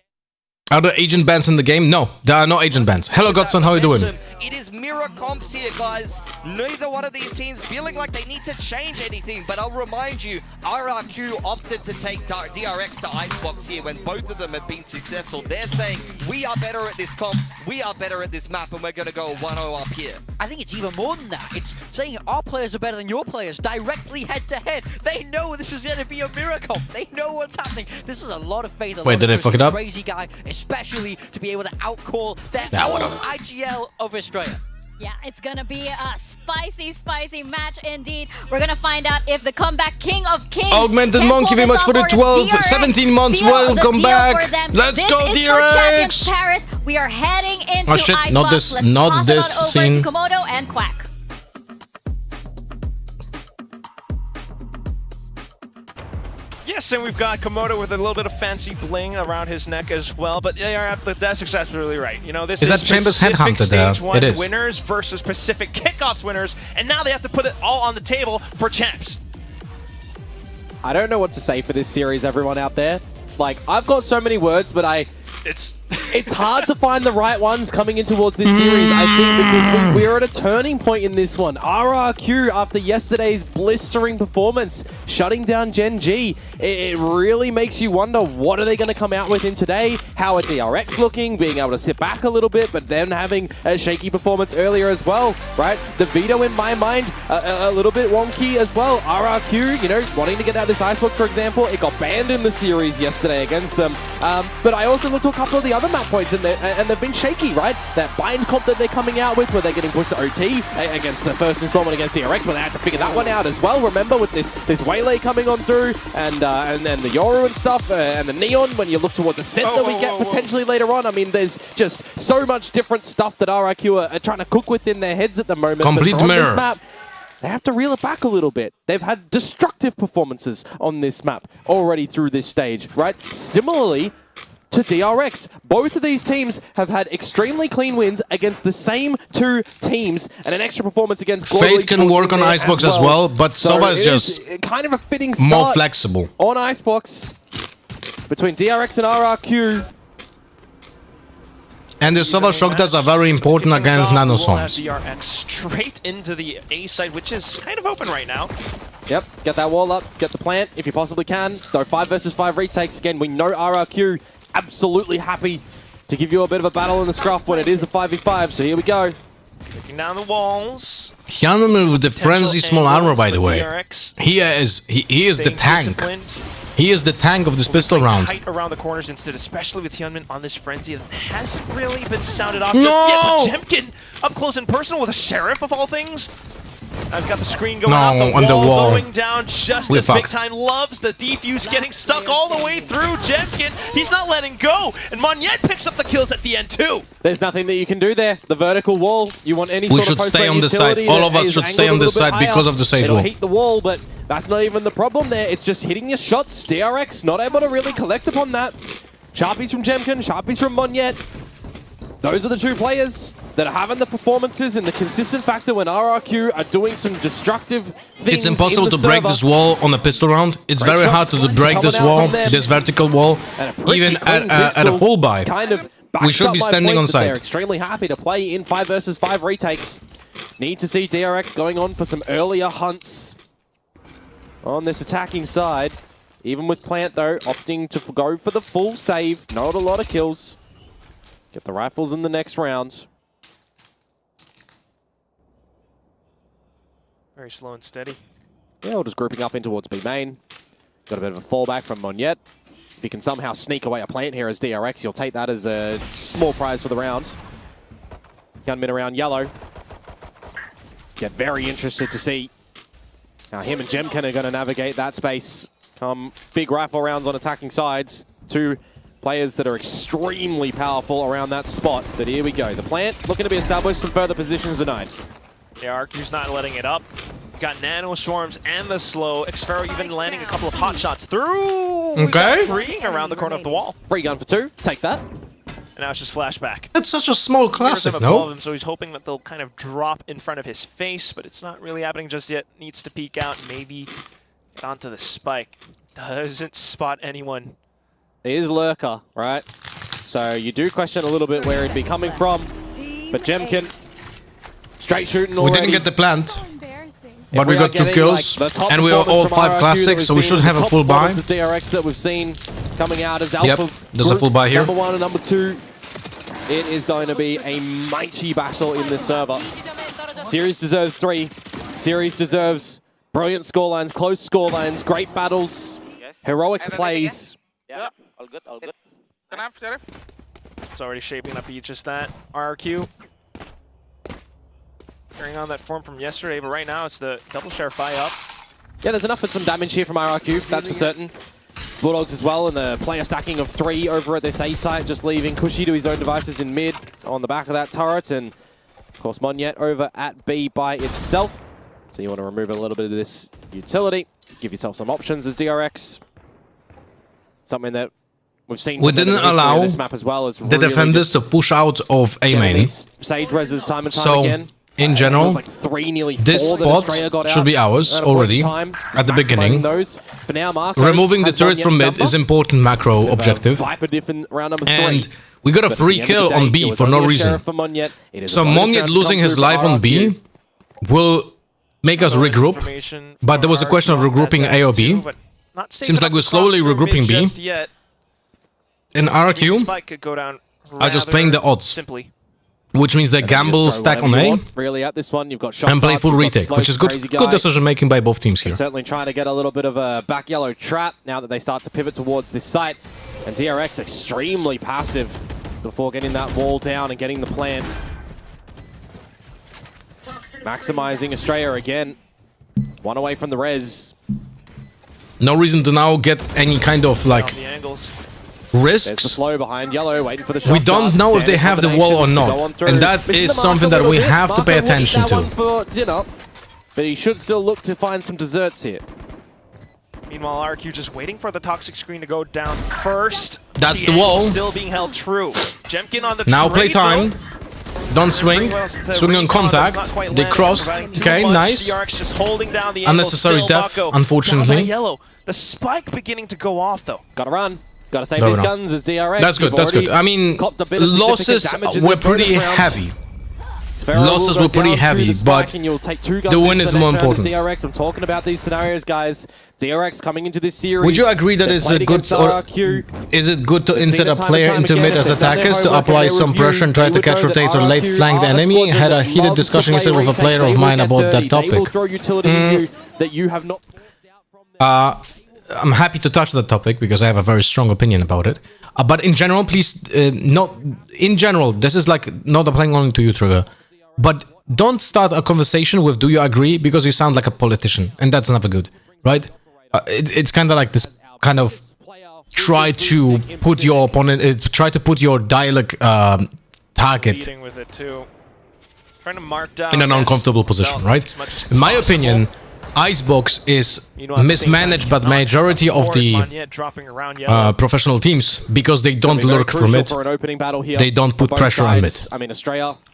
Are there agent bans in the game? No, there are no agent bans. Hello, Godson, how are you doing? It is mirror comps here, guys. Neither one of these teams feeling like they need to change anything, but I'll remind you, RRQ opted to take DRX to Icebox here when both of them have been successful. They're saying, we are better at this comp, we are better at this map, and we're going to go 1-0 up here. I think it's even more than that. It's saying our players are better than your players, directly head-to-head. They know this is going to be a mirror comp. They know what's happening. This is a lot of faith. Wait, did I fuck it up? Crazy guy, especially to be able to outcall their own IGL of Australia. Yeah, it's gonna be a spicy, spicy match indeed. We're gonna find out if the comeback king of kings. Augmented Monkey, very much for the 17 months. Welcome back. Let's go, DRX. Paris. We are heading into oh shit, Icebox. not this, Let's not toss this it on over scene. to Komodo and Quack. Yes, and we've got Komodo with a little bit of fancy bling around his neck as well, but they are that's successfully right. You know, this Is that Chambers Pacific Headhunter there? Stage 1 It is. winners versus Pacific Kickoffs winners, and now they have to put it all on the table for champs. I don't know what to say for this series, everyone out there. Like, I've got so many words, but it's hard to find the right ones coming in towards this series, I think, because we're at a turning point in this one. RRQ, after yesterday's blistering performance, shutting down Gen G, it really makes you wonder, what are they going to come out with in today? How are DRX looking? Being able to sit back a little bit, but then having a shaky performance earlier as well, right? The veto, in my mind, a little bit wonky as well. RRQ, you know, wanting to get out this Icebox, for example, it got banned in the series yesterday against them. But I also looked to a couple of the other map points, and they've been shaky, right? That bind comp that they're coming out with, where they're getting pushed to OT against the first installment against DRX, where they had to figure that one out as well. Remember, with this Waylay coming on through, and the Yoru and stuff, and the Neon, when you look towards Ascent that we get potentially later on. I mean, there's just so much different stuff that RRQ are trying to cook with in their heads at the moment. Complete but mirror. This map, they have to reel it back a little bit. They've had destructive performances on this map already through this stage, right? Similarly to DRX. Both of these teams have had extremely clean wins against the same two teams, and an extra performance against Global Fate can work on Icebox as well, but Sova is just kind of a fitting start more flexible on Icebox between DRX and RRQ. And the Sova Shogdas are very important against Nanosons. DRX straight into the A side, which is kind of open right now. Yep, get that wall up, get the plant if you possibly can. Though 5 versus 5 retakes again, we know RRQ absolutely happy to give you a bit of a battle in the scruff when it is a 5v5, so here we go. Taking down the walls. Hyunmin with the frenzy small armor, by the way. He is the tank. He is the tank of this pistol round. Tight around the corners instead, especially with Hyunmin on this frenzy. It hasn't really been sounded off just yet, but Jemkin up close and personal with a Sheriff of all things. I've got the screen going out, the wall going down just as Big Time loves the defuse getting stuck all the way through Jemkin. He's not letting go, and Monyet picks up the kills at the end too. There's nothing that you can do there. The vertical wall, you want any We sort should of stay on this side. utility All of that us is should stay angled on a this little side bit because higher. of the Sage It'll wall. heat the wall, but that's not even the problem there. It's just hitting your shots. DRX not able to really collect upon that. Sharpies from Jemkin, Sharpies from Monyet. Those are the two players that are having the performances and the consistent factor when RRQ are doing some destructive things. It's impossible in the to break server. this wall on a pistol round. It's Great very hard shots to break this coming out wall, from them. this vertical wall, even at a full buy. Kind of We should be standing on They're site. extremely happy to play in 5 versus 5 retakes. Need to see DRX going on for some earlier hunts on this attacking side. Even with Plant, though, opting to go for the full save. Not a lot of kills. Get the rifles in the next round. Very slow and steady. Yeah, we're just grouping up in towards B main. Got a bit of a fallback from Monyet. If you can somehow sneak away a plant here as DRX, you'll take that as a small prize for the round. Hyunmin around yellow. get very interested to see how him and Jemkin are going to navigate that space. Big rifle rounds on attacking sides. Two players that are extremely powerful around that spot. But here we go. The plant looking to be established. Some further positions denied. Yeah, RQ's not letting it up. Got nano swarms and the slow. Xfero even landing a couple of hot shots through. Okay. Freeing around the corner of the wall. Free gun for 2. Take that. And now it's just flashback. That's such a small classic, no? Him, so he's hoping that they'll kind of drop in front of his face, but it's not really happening just yet. Needs to peek out, maybe get onto the spike. Doesn't spot anyone. It is Lurker, right? So you do question a little bit where it'd be coming from. But Jemkin, straight shooting already. We didn't get the plant. But we got 2 kills, and we are all 5 classics, so we should have a full buy. The DRX that we've seen coming out as Alpha. Yep, there's a full buy here. Number 1 and number 2. It is going to be a mighty battle in this server. Series deserves 3. Series deserves brilliant scorelines, close scorelines, great battles, heroic plays. Yeah, all good, all good. It's already shaping up to be just that. RRQ carrying on that form from yesterday, but right now it's the double sheriff buy up. Yeah, there's enough for some damage here from RRQ, that's for certain. Bulldogs as well, and the player stacking of 3 over at this A site, just leaving Cushy to his own devices in mid on the back of that turret, and of course Monyet over at B by itself. So you want to remove a little bit of this utility, give yourself some options as DRX. Something that we've seen. We didn't allow this map as well as the defenders to push out of A main. Sage reses time and time again. In general, like 3, nearly 4 this spot should be ours already at the beginning. Those. For now, Marco removing the turret from mid is important macro objective. And we got a free kill on B for no reason. So Monyet losing his life on B will make us regroup. But there was a question of regrouping A or B. Seems like we're slowly regrouping B. In RRQ are just playing the odds. Which means they gamble stack on A really at this one. You've got and play full retake, which is good decision making by both teams here. Certainly trying to get a little bit of a back yellow trap now that they start to pivot towards this site. And DRX extremely passive before getting that wall down and getting the plan. Maximizing Estrella again. 1 away from the res. No reason to now get any kind of like risks. There's the slow behind yellow, waiting for the shot. We don't know if they have the wall or not, and that is something that we have to pay attention to. For dinner, but he should still look to find some desserts here. Meanwhile, RRQ just waiting for the toxic screen to go down first. That's the wall. Still being held true. Jemkin on the now play time. Don't swing. Swing on contact. They crossed. Okay, nice. just holding down the unnecessary death, unfortunately. Yellow. The spike beginning to go off though. Gotta run. Gotta save these guns as DRX. That's good, that's good. I mean, losses were pretty heavy. Losses were pretty heavy, but the win is more important. DRX, I'm talking about these scenarios, guys. DRX coming into this series. Would you agree that it's a good, or is it good to insert a player into mid as attackers to apply some pressure and try to catch rotates or late flank the enemy? I had a heated discussion yesterday with a player of mine about that topic. I'm happy to touch that topic because I have a very strong opinion about it. But in general, please, in general, this is like not applying only to you, Trigger. But don't start a conversation with "Do you agree?" because you sound like a politician, and that's never good, right? It's kind of like this kind of try to put your opponent, try to put your dialogue target in an uncomfortable position, right? In my opinion, Icebox is mismanaged by the majority of the professional teams because they don't lurk from it. They don't put pressure on it.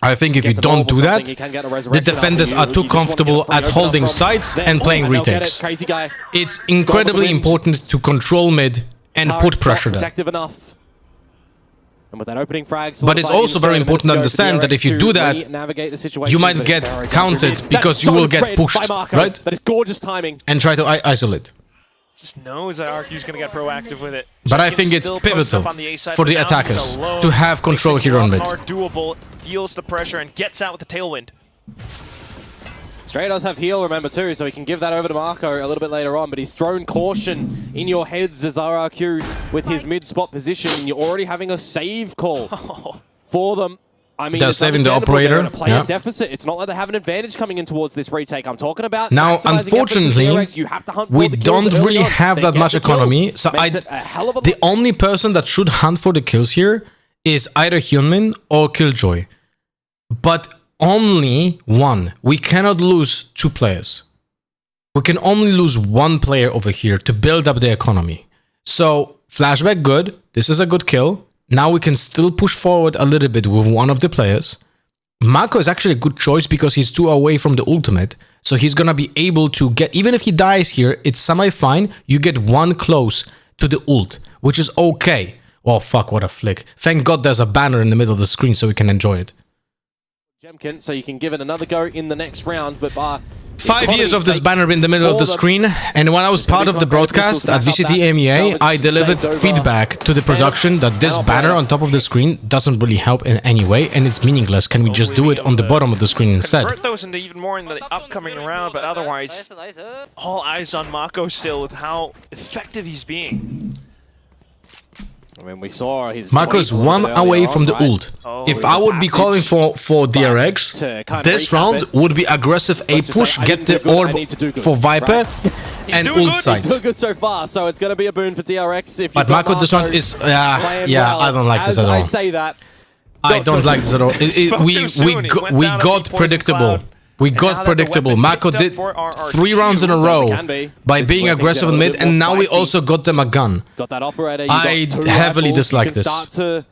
I think if you don't do that, the defenders are too comfortable at holding sites and playing retakes. It's incredibly important to control mid and put pressure there. And with that opening frag, but it's also very important to understand that if you do that, you might get counted because you will get pushed, right? That is gorgeous timing. And try to isolate. Just knows that RQ's going to get proactive with it. But I think it's pivotal for the attackers to have control here on mid. Doable, feels the pressure and gets out with the tailwind. Stray does have heal, remember, too, so he can give that over to Marco a little bit later on, but he's thrown caution in your heads as RRQ with his mid-spot position, and you're already having a save call for them. I mean, they're it's saving the understandable. They're operator. in a player deficit. It's not like they have an advantage coming in towards this retake. I'm talking about Now, maximizing efforts as unfortunately, DRX. You have to hunt for we the kills don't early really on. have They that get much the kills. economy. So Makes it a hell of a the only person that should hunt for the kills here is either Hyunmin or Killjoy. But only one. We cannot lose 2 players. We can only lose 1 player over here to build up the economy. So, flashback good. This is a good kill. Now we can still push forward a little bit with one of the players. Mako is actually a good choice because he's 2 away from the ultimate. So he's gonna be able to get, even if he dies here, it's semi-fine. You get 1 close to the ult, which is okay. Oh fuck, what a flick. Thank God there's a banner in the middle of the screen so we can enjoy it. Jemkin, so you can give it another go in the next round, but 5 years of this banner in the middle of the screen, and when I was part of the broadcast at VCT MEA, I delivered feedback to the production that this banner on top of the screen doesn't really help in any way, and it's meaningless. Can we just do it on the bottom of the screen instead? Convert those into even more in the upcoming round, but otherwise, all eyes on Mako still with how effective he's being. I mean, we saw his Mako's 1 away from the ult. If I would be calling for DRX, this round would be aggressive A push, get the orb for Viper, and ult sight. He's doing good so far, so it's going to be a boon for DRX. If But Mako, this round is, yeah, I don't like this at all. I say that. I don't like this at all. We got predictable. We got predictable. Mako did 3 rounds in a row by being aggressive in mid, and now we also got them a gun. Got that operator. I heavily dislike this. Start to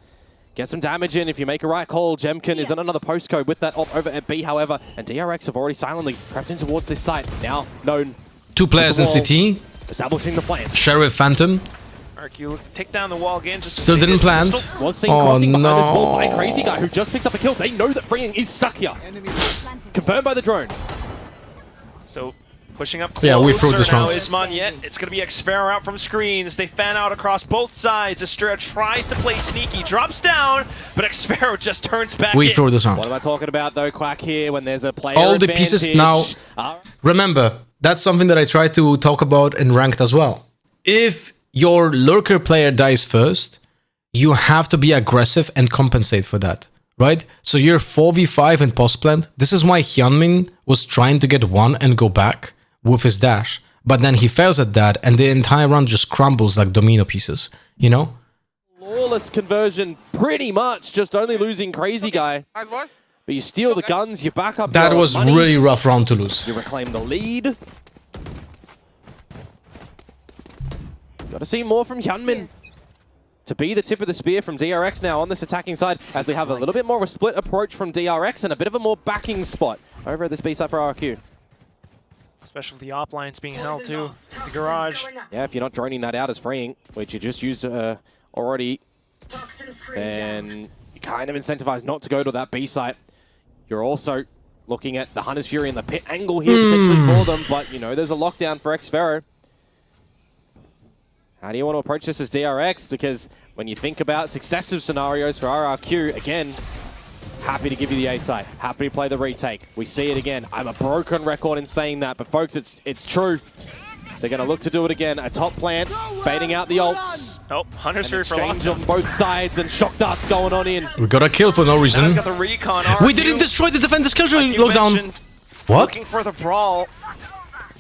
get some damage in if you make a right call. Jemkin is on another postcode with that op over at B, however, and DRX have already silently crept in towards this site. Now known. 2 players in CT. Establishing the plans. Sheriff Phantom. RRQ take down the wall again. Just Still didn't plant. Was seen crossing behind this wall by Crazy Guy, who just picks up a kill. They know that Freeing is stuck here. Confirmed by the drone. So pushing up closer. Yeah, we threw this now round. is Monyet. It's going to be Xfero out from screens. They fan out across both sides. Estrella tries to play sneaky, drops down, but Xfero just turns back We in. threw this round. What am I talking about though, Quack, here, when there's a player All the pieces now. Remember, that's something that I try to talk about in ranked as well. If your lurker player dies first, you have to be aggressive and compensate for that, right? So you're 4v5 in post plant. This is why Hyunmin was trying to get 1 and go back with his dash, but then he fails at that, and the entire round just crumbles like domino pieces, you know? Flawless conversion, pretty much, just only losing Crazy Guy. But you steal the guns, you back up. That your was money, really rough round to lose. You reclaim the lead. Got to see more from Hyunmin to be the tip of the spear from DRX now on this attacking side, as we have a little bit more of a split approach from DRX and a bit of a more backing spot over at this B side for RRQ. Especially with the op lines being held too. The garage. Yeah, if you're not droning that out as freeing, which you just used already, then you're kind of incentivized not to go to that B site. You're also looking at the Hunter's Fury and the pit angle here potentially for them, but you know, there's a lockdown for Xfero. How do you want to approach this as DRX? Because when you think about successive scenarios for RRQ, again, happy to give you the A site, happy to play the retake. We see it again. I'm a broken record in saying that, but folks, it's true. They're going to look to do it again. A top plant, baiting out the ults. Oh, Hunter's Fury for exchange on both sides, and shock darts going on in. We got a kill for no reason. Got the recon. We didn't destroy the defender's Killjoy lockdown. What? Looking for the brawl.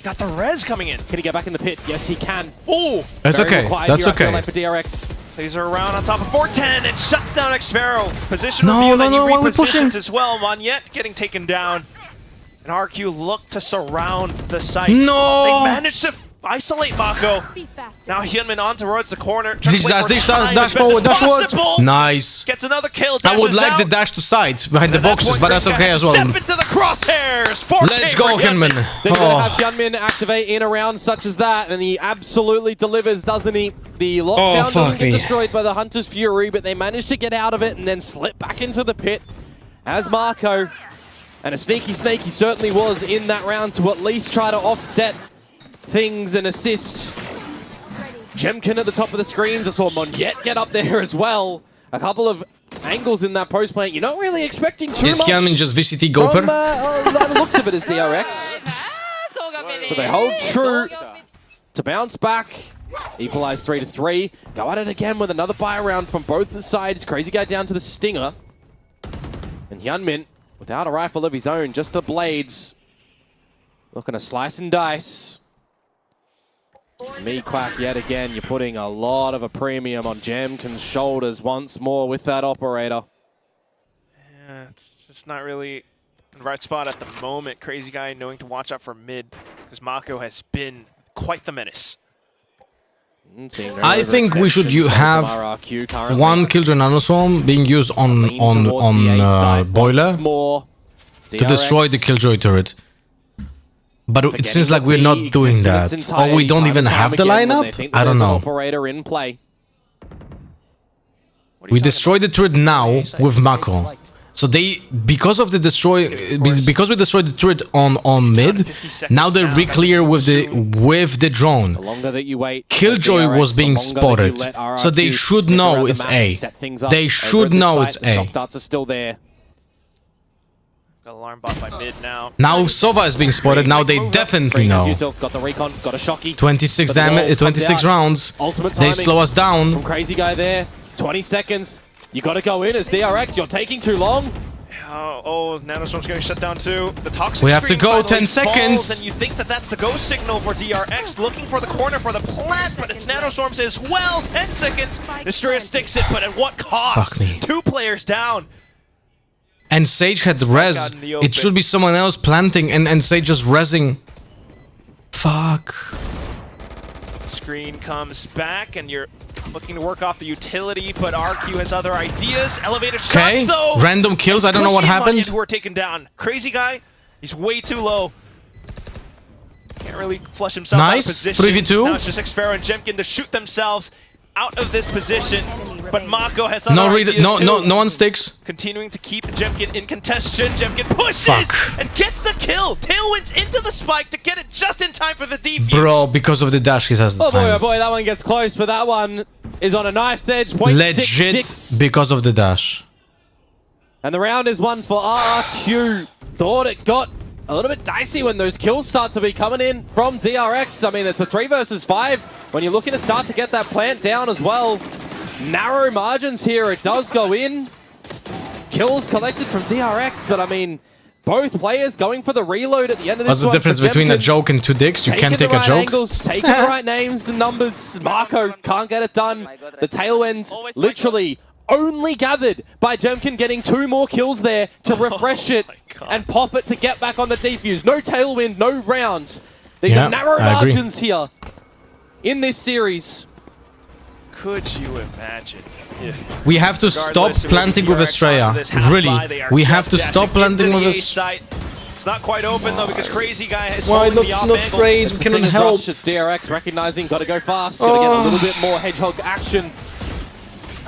Got the res coming in. Can he get back in the pit? Yes, he can. Oh! That's okay. That's okay. For DRX. Laser around on top of 410 and shuts down Xfero. Position No, review, no, and no, he why are we pushing? repositions as well. Monyet getting taken down. And RRQ look to surround the site. No! They managed to isolate Mako. Now Hyunmin on towards the corner. Dash forward, dash forward. Nice. Gets another kill. I would like out. the dash to side behind the boxes, but that's okay as well. Step into the crosshairs. 4K Let's go, Hyunmin. So you're going to have Hyunmin activate in a round such as that, and he absolutely delivers, doesn't he? The lockdown doesn't get destroyed by the Hunter's Fury, but they manage to get out of it and then slip back into the pit as Mako. And a sneaky snake he certainly was in that round to at least try to offset things and assist. Jemkin at the top of the screens. I saw Monyet get up there as well. A couple of angles in that post plant. You're not really expecting too much. Is Hyunmin just VCT Goper? By the looks of it as DRX. But they hold true to bounce back. Equalize 3-3. Go at it again with another buy round from both the sides. Crazy Guy down to the Stinger. And Hyunmin, without a rifle of his own, just the blades. Looking to slice and dice. Me Quack yet again. You're putting a lot of a premium on Jamkin's shoulders once more with that operator. Yeah, it's just not really in the right spot at the moment. Crazy Guy knowing to watch out for mid because Mako has been quite the menace. I think we should have one Killjoy Nanoswarm being used on Boiler to destroy the Killjoy turret. But it seems like we're not doing that. Or we don't even have the lineup? I don't know. Operator in play. We destroyed the turret now with Mako. So they, because we destroyed the turret on mid, now they re-clear with the drone. The longer that you wait, Killjoy was being spotted, so they should know it's A. They should know it's A. Shock darts are still there. Got alarm bot by mid now. Now Sova is being spotted. Now they definitely know. Got the recon, got a shocky. 26 damage, 26 rounds. They slow us down. From Crazy Guy there. 20 seconds. You got to go in as DRX. You're taking too long. Oh, Nanoswarm's getting shut down too. The toxic we have to go. 10 falls, seconds. And you think that that's the go signal for DRX, looking for the corner for the plant, but it's Nanoswarms as well. 10 seconds. Destroyer sticks it, but at what cost? Fuck me. 2 players down. And Sage had res. It should be someone else planting, and Sage just rezzing. Fuck. Screen comes back, and you're looking to work off the utility, but RRQ has other ideas. Elevator shots, though. Random kills. I don't know what happened. Who are taken down. Crazy Guy, he's way too low. Can't really flush himself out of position. 3v2. Now it's just Xfero and Jemkin to shoot themselves out of this position. But Mako has other ideas too. No one sticks. Continuing to keep Jemkin in contention. Jemkin pushes and gets the kill. Tailwinds into the spike to get it just in time for the defuse. Bro, because of the dash, he has the time. Oh boy, that one gets close, but that one is on a nice edge. Legit because of the dash. And the round is won for RRQ. Thought it got a little bit dicey when those kills start to be coming in from DRX. I mean, it's a 3 versus 5. When you're looking to start to get that plant down as well. Narrow margins here, it does go in. Kills collected from DRX, but I mean, both players going for the reload at the end of this. What's the difference between a joke and 2 dicks? You can't take a joke. Angles, taking the right names and numbers. Mako can't get it done. The tailwind literally only gathered by Jemkin getting 2 more kills there to refresh it and pop it to get back on the defuse. No tailwind, no round. These are narrow margins here in this series. Could you imagine if we have to stop planting with Estrella. Really, we have to stop planting with Estrella. It's not quite open though because Crazy Guy is Why holding the off not angle. trades? We cannot help. Rush, it's DRX recognizing, gotta go fast, gotta get a little bit more hedgehog action.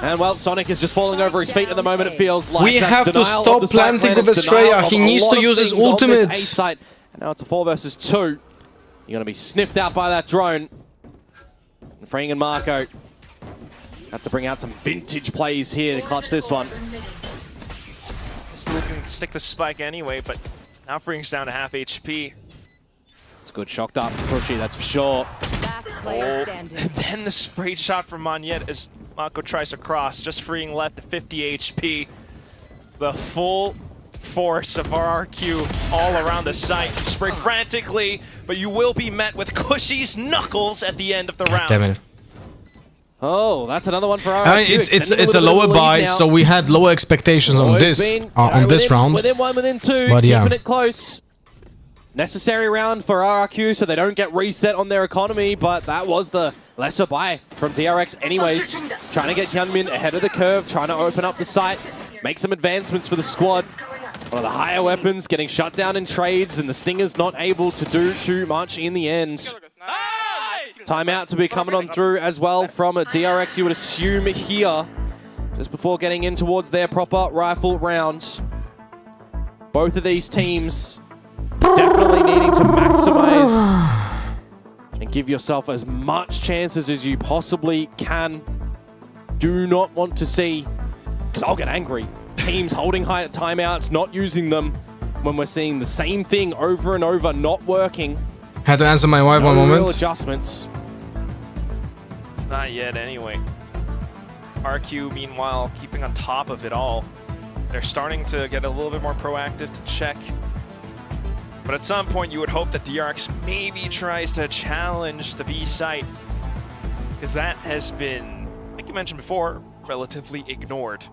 And well, Sonic is just falling over his feet at the moment, it feels like. We have to stop planting with Estrella. He needs to use his ultimate. And now it's a 4 versus 2. You're gonna be sniffed out by that drone. And Frang and Marco have to bring out some vintage plays here to clutch this one. Still looking to stick the spike anyway, but now Frang's down to half HP. It's a good shock dart from Pushy, that's for sure. And then the spray shot from Monyet as Mako tries to cross, just freeing left at 50 HP. The full force of RRQ all around the site. You spray frantically, but you will be met with Cushy's knuckles at the end of the round. Damn it. Oh, that's another one for RRQ. I mean, it's a lower buy, so we had lower expectations on this round. Within 1, within 2, but keeping it close. Necessary round for RRQ, so they don't get reset on their economy, but that was the lesser buy from DRX anyways. Trying to get Hyunmin ahead of the curve, trying to open up the site, make some advancements for the squad. One of the higher weapons getting shut down in trades, and the Stinger's not able to do too much in the end. Timeout to be coming on through as well from a DRX, you would assume here, just before getting in towards their proper rifle rounds. Both of these teams definitely needing to maximize and give yourself as much chances as you possibly can. Do not want to see, because I'll get angry, teams holding high at timeouts, not using them when we're seeing the same thing over and over, not working. Had to answer my wife one moment. Real adjustments. Not yet, anyway. RQ, meanwhile, keeping on top of it all. They're starting to get a little bit more proactive to check. But at some point, you would hope that DRX maybe tries to challenge the B site, because that has been, I think you mentioned before, relatively ignored.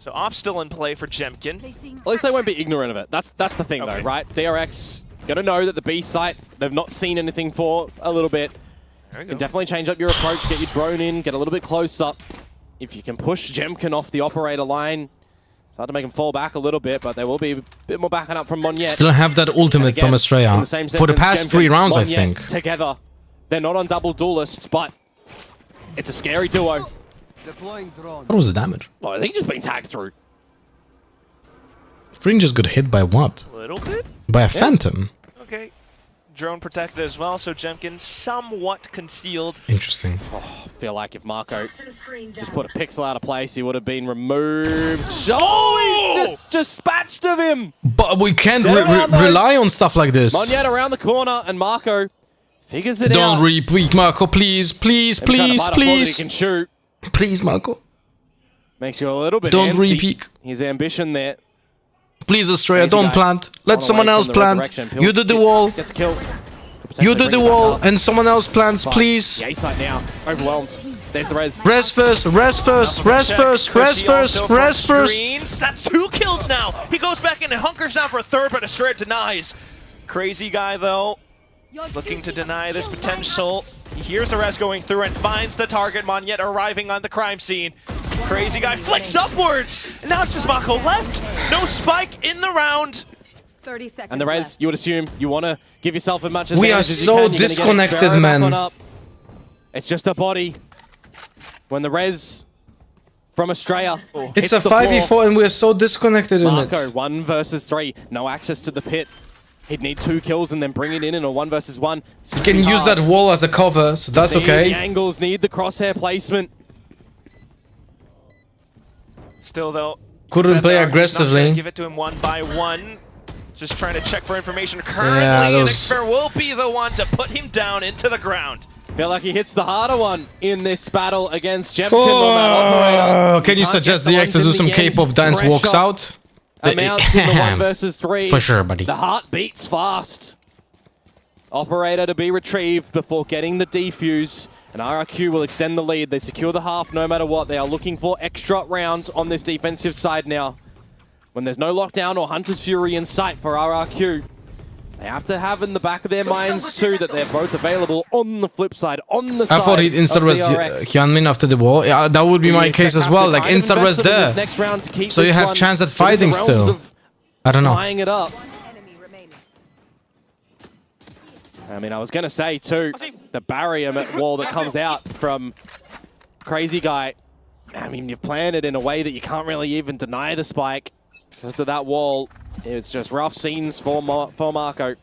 So Op's still in play for Jemkin. At least they won't be ignorant of it. That's the thing, though, right? DRX gonna know that the B site they've not seen anything for a little bit. You can definitely change up your approach, get your drone in, get a little bit closer. If you can push Jemkin off the operator line, it's hard to make him fall back a little bit, but there will be a bit more backing up from Monyet. Still have that ultimate from Estrella for the past 3 rounds, I think. Together, they're not on double duelists, but it's a scary duo. What was the damage? Oh, I think he's just been tagged through. Fring just got hit by what? A little bit? By a phantom. Okay. Drone protected as well, so Jemkin somewhat concealed. Interesting. Oh, I feel like if Marco just put a pixel out of place, he would have been removed. Oh, he's just dispatched of him. But we can't rely on stuff like this. Monyet around the corner, and Marco figures it out. Don't re-peek, Marco, please, please, please, please. He can shoot. Please, Marco. Makes you a little bit Don't antsy. re-peek. His ambition there. Please, Estrella, don't plant. Let someone else plant. You do the wall. Gets killed. You do the wall, and someone else plants, please. The A site now. Overwhelmed. There's the res. Res first, res first, res first, res first, res first. That's 2 kills now. He goes back in and hunkers down for a third, but Estrella denies. Crazy guy, though, looking to deny this potential. He hears the res going through and finds the target. Monyet arriving on the crime scene. Crazy guy flicks upwards, and now it's just Mako left. No spike in the round. 30 seconds And the res, left. you would assume you want to give yourself as much as We are as you so can. You're gonna get disconnected, Xfero back man. on up. It's just a body. When the res from Estrella It's a 5v4 and we're so disconnected in Marco, it. 1 versus 3. No access to the pit. He'd need 2 kills and then bring it in a 1 versus 1. You can use that wall as a cover, so that's Need okay. the angles, need the crosshair placement. Still, though, Couldn't play RRQ is not gonna aggressively. give it to him 1 by 1. Just trying to check for information currently, Yeah, and those- Xfer will be the one to put him down into the ground. Feel like he hits the harder one in this battle against Jemkin on that operator. Can you Can't suggest get the DRX to ones do in some the end. K-pop dance walks Pressure out? amounts in the 1 versus 3. For sure, buddy. The heart beats fast. Operator to be retrieved before getting the defuse. And RRQ will extend the lead. They secure the half no matter what. They are looking for extra rounds on this defensive side now. When there's no lockdown or Hunter's Fury in sight for RRQ, they have to have in the back of their minds too that they're both available on the flip side, on the side I thought he'd insta-res Hyunmin after the wall. Yeah, that would be my case as well, like insta-res there. So you have chance at fighting still. I don't know. Tying it up. I mean, I was going to say too, the barrier wall that comes out from Crazy Guy. I mean, you've planned it in a way that you can't really even deny the spike. Because of that wall, it's just rough scenes for Marco.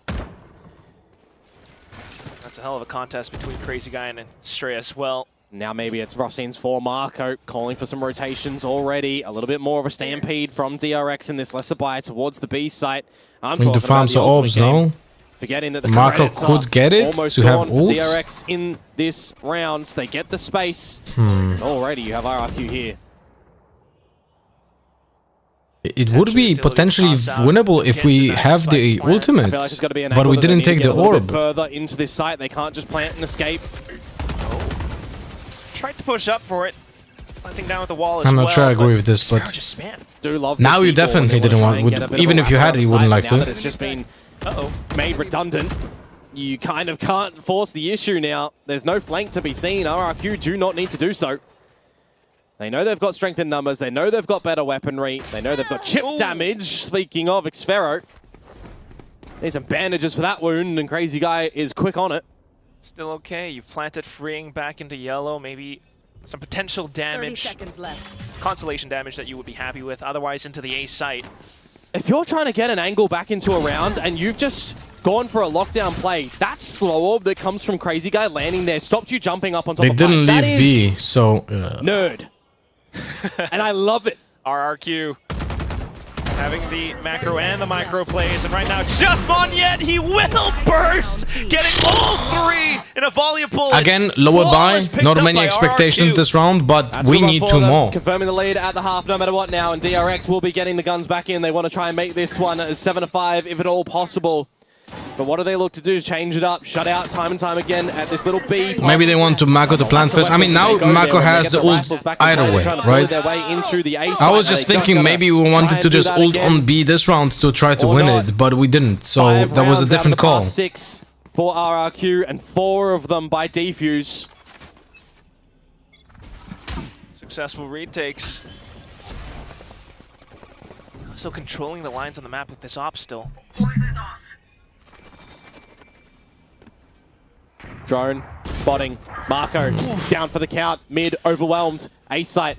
That's a hell of a contest between Crazy Guy and Stray as well. Now maybe it's rough scenes for Marco, calling for some rotations already. A little bit more of a stampede from DRX in this lesser buy towards the B site. I'm Need to talking farm about the some ultimate orbs, game. no? Forgetting that the Marco credits could are get it almost to have gone for ult. DRX in this round. They get the space. Already you have RRQ here. It would be potentially winnable if we have the ultimate, I feel like it's got to be an but angle we that they didn't need to take get the a little bit orb. further into this site. They can't just plant and escape. Tried to push up for it. Planting down with the wall as I'm well. not sure I agree with this, Xfero but just spam. Do love now this you default. definitely They didn't wanna try and want. get a bit Even of if you a had it, you wrap wouldn't on like site. Now to. that it's just been made redundant, you kind of can't force the issue now. There's no flank to be seen. RRQ do not need to do so. They know they've got strength in numbers. They know they've got better weaponry. They know they've got chip damage. Speaking of Xfero, need some bandages for that wound, and Crazy Guy is quick on it. Still okay. You've planted freeing back into yellow. Maybe some potential damage. 30 seconds left. Consolation damage that you would be happy with. Otherwise, into the A site. If you're trying to get an angle back into a round and you've just gone for a lockdown play, that slow orb that comes from Crazy Guy landing there stops you jumping up on top They of didn't pipes. leave B, so Nerd. And I love it. RRQ. Having the macro and the micro plays, and right now it's just Monyet. He will burst, getting all three in a volley of bullets. Again, lower buy, not many expectations this round, but we need two more. Confirming the lead at the half, no matter what now, and DRX will be getting the guns back in. They want to try and make this one 7-5, if at all possible. But what do they look to do? Change it up, shut out time and time again at this little B. Maybe they want to Mako to plant first. I mean, now Mako has the ult either way, right? I was just thinking maybe we wanted to just ult on B this round to try to win it, but we didn't. So that was a different call. 6 for RRQ and 4 of them by Defuse. Successful retakes. Still controlling the lines on the map with this op still. Drone, spotting, Marco, down for the count, mid, overwhelmed, A site.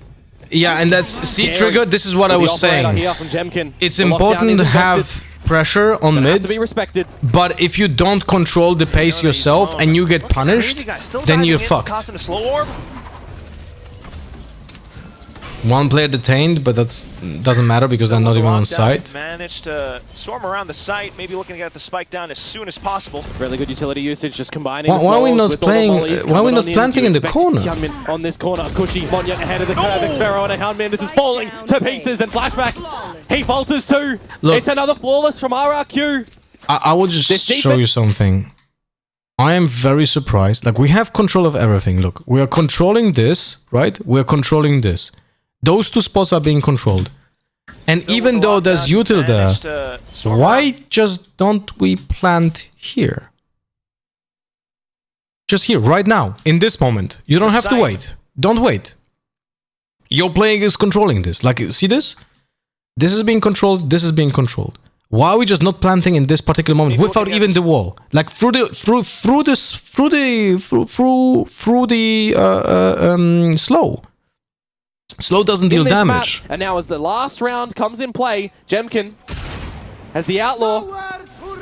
Yeah, and that's C-trigger, this is what I was saying. It's important to have pressure on mid, to be respected. But if you don't control the pace yourself and you get punished, then you're fucked. One player detained, but that doesn't matter because they're not even on site. Managed to swarm around the site, maybe looking to get the spike down as soon as possible. Really good utility usage, just combining. Why are we not playing? Why are we not planting in the corner? On this corner, Cushy, Monyet ahead of the curve, Xfero and Hunmin. This is falling to pieces and flashback. He falters too. Look, it's another flawless from RRQ. I will just show you something. I am very surprised. Like, we have control of everything. Look, we are controlling this, right? We are controlling this. Those two spots are being controlled. And even though there's util there, why just don't we plant here? Just here, right now, in this moment. You don't have to wait. Don't wait. Your playing is controlling this. Like, see this? This is being controlled, this is being controlled. Why are we just not planting in this particular moment without even the wall? Like through the slow. Slow doesn't deal damage. And now as the last round comes in play, Jemkin has the outlaw.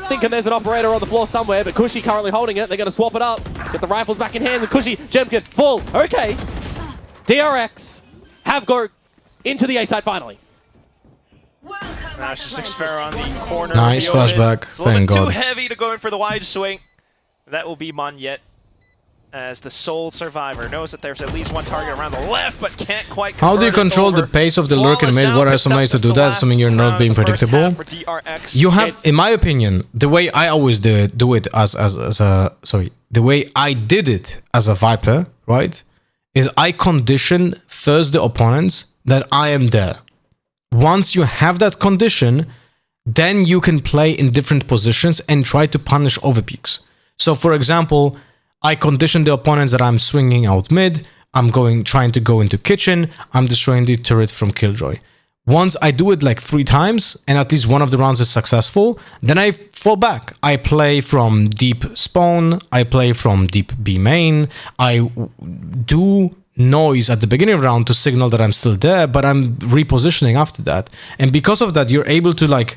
Thinking there's an operator on the floor somewhere, but Cushy currently holding it. They're going to swap it up. Get the rifles back in hand. And Cushy, Jemkin, full. Okay. DRX have go into the A side finally. Now it's just Xfero on the corner. Nice flashback. It's a little bit too heavy to go in for the wide swing. That will be Monyet, as the sole survivor. Knows that there's at least one target around the left, but can't quite. How do you control the pace of the lurk in mid? What are some ways to do that? Assuming you're not being predictable. You have, in my opinion, the way I always do it the way I did it as a Viper, right? Is I condition first the opponents that I am there. Once you have that condition, then you can play in different positions and try to punish overpeaks. So, for example, I condition the opponents that I'm swinging out mid, I'm trying to go into kitchen, I'm destroying the turret from Killjoy. Once I do it like 3 times, and at least one of the rounds is successful, then I fall back. I play from deep spawn, I play from deep B main, I do noise at the beginning of the round to signal that I'm still there, but I'm repositioning after that. And because of that, you're able to like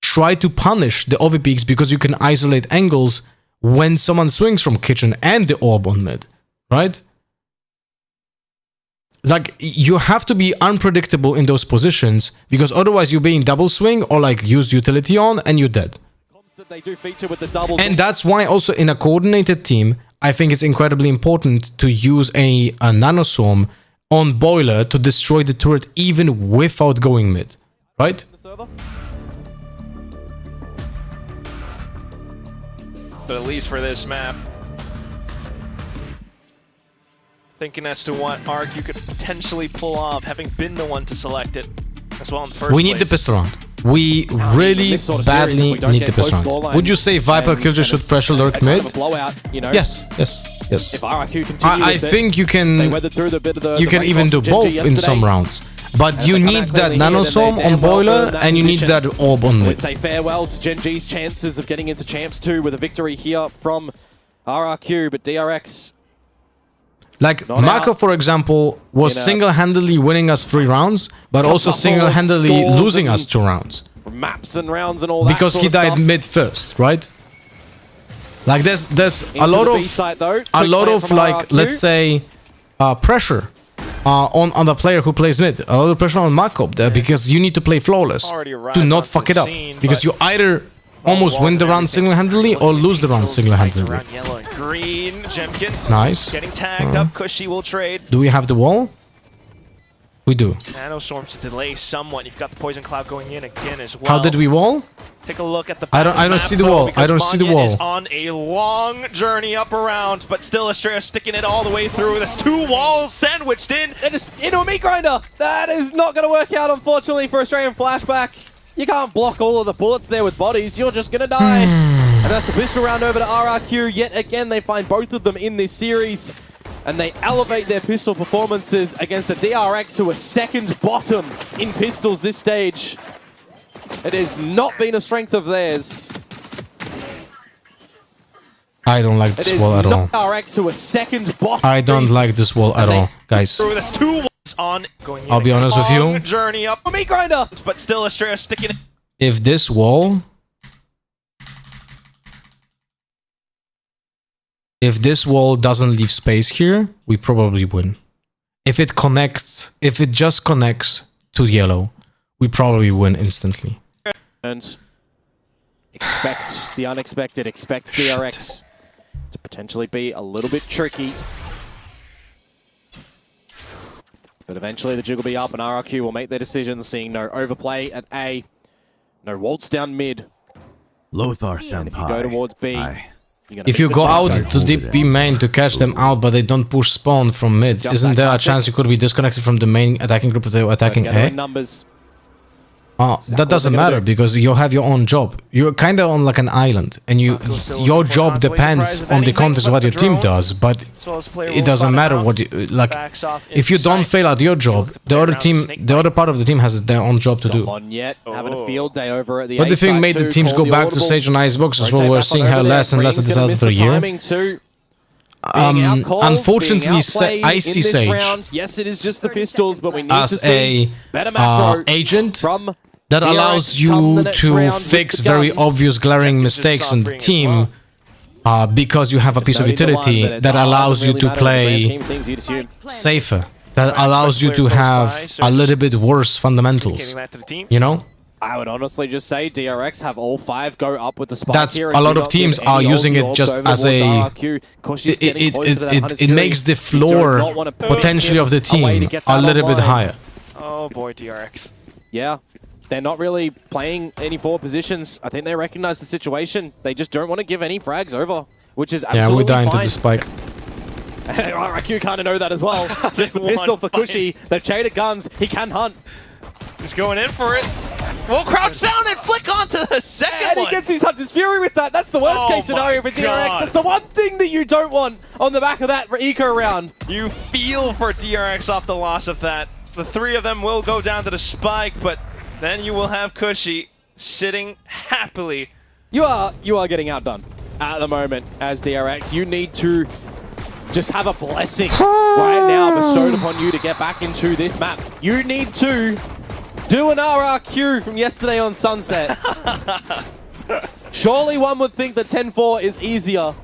try to punish the overpeaks because you can isolate angles when someone swings from kitchen and the orb on mid, right? Like, you have to be unpredictable in those positions because otherwise you're being double swing or like use utility on and you're dead. They do feature with the double. And that's why also in a coordinated team, I think it's incredibly important to use a nanoswarm on boiler to destroy the turret even without going mid, right? But at least for this map, thinking as to what RRQ could potentially pull off, having been the one to select it as well in the first place. We need the pistol round. We really badly need the pistol round. Would you say Viper Killjoy should pressure lurk mid? Yes. If RRQ continue I think you can even do both in some rounds. But you need that nanoswarm on boiler and you need that orb on mid. Let's say farewell to Gen G's chances of getting into Champs 2 with a victory here from RRQ, but DRX... Like, Mako, for example, was single-handedly winning us 3 rounds, but also single-handedly losing us 2 rounds. Maps and rounds and all that because he died mid first, right? Like, there's a lot of like, let's say, pressure on the player who plays mid. A lot of pressure on Mako because you need to play flawless. Do not fuck it up because you either almost win the round single-handedly or lose the round single-handedly. Yellow and green. Jemkin. Nice. Getting tagged up. Cushy will trade. Do we have the wall? We do. Nanoswarm to delay somewhat. You've got the poison cloud going in again as well. How did we wall? Take a look at the I don't see the wall. I don't see the wall. Is on a long journey up around, but still Estrella sticking it all the way through. There's 2 walls sandwiched in. They're just into a meat grinder. That is not going to work out, unfortunately, for Australian Flashback. You can't block all of the bullets there with bodies. You're just going to die. And that's the pistol round over to RRQ. Yet again, they find both of them in this series. And they elevate their pistol performances against the DRX, who are second bottom in pistols this stage. It has not been a strength of theirs. I don't like this wall at all. DRX, who are second bottom. I don't like this wall at all, guys. There's 2 walls on going in. I'll be honest with you. Journey up. Meat grinder. But still Estrella sticking it. If this wall doesn't leave space here, we probably win. If it just connects to yellow, we probably win instantly. And expect the unexpected. Expect DRX to potentially be a little bit tricky. But eventually the jig will be up and RRQ will make their decision, seeing no overplay at A, no waltz down mid. Lothar And if you go towards B, if you go out to deep B main to catch them out, but they don't push spawn from mid, isn't there a chance you could be disconnected from the main attacking group to attacking A? Numbers. That doesn't matter because you have your own job. You're kind of on like an island, and your job depends on the context of what your team does. But it doesn't matter what like. If you don't fail at your job, the other part of the team has their own job to do. Having a field day over at the But the thing made the teams go back to Sage on Icebox as well. We're seeing her less and less at this out for a year. Unfortunately, I see Sage yes, it is just the pistols, but we need as to see better macro agent from that allows you to fix very obvious glaring mistakes in the team because you have a piece of utility that allows you to play safer, that allows you to have a little bit worse fundamentals, you know? I would honestly just say DRX have all 5 go up with the spike. That's here a lot of teams are using it just as a it makes the floor potentially of the team a little bit higher. Oh boy, DRX. Yeah, they're not really playing any forward positions. I think they recognize the situation. They just don't want to give any frags over, which is absolutely yeah, we're dying fine. to the spike. RRQ kind of know that as well. Just the pistol for Cushy. They've traded guns. He can hunt. He's going in for it. We'll crouch down and flick onto the second and one. he gets his Hunter's Fury with that. That's the worst case scenario for DRX. That's the one thing that you don't want on the back of that eco round. You feel for DRX off the loss of that. The 3 of them will go down to the spike, but then you will have Cushy sitting happily. You are getting outdone at the moment as DRX. You need to just have a blessing right now bestowed upon you to get back into this map. You need to do an RRQ from yesterday on Sunset. Surely one would think that 10-4 is easier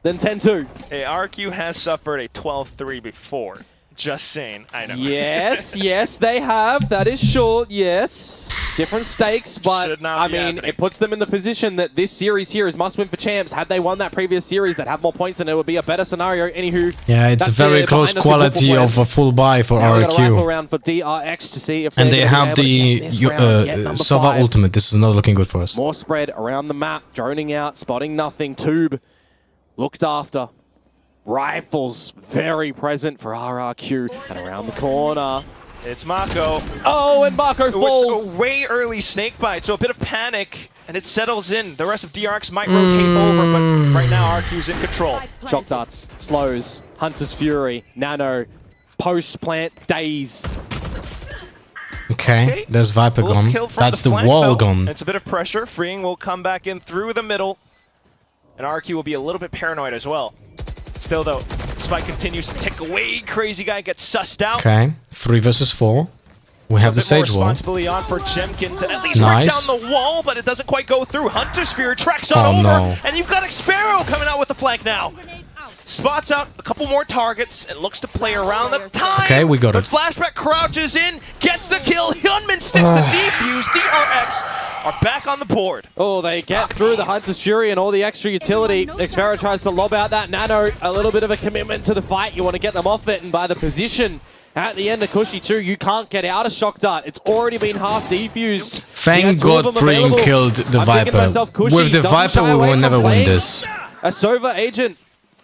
than 10-2. Hey, RRQ has suffered a 12-3 before. Just saying. I know. Yes, yes, they have. That is short, yes. Different stakes, but I mean, it puts them in the position that this series here is must-win for champs. Had they won that previous series, they'd have more points and it would be a better scenario. Anywho, yeah, it's a very close quality of a full buy for RRQ. Got a rifle round for DRX to see if and they have the Sova ultimate. This is not looking good for us. More spread around the map, droning out, spotting nothing. Tube looked after. Rifles very present for RRQ. And around the corner, it's Mako. Oh, and Mako falls. It was a way early snake bite, so a bit of panic, and it settles in. The rest of DRX might rotate over, but right now RRQ's in control. Shock darts, slows, Hunter's Fury, Nano, post-plant daze. Okay, there's Viper gone. That's the wall gone. It's a bit of pressure. Freeing will come back in through the middle, and RRQ will be a little bit paranoid as well. Still though, Spike continues to tick away. Crazy guy gets sussed out. Okay, 3 versus 4. We have the Sage wall. Responsibility on for Jemkin to at least break down the wall, but it doesn't quite go through. Hunter's Fury tracks on over, and you've got Xpero coming out with the flank now. spots out a couple more targets and looks to play around the time. Okay, we got it. Flashback crouches in, gets the kill. Hyunmin sticks the defuse. DRX are back on the board. Oh, they get through the Hunter's Fury and all the extra utility. Xpera tries to lob out that nano. A little bit of a commitment to the fight. You want to get them off it, and by the position at the end of Cushy too, you can't get out of Shock Dart. It's already been half defused. Thank God Freeing killed the Viper. With the Viper, we will never win this. A Sova agent.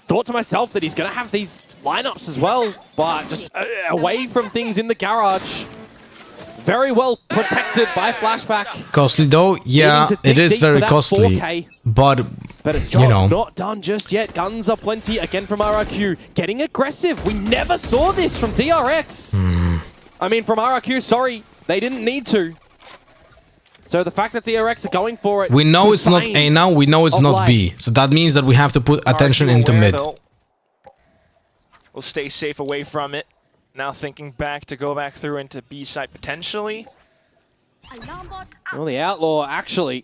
Thought to myself that he's going to have these lineups as well, but just away from things in the garage. Very well protected by Flashback. Costly though, yeah, it is very costly. 4K. But it's job you know, not done just yet. Guns are plenty again from RRQ. Getting aggressive. We never saw this from DRX. I mean, from RRQ, sorry, they didn't need to. So the fact that DRX are going for it. We know it's not A now, we know it's not B. So that means that we have to put attention into mid. We'll stay safe away from it. Now thinking back to go back through into B side potentially. Well, the Outlaw actually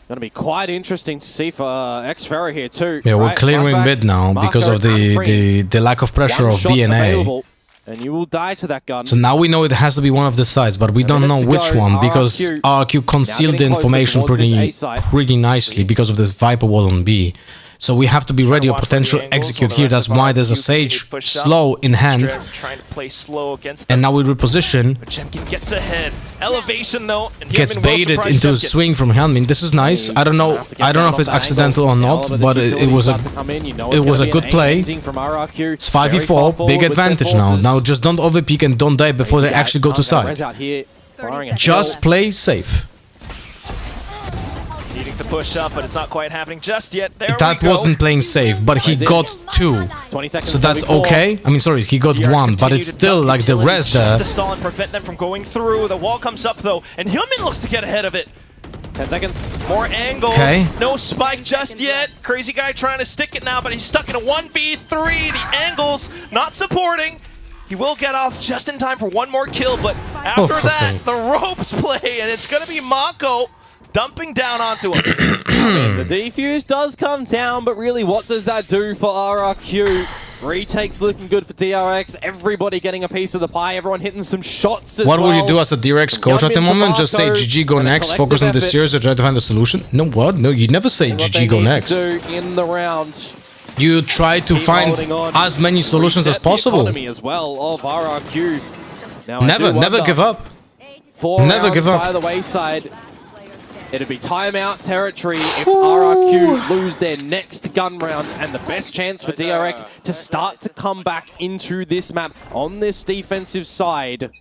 going to be quite interesting to see for Xpera here too. Yeah, we're clearing mid now because of the lack of pressure of B and A. And you will die to that gun. So now we know it has to be one of the sides, but we don't know which one because RRQ concealed the information pretty nicely because of this Viper wall on B. So we have to be ready or potential execute here. That's why there's a Sage slow in hand. Trying to play slow against and now we reposition. But Chemkin gets ahead. Elevation though. And gets baited into a swing from Hyunmin. This is nice. I don't know if it's accidental or not, but it was a good play. It's 5v4, big advantage now. Now just don't overpeak and don't die before they actually go to side. Just play safe. Needing to push up, but it's not quite happening just yet. There that wasn't playing safe, but he got 2. So that's okay. I mean, sorry, he got 1, but it's still like the rest there. Just to stall and prevent them from going through. The wall comes up though, and Hyunmin looks to get ahead of it. 10 seconds. More angles. Okay. No spike just yet. Crazy guy trying to stick it now, but he's stuck in a 1v3. The angles not supporting. He will get off just in time for one more kill, but after that, the ropes play, and it's going to be Mako dumping down onto him. The defuse does come down, but really what does that do for RRQ? Retakes looking good for DRX. Everybody getting a piece of the pie. Everyone hitting some shots as well. What would you do as a DRX coach at the moment? Just say GG go next, focus on this series, or try to find a solution? No, what? No, you never say GG go next. Do in the round. You try to find as many solutions as possible. Economy as well of RRQ. Now, never give up. Never give up. By the wayside. It'd be timeout territory if RRQ lose their next gun round, and the best chance for DRX to start to come back into this map on this defensive side.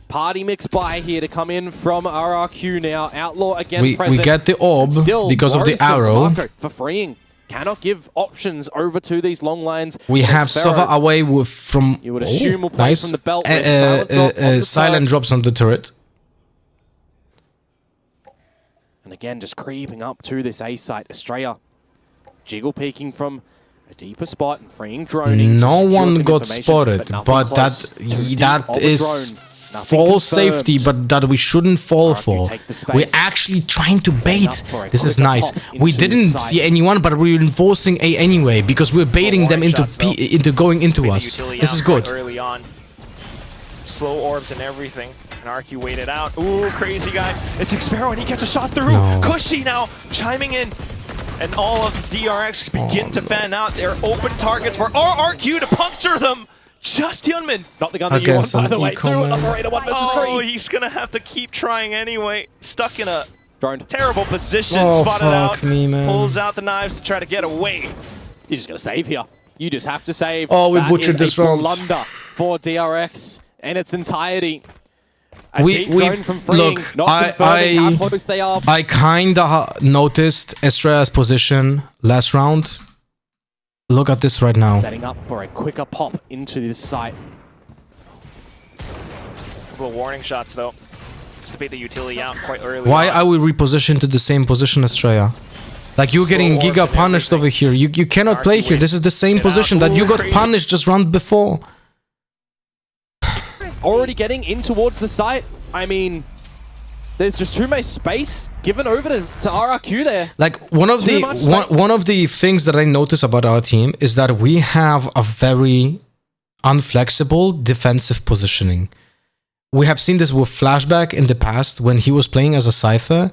Party mix buy here to come in from RRQ now. Outlaw again present. We get the orb because of the arrow. For freeing. Cannot give options over to these long lines. We have Sova away with from... You would assume we'll play from the belt. Silent drops on the turret. And again, just creeping up to this A site. Estrella, jiggle peeking from a deeper spot and freeing droning. No one got spotted, but that is false safety, but that we shouldn't fall for. We're actually trying to bait. This is nice. We didn't see anyone, but we're enforcing A anyway because we're baiting them into going into us. This is good. Early on. Slow orbs and everything. And RQ waited out. Ooh, crazy guy. It's Xpera and he gets a shot through. No. Cushy now chiming in. And all of DRX begin to fan out. They're open targets for RRQ to puncture them. Just Hyunmin. Not the gun that you want, by the way. 2 operator 1 versus 3. Oh, he's going to have to keep trying anyway. Stuck in a Droned. terrible position. Oh, spotted out. Me, man. Pulls out the knives to try to get away. You just got to save here. You just have to save. Oh, we butchered this round. Blunder for DRX in its entirety. We look. I kinda noticed Estrella's position last round. Look at this right now. Setting up for a quicker pop into this site. Couple of warning shots though, just to bait the utility out quite early. Why are we repositioned to the same position, Estrella? Like you're getting Giga punished over here. You cannot play here. This is the same position that you got punished just round before. Already getting in towards the site. I mean, There's just too much space given over to RRQ there. Like one of the things that I notice about our team is that we have a very unflexible defensive positioning. We have seen this with Flashback in the past when he was playing as a Cypher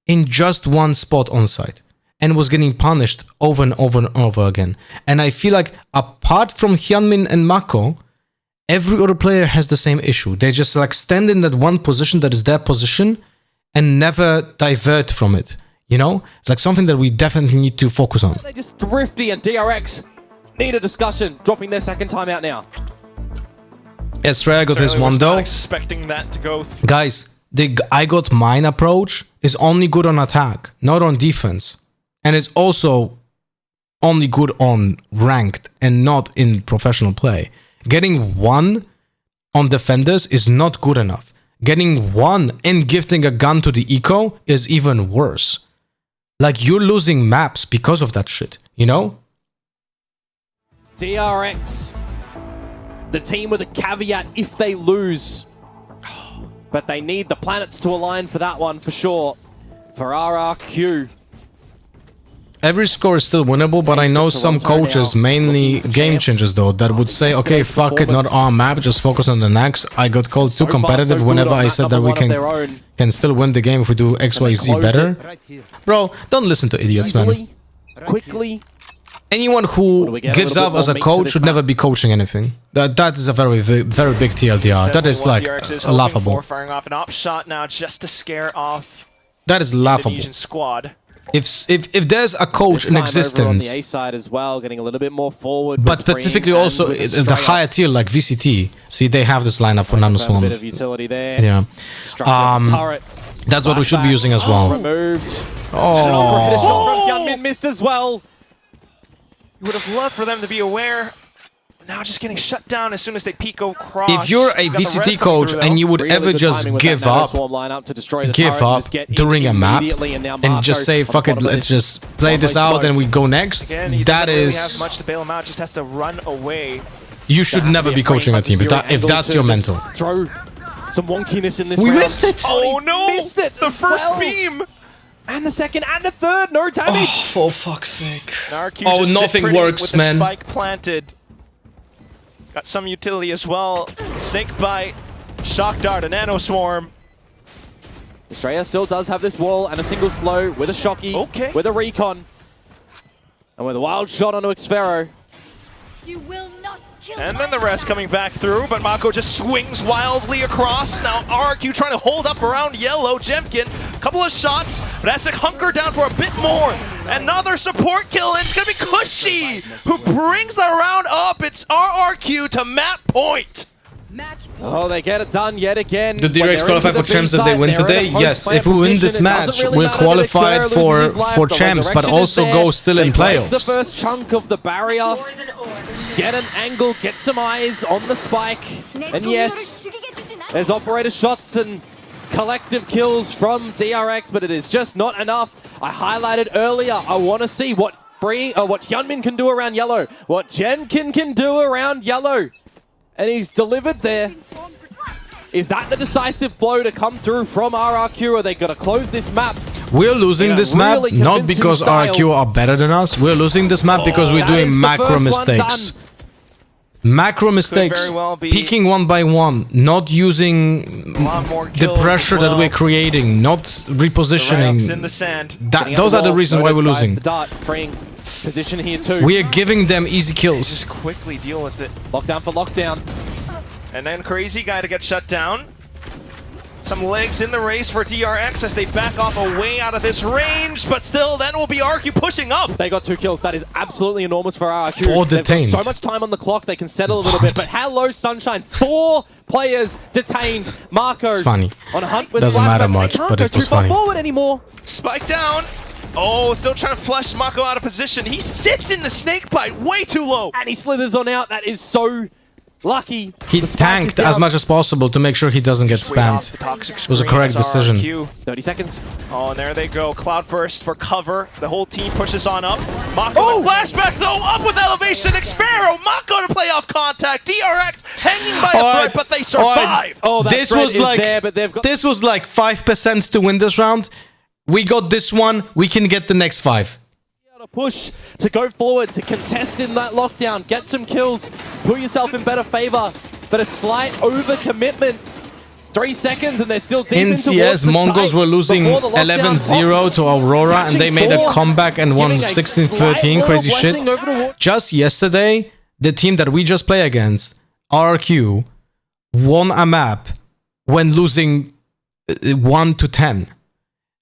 in just one spot on site and was getting punished over and over and over again. And I feel like apart from Hyunmin and Mako, every other player has the same issue. They just like stand in that one position that is their position and never divert from it. You know? It's like something that we definitely need to focus on. They're just thrifty, and DRX need a discussion, dropping their second timeout now. Estrella got his one though. Expecting that to go. Guys, the I got mine approach is only good on attack, not on defense. And it's also only good on ranked and not in professional play. Getting one on defenders is not good enough. Getting one and gifting a gun to the eco is even worse. Like, you're losing maps because of that shit, you know? DRX, the team with a caveat if they lose. But they need the planets to align for that one for sure. For RRQ. Every score is still winnable, but I know some coaches, mainly game changers though, that would say, okay, fuck it, not our map, just focus on the next. I got called too competitive whenever I said that we can still win the game if we do XYZ better. Bro, don't listen to idiots, man. Quickly. Anyone who gives up as a coach should never be coaching anything. That is a very big TLDR. That is like laughable. Firing off an op shot now just to scare off that is laughable. Squad. If there's a coach in existence, on the A side as well, getting a little bit more forward, but specifically also the higher tier like VCT. See, they have this lineup for Nanoswarm. A bit of utility there. Yeah. That's what we should be using as well. Removed. Oh. A shot from Hyunmin missed as well. You would have loved for them to be aware. Now just getting shut down as soon as they peek across. If you're a VCT coach and you would ever just give up during a map and just say, fuck it, let's just play this out and we go next, that is... Have much to bail him out, just has to run away. You should never be coaching a team if that's your mental. Throw some wonkiness in this We round. missed it! Oh no! Missed it! The first beam! And the second and the third, no damage! Oh, for fuck's sake. RRQ nothing works, with the man. Spike planted. Got some utility as well. Snake Bite, Shock Dart, a Nano Swarm. Estrella still does have this wall and a single slow with a Shocky, with a Recon. And with a wild shot onto Xfero. You will not kill And then the rest coming back through, but Mako just swings wildly across. Now RRQ trying to hold up around yellow. Jemkin, couple of shots, but has to hunker down for a bit more. Another support kill, and it's gonna be Cushy who brings the round up. It's RRQ to map point. Oh, they get it done yet again. Do DRX qualify for champs if they win today? Yes, if we win this match, we're qualified for champs, but also go still in playoffs. The first chunk of the barrier. Get an angle, get some eyes on the spike. And yes, there's operator shots and collective kills from DRX, but it is just not enough. I highlighted earlier, I want to see what Hyunmin can do around yellow, what Jemkin can do around yellow. And he's delivered there. Is that the decisive blow to come through from RRQ, or are they going to close this map? We're losing this map not because RRQ are better than us. We're losing this map because we're doing macro mistakes. Macro mistakes, peeking one by one, not using the pressure that we're creating, not repositioning. In the sand. Those are the reasons why we're losing. The dart bring position here too. We are giving them easy kills. Just quickly deal with it. Lockdown for lockdown. And then Crazy Guy to get shut down. Some legs in the race for DRX as they back off away out of this range, but still, then will be RRQ pushing up. They got 2 kills. That is absolutely enormous for RRQ. 4 detained. They've got so much time on the clock, they can settle a little bit. But hello, Sunshine. 4 players detained. Marco funny. On a hunt with doesn't matter much, but it was funny. Can't go too far forward anymore. Spike down. Oh, still trying to flush Mako out of position. He sits in the snake bite way too low. And he slithers on out. That is so lucky. He tanked as much as possible to make sure he doesn't get spammed. It was a correct decision. 30 seconds. Oh, and there they go. Cloudburst for cover. The whole team pushes on up. Mako with flashback though, up with elevation. Xfero, Mako to play off contact. DRX hanging by threat, but they survive. Oh, that this threat was is like there, but they've got this was like 5% to win this round. We got this one. We can get the next 5. to push, to go forward, to contest in that lockdown, get some kills, put yourself in better favor, but a slight overcommitment. 3 seconds and they're still deep In in CS, Mongols were losing 11-0 to Aurora and they made a comeback and won 16-13. Crazy shit. Just yesterday, the team that we just play against, RRQ, won a map when losing 1-10.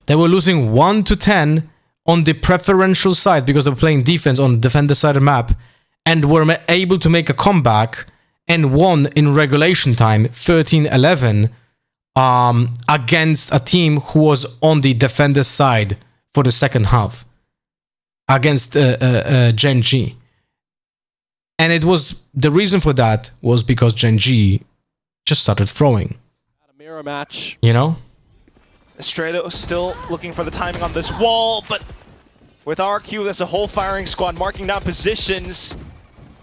They were losing 1-10 on the preferential side because they were playing defense on the defender side of the map and were able to make a comeback and won in regulation time 13-11 against a team who was on the defender side for the second half against Gen G. And it was the reason for that was because Gen G just started throwing. A mirror match. You know? Estrada still looking for the timing on this wall, but with RRQ, there's a whole firing squad marking down positions.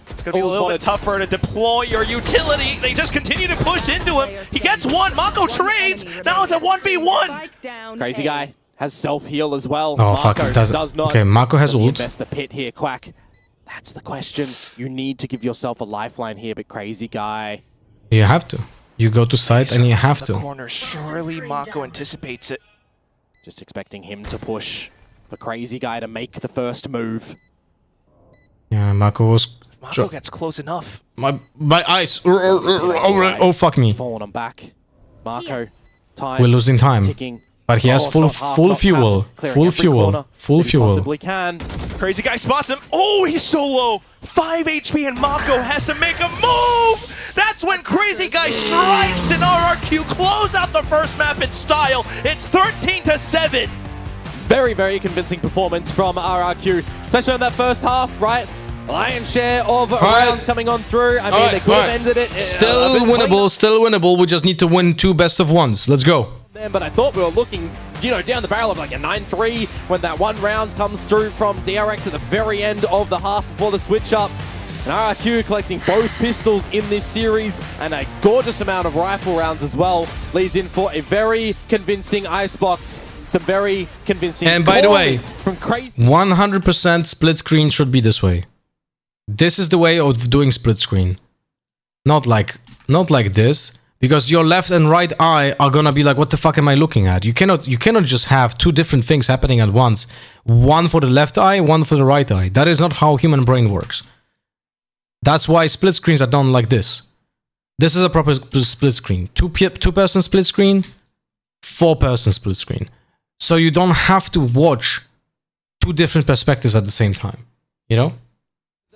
It's going to be a little bit tougher to deploy your utility. They just continue to push into him. He gets one. Mako trades. Now it's a 1v1. Crazy guy has self-heal as well. Oh, fuck. Mako It does not. Okay, Mako has does he ult. invest the pit here, Quack? That's the question. You need to give yourself a lifeline here, but crazy guy. You have to. You go to site and you have to. Corner. Surely Mako anticipates it. Just expecting him to push. The crazy guy to make the first move. Yeah, Mako was... Mako gets close enough. My eyes. Oh, fuck me. Falling on back. Mako. Time. We're losing time. Ticking. But he has full fuel. Full fuel. Full fuel. Possibly can. Crazy guy spots him. Oh, he's so low. 5 HP and Mako has to make a move. That's when Crazy Guy strikes and RRQ close out the first map in style. It's 13-7. Very, very convincing performance from RRQ, especially in that first half, right? Lion's share of rounds coming on through. I mean, they could have ended it. Still winnable, still winnable. We just need to win 2 best of ones. Let's go. But I thought we were looking, you know, down the barrel of like a 9-3 when that one round comes through from DRX at the very end of the half before the switch up. And RRQ collecting both pistols in this series and a gorgeous amount of rifle rounds as well. Leads in for a very convincing icebox. Some very convincing. And by the way, from crazy 100% split screen should be this way. This is the way of doing split screen. Not like this. Because your left and right eye are gonna be like, what the fuck am I looking at? You cannot just have 2 different things happening at once. One for the left eye, one for the right eye. That is not how human brain works. That's why split screens are done like this. This is a proper split screen. 2-person split screen, 4-person split screen. So you don't have to watch 2 different perspectives at the same time. You know?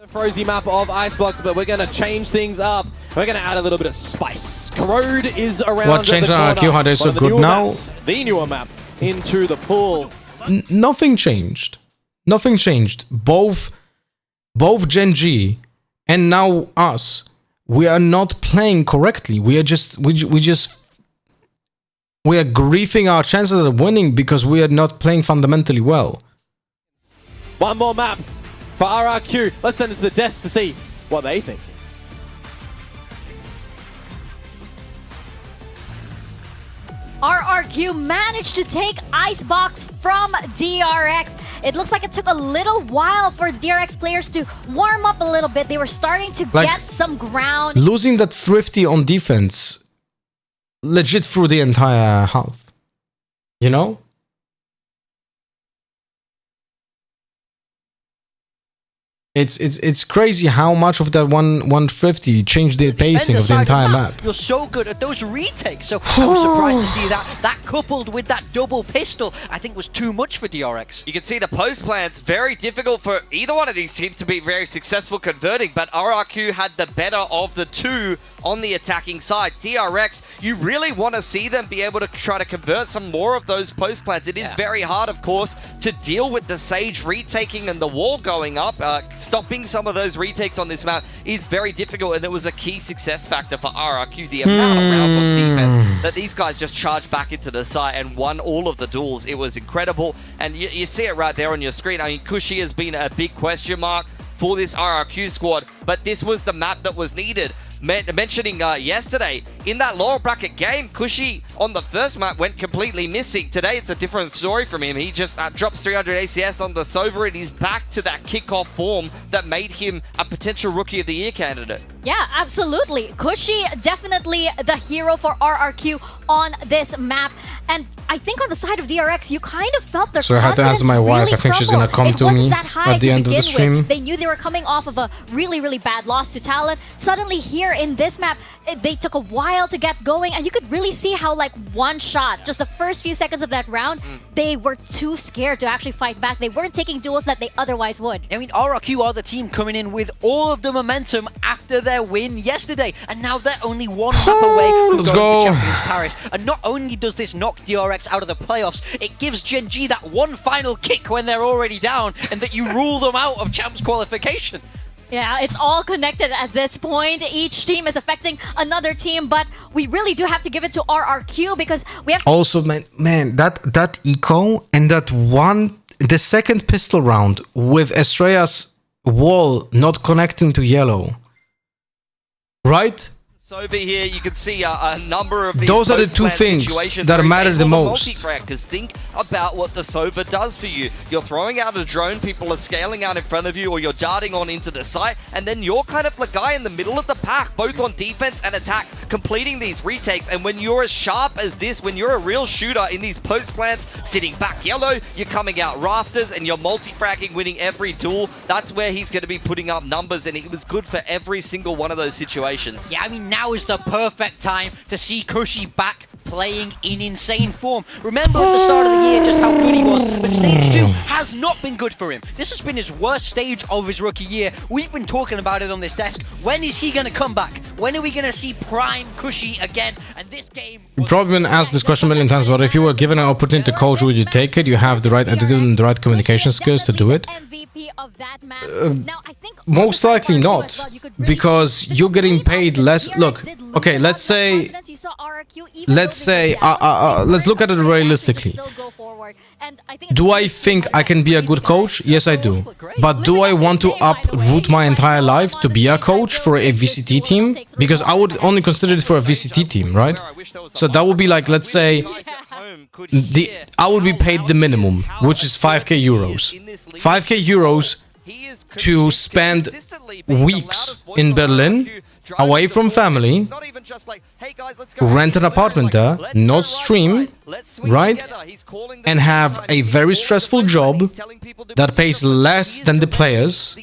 Frozy map of Icebox, but we're going to change things up. We're going to add a little bit of spice. Corrode is around. What changed on RRQ? How they're so good now? The newer map into the pool. Nothing changed. Nothing changed. Both Gen G and now us, we are not playing correctly. We are just we are griefing our chances of winning because we are not playing fundamentally well. One more map for RRQ. Let's send it to the desk to see what they think. RRQ managed to take Icebox from DRX. It looks like it took a little while for DRX players to warm up a little bit. They were starting to get some ground. Losing that thrifty on defense legit through the entire half. You know? It's crazy how much of that 150 changed the pacing of the entire map. You're so good at those retakes, so I was surprised to see that. That coupled with that double pistol, I think was too much for DRX. You can see the post plans, very difficult for either one of these teams to be very successful converting, but RRQ had the better of the 2 on the attacking side. DRX, you really want to see them be able to try to convert some more of those post plans. It is very hard, of course, to deal with the Sage retaking and the wall going up. Stopping some of those retakes on this map is very difficult, and it was a key success factor for RRQ. The amount of rounds on defense that these guys just charged back into the site and won all of the duels. It was incredible, and you see it right there on your screen. I mean, Cushy has been a big question mark for this RRQ squad, but this was the map that was needed. mentioning yesterday, in that lower bracket game, Cushy on the first map went completely missing. Today, it's a different story from him. He just drops 300 ACS on the Sova, and he's back to that kickoff form that made him a potential Rookie of the Year candidate. Yeah, absolutely. Cushy, definitely the hero for RRQ on this map. And I think on the side of DRX, you kind of felt their So I had to ask my wife. I think she's gonna come to me at the end of the stream. They knew they were coming off of a really, really bad loss to Talon. Suddenly here in this map, they took a while to get going, and you could really see how like one shot, just the first few seconds of that round, they were too scared to actually fight back. They weren't taking duels that they otherwise would. I mean, RRQ are the team coming in with all of the momentum after their win yesterday, and now they're only one map away from going to Champions Paris. And not only does this knock DRX out of the playoffs, it gives Gen G that one final kick when they're already down, and that you rule them out of Champs qualification. Yeah, it's all connected at this point. Each team is affecting another team, but we really do have to give it to RRQ because we have... Also, man, that eco and that one, the second pistol round with Estrella's wall not connecting to yellow, right? Over here, you can see a number of these Those are the two things that matter the most. Because think about what the Sova does for you. You're throwing out a drone, people are scaling out in front of you, or you're darting on into the site, and then you're kind of the guy in the middle of the pack, both on defense and attack, completing these retakes. And when you're as sharp as this, when you're a real shooter in these post plants, sitting back yellow, you're coming out rafters, and you're multi-fragging, winning every duel. That's where he's going to be putting up numbers, and it was good for every single one of those situations. Yeah, I mean, now is the perfect time to see Cushy back playing in insane form. Remember at the start of the year just how good he was, but stage 2 has not been good for him. This has been his worst stage of his rookie year. We've been talking about it on this desk. When is he going to come back? When are we going to see prime Cushy again? And this game... You've probably been asked this question a million times, but if you were given an opportunity to coach, would you take it? You have the right attitude and the right communication skills to do it. Most likely not, because you're getting paid less. Look, okay, let's say, let's look at it realistically. Do I think I can be a good coach? Yes, I do. But do I want to uproot my entire life to be a coach for a VCT team? Because I would only consider it for a VCT team, right? So that would be like, let's say, I would be paid the minimum, which is 5k euros. 5k euros to spend weeks in Berlin, away from family, rent an apartment there, not stream, right? And have a very stressful job that pays less than the players,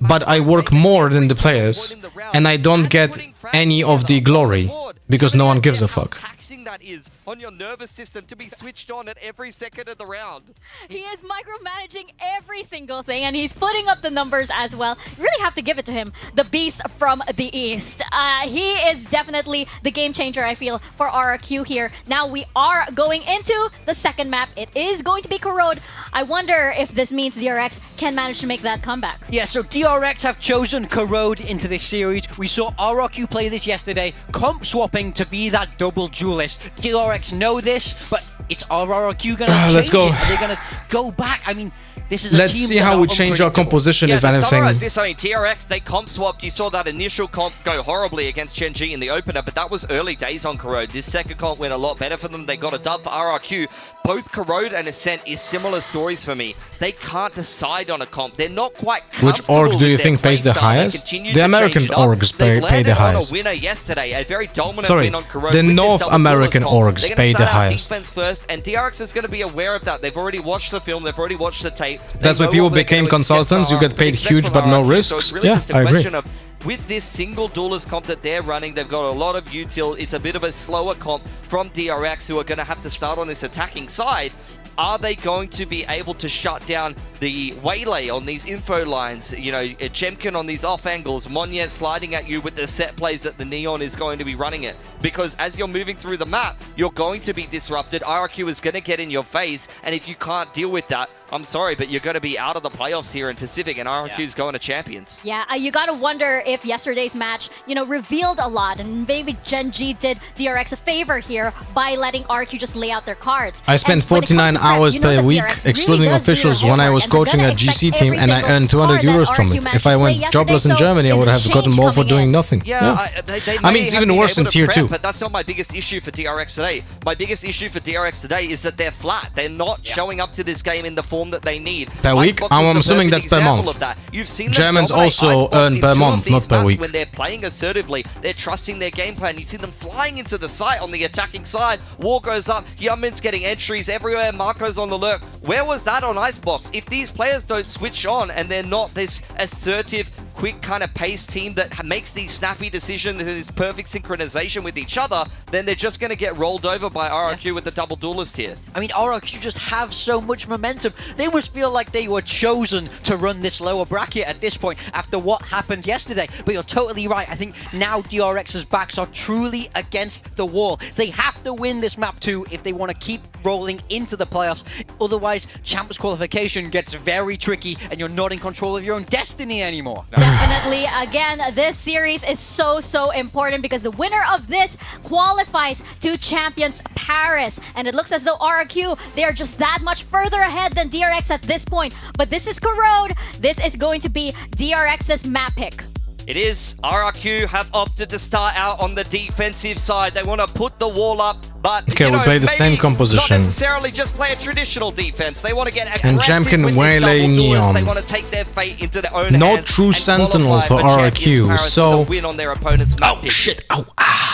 but I work more than the players, and I don't get any of the glory, because no one gives a fuck. That is on your nervous system to be switched on at every second of the round. He is micromanaging every single thing, and he's putting up the numbers as well. You really have to give it to him, the beast from the east. He is definitely the game changer, I feel, for RRQ here. Now we are going into the second map. It is going to be Corrode. I wonder if this means DRX can manage to make that comeback. Yeah, so DRX have chosen Corrode into this series. We saw RRQ play this yesterday, comp swapping to be that double duelist. DRX know this, but it's RRQ gonna change let's go. it? Are they gonna go back? I mean, this is a Let's team see how we change our composition, if anything. Summarize this, I mean, TRX, they comp swapped. You saw that initial comp go horribly against Gen G in the opener, but that was early days on Corrode. This second comp went a lot better for them. They got a dub for RRQ. Both Corrode and Ascent is similar stories for me. They can't decide on a comp. They're not quite Which org do you think pays the highest? The American orgs pay the highest. On a winner yesterday, a very dominant Sorry, win on Corrode. the North American orgs pay the highest. Defense first, and DRX is going to be aware of that. They've already watched the film. They've already watched the tape. That's why people became consultants. You get paid huge but no risks. So really Yeah, just a I agree. question of, with this single duelist comp that they're running, they've got a lot of util. It's a bit of a slower comp from DRX, who are going to have to start on this attacking side. Are they going to be able to shut down the waylay on these info lines? You know, Chemkin on these off angles, Monye sliding at you with the set plays that the Neon is going to be running it. Because as you're moving through the map, you're going to be disrupted. RRQ is going to get in your face, and if you can't deal with that, I'm sorry, but you're going to be out of the playoffs here in Pacific, and RRQ's going to Champions. Yeah, you got to wonder if yesterday's match, you know, revealed a lot, and maybe Gen G did DRX a favor here by letting RRQ just lay out their cards. I spent 49 hours per week, excluding officials, when I was coaching a GC team, and I earned 200 euros from it. If I went jobless in Germany, I would have gotten more for doing nothing. I mean, it's even worse in Tier 2. But that's not my biggest issue for DRX today. My biggest issue for DRX today is that they're flat. They're not showing up to this game in the form that they need. Per week? I'm assuming that's per month. You've seen Germans also earn per month, not per week. When they're playing assertively, they're trusting their game plan. You see them flying into the site on the attacking side. War goes up. Yeoman's getting entries everywhere. Marco's on the lurk. Where was that on Icebox? If these players don't switch on and they're not this assertive, quick kind of pace team that makes these snappy decisions and this perfect synchronization with each other, then they're just going to get rolled over by RRQ with the double duelist here. I mean, RRQ just have so much momentum. They must feel like they were chosen to run this lower bracket at this point after what happened yesterday. But you're totally right. I think now DRX's backs are truly against the wall. They have to win this map too if they want to keep rolling into the playoffs. Otherwise, Champions qualification gets very tricky and you're not in control of your own destiny anymore. Definitely. Again, this series is so important because the winner of this qualifies to Champions Paris. And it looks as though RRQ, they are just that much further ahead than DRX at this point. But this is Corrode. This is going to be DRX's map pick. It is. RRQ have opted to start out on the defensive side. They want to put the wall up, but okay, we play the same composition. Not necessarily just play a traditional defense. They want to get aggressive and Jam can with waylay Neon. They want to take their fate into their own no hands. True Sentinel for RRQ, so win on their opponent's map. Oh shit! Oh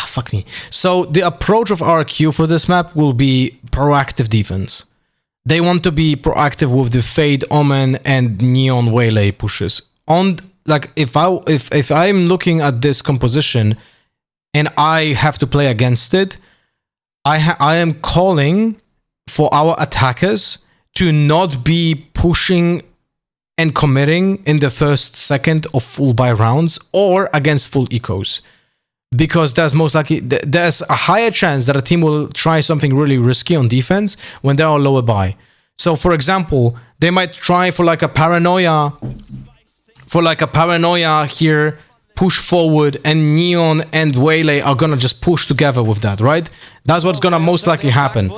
fuck me. So the approach of RRQ for this map will be proactive defense. They want to be proactive with the Fade, Omen, and Neon waylay pushes. Like if I'm looking at this composition and I have to play against it, I am calling for our attackers to not be pushing and committing in the first second of full buy rounds or against full ecos, because there's most likely there's a higher chance that a team will try something really risky on defense when they are lower buy. So for example, they might try for like a paranoia. Here, push forward, and Neon and Waylay are gonna just push together with that, right? That's what's gonna most likely happen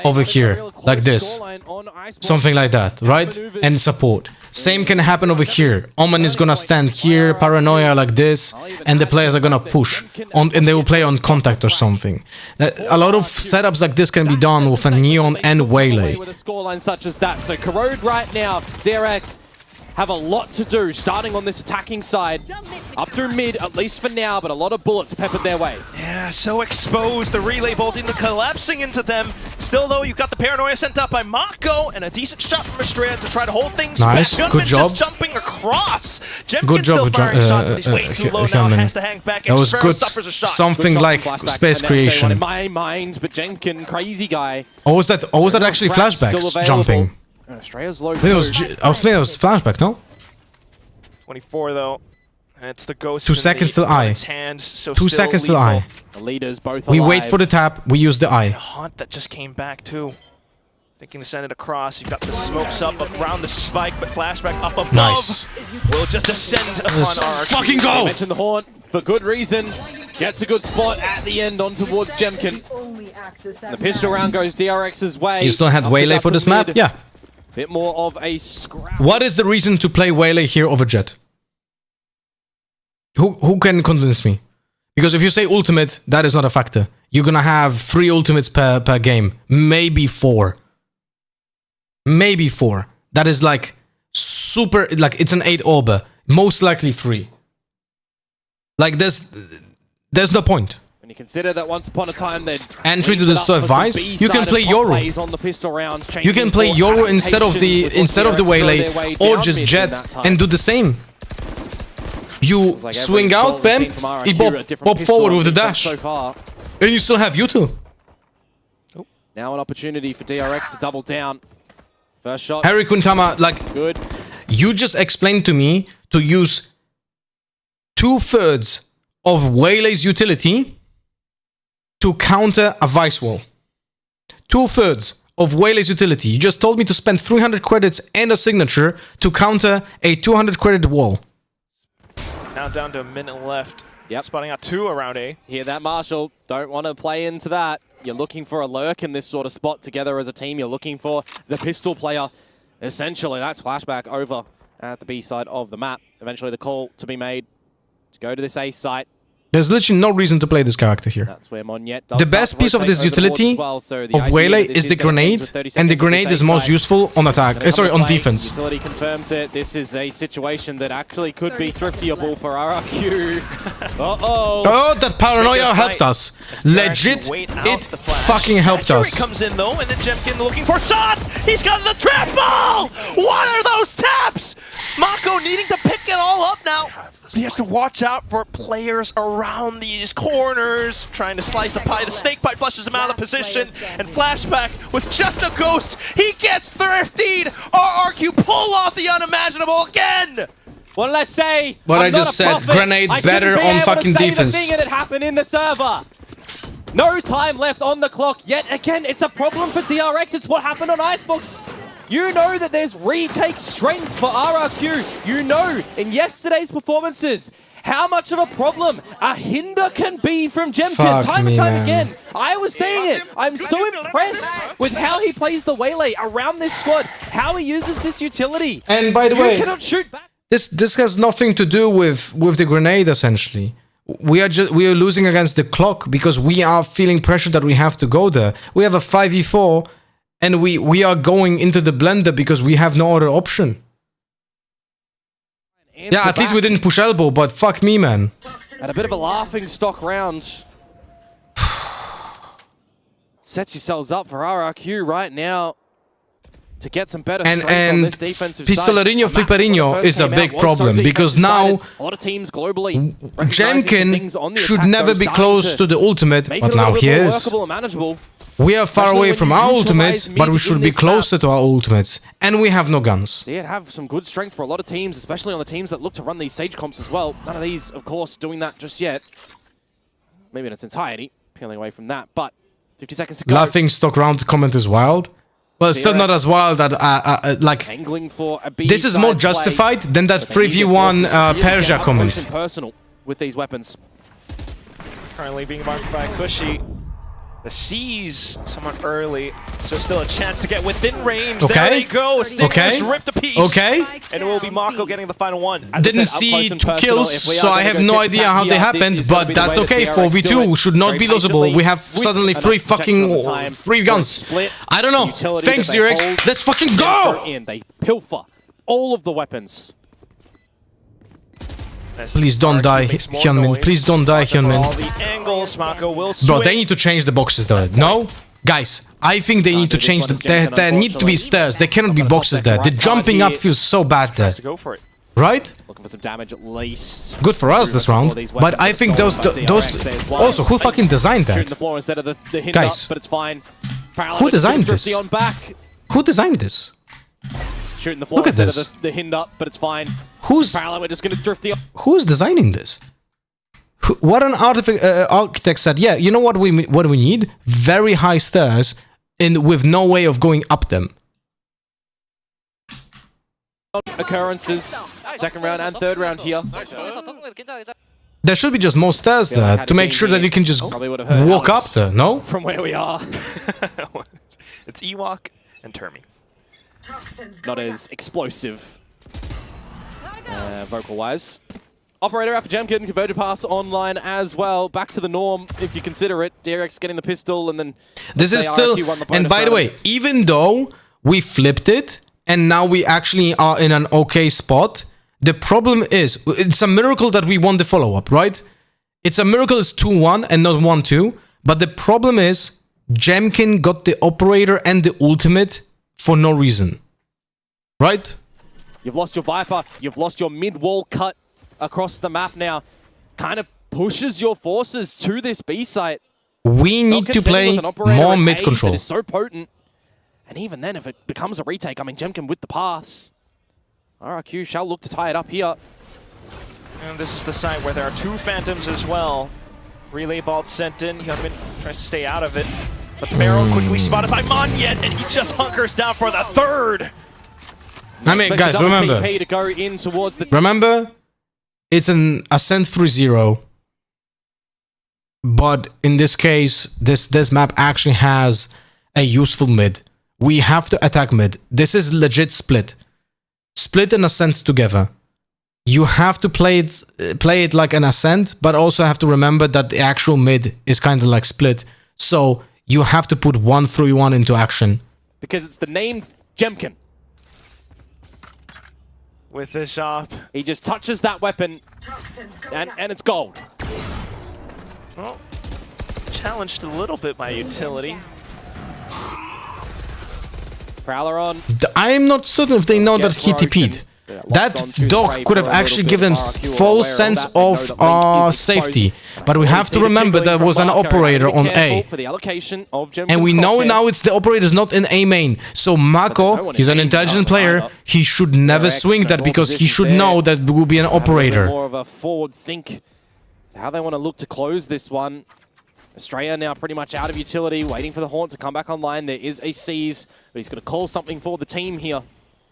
over here, like this. Something like that, right? And support. Same can happen over here. Omen is gonna stand here, Paranoia like this, and the players are gonna push on, and they will play on contact or something. A lot of setups like this can be done with a Neon and Waylay. With a scoreline such as that, so Corrode right now, DRX have a lot to do, starting on this attacking side, up through mid, at least for now, but a lot of bullets peppered their way. Yeah, so exposed, the relay bolting, collapsing into them. Still though, you've got the Paranoia sent up by Mako, and a decent shot from Estrella to try to hold things nice. back. Good job. Just jumping across. Good job, shots, way too low now, has to hang back. That was good. Suffers a shot. Something good like space creation. In my mind, but Jenkin, crazy guy. Or was that actually flashbacks jumping? Estrella's low I think it was flashback, no? 24 though. It's the ghost. 2 seconds till I. Hands, so 2 seconds till I. The leaders both we alive. wait for the tap. We use the eye. Haunt that just came back too. Thinking to send it across. You've got the smokes up around the spike, but flashback up above. Nice. Will just descend upon RRQ. Fucking go! Mention the Haunt for good reason. Gets a good spot at the end on towards Jemkin. The pistol round goes DRX's way. You still had Waylay for this map? Yeah. Bit more of a scrap. What is the reason to play Waylay here over Jet? Who can convince me? Because if you say ultimate, that is not a factor. You're gonna have 3 ultimates per game. Maybe 4. Maybe 4. That is like super, like it's an 8 orber. Most likely 3. Like there's no point. When you consider that once upon a time they entry to the device, you can play Yoru. You can play Yoru instead of the Waylay or just Jet and do the same. You swing out, bam, he pop forward with the dash, and you still have util. Now an opportunity for DRX to double down. First shot. Harry Kuntama, like, good. You just explained to me to use 2/3 of Waylay's utility to counter a Vice Wall. 2/3 of Waylay's utility. You just told me to spend 300 credits and a signature to counter a 200 credit wall. Now Countdown to a minute left. Yep. Spotting out 2 around A. Hear that, Marshall? Don't want to play into that. You're looking for a lurk in this sort of spot together as a team. You're looking for the pistol player. Essentially, that's flashback over at the B side of the map. Eventually, the call to be made to go to this A site. There's literally no reason to play this character here. That's where Monyet does The best piece of this utility of Waylay is the grenade, and the grenade is most useful on attack. Sorry, on defense. Utility confirms it. This is a situation that actually could be thriftyable for RRQ. Uh-oh. Oh, that paranoia helped us. Legit, it fucking helped us. Comes in though, and then Jemkin looking for shots. He's got the triple. What are those taps? Mako needing to pick it all up now. He has to watch out for players around these corners, trying to slice the pie. The snake bite flushes him out of position, and flashback with just a ghost. He gets thriftied. RRQ pull off the unimaginable again. What did I say? What I just said, grenade better on fucking defense. The thing and it happened in the server. No time left on the clock yet again. It's a problem for DRX. It's what happened on Icebox. You know that there's retake strength for RRQ. You know in yesterday's performances how much of a problem a hinder can be from Jemkin time and time again. I was saying it. I'm so impressed with how he plays the Waylay around this squad, how he uses this utility. And by the way, you cannot shoot back. This has nothing to do with the grenade essentially. We are losing against the clock because we are feeling pressure that we have to go there. We have a 5v4 and we are going into the blender because we have no other option. Yeah, at least we didn't push elbow, but fuck me, man. At a bit of a laughing stock round. Sets yourselves up for RRQ right now to get some better strength on this defensive side. Pistolerinho Fliperinho is a big problem because now a lot of teams globally Jemkin should never be close to the ultimate, but now he is. We are far away from our ultimates, but we should be closer to our ultimates. And we have no guns. So yeah, have some good strength for a lot of teams, especially on the teams that look to run these Sage comps as well. None of these, of course, doing that just yet. Maybe in its entirety, peeling away from that, but 50 seconds to go. Laughing stock round comment is wild. Well, it's still not as wild that, like, angling for a B this is more justified than that 3v1 Persia comment. Personal with these weapons. Currently being marked by Cushy. The C's somewhat early, so still a chance to get within range. Okay. There they go. Stingers ripped a piece. Okay. And it will be Mako getting the final one. Didn't see 2 kills, so I have no idea how they happened, but that's okay. 4v2 should not be losable. We have suddenly 3 guns. I don't know. Thanks, DRX. Let's fucking go! They pilfer all of the weapons. Please don't die, Hyunmin. Please don't die, Hyunmin. Bro, they need to change the boxes though. No? Guys, I think they need to change there need to be stairs. There cannot be boxes there. The jumping up feels so bad there. Right? Looking for some damage at least. Good for us this round. But I think those also, who fucking designed that? Shooting the floor instead of the hint guys, up, but it's fine. Who designed this? Who designed this? Shooting the floor Look at instead this. of the hint up, but it's fine. Who's parallel? We're just going to drift the. Who's designing this? What an architect said. Yeah, you know what we need? Very high stairs, with no way of going up them. Occurrences, second round and third round here. There should be just more stairs there to make sure that you can just walk up there. No? From where we are, it's Ewok and Termi. Not as explosive, vocal-wise. Operator after Jemkin, converted pass online as well. Back to the norm, if you consider it. DRX getting the pistol, and then this is still. And by the way, even though we flipped it, and now we actually are in an okay spot, the problem is it's a miracle that we won the follow-up, right? It's a miracle it's 2-1 and not 1-2. But the problem is Jemkin got the operator and the ultimate for no reason, right? You've lost your Viper, you've lost your mid-wall cut across the map now. Kind of pushes your forces to this B site. We need to play more mid-control. It is so potent. And even then, if it becomes a retake, I mean, Jemkin with the pass. RRQ shall look to tie it up here. And this is the site where there are 2 Phantoms as well. Relay Bolt sent in. Hyunmin tries to stay out of it. But the barrel quickly spotted by Monyet, and he just hunkers down for the 3rd. I mean, guys, remember. To go in towards the remember, it's an Ascent 3-0. But in this case, this map actually has a useful mid. We have to attack mid. This is legit split. Split and Ascent together. You have to play it like an Ascent, but also have to remember that the actual mid is kind of like split. So you have to put 1-3-1 into action. Because it's the named Jemkin. With this shop. He just touches that weapon, and it's gold. Well, challenged a little bit by utility. Prowler on. I'm not certain if they know that he TP'd. That dog could have actually given full sense of safety. But we have to remember there was an operator on A. And we know now it's the operator is not in A main. So Mako, he's an intelligent player, he should never swing that because he should know that there will be an operator. More of a forward think to how they want to look to close this one. Australia now pretty much out of utility, waiting for the Haunt to come back online. There is a seize, but he's going to call something for the team here.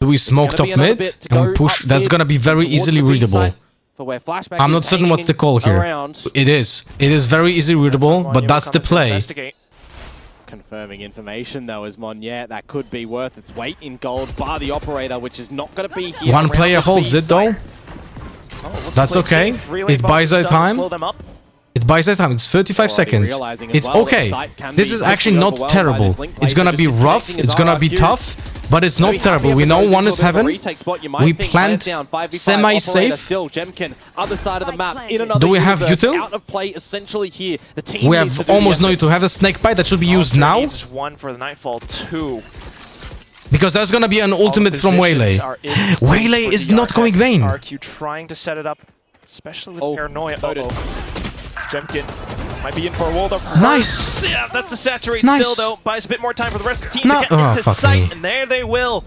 Do we smoke top mid and we push? That's going to be very easily readable. I'm not certain what's the call here. It is. It is very easily readable, but that's the play. Confirming information though is Monnier. That could be worth its weight in gold bar the operator, which is not going to be here. One player holds it though. That's okay. It buys our time. It buys our time. It's 35 seconds. It's okay. This is actually not terrible. It's going to be rough. It's going to be tough. But it's not terrible. We know one is heaven. We plant semi-safe. Do we have util? We have almost no util. Have a snake bite that should be used now. One for the Nightfall, 2. Because there's gonna be an ultimate from Waylay. Waylay is not going main. RRQ trying to set it up, especially with paranoia. Jemkin might be in for a wall. Nice. Yeah, that's a saturate still though. Buys a bit more time for the rest of the team to get into sight, and there they will.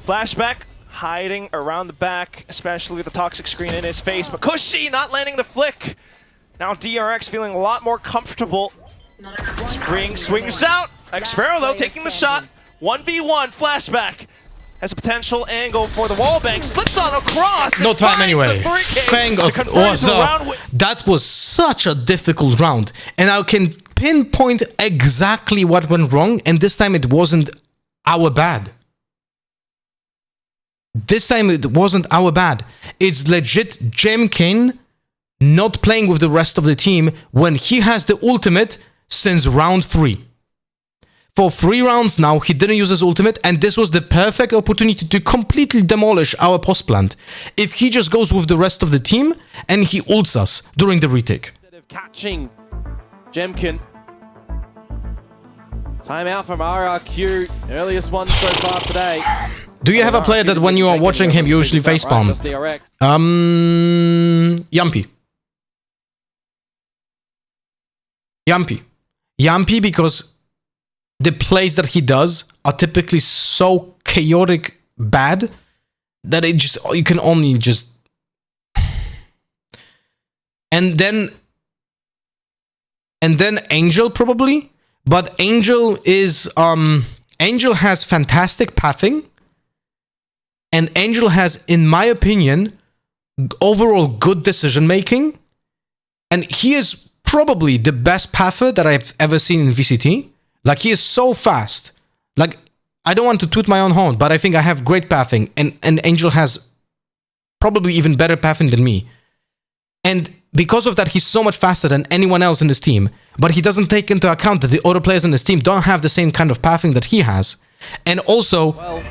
Flashback hiding around the back, especially with the toxic screen in his face. But Kushi not landing the flick. Now DRX feeling a lot more comfortable. Spring swings out. Xfero though taking the shot. 1v1 Flashback. Has a potential angle for the wall bank. Slips on across. No time anyway. Fang was up. That was such a difficult round. And I can pinpoint exactly what went wrong. And this time it wasn't our bad. This time it wasn't our bad. It's legit Jemkin not playing with the rest of the team when he has the ultimate since round 3. For 3 rounds now, he didn't use his ultimate, and this was the perfect opportunity to completely demolish our post plant. If he just goes with the rest of the team, and he ults us during the retake. Instead of catching Jemkin. Timeout from RRQ, earliest one so far today. Do you have a player that when you are watching him, you usually facepalm? Yumpy. Yumpy because the plays that he does are typically so chaotic bad that it just you can only just and then Angel probably, but Angel is Angel has fantastic pathing, and Angel has, in my opinion, overall good decision making, and he is probably the best pather that I've ever seen in VCT. Like, he is so fast. Like, I don't want to toot my own horn, but I think I have great pathing, and Angel has probably even better pathing than me. And because of that, he's so much faster than anyone else in this team, but he doesn't take into account that the other players in this team don't have the same kind of pathing that he has. And also,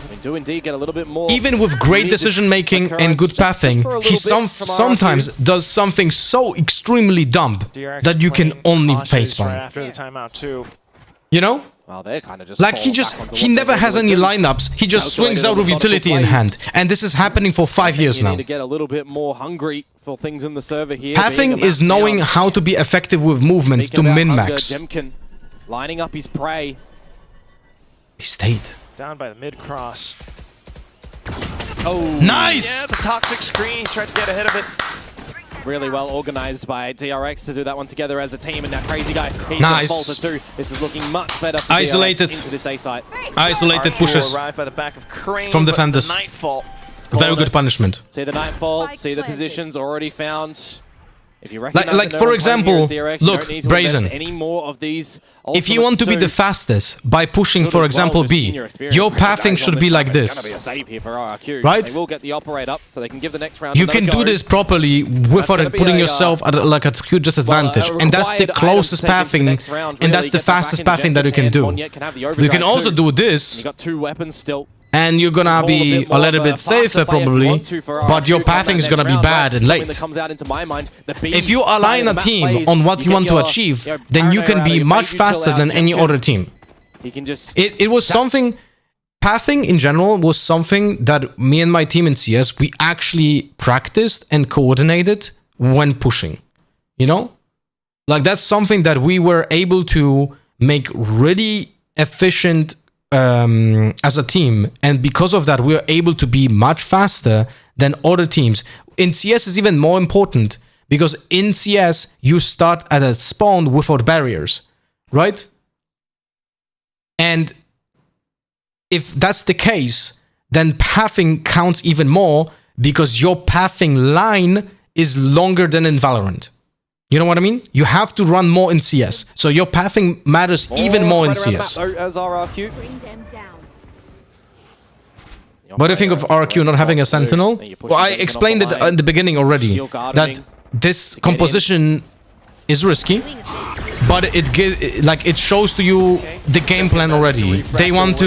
we do indeed get a little bit more. Even with great decision making and good pathing, he sometimes does something so extremely dumb that you can only facepalm. Right after the timeout too. You know? Well, they're kind of just like he never has any lineups. He just swings out with utility in hand, and this is happening for 5 years now. You need to get a little bit more hungry for things in the server here. Pathing is knowing how to be effective with movement to min-max. Jemkin lining up his prey. He stayed. Down by the mid-cross. Oh, nice! Yeah, the toxic screen. Tried to get ahead of it. Really well organized by DRX to do that one together as a team, and that crazy guy, he's nice. Through. This is looking much better for isolated DRX into this A site. Isolated pushes Arrived by the back of Crane, from defenders. Nightfall very good punishment. See the Nightfall, see the positions already found. If you recognize Like for example, look, Brazen. Any more of these If you want to be the fastest by pushing, for example, B, your pathing should be like this. Right? They will get the operate up, so they can give the next round. You can do this properly without putting yourself at like a huge disadvantage, and that's the closest pathing, and that's the fastest pathing that you can do. You can also do this. You got 2 weapons still. And you're gonna be a little bit safer probably, but your pathing is gonna be bad and late. If you align a team on what you want to achieve, then you can be much faster than any other team. It was something, pathing in general was something that me and my team in CS, we actually practiced and coordinated when pushing, you know? Like that's something that we were able to make really efficient as a team, and because of that we are able to be much faster than other teams. In CS is even more important because in CS you start at a spawn without barriers, right? And if that's the case, then pathing counts even more because your pathing line is longer than in Valorant. You know what I mean? You have to run more in CS. So your pathing matters even more in CS. As RRQ. What do you think of RRQ not having a Sentinel? Well, I explained it in the beginning already, that this composition is risky, but it shows to you the game plan already. They want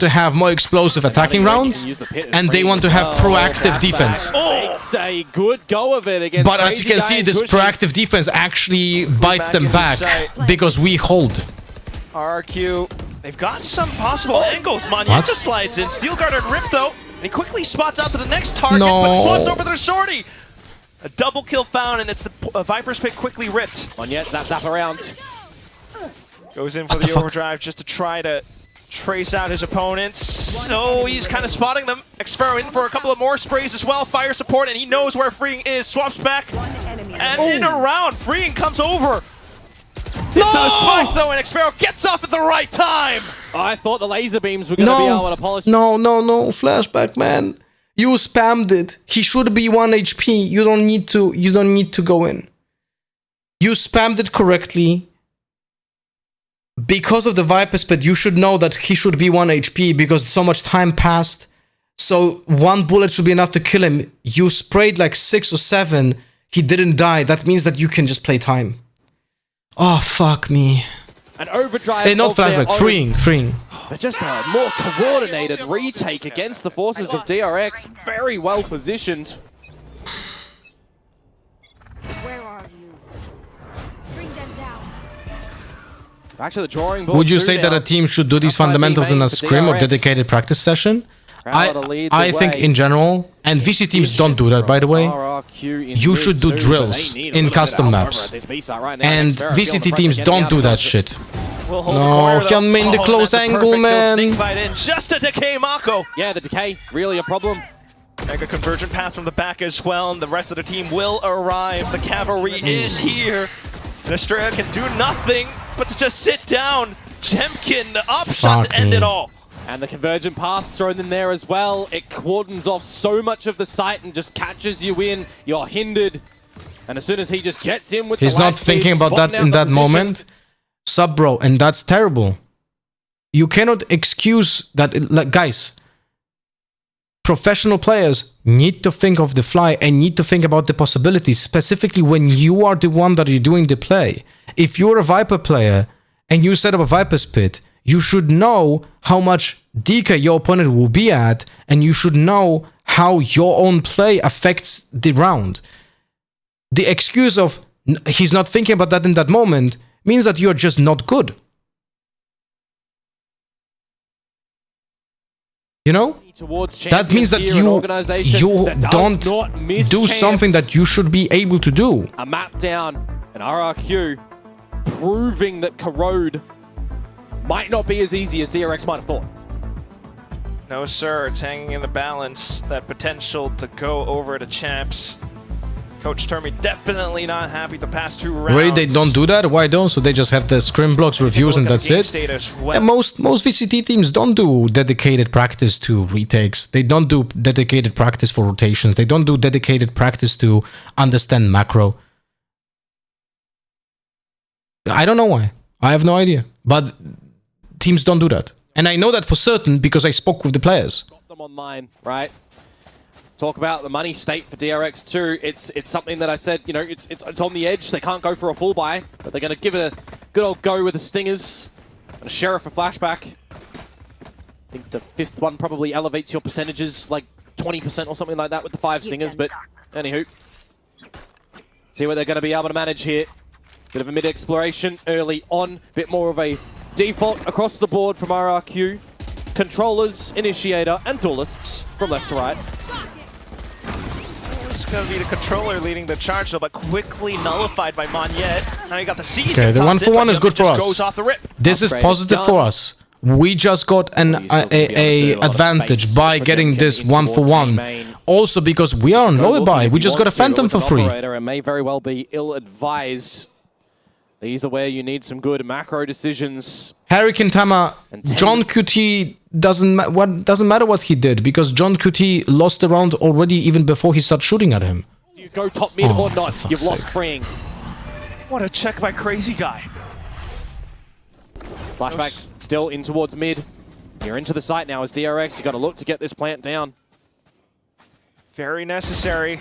to have more explosive attacking rounds, and they want to have proactive defense. Makes a good go of it against. But as you can see, this proactive defense actually bites them back because we hold. RRQ, they've got some possible angles. Monyeta slides in, Steel Guard and Rip though, and he quickly spots out to the next target, but swaps over their shorty. A double kill found, and it's the Viper's pick quickly ripped. Monyeta zap around. Goes in for the overdrive just to try to trace out his opponents. So he's kind of spotting them. Xfero in for a couple of more sprays as well. Fire support, and he knows where Freeing is. Swaps back, and in around, Freeing comes over. It's a spike though, and Xfero gets off at the right time. I thought the laser beams were going to be able to polish. No, flashback, man. You spammed it. He should be 1 HP. You don't need to go in. You spammed it correctly. Because of the Viper split, you should know that he should be 1 HP because so much time passed. So 1 bullet should be enough to kill him. You sprayed like 6 or 7. He didn't die. That means that you can just play time. Oh, fuck me. An overdrive. Hey, not flashback. Freeing. But just a more coordinated retake against the forces of DRX. Very well positioned. Where are you? Bring them down. Back to the drawing board. Would you say that a team should do these fundamentals in a scrim or dedicated practice session? I think in general, and VC teams don't do that, by the way. You should do drills in custom maps. And VCT teams don't do that shit. No, Hyunmin, the close angle, man. Just a decay, Mako. Yeah, the decay, really a problem. Mega convergent path from the back as well, and the rest of the team will arrive. The cavalry is here. And Estrella can do nothing but to just sit down. Jemkin, the upshot to end it all. And the convergent path thrown in there as well. It cordons off so much of the site and just catches you in. You're hindered. And as soon as he just gets in with He's not thinking about that in that moment. Sub bro, and that's terrible. You cannot excuse that. Like, guys, professional players need to think of the fly and need to think about the possibilities, specifically when you are the one that are doing the play. If you're a Viper player and you set up a Viper's pit, you should know how much DK your opponent will be at, and you should know how your own play affects the round. The excuse of he's not thinking about that in that moment means that you're just not good. You know? That means that you don't do something that you should be able to do. A map down, an RRQ proving that Corrode might not be as easy as DRX might have thought. No, sir. It's hanging in the balance. That potential to go over to Champs. Coach Termy definitely not happy the past 2 rounds. Really, they don't do that? Why don't? So they just have the scrim blocks, reviews, and that's it? Yeah, most VCT teams don't do dedicated practice to retakes. They don't do dedicated practice for rotations. They don't do dedicated practice to understand macro. I don't know why. I have no idea. But teams don't do that. And I know that for certain because I spoke with the players. Got them online, right? Talk about the money state for DRX too. It's something that I said, you know, it's on the edge. They can't go for a full buy, but they're going to give it a good old go with the Stingers. And a Sheriff a flashback. I think the 5th one probably elevates your percentages like 20% or something like that with the 5 Stingers, but anywho. See what they're going to be able to manage here. Bit of a mid-exploration early on. Bit more of a default across the board from RRQ. Controllers, Initiator, and Duelists from left to right. It's going to be the controller leading the charge, though, but quickly nullified by Monyet. Now you got the siege. Okay, the 1-for-1 is good for us. Goes off the rip. This is positive for us. We just got an advantage by getting this 1-for-1. Also because we are on lower buy. We just got a Phantom for free. It may very well be ill-advised. These are where you need some good macro decisions. Harry Kintama, John QT doesn't matter what he did because John QT lost the round already even before he started shooting at him. You go top mid or not, you've lost freeing. What a check by Crazy Guy. Flashback still in towards mid. You're into the site now as DRX. You got to look to get this plant down. Very necessary.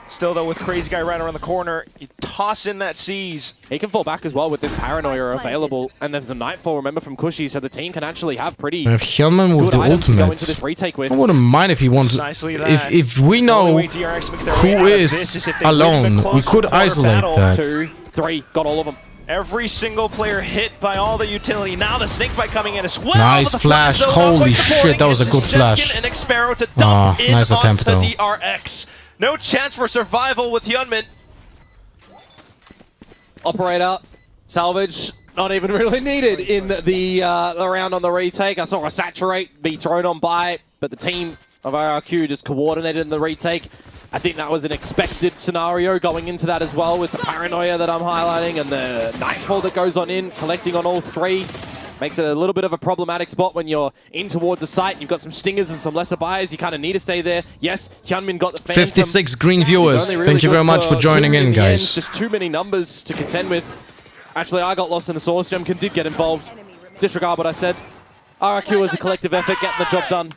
Still, though, with Crazy Guy right around the corner, you toss in that Seize. He can fall back as well with this Paranoia available. And there's a Nightfall, remember, from Cushy, so the team can actually have pretty if Hellman with the ultimate, I wouldn't mind if he wants... If we know who is alone, we could isolate that. 2, 3, got all of them. Every single player hit by all the utility. Now the Snakebite coming in as well. Nice flash. Holy shit, that was a good flash. And Exparrow to dump in nice attempt, onto though. DRX. No chance for survival with Hyunmin. Operator, salvage, not even really needed in the round on the retake. I saw a Saturate be thrown on by, but the team of RRQ just coordinated in the retake. I think that was an expected scenario going into that as well with the Paranoia that I'm highlighting and the Nightfall that goes on in, collecting on all 3. Makes it a little bit of a problematic spot when you're in towards the site. You've got some Stingers and some lesser buyers. You kind of need to stay there. Yes, Hyunmin got the Phantom. 56 green viewers. Really Thank you very much for joining in, guys. Just too many numbers to contend with. Actually, I got lost in the source. Jemkin did get involved. Disregard what I said. RRQ as a collective effort, getting the job done.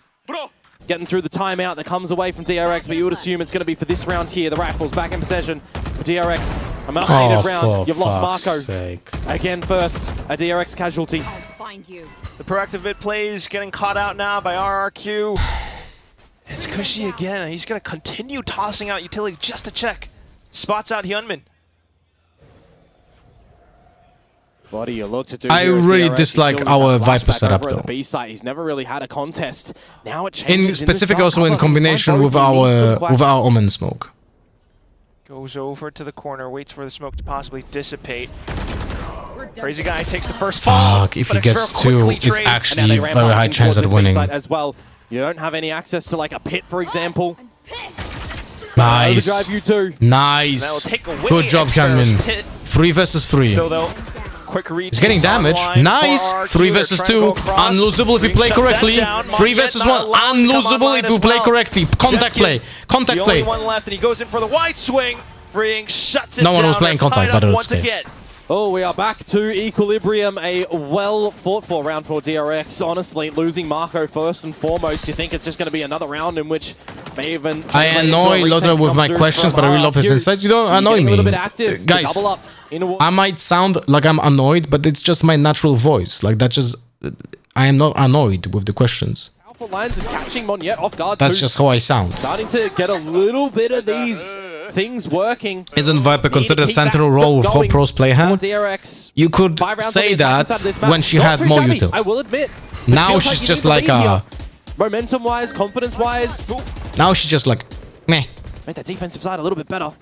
Getting through the timeout that comes away from DRX, but you would assume it's going to be for this round here. The Rifles back in possession. For DRX, a dominated round. You've lost Marco. Again first, a DRX casualty. The proactive mid plays getting caught out now by RRQ. It's Cushy again. He's going to continue tossing out utility just to check. Spots out Hyunmin. What do you look to do? I really dislike our Viper setup, though. B side, he's never really had a contest. Now it changes. In specific, also in combination with our Omen smoke. Goes over to the corner, waits for the smoke to possibly dissipate. Crazy Guy takes the first fall. Fuck, if he gets 2, it's actually a very high chance at winning. As well, you don't have any access to like a pit, for example. Nice. You too. Nice. Good job, Hyunmin. 3 versus 3. Still though, quick read. He's getting damage. Nice. 3 versus 2. Unlosable if you play correctly. 3 versus 1. Unlosable if you play correctly. Contact play. Contact play. The only one left, and he goes in for the wide swing. Freeing shuts it down. No one was playing contact, but once again. Oh, we are back to equilibrium. A well-fought-for round for DRX. Honestly, losing Marco first and foremost. You think it's just going to be another round in which may even... I annoy Lothar with my questions, but I really love his insight. You don't annoy me. Guys, I might sound like I'm annoyed, but it's just my natural voice. Like, that just... I am not annoyed with the questions. Powerful lines and catching Monyet off guard. That's just how I sound. Starting to get a little bit of these... things working. Isn't Viper considered a sentinel role with how pros play her? You could say that when she had more util. I will admit. Now she's just like a... Momentum-wise, confidence-wise. Now she's just like, meh. Made that defensive side a little bit better.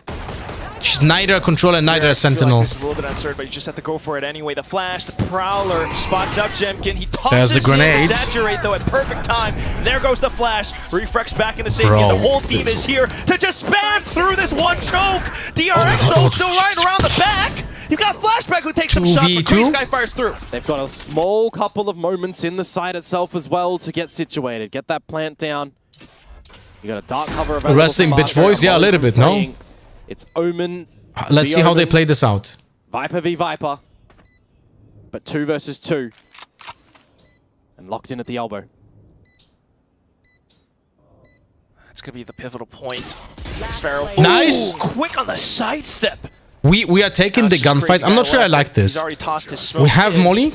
She's neither a controller, neither a sentinel. This is a little bit uncertain, but you just have to go for it anyway. The flash, the prowler spots up Jemkin. He tosses There's a grenade. Exaggerate though at perfect time. There goes the flash. Refrex back into safety. And the whole team is here to just spam through this one choke. DRX though still right around the back. You've got Flashback who takes some shots, but Crazy Guy fires through. They've got a small couple of moments in the site itself as well to get situated. Get that plant down. You got a dark cover available. Wrestling bitch voice, yeah, a little bit, no? It's Omen. Let's see how they play this out. Viper v Viper. But 2 versus 2. And locked in at the elbow. That's going to be the pivotal point. Sparrow. Nice! Quick on the sidestep. We are taking the gunfight. I'm not sure I like this. He's already tossed his smoke We have in. Molly.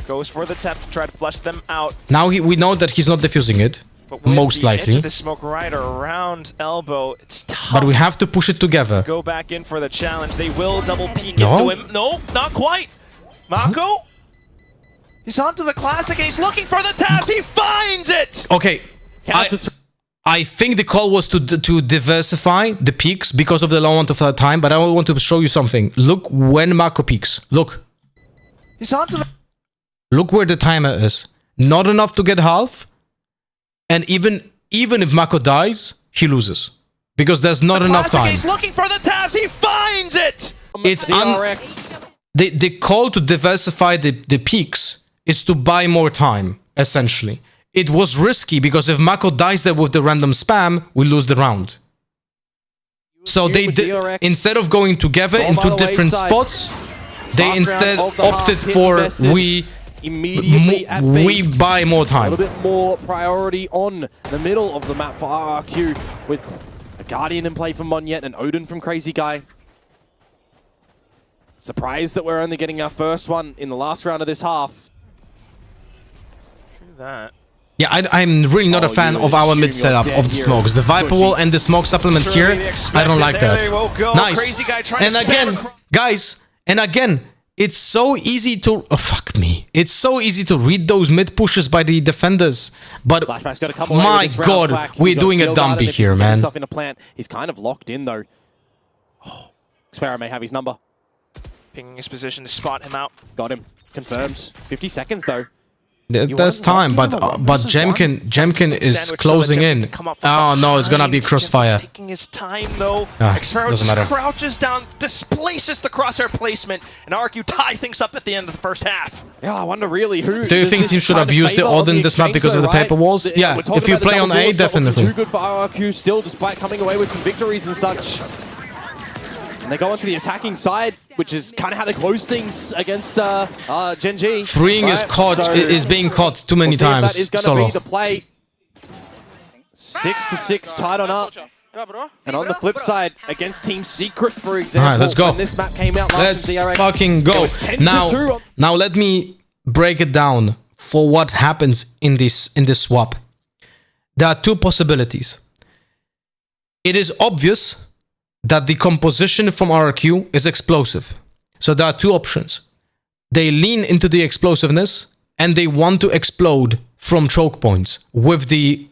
Goes for the tap to try to flush them out. Now we know that he's not defusing it. But with Most the likely. edge of the smoke right around elbow, it's tough. But we have to push it together. Go back in for the challenge. They will double peek No? into him. No, not quite. Mako? He's onto the classic and he's looking for the tabs. He finds it! Okay. I think the call was to diversify the peaks because of the low amount of time, but I want to show you something. Look when Mako peaks. Look. He's onto the... Look where the timer is. Not enough to get half. And even if Mako dies, he loses. Because there's not enough time. He's looking for the tabs. He finds it! It's the call to diversify the peaks is to buy more time, essentially. It was risky because if Mako dies there with the random spam, we lose the round. So they instead of going together into different spots, they instead opted for we buy more A time. little bit more priority on the middle of the map for RRQ with a Guardian in play from Monyet and Odin from Crazy Guy. Surprised that we're only getting our first one in the last round of this half. That. Yeah, I'm really not a fan of our mid setup of the smokes. The Viper Wall and the smoke supplement here, I don't like that. Nice. And again, guys, it's so easy to... Oh, fuck me. It's so easy to read those mid pushes by the defenders. But my god, we're doing a dumpy here, man. Himself in a plant. He's kind of locked in, though. Xpera may have his number. Pinging his position to spot him out. Got him. Confirms. 50 seconds, though. There's time, but Jemkin is closing in. Oh no, it's gonna be crossfire. Taking his time though. Doesn't matter. Crouches down, displaces the crosshair placement, and RRQ tie things up at the end of the first half. Yeah, I wonder really who. Do you think team should have used the Odin in this map because of the paper walls? Yeah, if you play on A, definitely. Too good for RRQ still, despite coming away with some victories and such. And they go onto the attacking side, which is kind of how they close things against Gen G. Freeing is being caught too many times. That is going to be the play. 6-6 tied on up. And on the flip side, against Team Secret, for example, all right, let's go. when this map came out last in DRX, fucking go. Now let me break it down for what happens in this swap. There are two possibilities. It is obvious that the composition from RRQ is explosive. So there are two options. They lean into the explosiveness and they want to explode from choke points with the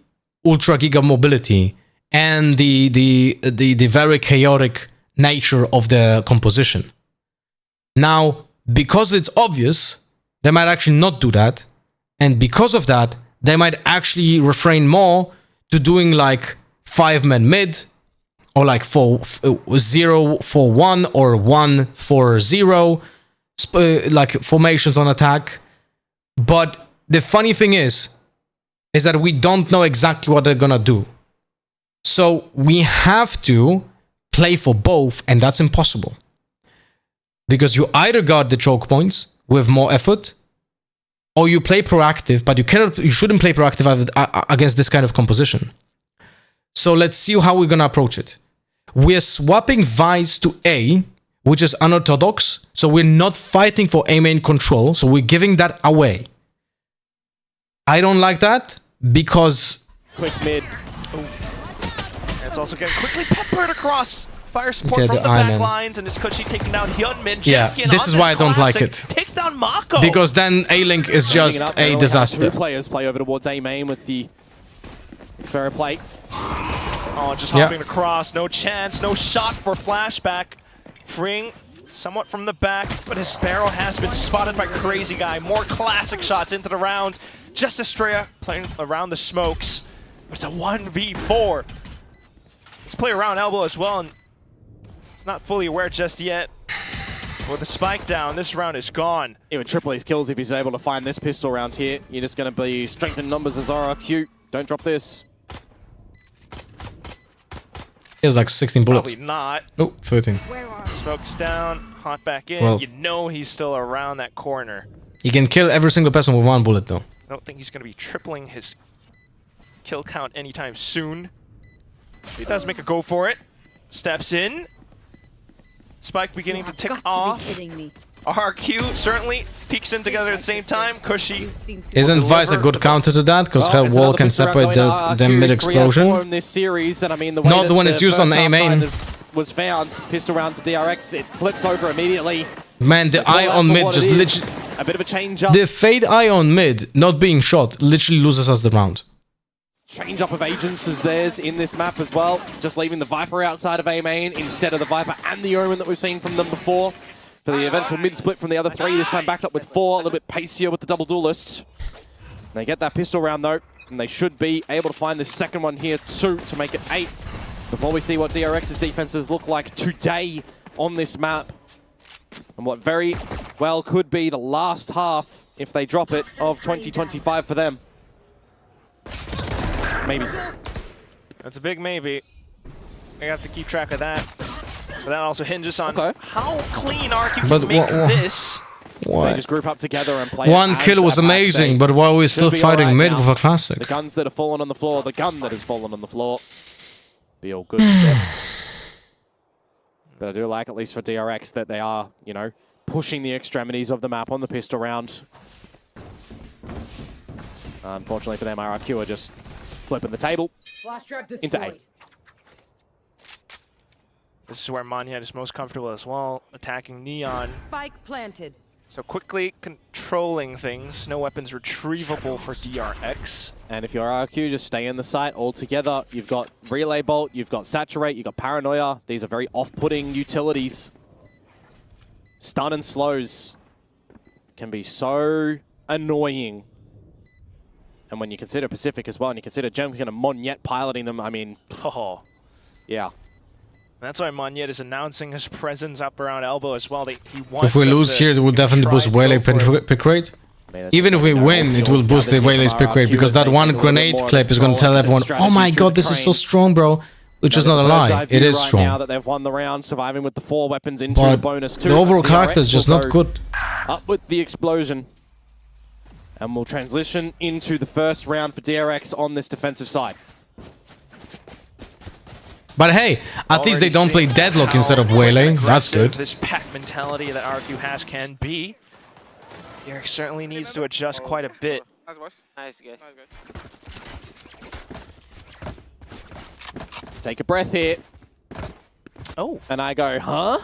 ultra giga mobility and the very chaotic nature of the composition. Now, because it's obvious, they might actually not do that. And because of that, they might actually refrain more to doing like 5-man mid, or like 0-4-1 or 1-4-0, like formations on attack. But the funny thing is that we don't know exactly what they're gonna do. So we have to play for both, and that's impossible. Because you either guard the choke points with more effort, or you play proactive, but you shouldn't play proactive against this kind of composition. So let's see how we're gonna approach it. We're swapping Vice to A, which is unorthodox. So we're not fighting for A main control. So we're giving that away. I don't like that because... Quick mid. Ooh. It's also getting quickly peppered across. Fire support from the back lines, and is Kushi taking down Hyun Min. Yeah, this is why I don't like it. Takes down Mako. Because then A-Link is just a disaster. Two players play over towards A main with the Xpera plate. Oh, just hopping across. No chance. No shot for flashback. Freeing somewhat from the back, but his Sparrow has been spotted by Crazy Guy. More classic shots into the round. Just Estrella playing around the smokes. But it's a 1v4. Let's play around elbow as well, and not fully aware just yet. With the spike down, this round is gone. He would triple his kills if he's able to find this pistol round here. You're just going to be strengthened numbers as RRQ. Don't drop this. He has like 16 bullets. Probably not. Oh, 13. Smoke's down, hot back in. Well, you know he's still around that corner. He can kill every single person with one bullet, though. I don't think he's going to be tripling his kill count anytime soon. He does make a go for it. Steps in. Spike beginning to tick off. RRQ certainly peeks in together at the same time. Cushy. Isn't Vice a good counter to that? Because her wall can separate the mid-explosion. This series, and I mean, Not the one it's used on the A main. Was found. Pistol round to DRX. It flips over immediately. Man, the eye on mid just literally... A bit of a change up. The fade eye on mid, not being shot, literally loses us the round. Change up of agents as theirs in this map as well. Just leaving the Viper outside of A main instead of the Viper and the Omen that we've seen from them before. For the eventual mid-split from the other three, this time backed up with 4, a little bit pacier with the double duelists. They get that pistol round though, and they should be able to find this second one here too to make it 8. Before we see what DRX's defenses look like today on this map. And what very well could be the last half, if they drop it, of 2025 for them. Maybe. That's a big maybe. We have to keep track of that. But that also hinges on how clean RRQ can make this. They just group up together and play. One kill was amazing, but while we're still fighting mid with a classic. The guns that have fallen on the floor, the gun that has fallen on the floor. Be all good again. But I do like, at least for DRX, that they are, you know, pushing the extremities of the map on the pistol round. Unfortunately for them, RRQ are just flipping the table into 8. This is where Monyet is most comfortable as well, attacking Neon. Spike planted. So quickly controlling things. No weapons retrievable for DRX. And if you're RRQ, just stay in the site altogether. You've got Relay Bolt, you've got Saturate, you've got Paranoia. These are very off-putting utilities. Stun and slows can be so annoying. And when you consider Pacific as well, and you consider Jemkin and Monyet piloting them, I mean, yeah. That's why Monyet is announcing his presence up around elbow as well. He wants If we lose here, it will definitely boost Waylay pick rate. Even if we win, it will boost the Waylay's pick rate, because that one grenade clip is going to tell everyone, oh my god, this is so strong, bro. Which is not a lie, it is strong. Now that they've won the round, surviving with the 4 weapons into the bonus 2. The overall character is just not good. Up with the explosion. And we'll transition into the first round for DRX on this defensive side. But hey, at least they don't play Deadlock instead of Waylay. That's good. This pack mentality that RRQ has can be. DRX certainly needs to adjust quite a bit. Nice, guys. Take a breath here. Oh. And I go, huh?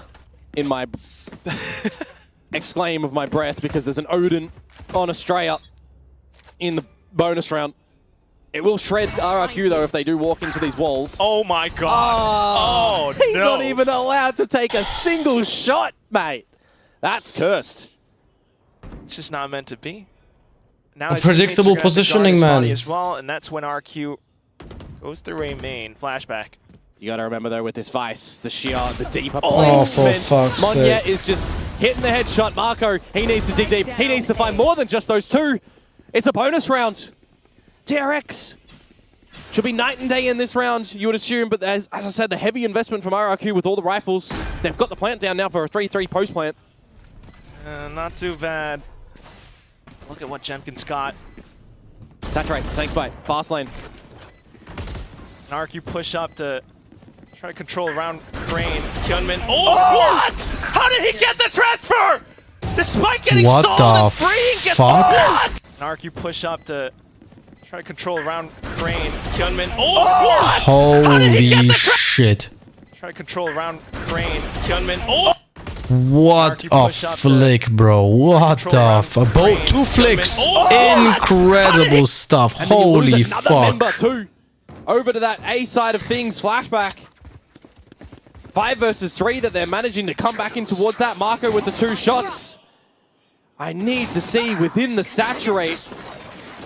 In my exclaim of my breath, because there's an Odin on Estrella in the bonus round. It will shred RRQ though if they do walk into these walls. Oh my god. Oh, he's not even allowed to take a single shot, mate. That's cursed. It's just not meant to be. Now a predictable positioning, man. As well, and that's when RRQ goes through a main flashback. You got to remember though, with this Vice, the sheer, the deeper placement. For fuck's Monyet sake. is just hitting the headshot. Marco, he needs to dig deep. He needs to find more than just those 2. It's a bonus round. DRX should be night and day in this round, you would assume, but as I said, the heavy investment from RRQ with all the rifles. They've got the plant down now for a 3-3 post-plant. Not too bad. Look at what Jemkin's got. Saturate, Snake Bite, fast lane. An RRQ push up to try to control around Crane. Kyunmin. Oh, what? How did he get the transfer? Despite getting what stalled and the freeing, gets fuck? An RRQ push up to try to control around Crane. Kyunmin. Oh, what? Holy shit. Try to control around Crane. Kyunmin. Oh! What a flick, bro. What the fuck. Both 2 flicks. Incredible stuff. Holy fuck. over to that A side of things. Flashback. 5 versus 3 that they're managing to come back in towards that. Marco with the 2 shots. I need to see within the saturate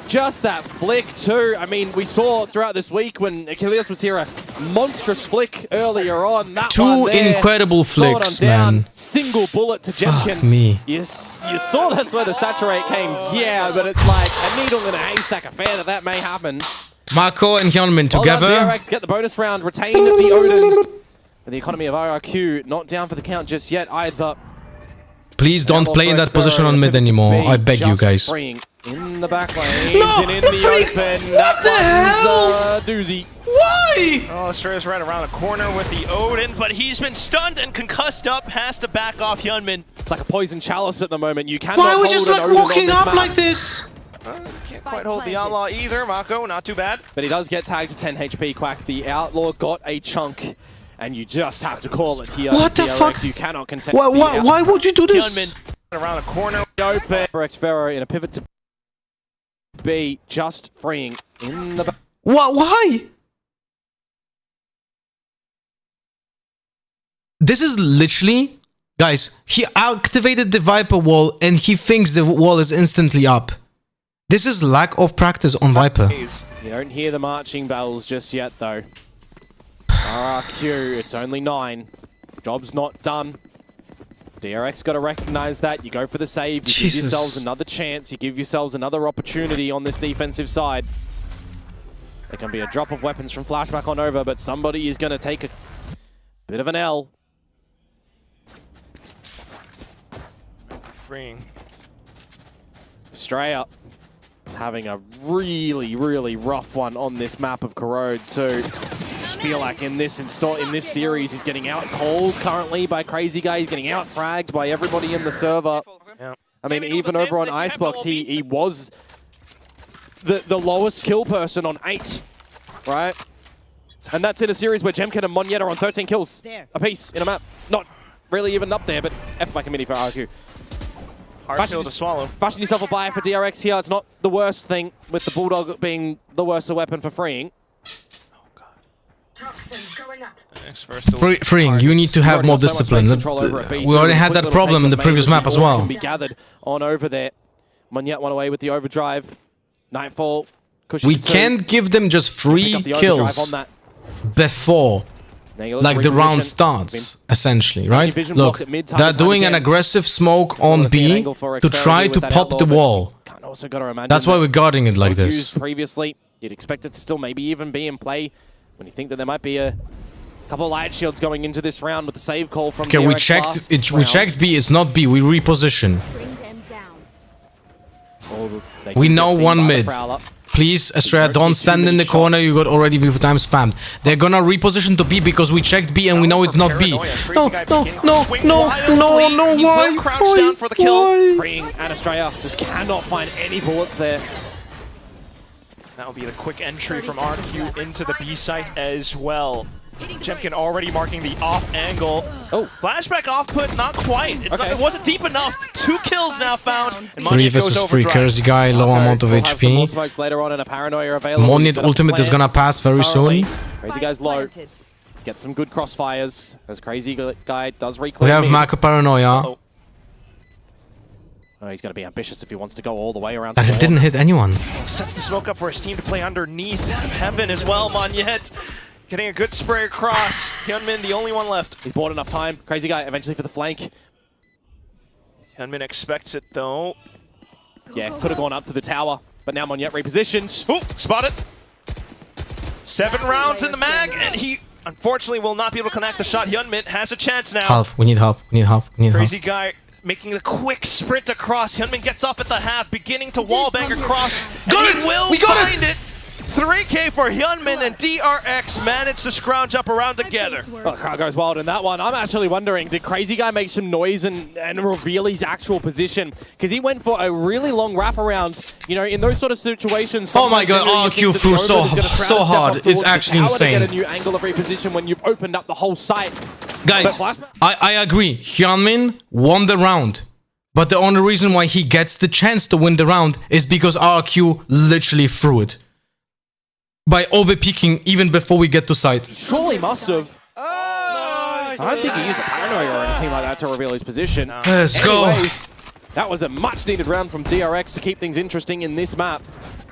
just that flick too. I mean, we saw throughout this week when Achilles was here a monstrous flick earlier on. That 2 incredible flicks, man. Single bullet to Jemkin. Fuck me. You saw that's where the saturate came. Yeah, but it's like a needle in a haystack affair that may happen. Marco and Hyunmin together. DRX get the bonus round, retain the Odin. The economy of RRQ not down for the count just yet either. Please don't play in that position on mid anymore. I beg you guys. In the back lane, and in the open. What the hell? Doozy. Why? Oh, Straya's right around the corner with the Odin, but he's been stunned and concussed up. Has to back off Hyunmin. It's like a poison chalice at the moment. You cannot. Why are we just like walking up map. like this? Can't quite hold the Outlaw either. Mako, not too bad. But he does get tagged to 10 HP. Quack. The Outlaw got a chunk. And you just have to call it here. What the DRX, fuck? You cannot contest. Why would you do this? Hyunmin around the corner. Open. DRX Pharaoh in a pivot to B, just freeing in the back. What? Why? This is literally, guys, he activated the Viper wall and he thinks the wall is instantly up. This is lack of practice on Viper. You don't hear the marching bells just yet, though. RRQ, it's only 9. Job's not done. DRX got to recognize that. You go for the save. You give yourselves another chance. You give yourselves another opportunity on this defensive side. There can be a drop of weapons from Flashback on over, but somebody is going to take a bit of an L. Freeing. Estrella is having a really, really rough one on this map of Corrode too. I feel like in this series, he's getting out cold currently by Crazy Guy. He's getting out fragged by everybody in the server. Yeah. I mean, even over on Icebox, he was the lowest kill person on 8, right? And that's in a series where Jemkin and Monyet are on 13 kills apiece in a map. Not really even up there, but F by committee for RRQ. Hard kill to swallow. Fashion yourself a buy for DRX here. It's not the worst thing with the Bulldog being the worst weapon for freeing. Freeing, you need to have more discipline. We already had that problem in the previous map as well. Be gathered on over there. Monyet went away with the overdrive. Nightfall. We can't give them just 3 kills before, like the round starts, essentially, right? Look, they're doing an aggressive smoke on B to try to pop the wall. That's why we're guarding it like this. Previously, you'd expect it to still maybe even be in play when you think that there might be a couple of light shields going into this round with the save call from DRX. We checked B, it's not B, we reposition. We know 1 mid. Please, Estrella, don't stand in the corner, you got already with time spammed. They're gonna reposition to B because we checked B and we know it's not B. No, why? Freeing and Estrella just cannot find any bullets there. That will be the quick entry from RQ into the B site as well. Jemkin already marking the off angle. Oh, flashback off put, not quite. It wasn't deep enough. 2 kills now found. And 3 versus 3, Crazy Guy, low amount of HP. Monyet ultimate is gonna pass very soon. Crazy Guy's low. Get some good crossfires as Crazy Guy does reclaim. We have Marco Paranoia. Oh, he's going to be ambitious if he wants to go all the way around. But it didn't hit anyone. Sets the smoke up for his team to play underneath Heaven as well. Monyet getting a good spray across. Hyunmin, the only one left. He's bought enough time. Crazy Guy eventually for the flank. Hyunmin expects it though. Yeah, could have gone up to the tower, but now Monyet repositions. Oh, spotted. 7 rounds in the mag, and he unfortunately will not be able to connect the shot. Hyunmin has a chance now. Half, we need half, we need half, we need half. Crazy Guy making the quick sprint across. Hyunmin gets off at the half, beginning to wallbang across. Got and it! He will We got find it! 3K for Hyunmin, and DRX managed to scrounge up around together. Well, the crowd goes wild in that one. I'm actually wondering, did Crazy Guy make some noise and reveal his actual position? Because he went for a really long wraparound. You know, in those sort of situations... Oh my god, RQ flew so hard. It's actually insane. To get a new angle of reposition when you've opened up the whole site. Guys, I agree. Hyunmin won the round. But the only reason why he gets the chance to win the round is because RRQ literally threw it. by overpeaking even before we get to site. Surely must have. I don't think he used a paranoia or anything like that to reveal his position. Let's go. Anyways, that was a much-needed round from DRX to keep things interesting in this map.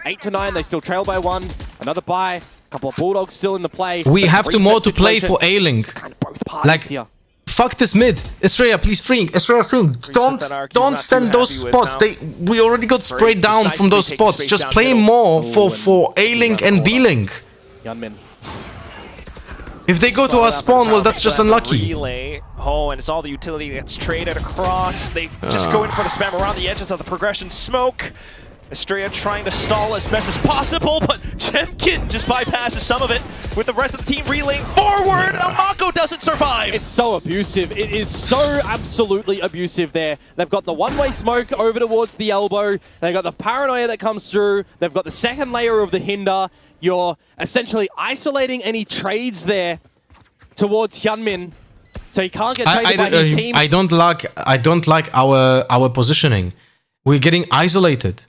8-9, they still trail by 1. Another buy. A couple of Bulldogs still in the play. We have to Reset more to play situation. for A-Link. Kind of both parties Like, here. fuck this mid. Estrella, please freeing. Estrella freeing. Don't stand those spots. We already got sprayed down from those spots. Just play more for A-Link and B-Link. Yunmin. If they go to our spawn, well, that's just unlucky. Relay. Oh, and it's all the utility that's traded across. They just go in for the spam around the edges of the progression. Smoke. Estrella trying to stall as best as possible, but Jemkin just bypasses some of it with the rest of the team relaying forward. Amako doesn't survive. It's so abusive. It is so absolutely abusive there. They've got the one-way smoke over towards the elbow. They've got the paranoia that comes through. They've got the second layer of the hinder. You're essentially isolating any trades there towards Hyunmin, so he can't get traded by his team. I don't like our positioning. We're getting isolated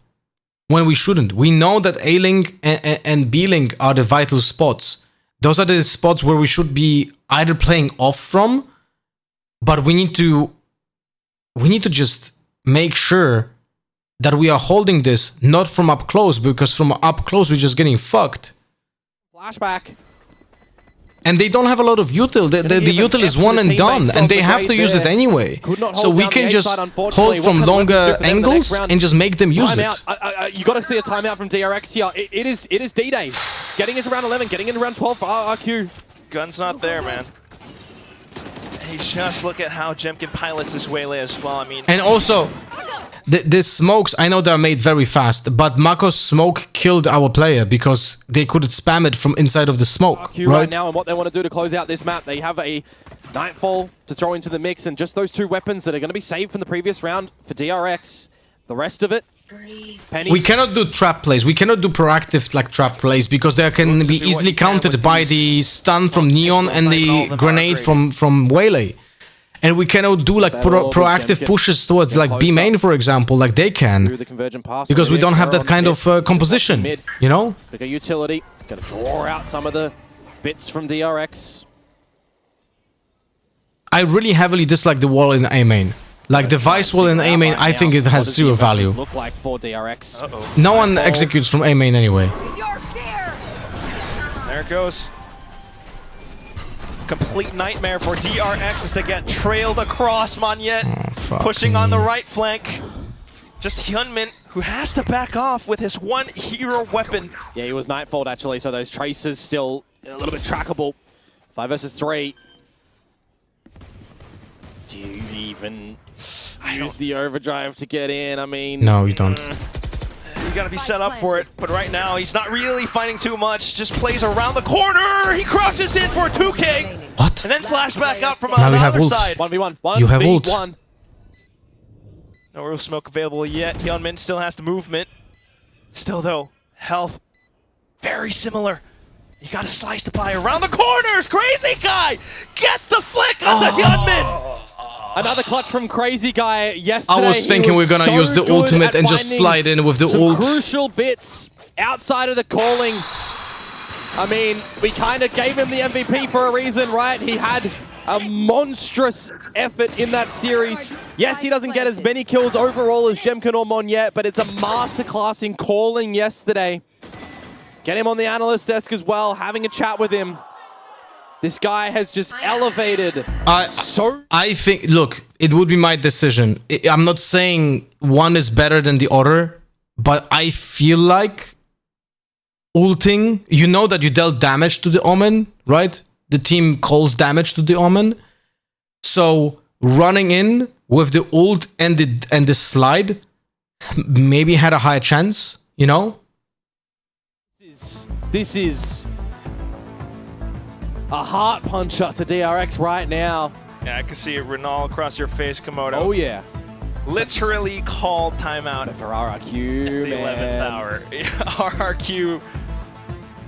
when we shouldn't. We know that A-Link and B-Link are the vital spots. Those are the spots where we should be either playing off from, but we need to just make sure that we are holding this not from up close, because from up close we're just getting fucked. Flashback. And they don't have a lot of util. The util is one and done, and they have to use it anyway. So we can just hold from longer angles and just make them use it. You got to see a timeout from DRX here. It is D-Day. Getting into round 11, getting into round 12 for RRQ. Gun's not there, man. Hey, just look at how Jemkin pilots this waylay as well. I mean, And also, the smokes, I know they're made very fast, but Mako's smoke killed our player because they couldn't spam it from inside of the smoke, RRQ right now, and what they want to do to close out this map, they have a Nightfall to throw into the mix, and just those 2 weapons that are going to be saved from the previous round for DRX. The rest of it, pennies. We cannot do trap plays. We cannot do proactive like trap plays because they can be easily countered by the stun from Neon and the grenade from Waylay. And we cannot do like proactive pushes towards like B main, for example, like they can, because we don't have that kind of composition, you know? Bigger utility, gonna draw out some of the bits from DRX. I really heavily dislike the wall in A main. Like the Vice wall in A main, I think it has zero value. Look like for DRX. No one executes from A main anyway. there it goes. Complete nightmare for DRX as they get trailed across. Monyet pushing on the right flank. Just Hyunmin, who has to back off with his one hero weapon. Yeah, he was Nightfall actually, so those traces still a little bit trackable. 5 versus 3. Do you even use the overdrive to get in? I mean... No, you don't. You gotta be set up for it, but right now he's not really fighting too much. Just plays around the corner. He crouches in for a 2K. What? And then flashback out from the Now we have other ult. side. 1v1. You have ult. 1v1. No real smoke available yet. Hyunmin still has the movement. Still though, health very similar. You gotta slice the pie around the corners. Crazy Guy gets the flick on the Hyunmin. Another clutch from Crazy Guy yesterday. I was thinking we're gonna use the ultimate and just slide in with the ult. Crucial bits outside of the calling. I mean, we kind of gave him the MVP for a reason, right? He had a monstrous effort in that series. Yes, he doesn't get as many kills overall as Jemkin or Monyet, but it's a masterclass in calling yesterday. Get him on the analyst desk as well, having a chat with him. This guy has just elevated. I think, look, it would be my decision. I'm not saying one is better than the other, but I feel like ulting, you know that you dealt damage to the Omen, right? The team calls damage to the Omen. So running in with the ult and the slide maybe had a higher chance, you know? This is a heart puncher to DRX right now. Yeah, I can see it written all across your face, Komodo. Oh yeah. Literally called timeout for RRQ, at the 11th hour. RRQ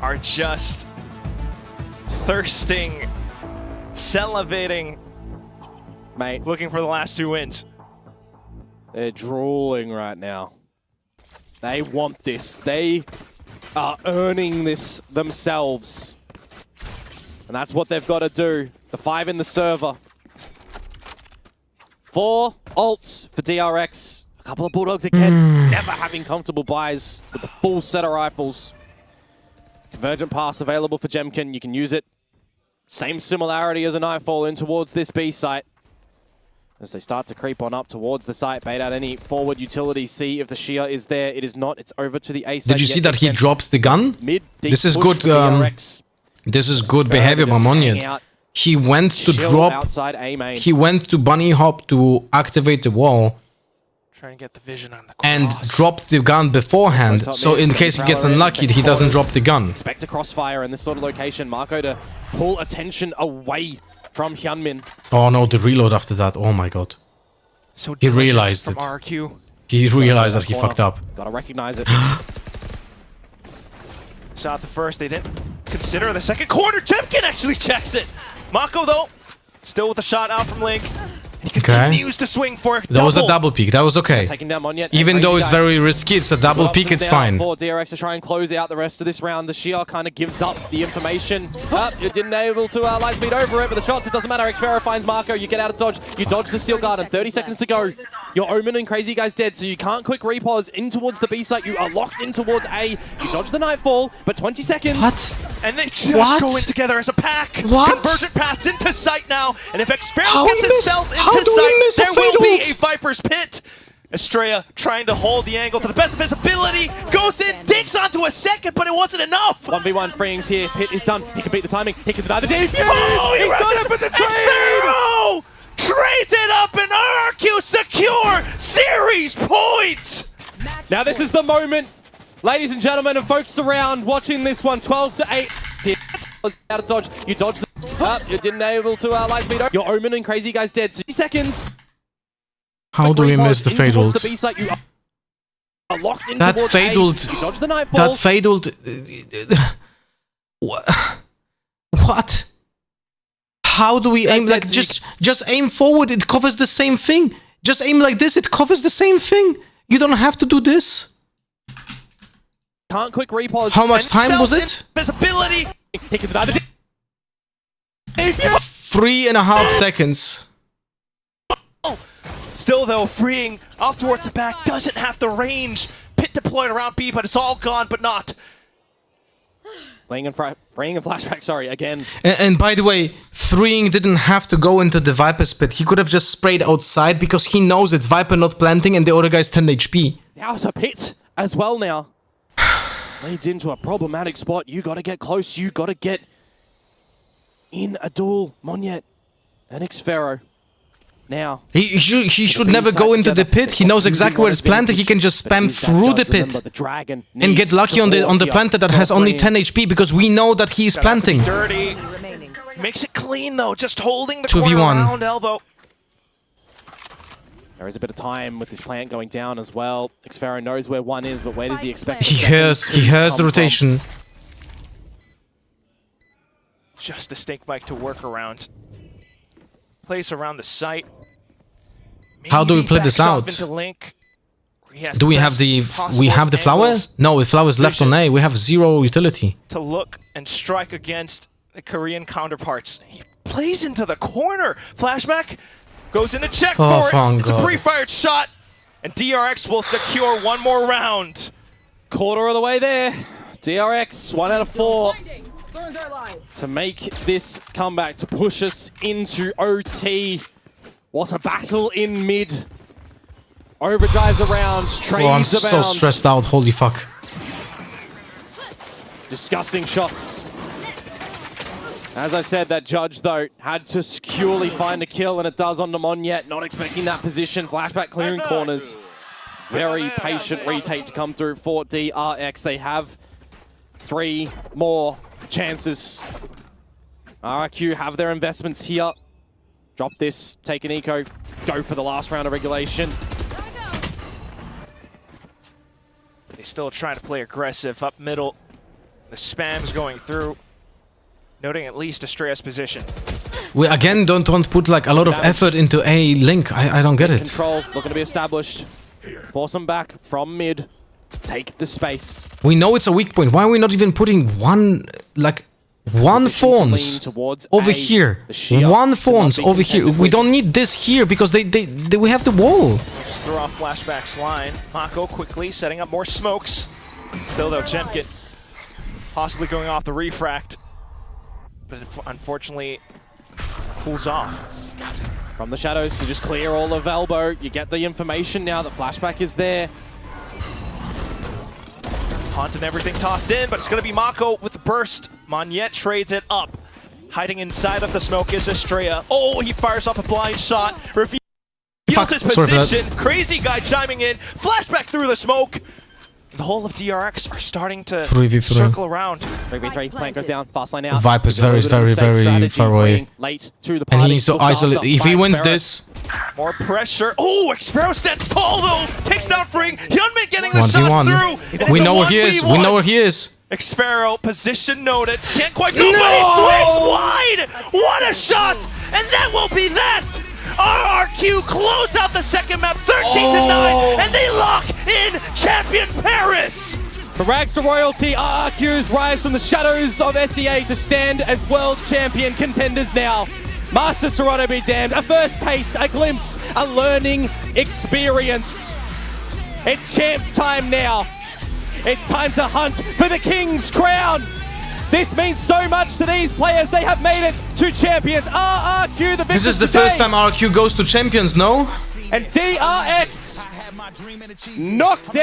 are just thirsting, salivating, mate, looking for the last 2 wins. They're drooling right now. They want this. They are earning this themselves. And that's what they've got to do. The 5 in the server. 4 ults for DRX. A couple of Bulldogs again, never having comfortable buys with the full set of rifles. Convergent pass available for Jemkin. You can use it. Same similarity as a Nightfall in towards this B site. As they start to creep on up towards the site, bait out any forward utility, see if the Shia is there. It is not. It's over to the A site. Did you see that he dropped the gun? This is good. This is good behavior by Monyet. He went to drop. Outside A main. He went to bunny hop to activate the wall. Try and get the vision on the cross. And dropped the gun beforehand, so in case he gets unlucky, he doesn't drop the gun. Expect a crossfire in this sort of location. Marco to pull attention away from Hyunmin. Oh no, the reload after that. Oh my god. So he realized it. RRQ. He realized that he fucked up. Gotta recognize it. Shot the first, they didn't consider the second corner. Jemkin actually checks it. Mako though, still with a shot out from Link. He continues to swing for a double. That was a double peek. That was okay. Taking down Monyet. Even though it's very risky, it's a double peek. It's fine. For DRX to try and close out the rest of this round. The Shia kind of gives up the information. You didn't able to light speed over it, but the shots, it doesn't matter. Xfero finds Marco. You get out of dodge. You dodge the steel guard, and 30 seconds to go. Your Omen and Crazy Guy's dead, so you can't quick repause in towards the B site. You are locked in towards A. You dodge the Nightfall, but 20 seconds. What? And they just go in together as a pack. What? Convergent paths into sight now. And if Xfero gets himself into sight, there will be a Viper's Pit. Estrella trying to hold the angle to the best of his ability. Goes in, digs onto a second, but it wasn't enough. 1v1 freeings here. Pit is done. He can beat the timing. He can deny the DP. Oh, he's got it, but the trade! Trades it up and RRQ secure series points. Now this is the moment, ladies and gentlemen, and folks around watching this one. 12-8. Out of dodge. You dodge the you didn't able to light speed. Your Omen and Crazy Guy's dead. So 60 seconds. How do we miss the fade ult? That fade ult. That fade ult. What? How do we aim? Like just aim forward. It covers the same thing. Just aim like this. It covers the same thing. You don't have to do this. Can't quick repause. How much time was it? Visibility. 3.5 seconds. Still though, freeing off towards the back, doesn't have the range. Pit deployed around B, but it's all gone, but not. Freeing and flashback, sorry, again. And by the way, freeing didn't have to go into the Viper's Pit. He could have just sprayed outside because he knows it's Viper not planting and the other guy's 10 HP. That was a pit as well now. Leads into a problematic spot. You gotta get close. You gotta get in a duel. Monyet and Xfero. Now. He should never go into the pit. He knows exactly where it's planted. He can just spam through the pit and get lucky on the planter that has only 10 HP because we know that he is planting. Dirty. Makes it clean though, just holding the corner around elbow. There is a bit of time with his plant going down as well. Xfero knows where one is, but where does he expect? He hears the rotation. Just a stink mic to work around. Place around the site. How do we play this out? Do we have the flower? No, the flower is left on A. We have 0 utility. To look and strike against the Korean counterparts. He plays into the corner. Flashback goes in to check for it. It's a pre-fired shot, and DRX will secure one more round. Quarter of the way there. DRX 1 out of 4. To make this comeback, to push us into OT. What a battle in mid. Overdrives around, trades I'm so stressed out, holy fuck. Disgusting shots. As I said, that judge, though, had to securely find a kill, and it does on Monyet. Not expecting that position. Flashback clearing corners. Very patient retake to come through for DRX. They have 3 more chances. RRQ have their investments here. Drop this, take an eco, go for the last round of regulation. They still trying to play aggressive up middle. The spam's going through. Noting at least Estrella's position. We again don't want to put like a lot of effort into a link. I don't get it. Control looking to be established. Force them back from mid. take the space. We know it's a weak point. Why are we not even putting one Fawns over here? One Fawns over here. We don't need this here because we have the wall. Just throw off Flashback's line. Mako quickly setting up more smokes. Still though, Jemkin possibly going off the refract. But unfortunately, pulls off. From the shadows to just clear all of Elbow. You get the information now that Flashback is there. Hunt and everything tossed in, but it's going to be Mako with the burst. Monyet trades it up. Hiding inside of the smoke is Estrella. Oh, he fires up a blind shot. Reveals his position. Crazy guy chiming in. Flashback through the smoke. The whole of DRX are starting to circle around. 3v3, plant goes down, fast line out. Viper's very far away. Late to the and he's so isolated. If he wins this... More pressure. Oh, Xpharaoh stands tall though. Takes down Fring. Hyunmin getting the shot through. We know where he is. We know where he is. Xpharaoh, position noted. Can't quite go, but he swings wide. What a shot. And that will be that. RRQ close out the second map, 13-9, and they lock in Champion Paris! For Rags to Royalty, RRQs rise from the shadows of SEA to stand as world champion contenders now. Masters Toronto be damned, a first taste, a glimpse, a learning experience. It's champs time now. It's time to hunt for the King's crown. This means so much to these players. They have made it to champions. RRQ, the This is the first time RRQ goes to champions, no? And DRX knocked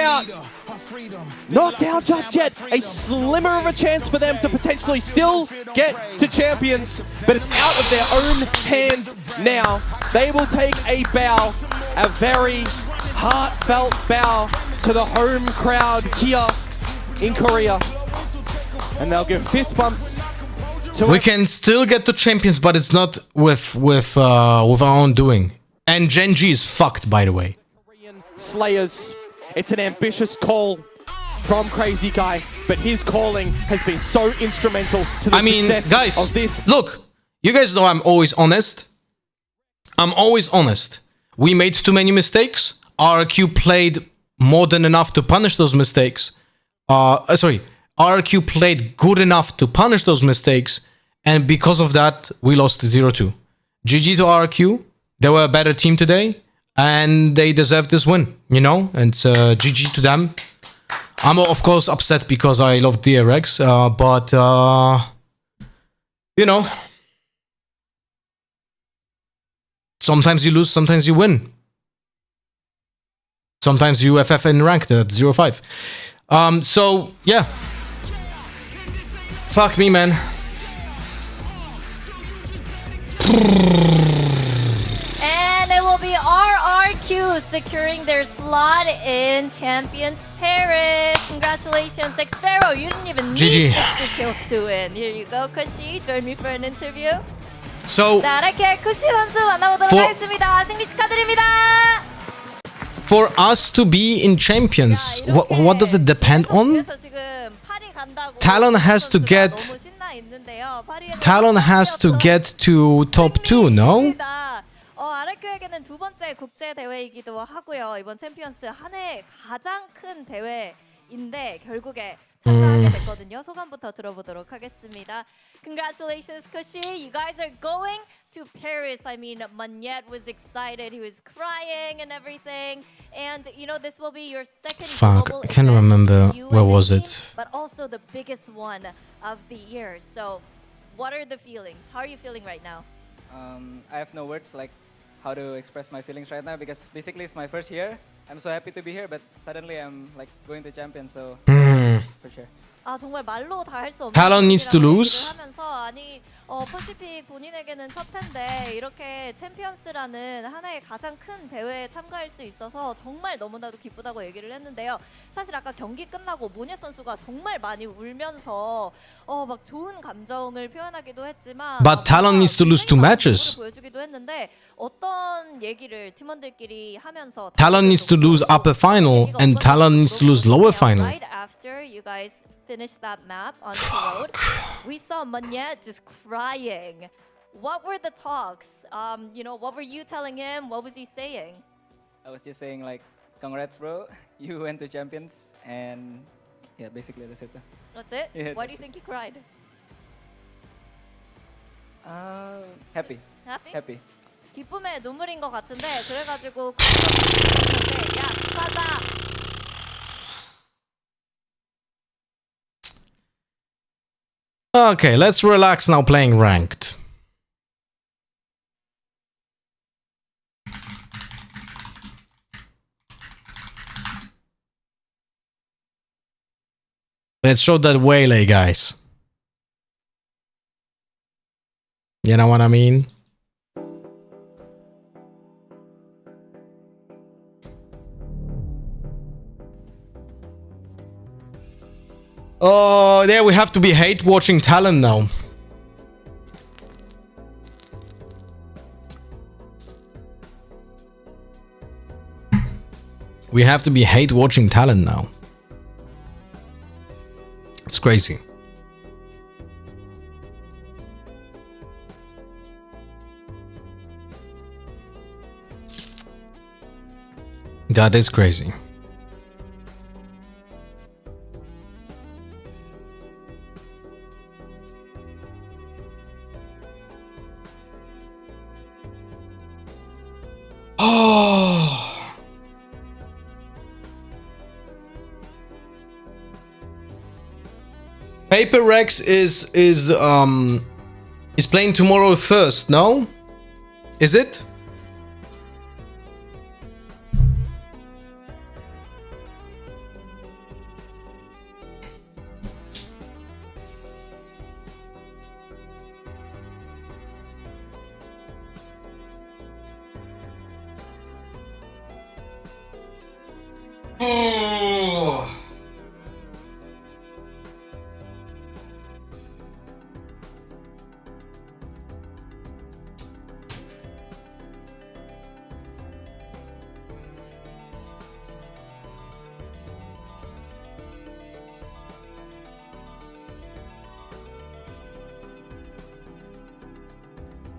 out just yet. A slimmer of a chance for them to potentially still get to champions, but it's out of their own hands now. They will take a bow, a very heartfelt bow to the home crowd here in Korea. And they'll give fist bumps to We can still get to champions, but it's not with our own doing. And Gen G is fucked, by the way. Korean Slayers. It's an ambitious call from Crazy Guy, but his calling has been so instrumental to the success guys, of this. Look, you guys know I'm always honest. I'm always honest. We made too many mistakes. RRQ played more than enough to punish those mistakes. RRQ played good enough to punish those mistakes, and because of that, we lost 0-2. GG to RRQ. They were a better team today, and they deserve this win, you know? And GG to them. I'm, of course, upset because I love DRX, but, you know, sometimes you lose, sometimes you win. Sometimes you FF in ranked at 0-5. So, yeah. Fuck me, man. And it will be RRQ securing their slot in Champions Paris. Congratulations, Xpharaoh. You didn't even need 60 kills to win. Here you go, Kushi. Join me for an interview. So, 자, 이렇게 쿠시 선수 만나보도록 하겠습니다. 승리 축하드립니다. For us to be in champions, what does it depend on? Talon has to get to top 2, no? RRQ에게는 두 번째 국제 대회이기도 하고요. 이번 챔피언스 한 해 가장 큰 대회인데 결국에 참가하게 됐거든요. 소감부터 들어보도록 하겠습니다. Congratulations, Kushi. You guys are going to Paris. I mean, Monyet was excited. He was crying and everything. And, you know, this will be your second global I can't remember. Where was it? But also the biggest one of the year. So, what are the feelings? How are you feeling right now? I have no words like how to express my feelings right now because basically it's my first year. I'm so happy to be here, but suddenly I'm like going to champion, so for sure. 아 정말 말로 다 할 수 없는 Talon needs to lose. 하면서 아니 퍼시픽 본인에게는 첫 해인데 이렇게 챔피언스라는 하나의 가장 큰 대회에 참가할 수 있어서 정말 너무나도 기쁘다고 얘기를 했는데요. 사실 아까 경기 끝나고 모니에 선수가 정말 많이 울면서 막 좋은 감정을 표현하기도 했지만 But Talon needs to lose 2 matches. 보여주기도 했는데 어떤 얘기를 팀원들끼리 하면서 Talon needs to lose upper final and Talon needs to lose lower final. Right after you guys finished that map on the road, we saw Monyet just crying. What were the talks? You know, what were you telling him? What was he saying? I was just saying like, congrats, bro. you went to champions, and yeah, basically that's it. That's it? Yeah, Why do you that's think you cried? Happy. Happy? Happy. 기쁨의 눈물인 것 같은데 그래가지고 야 축하한다. Okay, let's relax now playing ranked. Let's show that waylay, guys. You know what I mean? Oh, there we have to be hate watching talent now. We have to be hate watching talent now. It's crazy. That is crazy. Oh. Paper Rex is playing tomorrow first, no? Is it? Oh.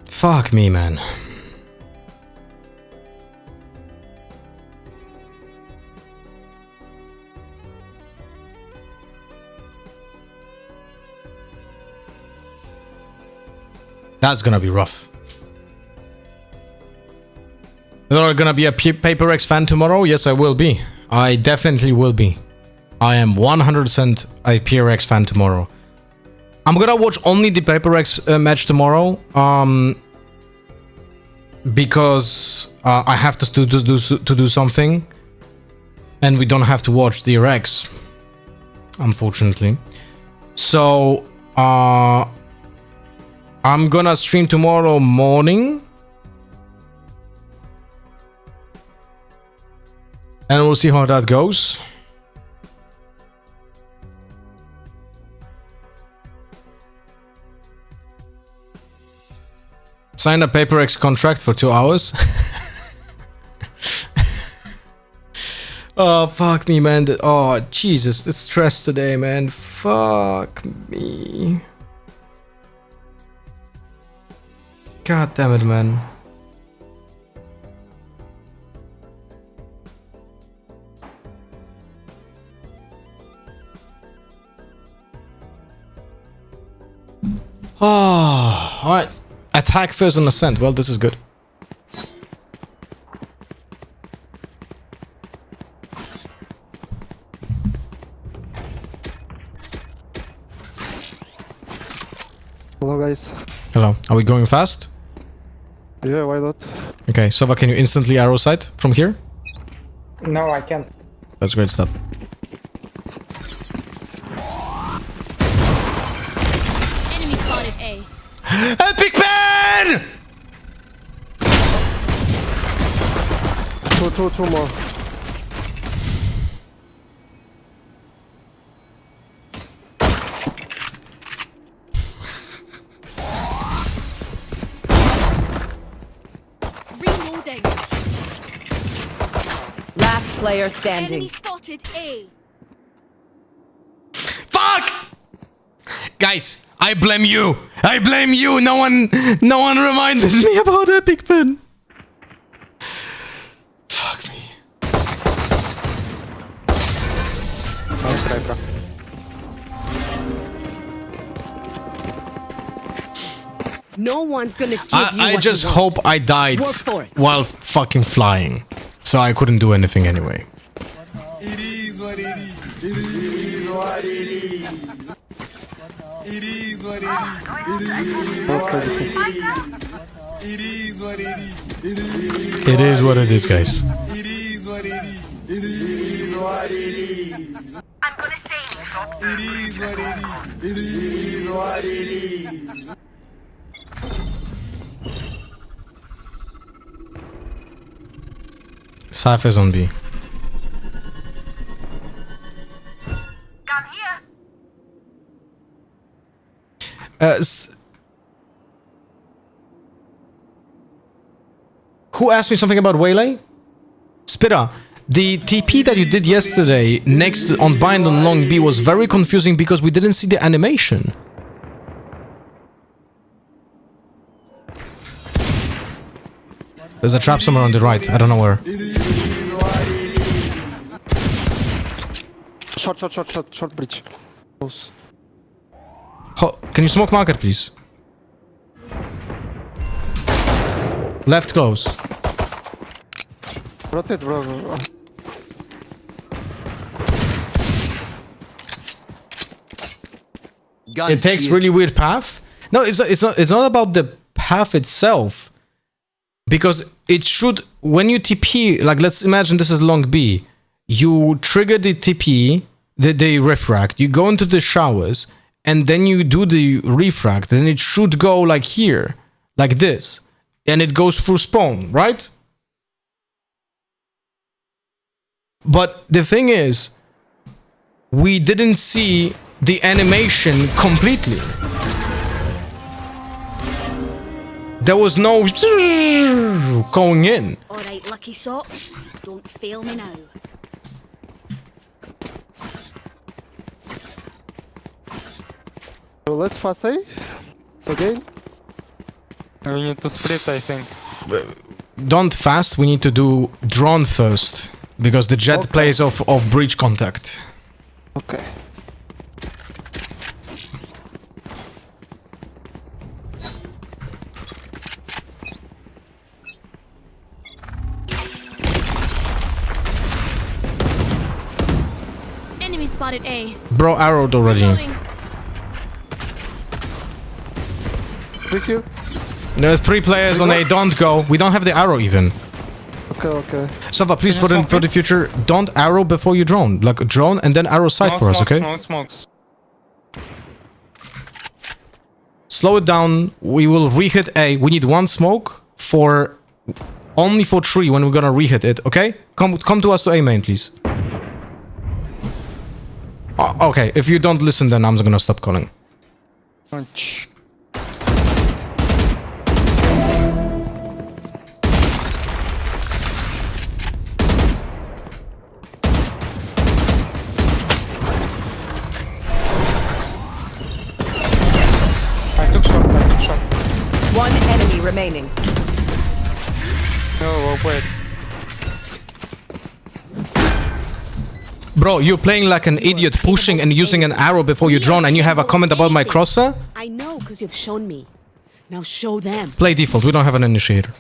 Fuck me, man. That's gonna be rough. You're gonna be a Paper X fan tomorrow? Yes, I will be. I definitely will be. I am 100% a PRX fan tomorrow. I'm gonna watch only the Paper X match tomorrow. Because I have to do something, and we don't have to watch DRX, unfortunately. So I'm gonna stream tomorrow morning, and we'll see how that goes. Sign a Paper X contract for 2 hours. Oh, fuck me, man. Oh, Jesus, the stress today, man. Fuck me. God damn it, man. Oh, alright. Attack first on ascent. Well, this is good. Hello, guys. Hello. Are we going fast? Yeah, why not? Okay, Sova, can you instantly arrow sight from here? No, I can't. That's great stuff. Enemy spotted A. Epic pen! Two more. Reloading. Last player standing. Enemy spotted A. Fuck! Guys, I blame you. I blame you. No one reminded me about Epic pen. Fuck me. try, bro. No one's gonna give you I what just you want. hope I died Work for it. while fucking flying. So I couldn't do anything anyway. It is what it is. It is what it is. It is what it is. It is what it is. It is what it is, guys. It is what it is. It is what it is. I'm gonna say it is what it is. It is what it is. Cypher's on B. Come here. Who asked me something about Waylay? Spitta, the TP that you did yesterday next on bind on long B was very confusing because we didn't see the animation. There's a trap somewhere on the right. I don't know where. Short bridge. Close. Can you smoke market, please? Left close. Rotate, bro. It takes really weird path. No, it's not about the path itself. Because it should, when you TP, like let's imagine this is long B, you trigger the TP, the refract, you go into the showers, and then you do the refract, then it should go like here, like this, and it goes through spawn, right? But the thing is, we didn't see the animation completely. There was no going in. Alright, lucky socks. Don't fail me now. So let's fast A again. We need to split, I think. Don't fast, we need to do drone first. Because the jet plays off breach contact. Okay. Enemy spotted A. Bro, arrowed already. With you. There's 3 players on A, don't go. We don't have the arrow even. Okay. Sava, please for the future, don't arrow before you drone. Like drone and then arrow side for us, okay? No smokes. Slow it down. We will re-hit A. We need 1 smoke for only for 3 when we're gonna re-hit it, okay? Come to us to A main, please. Okay, if you don't listen, then I'm just gonna stop calling. I took shot. One enemy remaining. No, wait. Bro, you're playing like an idiot, pushing and using an arrow before you drone, and you have a comment about my crosser? I know, because you've shown me. Now show them. Play default, we don't have an initiator.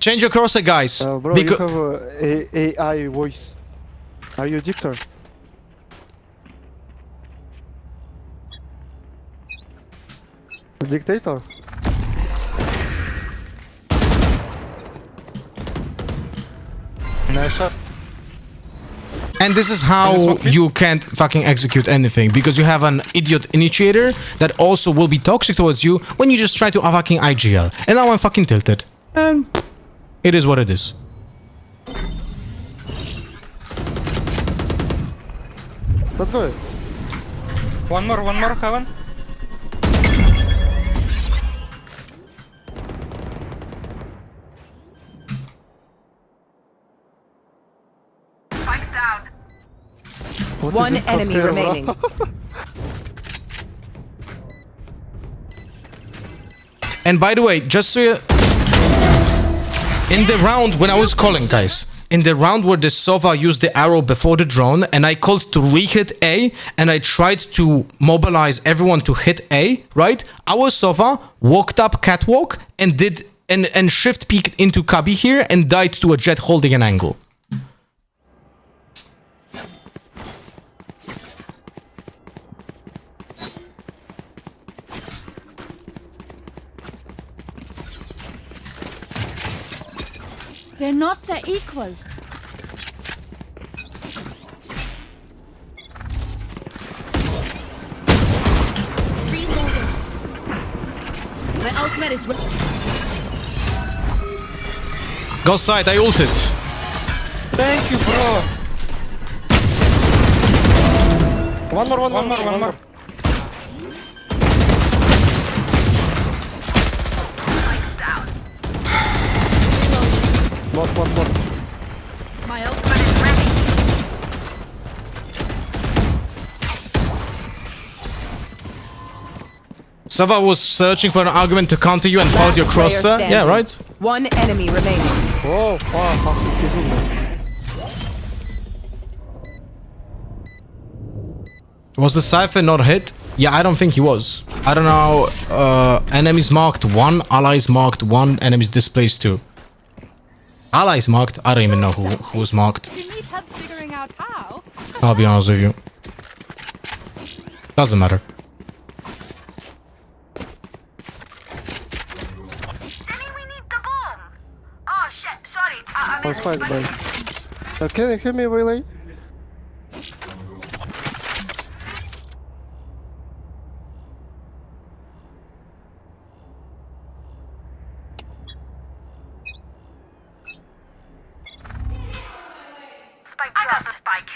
Change your cursor, guys. Bro, you have a AI voice. Are you dictator? Dictator? Nice shot. And this is how you can't fucking execute anything, because you have an idiot initiator that also will be toxic towards you when you just try to fucking IGL. And now I'm fucking tilted. And it is what it is. Let's go. One more, Heaven. One enemy remaining. And by the way, just so you... In the round when I was calling, guys, in the round where the Sova used the arrow before the drone, and I called to re-hit A, and I tried to mobilize everyone to hit A, right? Our Sova walked up catwalk and did and shift peeked into Kabi here and died to a jet holding an angle. We're not equal. Reloading. My ultimate is Go side, I ulted. Thank you, bro. One more. More. My ultimate is ready. Sova was searching for an argument to counter you and found your crosser. Yeah, right? One enemy remaining. Oh, fuck. Was the Cypher not hit? Yeah, I don't think he was. I don't know. Enemies marked 1, allies marked 1, enemies displaced 2. Allies marked? I don't even know who was marked. You need help figuring out how? I'll be honest with you. Doesn't matter. Oh, Spike, boys. Can you hear me, really? I got the spike.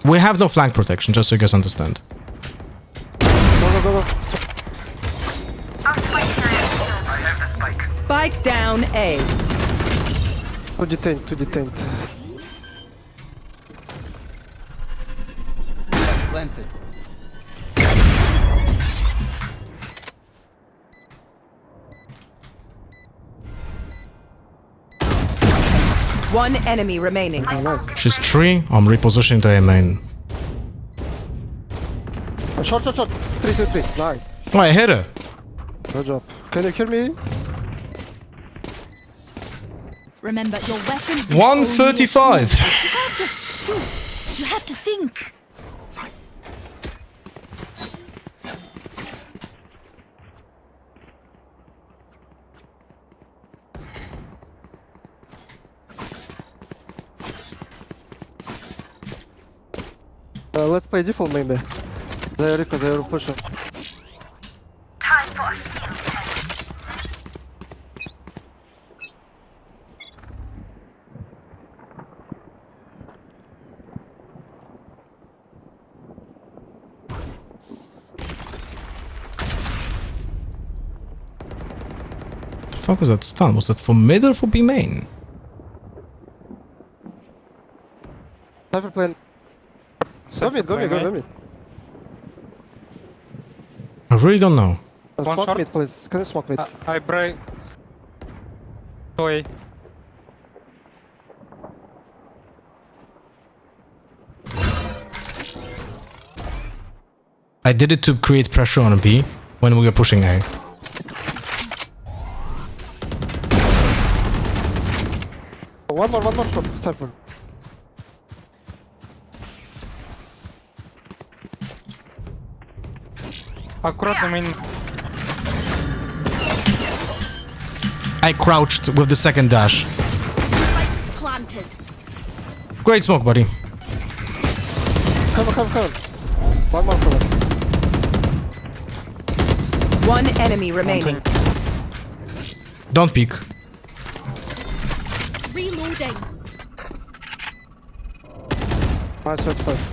We have no flank protection, just so you guys understand. Go. Spike down A. To detain. Planted. One enemy remaining. Oh, nice. She's 3. I'm repositioning to A main. Short. 3. Nice. Oh, I hit her. Good job. Can you hear me? Remember, your weapon is 135. You can't just shoot. You have to think. Let's play default maybe. They are pushing. Time for a field The fuck was that stun? Was that for mid or for B main? Cypher playing. Go mid. I really don't know. Smoke shot. mid, please. Can you smoke mid? I break. Toy. I did it to create pressure on B when we were pushing A. One more shot, Cypher. Аккуратно, main. I crouched with the second dash. Planted. Great smoke, buddy. Come. One more for them. One enemy remaining. Don't peek. Reloading. Nice, 25.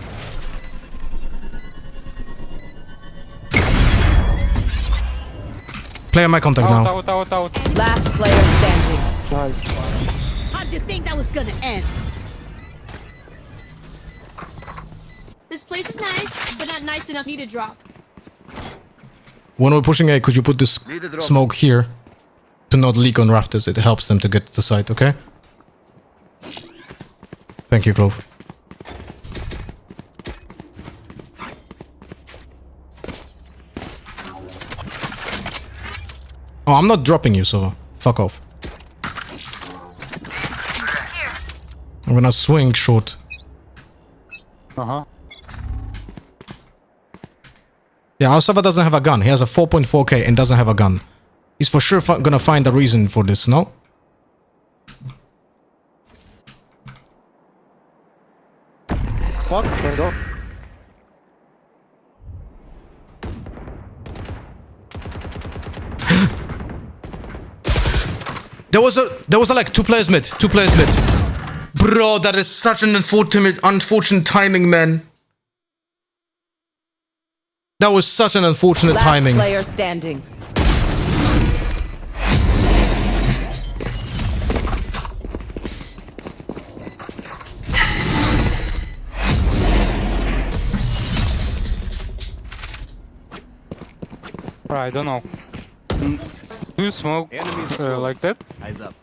Play on my contact now. Out. Last player standing. Nice. How'd you think that was gonna end? This place is nice, but not nice enough. Need a drop. When we're pushing A, could you put this smoke here to not leak on rafters? It helps them to get to the site, okay? Thank you, Clove. Oh, I'm not dropping you, so fuck off. I'm gonna swing short. Uh-huh. Yeah, Alsava doesn't have a gun. He has a 4.4k and doesn't have a gun. He's for sure gonna find a reason for this, no? Box, can go. There was a like two players mid. Bro, that is such an unfortunate timing, man. That was such an unfortunate timing. Last player standing. I don't know. Do you smoke like that? Eyes up.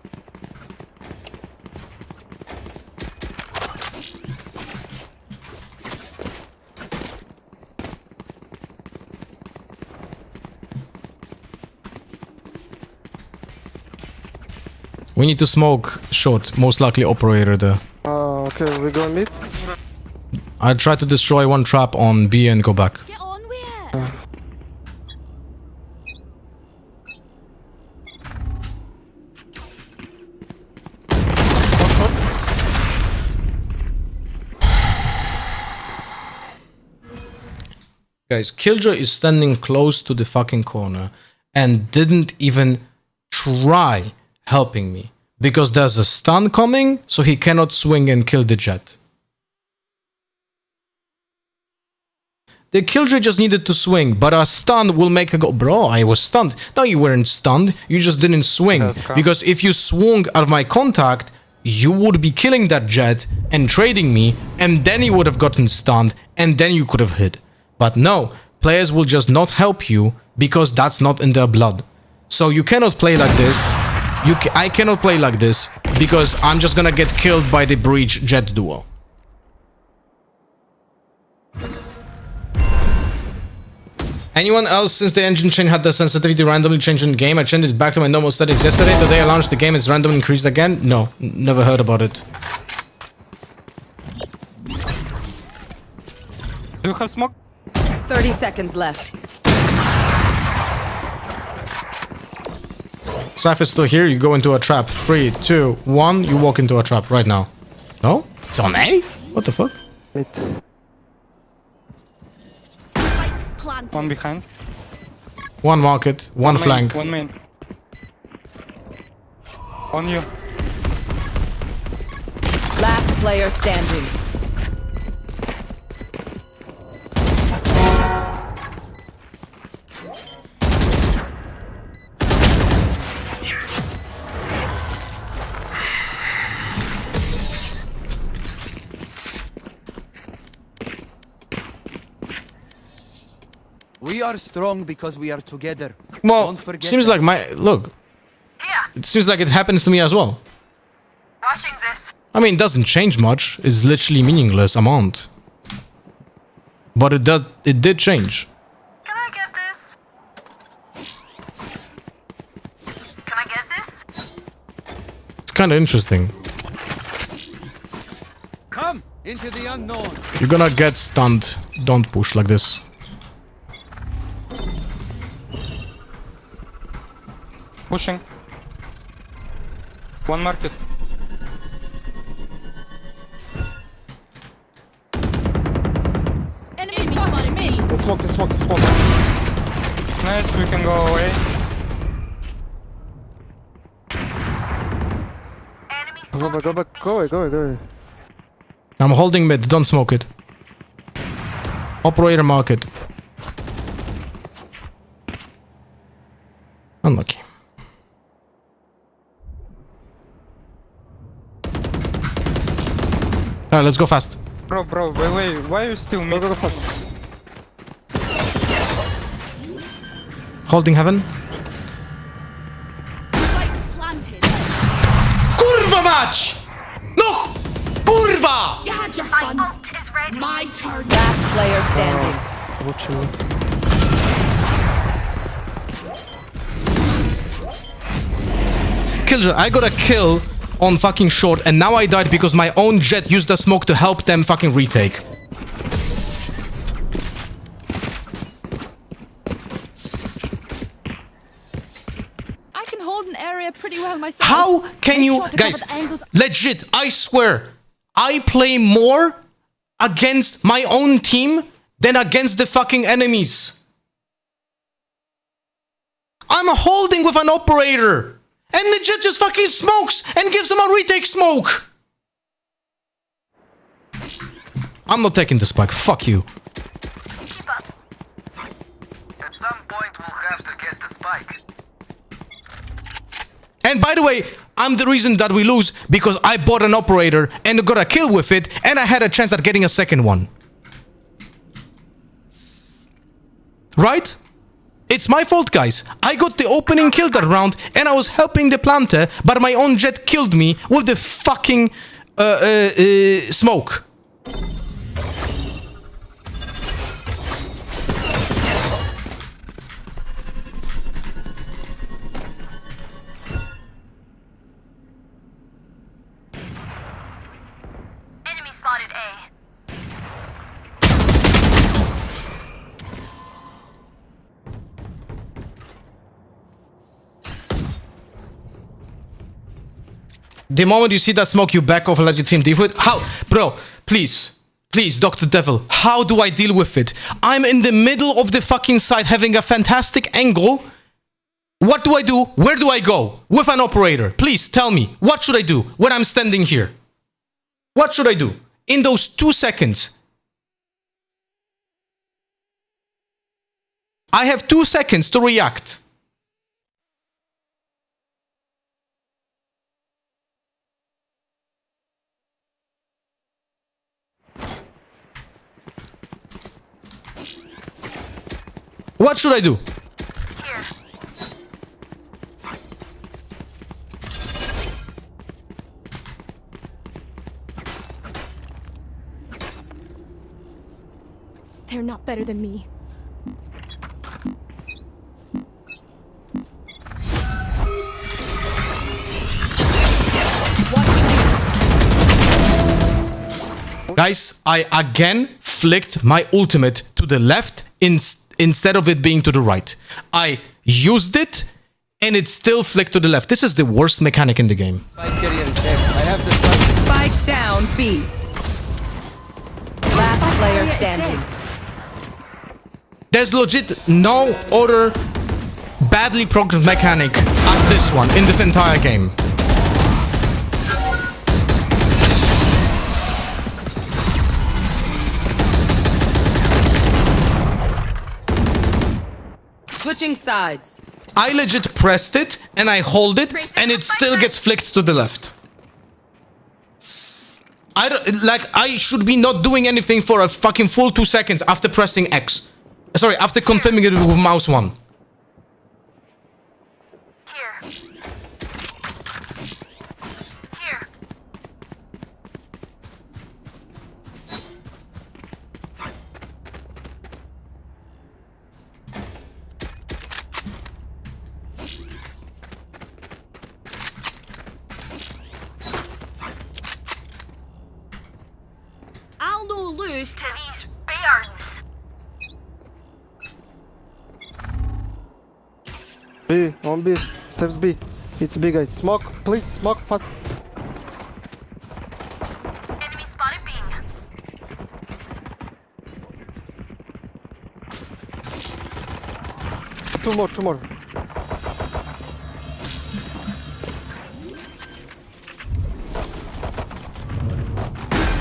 We need to smoke short, most likely operator there. Okay, we go mid. I try to destroy one trap on B and go back. Get on with it. Guys, Killjoy is standing close to the fucking corner and didn't even try helping me because there's a stun coming, so he cannot swing and kill the jet. The Killjoy just needed to swing, but a stun will make a go. Bro, I was stunned. No, you weren't stunned. You just didn't swing. Because if you swung at my contact, you would be killing that jet and trading me, and then you would have gotten stunned, and then you could have hit. But no, players will just not help you because that's not in their blood. So you cannot play like this. I cannot play like this because I'm just gonna get killed by the breach jet duo. Anyone else since the engine change had the sensitivity randomly changed in game? I changed it back to my normal settings yesterday. Today I launched the game, it's randomly increased again? No, never heard about it. Do you have smoke? 30 seconds left. Cypher's still here, you go into a trap. 3, 2, 1, you walk into a trap right now. No? It's on A? What the fuck? Wait. One behind. One market, one flank. One main. On you. Last player standing. We are strong because we are together. Well, seems like look. It seems like it happens to me as well. Watching this. I mean, it doesn't change much. It's literally meaningless amount. But it did change. Can I get this? Can I get this? It's kind of interesting. Come into the unknown. You're gonna get stunned. Don't push like this. Pushing. One market. Enemy spotted me. Let's smoke. Nice, we can go away. Go back. Go away. I'm holding mid. Don't smoke it. Operator market. Unlucky. Alright, let's go fast. Bro, wait, why are you still me? Go fast. Holding heaven. Kurwa mać! No! Kurwa! You had your fun. My turn. Last player standing. Watch you. Killjoy, I got a kill on fucking short, and now I died because my own jet used the smoke to help them fucking retake. I can hold an area pretty well myself. How can you, guys, legit, I swear, I play more against my own team than against the fucking enemies. I'm holding with an operator. And the jet just fucking smokes and gives them a retake smoke. I'm not taking the spike. Fuck you. Keep up. At some point, we'll have to get the spike. And by the way, I'm the reason that we lose because I bought an operator and got a kill with it, and I had a chance at getting a second one. Right? It's my fault, guys. I got the opening kill that round, and I was helping the planter, but my own jet killed me with the fucking smoke. Enemy spotted A. The moment you see that smoke, you back off and let your team deal with it. How? Bro, please. Please, Dr. Devil. How do I deal with it? I'm in the middle of the fucking site having a fantastic angle. What do I do? Where do I go? With an operator. Please tell me. What should I do when I'm standing here? What should I do? In those 2 seconds. I have 2 seconds to react. What should I do? Here. They're not better than me. Guys, I again flicked my ultimate to the left instead of it being to the right. I used it, and it still flicked to the left. This is the worst mechanic in the game. I have the spike down B. Last player standing. There's legit no other badly programmed mechanic as this one in this entire game. Switching sides. I legit pressed it, and I hold it, and it still gets flicked to the left. I don't, like, I should be not doing anything for a fucking full 2 seconds after pressing X. Sorry, after confirming it with mouse 1. Here. Here. I'll no lose to these bears. B, on B, steps B. It's B, guys. Smoke, please, smoke fast. Enemy spotted B. Two more.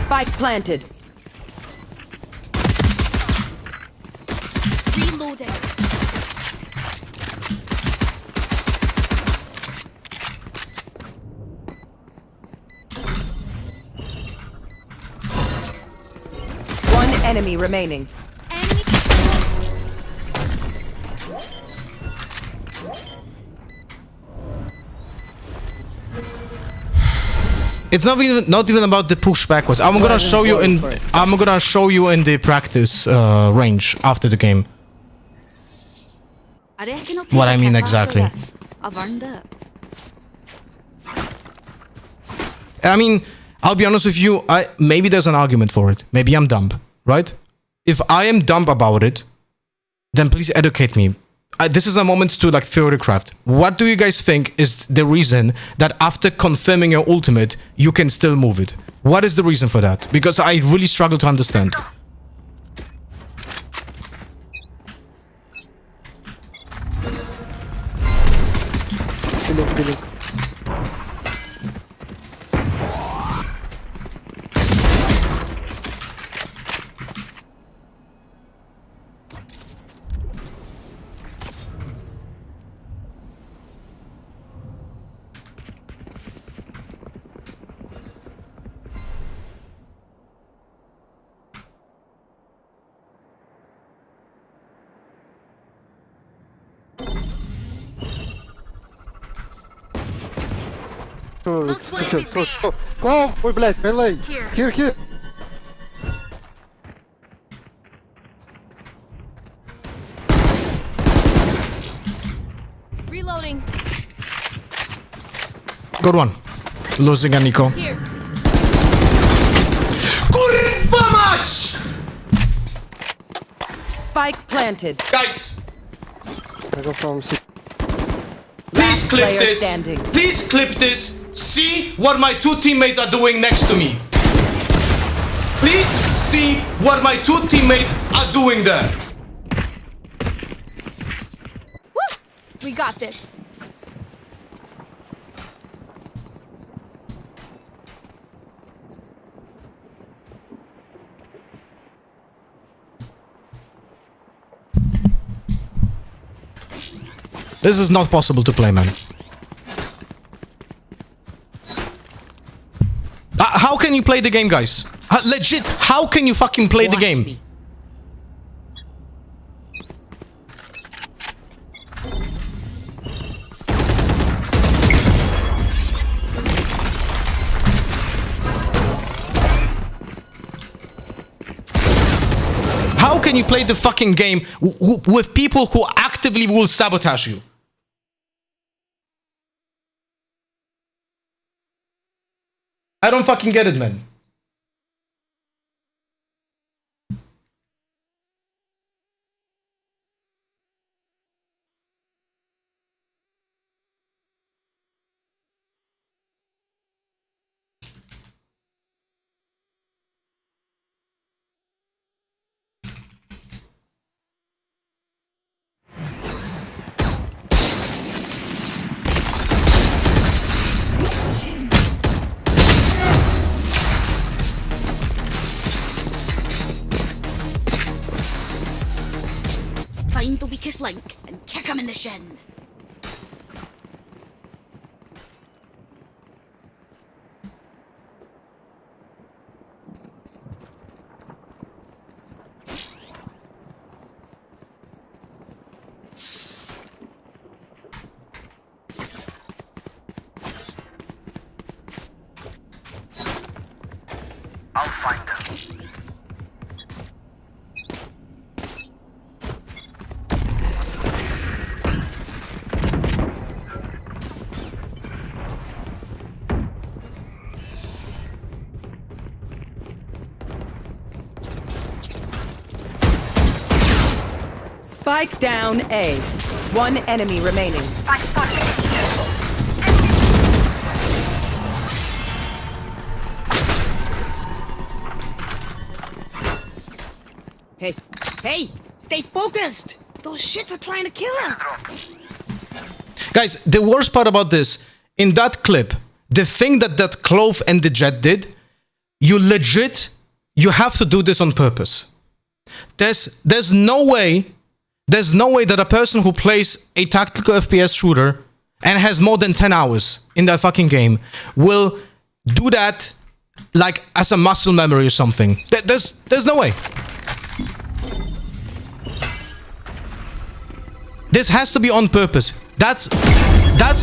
Spike planted. Reloading. enemy remaining. It's not even about the push backwards. I'm gonna show you in the practice range after the game. What I mean exactly. I mean, I'll be honest with you. Maybe there's an argument for it. Maybe I'm dumb, right? If I am dumb about it, then please educate me. This is a moment to like theorycraft. What do you guys think is the reason that after confirming your ultimate, you can still move it? What is the reason for that? Because I really struggle to understand. Billing. Go! Ой, блядь, melee! Here! Reloading. Good one. Losing a Nico. Here. Kurwa mać! Spike planted. Guys! I go from C. Please clip player this. standing. Please clip this. See what my two teammates are doing next to me. Please see what my two teammates are doing there. Woo! We got this. This is not possible to play, man. How can you play the game, guys? Legit, how can you fucking play the game? Me. How can you play the fucking game with people who actively will sabotage you? I don't fucking get it, man. Find the weakest link and kick him in the shin. I'll find them. Spike down A. One enemy remaining. Hey! Stay focused! Those shits are trying to kill us! Guys, the worst part about this, in that clip, the thing that Clove and the Jet did, you have to do this on purpose. There's no way that a person who plays a tactical FPS shooter and has more than 10 hours in that fucking game will do that like as a muscle memory or something. There's no way. This has to be on purpose. That's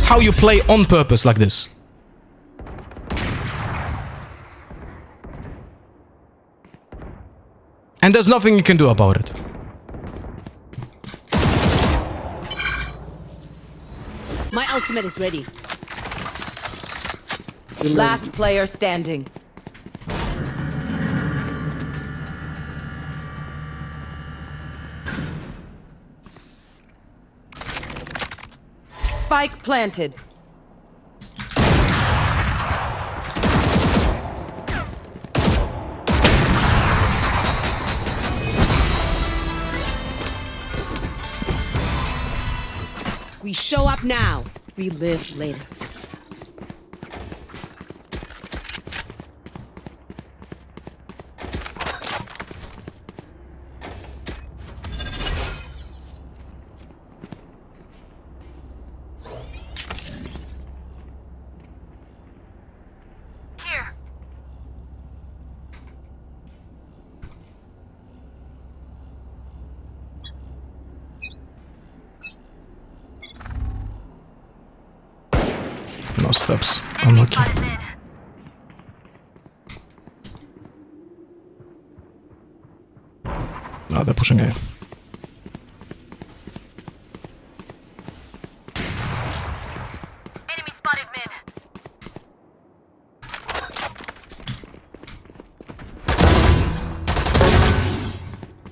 how you play on purpose like this. And there's nothing you can do about it. My ultimate is ready. Last player standing. Spike planted. We show up now. We live later. Here. No steps. Unlucky. No, they're pushing A. Enemy spotted mid.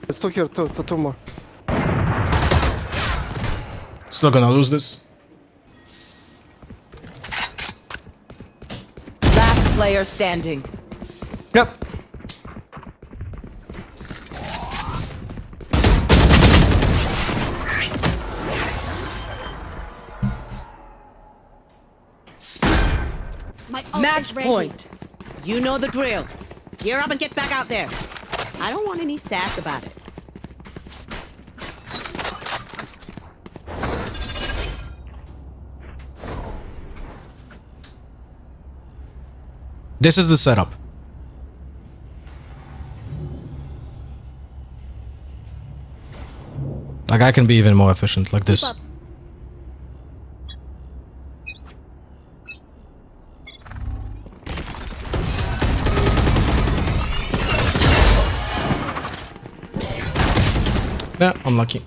It's two here, two more. Still gonna lose this. Last player standing. Yep. My ult Match is ready. point. You know the drill. Gear up and get back out there. I don't want any sass about it. This is the setup. Like I can be even more efficient like this. Yeah, unlucky.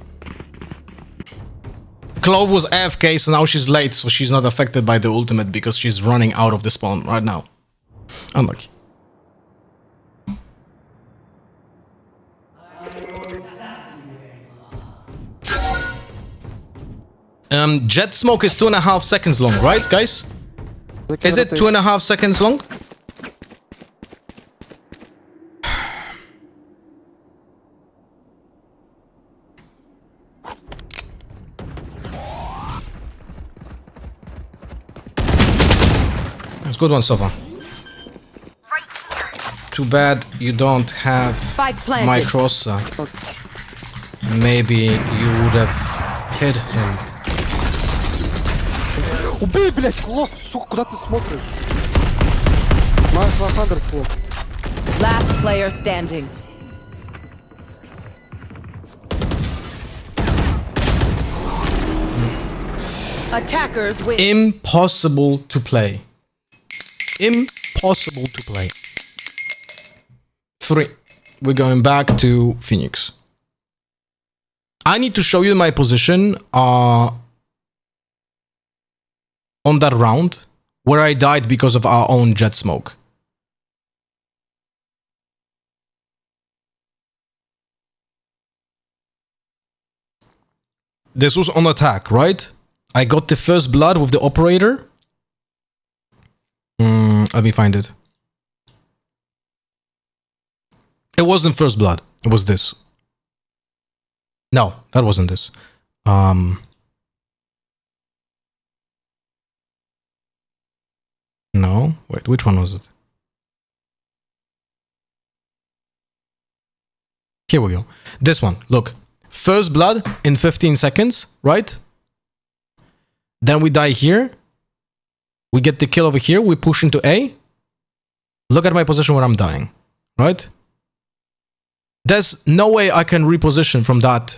Clove was AFK, so now she's late, so she's not affected by the ultimate because she's running out of the spawn right now. Unlucky. Jet smoke is 2.5 seconds long, right, guys? Is it 2.5 seconds long? It's a good one so far. Too bad you don't have my crosser. Maybe you would have hit him. Убей, блядь, лох, сука, куда ты смотришь? Minus 100 лох. Last player standing. Attackers win. Impossible to play. Impossible to play. 3. We're going back to Phoenix. I need to show you my position on that round where I died because of our own jet smoke. This was on attack, right? I got the first blood with the operator. Let me find it. It wasn't first blood. It was this. No, that wasn't this. No, wait, which one was it? Here we go. This one, look. First blood in 15 seconds, right? Then we die here. We get the kill over here. We push into A. Look at my position where I'm dying, right? There's no way I can reposition from that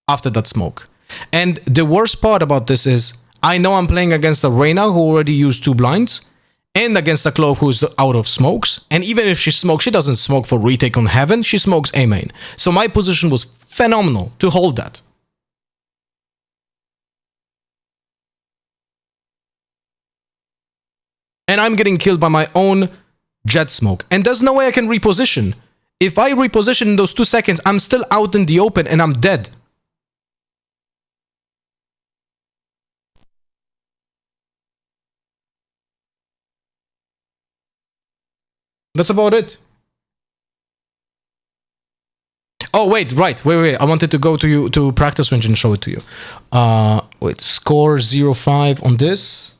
after that smoke. And the worst part about this is I know I'm playing against a Reyna who already used 2 blinds and against a Clove who's out of smokes. And even if she smokes, she doesn't smoke for retake on Heaven. She smokes A main. So my position was phenomenal to hold that. And I'm getting killed by my own jet smoke. And there's no way I can reposition. If I reposition in those 2 seconds, I'm still out in the open and I'm dead. That's about it. Oh, wait, right. Wait. I wanted to go to you to practice range and show it to you. Wait, score 0-5 on this.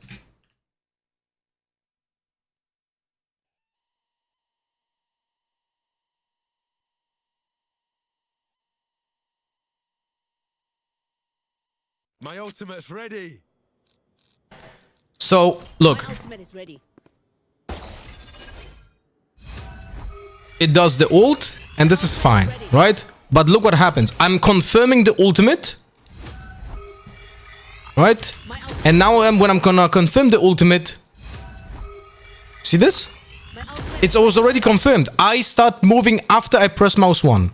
My ultimate's ready. So, look. My ultimate is ready. It does the ult, and this is fine, right? But look what happens. I'm confirming the ultimate, right? And now when I'm gonna confirm the ultimate, see this? It's already confirmed. I start moving after I press mouse 1.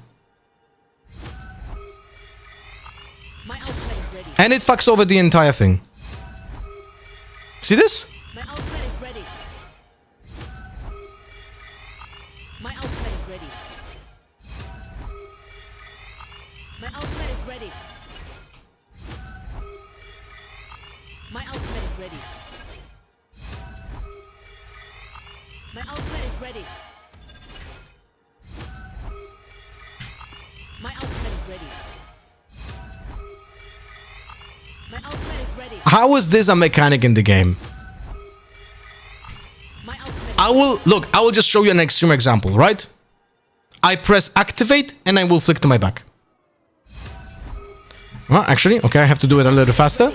And it fucks over the entire thing. See this? My ultimate is ready. My ultimate is ready. My ultimate is ready. My ultimate is ready. My ultimate is ready. My ultimate is ready. My ultimate is ready. How is this a mechanic in the game? I will just show you an extreme example, right? I press activate and I will flick to my back. Well, actually, okay, I have to do it a little faster.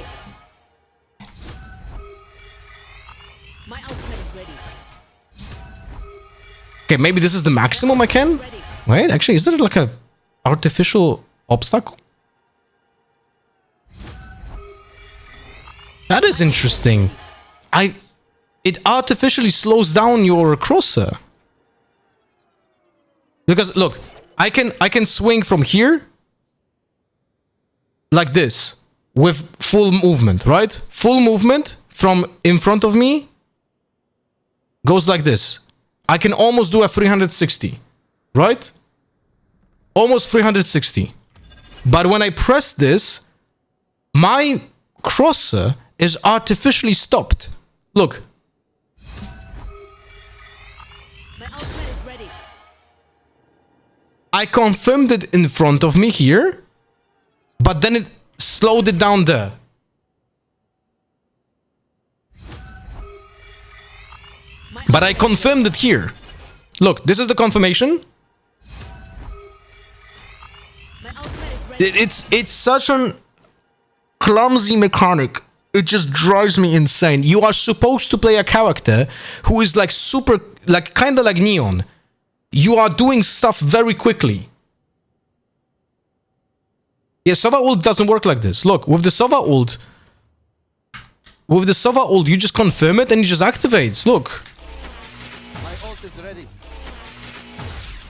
My ultimate is ready. Okay, maybe this is the maximum I can? Wait, actually, is there like a artificial obstacle? That is interesting. It artificially slows down your crosser. Because look, I can swing from here like this with full movement, right? Full movement from in front of me goes like this. I can almost do a 360, right? Almost 360. But when I press this, my crosser is artificially stopped. Look. My ultimate is ready. I confirmed it in front of me here, but then it slowed it down there. But I confirmed it here. Look, this is the confirmation. It's such an clumsy mechanic. It just drives me insane. You are supposed to play a character who is like super, like kind of like Neon. You are doing stuff very quickly. Yeah, Sova ult doesn't work like this. Look, with the Sova ult, you just confirm it and it just activates. Look. My ult is ready.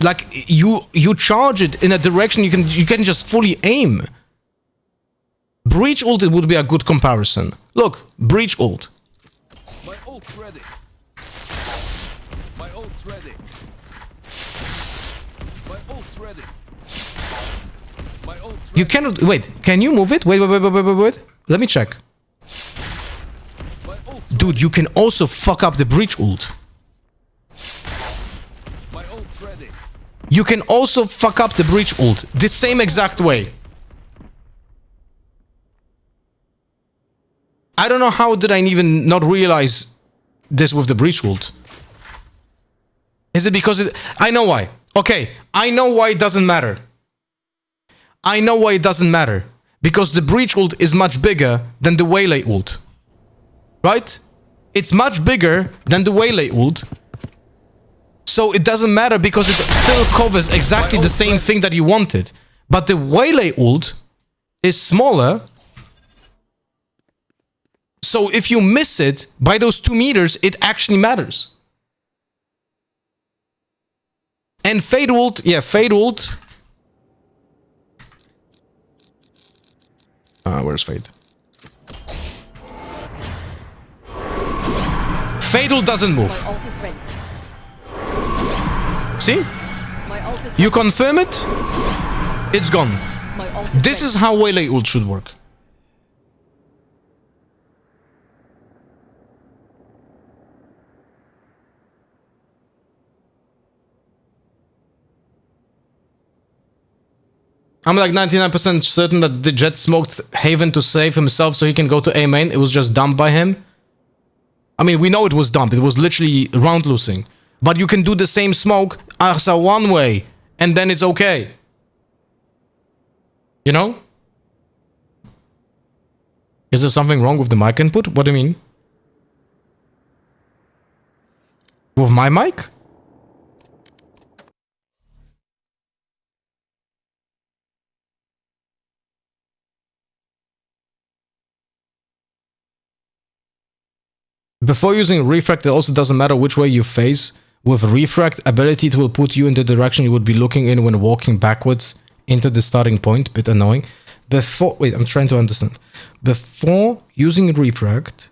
Like you charge it in a direction you can just fully aim. Breach ult would be a good comparison. Look, breach ult. My ult's ready. My ult's ready. My ult's ready. My ult's ready. You cannot wait. Can you move it? Wait. Let me check. Dude, you can also fuck up the breach ult. My ult's ready. You can also fuck up the breach ult the same exact way. I don't know how did I even not realize this with the breach ult. Is it because I know why. Okay, I know why it doesn't matter. I know why it doesn't matter. Because the breach ult is much bigger than the waylay ult. Right? It's much bigger than the waylay ult. So it doesn't matter because it still covers exactly the same thing that you wanted. But the Waylay ult is smaller. So if you miss it by those 2 meters, it actually matters. And Fade ult, yeah, Fade ult. Where's Fade? Fade ult doesn't move. My ult is ready. See? My ult is You confirm it, it's gone. My ult is This is how Waylay ult should work. I'm like 99% certain that the Jet smoked Haven to save himself so he can go to A main. It was just dumped by him. I mean, we know it was dumped. It was literally round losing. But you can do the same smoke as a one-way, and then it's okay. You know? Is there something wrong with the mic input? What do you mean? With my mic? Before using refract, it also doesn't matter which way you face. With refract ability, it will put you in the direction you would be looking in when walking backwards into the starting point. Bit annoying. Wait, I'm trying to understand. Before using refract,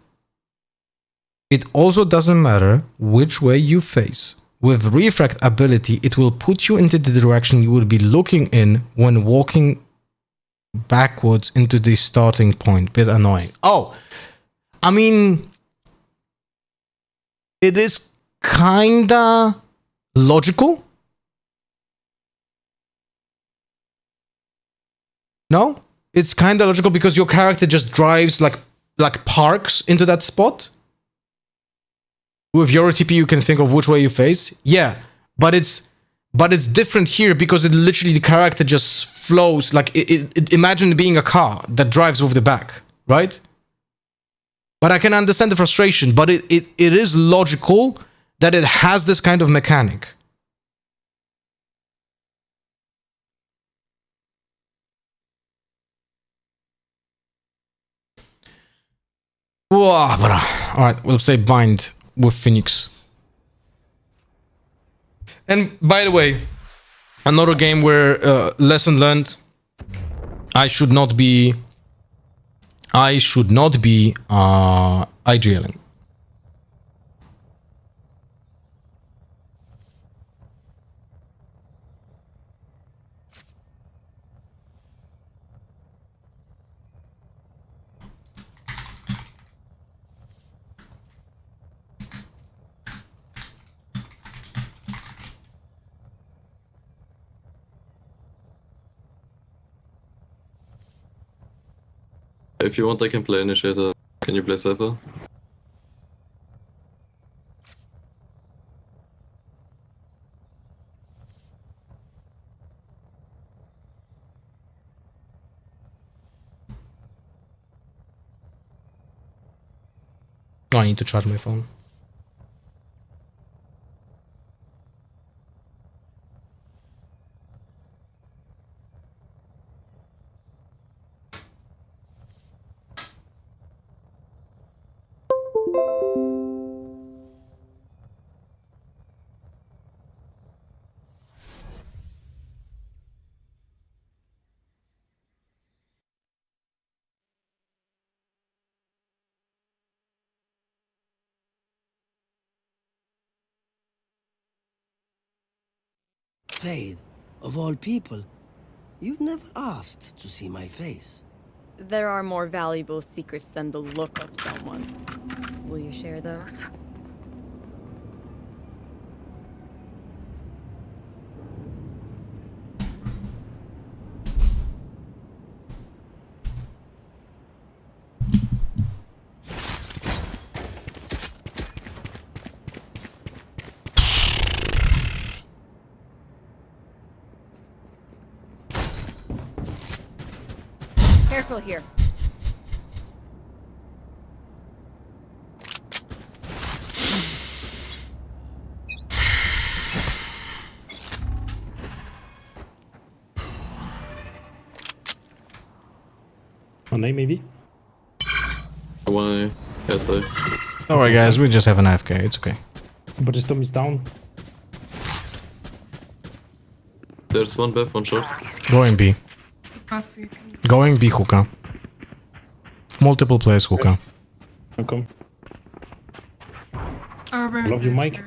it also doesn't matter which way you face. With refract ability, it will put you into the direction you would be looking in when walking backwards into the starting point. Bit annoying. Oh, I mean, it is kinda logical. No? It's kinda logical because your character just drives like parks into that spot. With your TP you can think of which way you face. Yeah, but it's different here because it literally the character just flows like imagine being a car that drives with the back, right? But I can understand the frustration, but it is logical that it has this kind of mechanic. Alright, we'll say bind with Phoenix. And by the way, another game where lesson learned, I should not be IGLing. If you want, I can play Initiator. Can you play Cypher? Oh, I need to charge my phone. Fade, of all people, you've never asked to see my face. There are more valuable secrets than the look of someone. Will you share those? Careful here. On A maybe? Why? That's it. Alright guys, we just have an AFK, it's okay. But the storm is down. There's one Beth, one short. Going B. Going B hookah. Multiple players hookah. Welcome. Love you, Mike.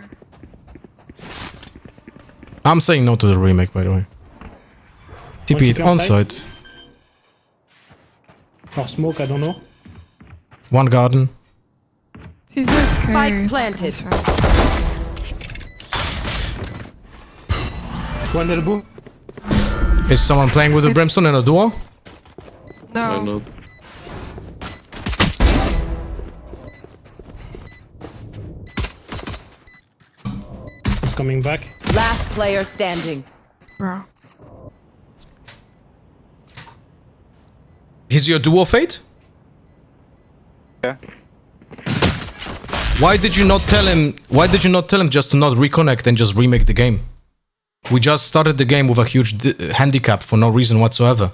I'm saying no to the remake, by the way. TP it on site. Or smoke, I don't know. One garden. Spike planted. One elbow. Is someone playing with the Brimstone in a duo? No. No. He's coming back. Last player standing. Bro. Is your duo Fate? Yeah. Why did you not tell him? Why did you not tell him just to not reconnect and just remake the game? We just started the game with a huge handicap for no reason whatsoever.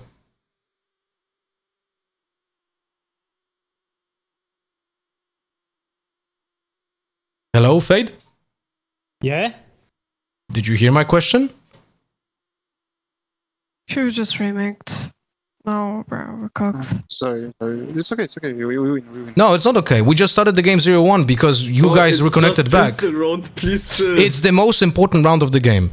Hello, Fade? Yeah? Did you hear my question? She was just remaked. No, bro, we're cooked. Sorry, it's okay, it's okay. We win. No, it's not okay. We just started the game 0-1 because you guys reconnected back. Round, please, it's the most important round of the game.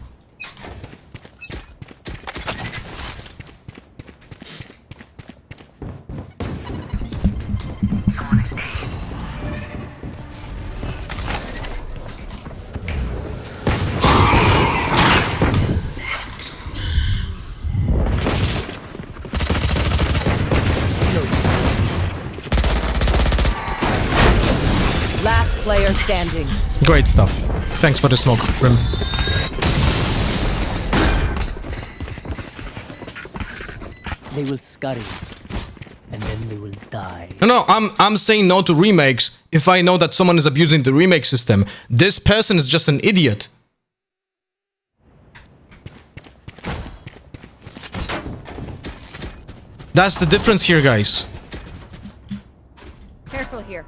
Last player standing. Great stuff. Thanks for the smoke, Grim. They will scurry, and then they will die. No, I'm saying no to remakes if I know that someone is abusing the remake system. This person is just an idiot. That's the difference here, guys. Careful here.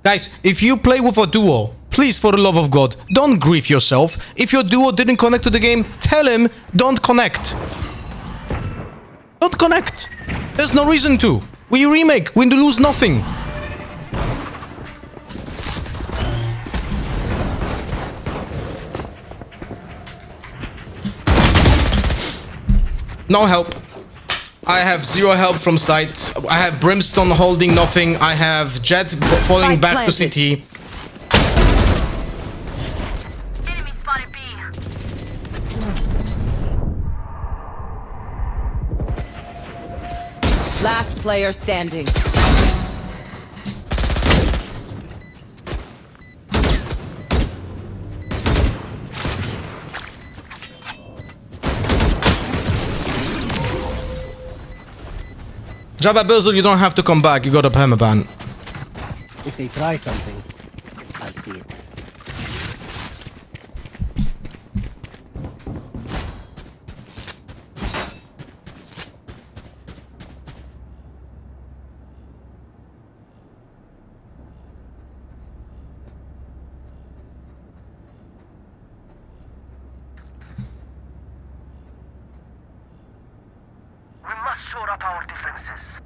Guys, if you play with a duo, please, for the love of God, don't grieve yourself. If your duo didn't connect to the game, tell him, don't connect. Don't connect. There's no reason to. We remake, we lose nothing. No help. I have zero help from site. I have Brimstone holding nothing. I have Jet falling back to CT. Enemy spotted B. Last player standing. Jabba Bizzle, you don't have to come back. You got a permaban. If they try something, I'll see it. We must shore up our defenses.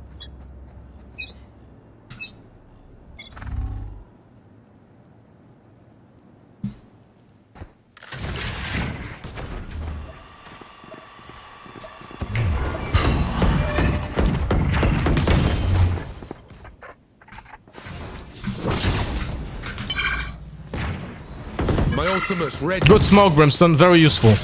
My ultimate's ready. Good smoke, Brimstone. Very useful.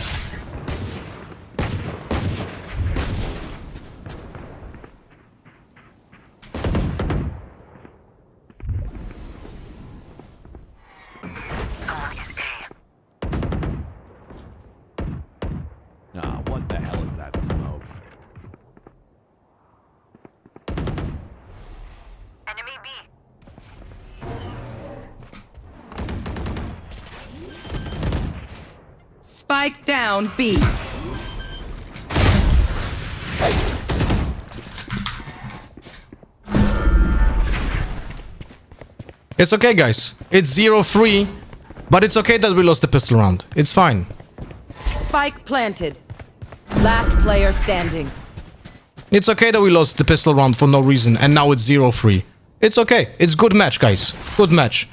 Someone is A. Nah, what the hell is that smoke? Enemy B. Spike down B. It's okay, guys. It's 0-3, but it's okay that we lost the pistol round. It's fine. Spike planted. Last player standing. It's okay that we lost the pistol round for no reason, and now it's 0-3. It's okay. It's good match, guys. Good match.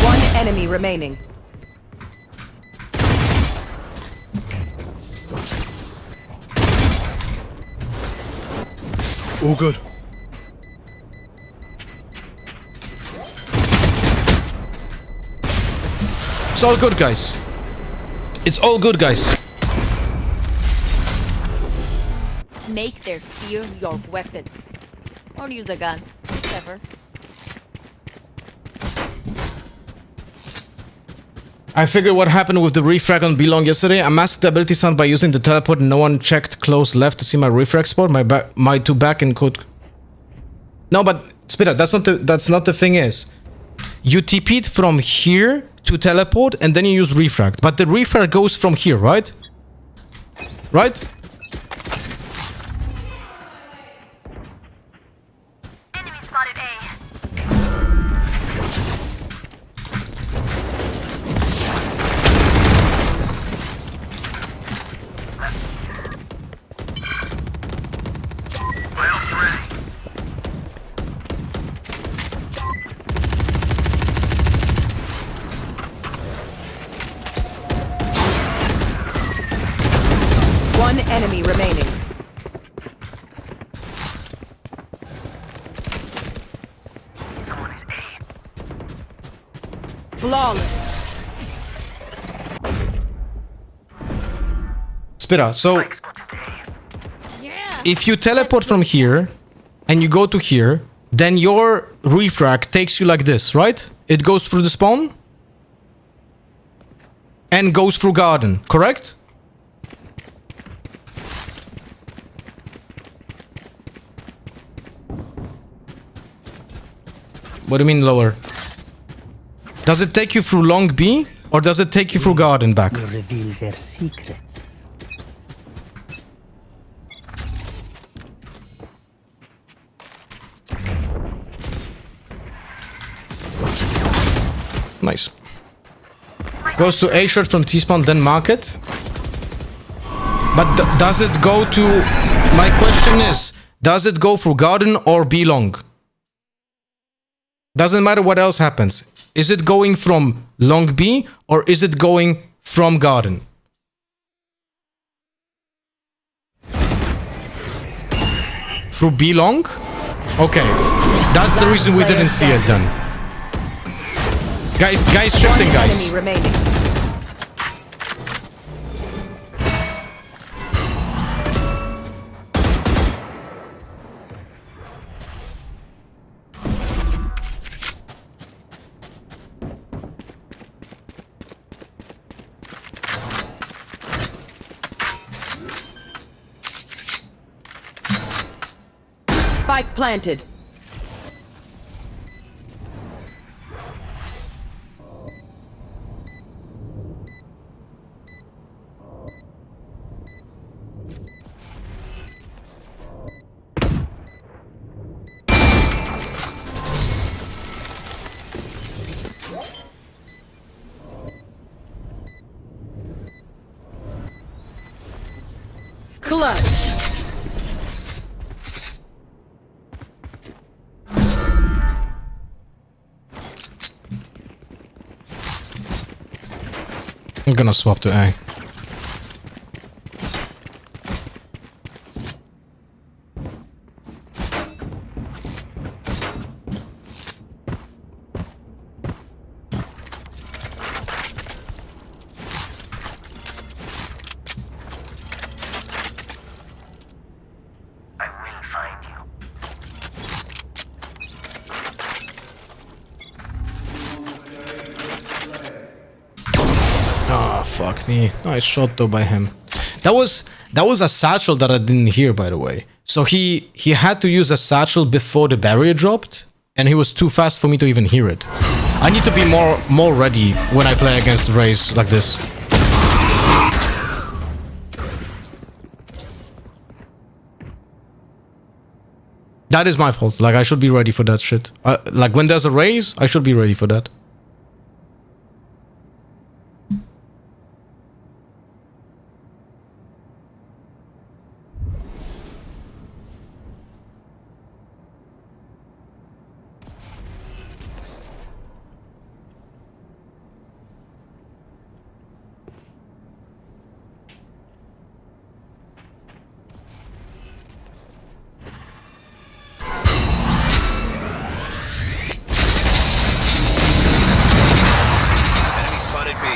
One enemy remaining. Oh, good. It's all good, guys. It's all good, guys. Make their fear your weapon. Or use a gun. Whatever. I figured what happened with the refrag on B-long yesterday. I masked the ability sound by using the teleport and no one checked close left to see my refrag spot. My two back in code. No, but Spitter, that's not the thing is. You TP'd from here to teleport and then you use refrag. But the refrag goes from here, right? Right? Enemy spotted A. One enemy remaining. Someone is A. Flawless. Spitter, so if you teleport from here and you go to here, then your refrag takes you like this, right? It goes through the spawn and goes through garden, correct? What do you mean lower? Does it take you through long B or does it take you through garden back? You reveal their secrets. Nice. Goes to A short from T-spawn, then market. But does it go to... My question is, does it go through garden or B long? Doesn't matter what else happens. Is it going from long B or is it going from garden? Through B long? Okay. That's the reason we didn't see it then. Guys shifting, guys. Enemy remaining. Spike planted. Clutch. I'm gonna swap to A. Fuck me. Nice shot though by him. That was a satchel that I didn't hear, by the way. So he had to use a satchel before the barrier dropped, and he was too fast for me to even hear it. I need to be more ready when I play against Raze like this. That is my fault. Like, I should be ready for that shit. Like, when there's a Raze, I should be ready for that. Enemy spotted B.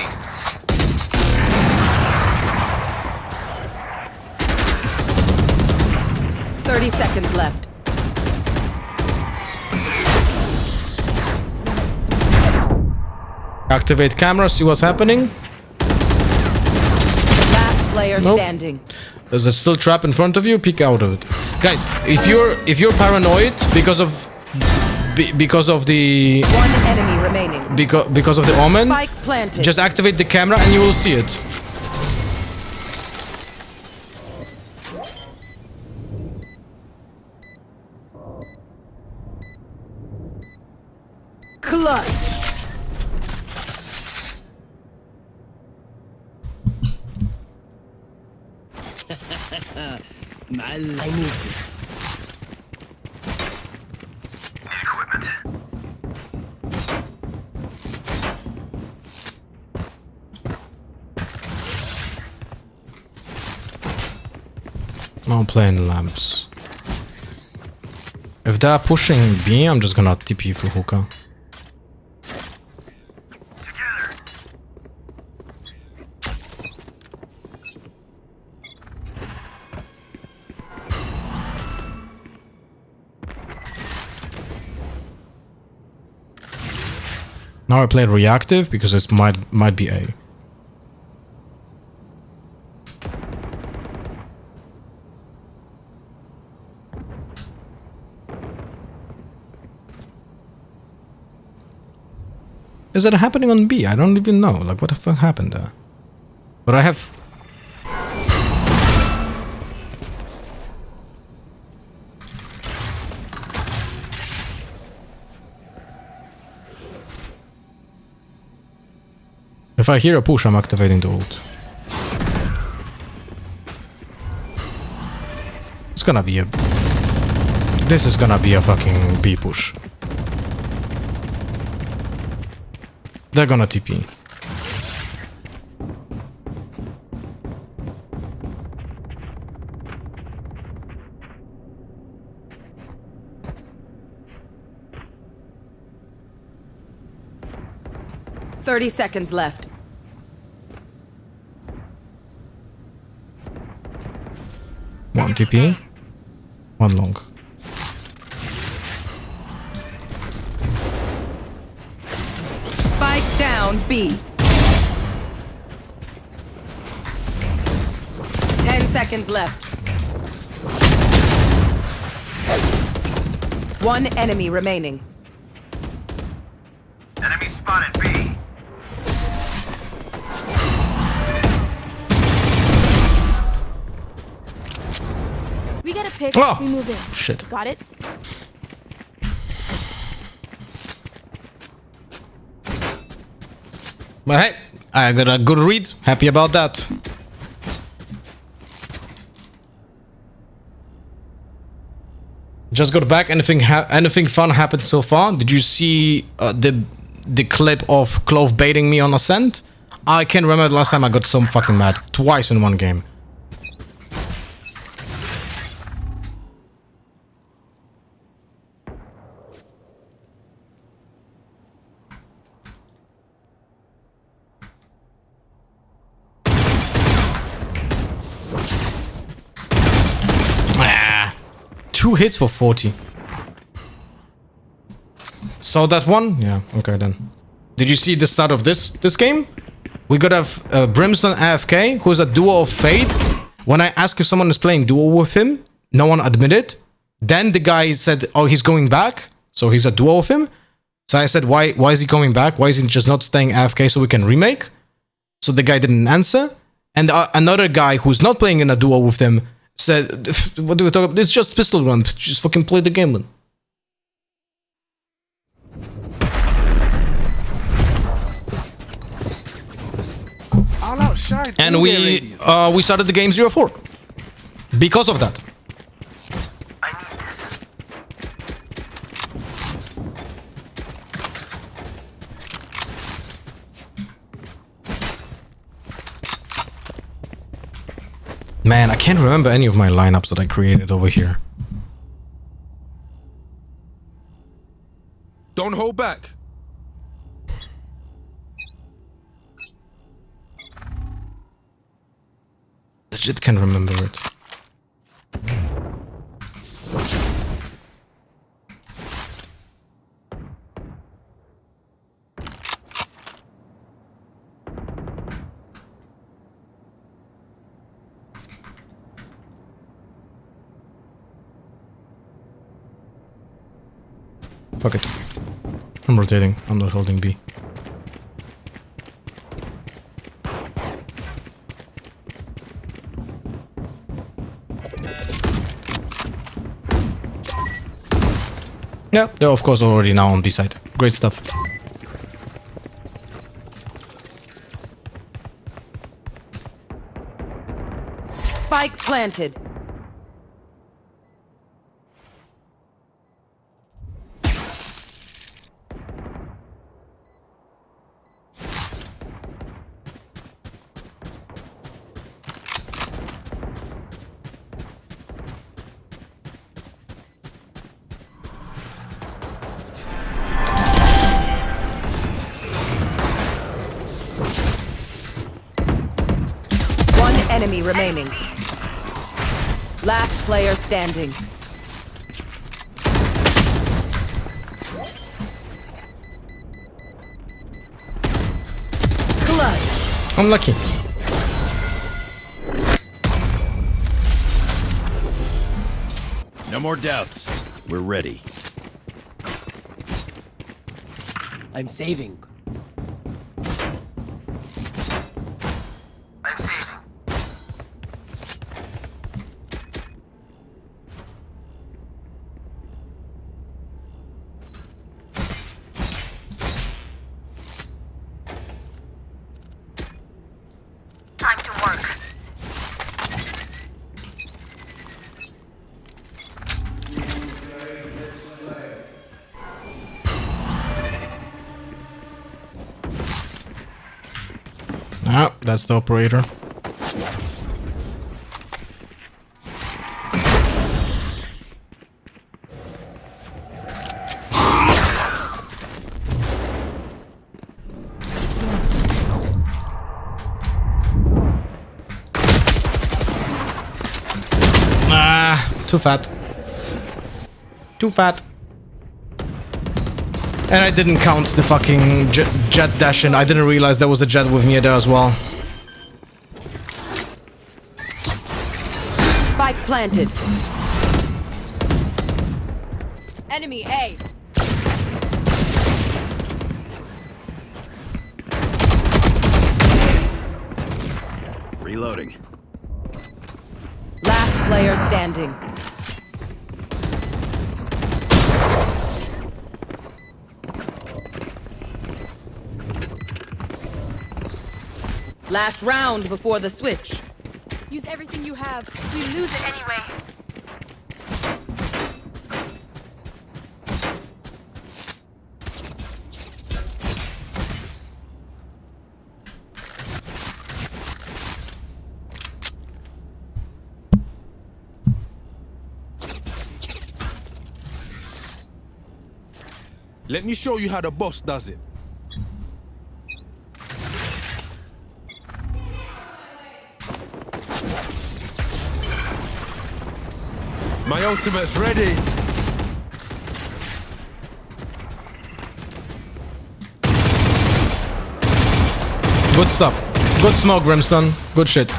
30 seconds left. Activate camera, see what's happening. Last player Nope. standing. There's a still trap in front of you, peek out of it. Guys, if you're paranoid because of the One enemy remaining. because of the omen, Spike planted. just activate the camera and you will see it. Clutch. I need this. Equipment. No playing lamps. If they're pushing B, I'm just gonna TP for hookah. Now I played reactive because it might be A. Is it happening on B? I don't even know. Like, what the fuck happened there? But I have... If I hear a push, I'm activating the ult. It's gonna be a... This is gonna be a fucking B push. They're gonna TP. Thirty seconds left. One TP. One long. Spike down B. 10 seconds left. One enemy remaining. Enemy spotted B. We get a pick. Oh! We move in. Shit. Got it? But hey, I got a good read. Happy about that. Just got back. Anything fun happened so far? Did you see the clip of Clove baiting me on Ascent? I can't remember the last time I got so fucking mad. Twice in one game. Ah, 2 hits for 40. Saw that one? Yeah, okay then. Did you see the start of this game? We got a Brimstone AFK who's a duo of Fade. When I asked if someone is playing duo with him, no one admitted. Then the guy said, oh, he's going back. So he's a duo of him. So I said, why is he coming back? Why is he just not staying AFK so we can remake? So the guy didn't answer. And another guy who's not playing in a duo with them said, what do we talk about? It's just pistol round. Just fucking play the game, man. And we started the game 0-4 because of that. Man, I can't remember any of my lineups that I created over here. Don't hold back. Legit can't remember it. Fuck it. I'm rotating. I'm not holding B. Yeah, they're of course already now on B side. Great stuff. Spike planted. Enemy remaining. Last player standing. Clutch. I'm lucky. No more doubts. We're ready. I'm saving. Time to work. Ah, that's the operator. Too fat. Too fat. And I didn't count the fucking jet dash in. I didn't realize there was a jet with me there as well. Spike planted. Enemy A. Reloading. Last player standing. Last round before the switch. Use everything you have. We lose it anyway. Let me show you how the boss does it. My ultimate's ready. Good stuff. Good smoke, Brimstone. Good shit.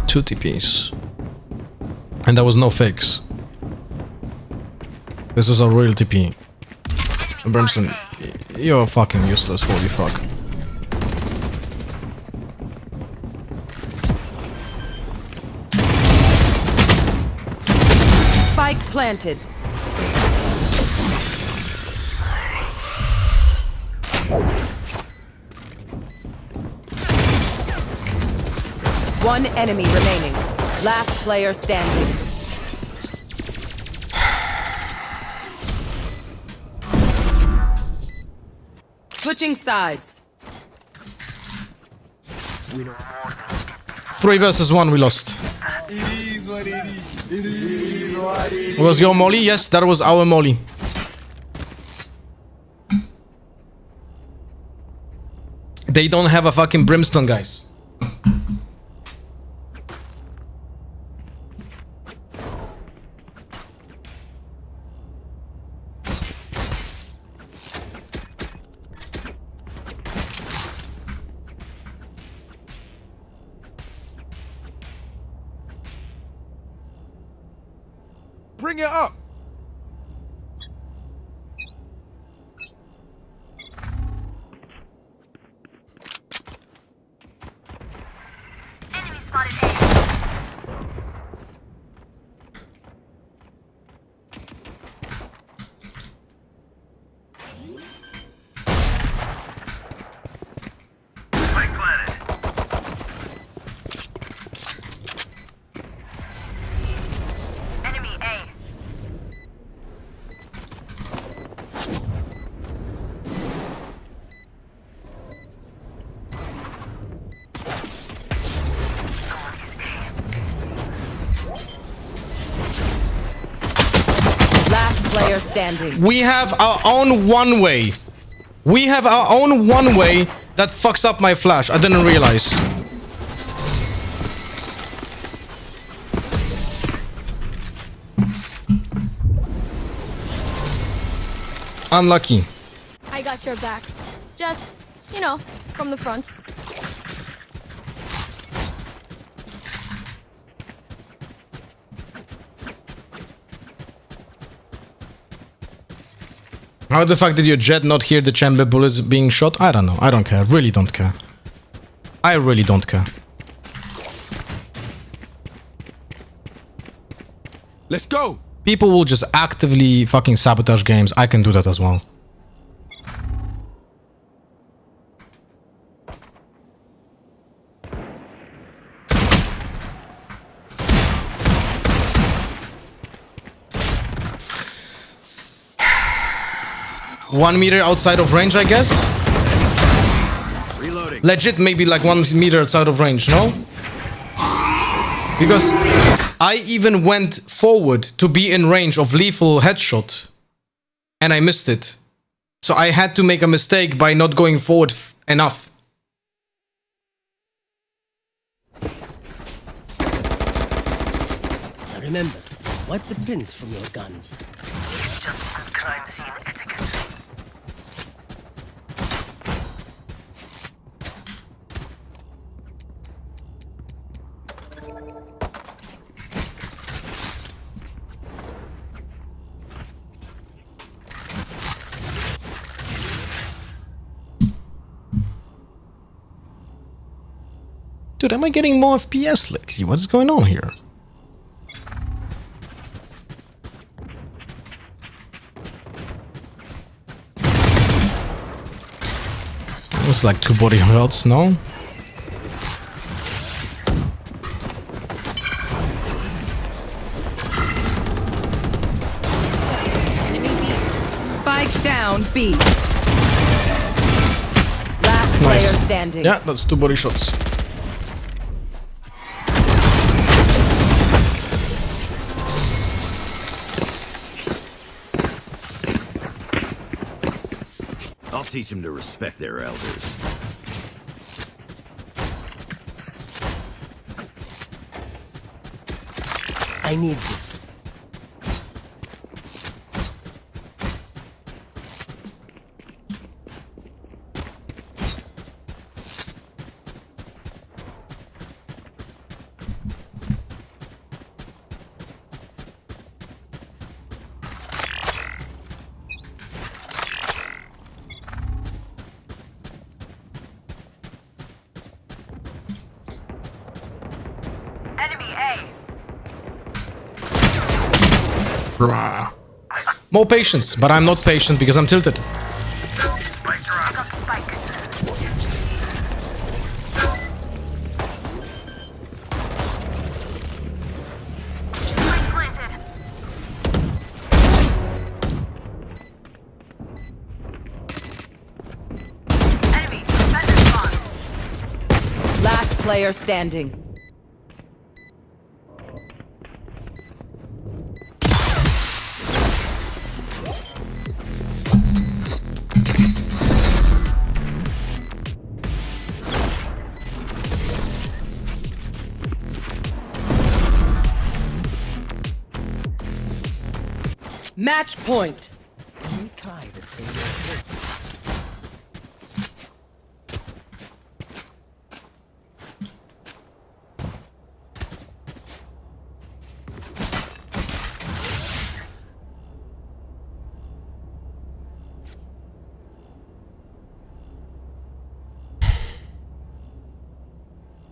2 TPs. And there was no fakes. This was a real TP. Brimstone, you're fucking useless, holy fuck. Spike planted. One enemy remaining. Last player standing. Switching sides. 3 versus 1, we lost. Was your molly? Yes, that was our molly. They don't have a fucking brimstone, guys. Bring it up. Enemy spotted A. Spike planted. Enemy A. Last player standing. We have our own one way. We have our own one way that fucks up my flash. I didn't realize. Unlucky. I got your backs. Just, you know, from the front. How the fuck did your jet not hear the chamber bullets being shot? I don't know. I don't care. Really don't care. I really don't care. Let's go. People will just actively fucking sabotage games. I can do that as well. One meter outside of range, I guess. Reloading. Legit, maybe like 1 meter outside of range, no? Because I even went forward to be in range of lethal headshot, and I missed it. So I had to make a mistake by not going forward enough. Now remember, wipe the prints from your guns. It's just good crime scene etiquette. Dude, am I getting more FPS lately? What is going on here? It's like 2 body shots, no? Spike down B. Last Nice. player standing. Yeah, that's 2 body shots. I'll teach them to respect their elders. I need this. Bruh. More patience, but I'm not patient because I'm tilted. Last player standing. Match point.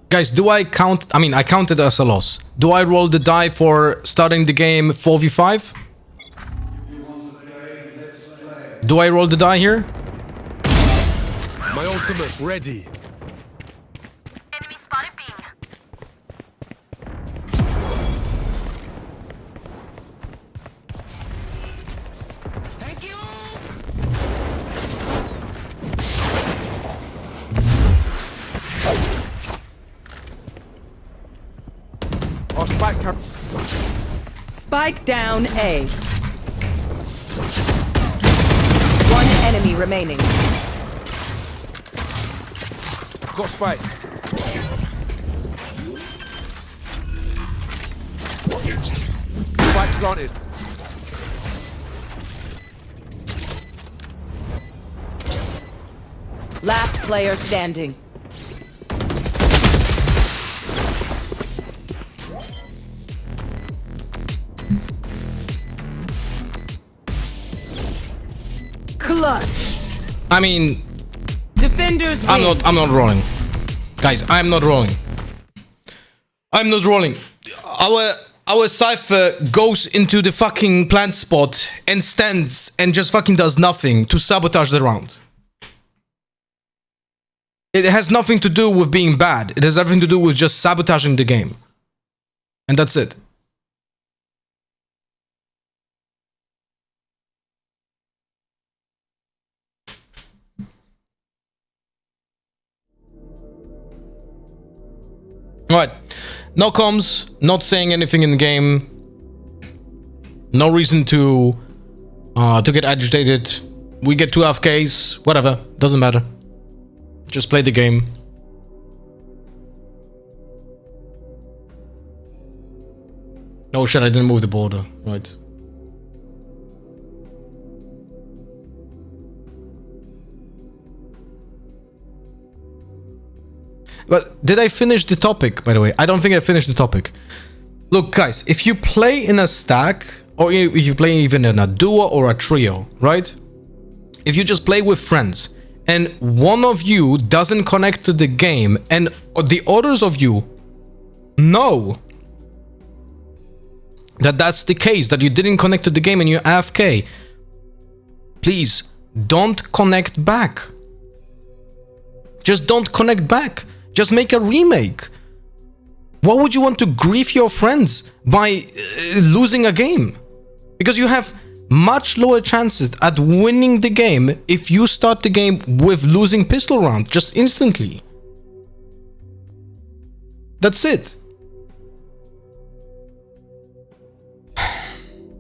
Guys, do I count... I mean, I count it as a loss. Do I roll the die for starting the game 4v5? Do I roll the die here? My ultimate ready. Enemy spotted B. Thank you. Our spike cap. Spike down A. One enemy remaining. Got spike. Spike planted. Last player standing. Clutch. I mean, Defenders I'm win. not rolling. Guys, I'm not rolling. I'm not rolling. Our Cypher goes into the fucking plant spot and stands and just fucking does nothing to sabotage the round. It has nothing to do with being bad. It has everything to do with just sabotaging the game. And that's it. Alright. No comms, not saying anything in the game. No reason to get agitated. We get 2 AFKs, whatever, doesn't matter. Just play the game. Oh shit, I didn't move the border. Right. But did I finish the topic, by the way? I don't think I finished the topic. Look, guys, if you play in a stack, or if you play even in a duo or a trio, right? If you just play with friends, and one of you doesn't connect to the game, and the others of you know that that's the case, that you didn't connect to the game and you're AFK, please don't connect back. Just don't connect back. Just make a remake. Why would you want to grief your friends by losing a game? Because you have much lower chances at winning the game if you start the game with losing pistol round just instantly. That's it.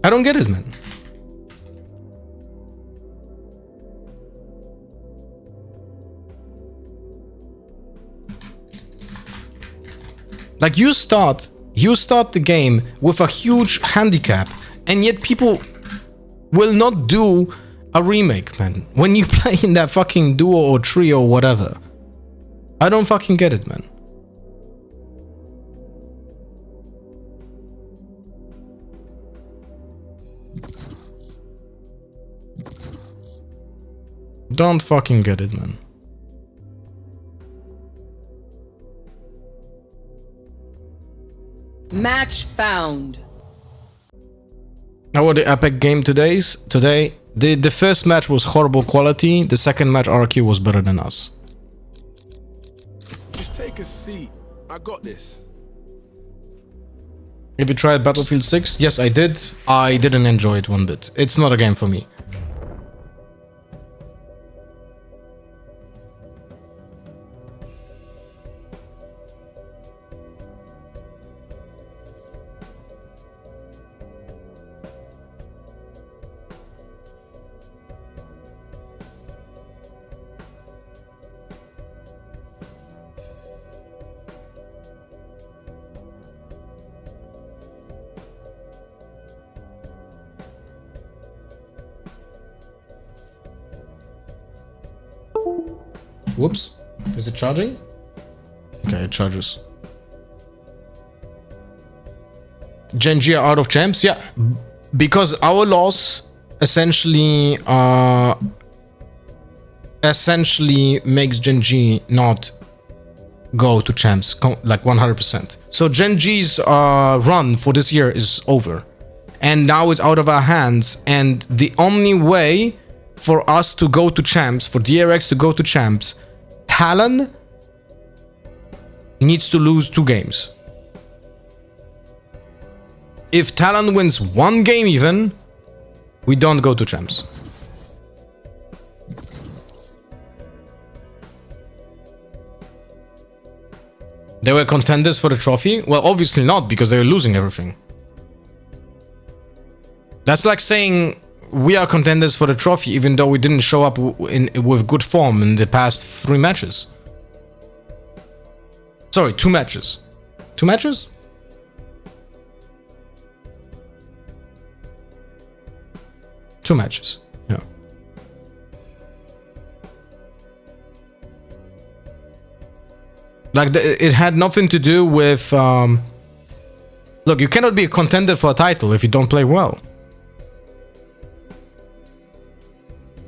I don't get it, man. Like, you start the game with a huge handicap, and yet people will not do a remake, man. When you play in that fucking duo or trio or whatever. I don't fucking get it, man. Don't fucking get it, man. Match found. How was the Epic game today? The first match was horrible quality. The second match, RRQ was better than us. Just take a seat. I got this. Have you tried Battlefield 6? Yes, I did. I didn't enjoy it one bit. It's not a game for me. Whoops. Is it charging? Okay, it charges. Gen G are out of champs? Yeah. Because our loss essentially makes Gen G not go to champs like 100%. So Gen G's run for this year is over. And now it's out of our hands. And the only way for us to go to champs, for DRX to go to champs, Talon needs to lose 2 games. If Talon wins 1 game even, we don't go to champs. They were contenders for the trophy? Well, obviously not, because they were losing everything. That's like saying we are contenders for the trophy even though we didn't show up with good form in the past 3 matches. Sorry, 2 matches. 2 matches? Two matches. Yeah. Like it had nothing to do with look, you cannot be a contender for a title if you don't play well.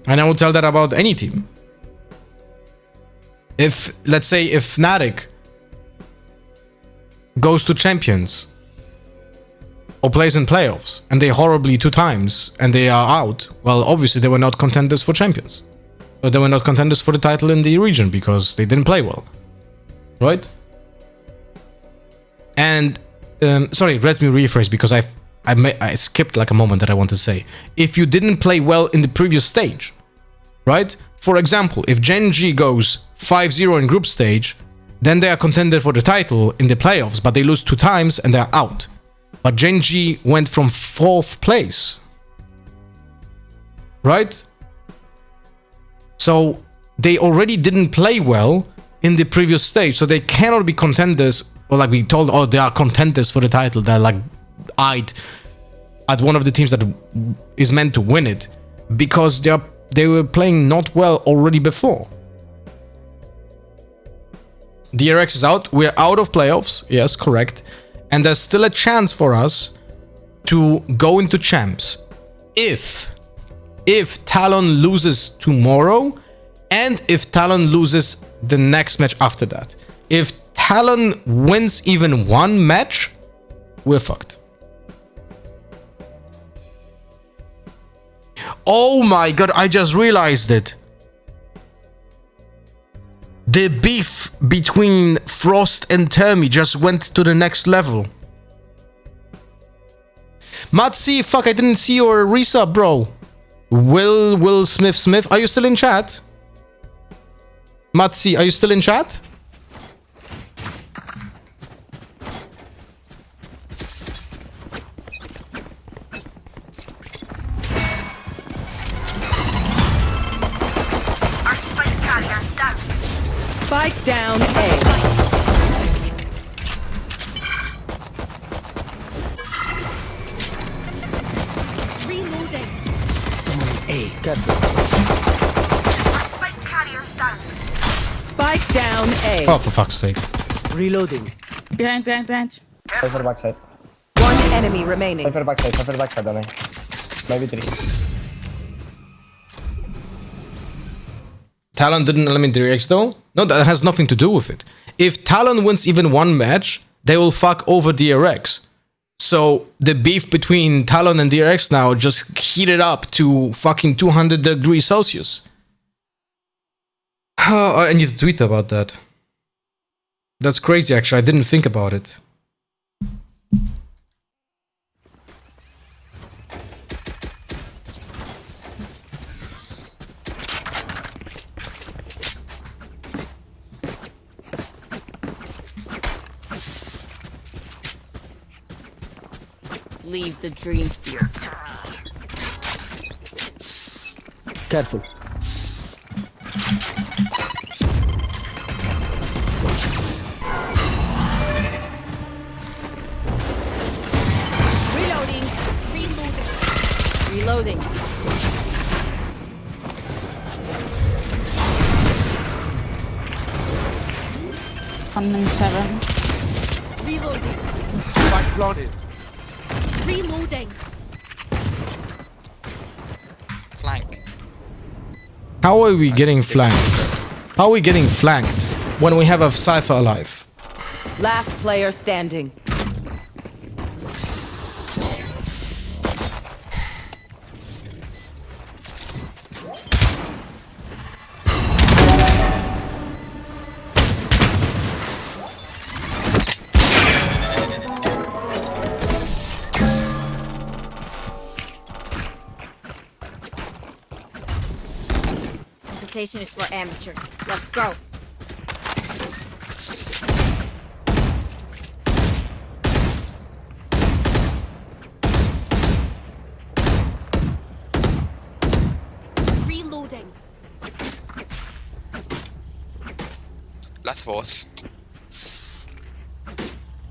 And I will tell that about any team. If, let's say, if Fnatic goes to Champions or plays in playoffs and they horribly 2 times and they are out, well, obviously they were not contenders for Champions. But they were not contenders for the title in the region because they didn't play well. Right? And, sorry, let me rephrase because I skipped like a moment that I want to say. If you didn't play well in the previous stage, right? For example, if Gen G goes 5-0 in group stage, then they are contender for the title in the playoffs, but they lose 2 times and they're out. But Gen G went from 4th place. Right? So they already didn't play well in the previous stage, so they cannot be contenders, or like we told, oh, they are contenders for the title. They're like eyed at one of the teams that is meant to win it because they were playing not well already before. DRX is out. We're out of playoffs. Yes, correct. And there's still a chance for us to go into champs if Talon loses tomorrow and if Talon loses the next match after that. If Talon wins even 1 match, we're fucked. Oh my god, I just realized it. The beef between Frost and Termi just went to the next level. Matsi, fuck, I didn't see your resub, bro. Will Smith, are you still in chat? Matsi, are you still in chat? Spike down A. Reloading. Someone's A. Careful. Spike carrier's down. Spike down A. Oh, for fuck's sake. Reloading. Behind. Cypher backside. 1 enemy remaining. Cypher backside, only. Maybe 3. Talon didn't eliminate DRX though? No, that has nothing to do with it. If Talon wins even 1 match, they will fuck over DRX. So the beef between Talon and DRX now just heated up to fucking 200 degrees Celsius. I need to tweet about that. That's crazy, actually. I didn't think about it. Leave the dream seer to me. Careful. Reloading. Reloading. Seven. Reloading. Spike planted. Reloading. Flank. How are we getting flanked? How are we getting flanked when we have a Cypher alive? Last player standing. Hesitation is for amateurs. Let's go. Reloading. Last force.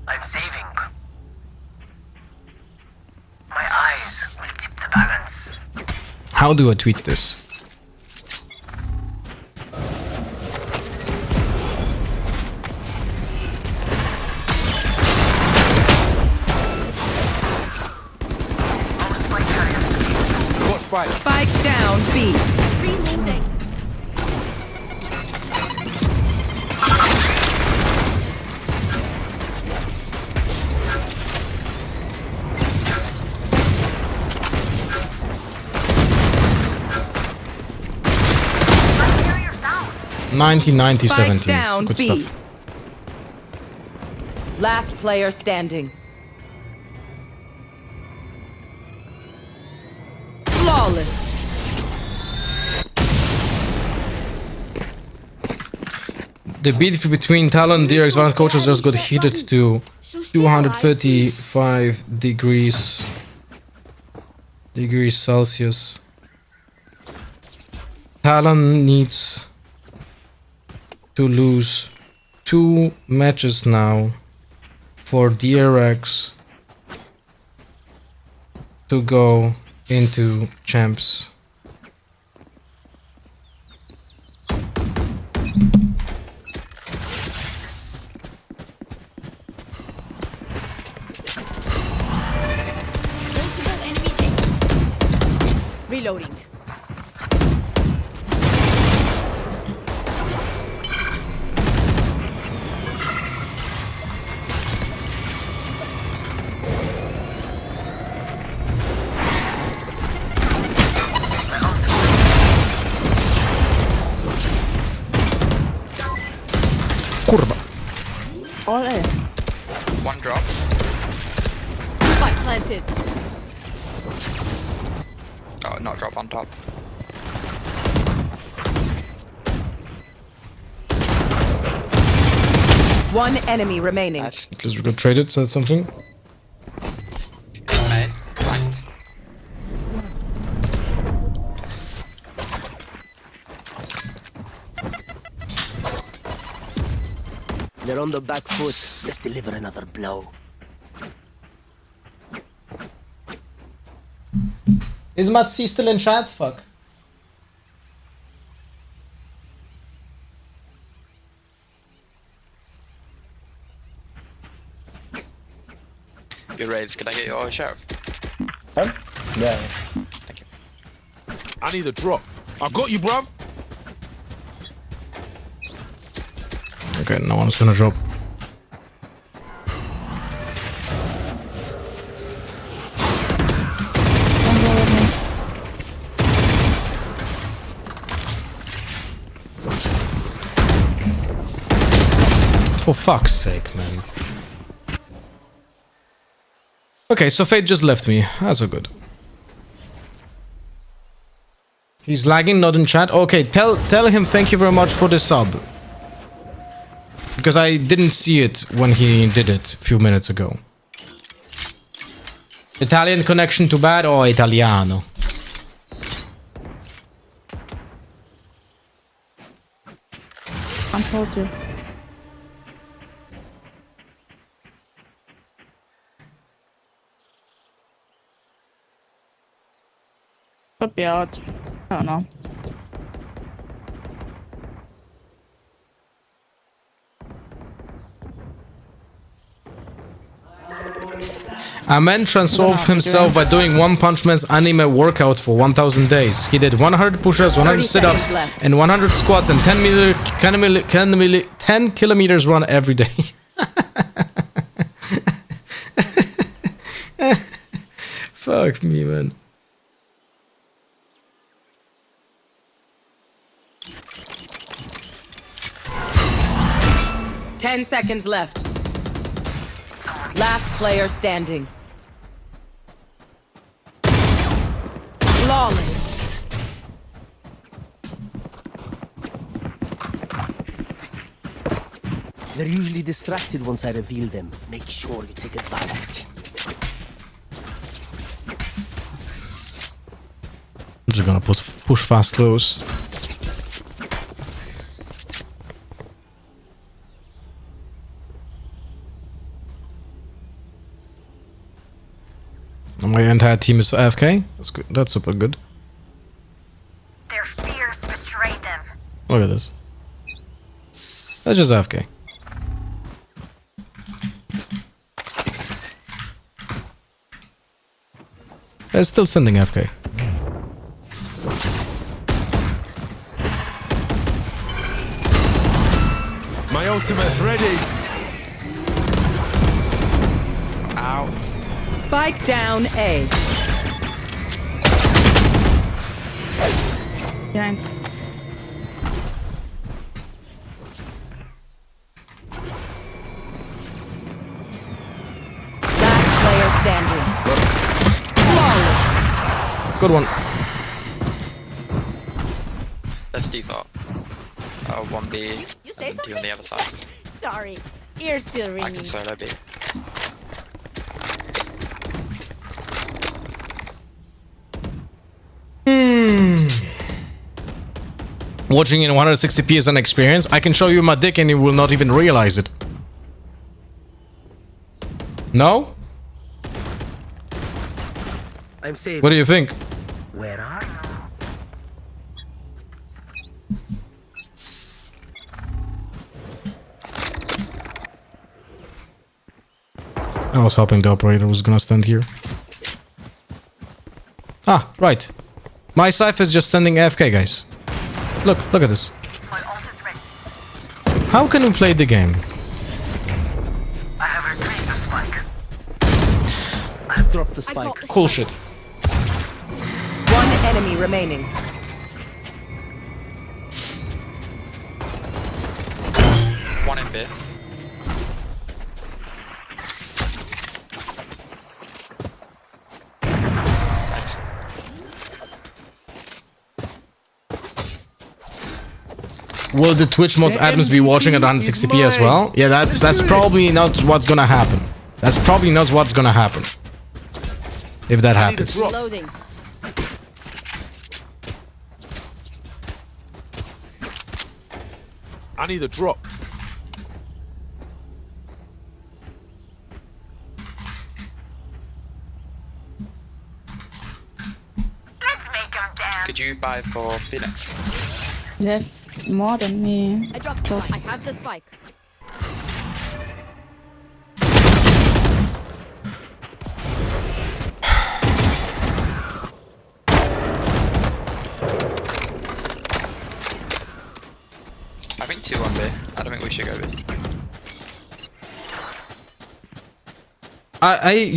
I'm saving. My eyes will tip the balance. How do I tweet this? Spike down B. Reloading. $19.90 Spike 17. down Good B. stuff. Last player standing. Flawless. The beef between Talon and DRX Valorant coaches just got heated to 235 degrees Celsius. Talon needs to lose 2 matches now for DRX to go into champs. Reloading. Kurwa. Ole. One drop. Spike planted. Oh, not drop on top. One enemy remaining. Because we got traded, said something. Mate, flanked. They're on the back foot. Let's deliver another blow. Is Matt C still in chat? Fuck. Good raids. Can I get your sheriff? Huh? Yeah. Thank you. I need a drop. I got you, bruv. Okay, no one's gonna drop. For fuck's sake, man. Okay, so Fate just left me. That's so good. He's lagging, not in chat. Okay, tell him thank you very much for the sub. Because I didn't see it when he did it a few minutes ago. Italian connection too bad or Italiano? I told you. Could be out. I don't know. A man transformed himself by doing One Punch Man's anime workout for 1000 days. He did 100 push-ups, 100 sit-ups, and 100 squats and 10 kilometers run every day. Fuck me, man. Ten seconds left. Last player standing. Flawless. They're usually distracted once I reveal them. Make sure you take advantage. I'm just gonna push fast close. My entire team is AFK. That's good. That's super good. Their fears betrayed them. Look at this. That's just AFK. It's still sending AFK. My ultimate ready. Out. Spike down A. Behind. Last player standing. Flawless. Good one. Let's default. 1B. You say and 2 on the other side. Sorry, ears still I ringing. can solo B. Watching in 160p is an experience. I can show you my dick and you will not even realize it. No? I'm safe. What do you think? Where are you? I was hoping the operator was gonna stand here. Ah, right. My Scythe is just standing AFK, guys. Look at this. How can we play the game? I have retrieved the spike. I dropped the spike. Cool shit. One enemy remaining. One in B. Will the Twitch mods admins be watching at 160p as well? Yeah, that's probably not what's gonna happen. That's probably not what's gonna happen. If that happens. Reloading. I need a drop. Let's make them dance. Could you buy for Phoenix? You have more than me. I dropped the spike. I have the spike. I think 2 on B. I don't think we should go B.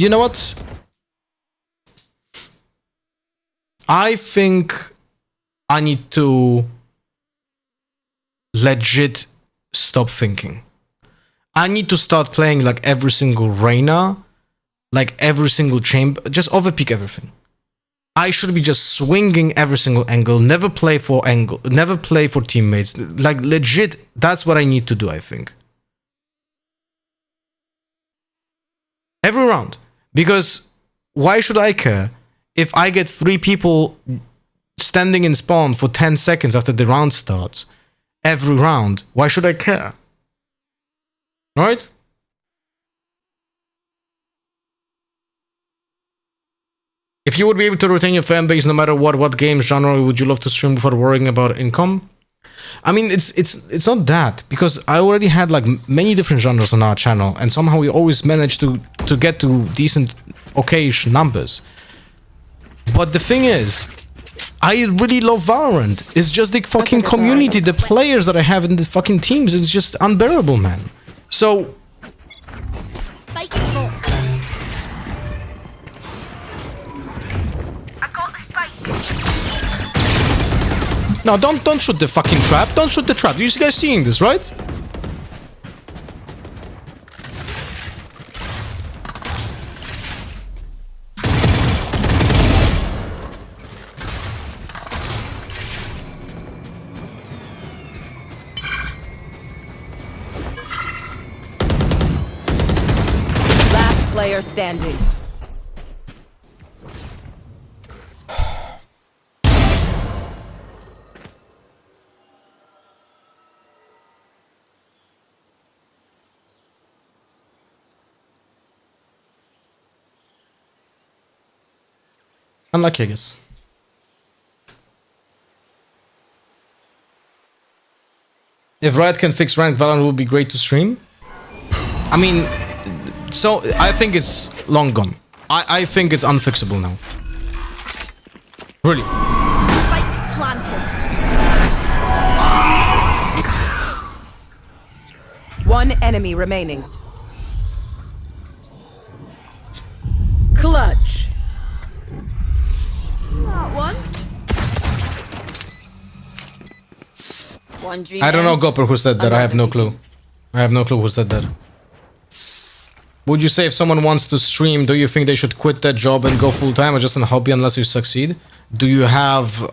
You know what? I think I need to legit stop thinking. I need to start playing like every single Reyna, like every single chamber, just overpeak everything. I should be just swinging every single angle, never play for teammates. Like legit, that's what I need to do, I think. Every round. Because why should I care if I get 3 people standing in spawn for 10 seconds after the round starts? Every round. Why should I care? Right? If you would be able to retain your fan base no matter what game genre would you love to stream before worrying about income? I mean, it's not that, because I already had like many different genres on our channel, and somehow we always managed to get to decent, okayish numbers. But the thing is, I really love Valorant. It's just the fucking community, the players that I have in the fucking teams. It's just unbearable, man. So. Spike is full. I got the spike. No, don't shoot the fucking trap. Don't shoot the trap. You guys seeing this, right? Last player standing. Unlucky, I guess. If Riot can fix ranked Valorant, it would be great to stream. I mean, so I think it's long gone. I think it's unfixable now. Really. Spike planted. One enemy remaining. Clutch. One. One dream. I don't know, ends. Gopper, who said that. I have no clue. I have no clue who said that. Would you say if someone wants to stream, do you think they should quit that job and go full-time or just a hobby unless you succeed? Do you have...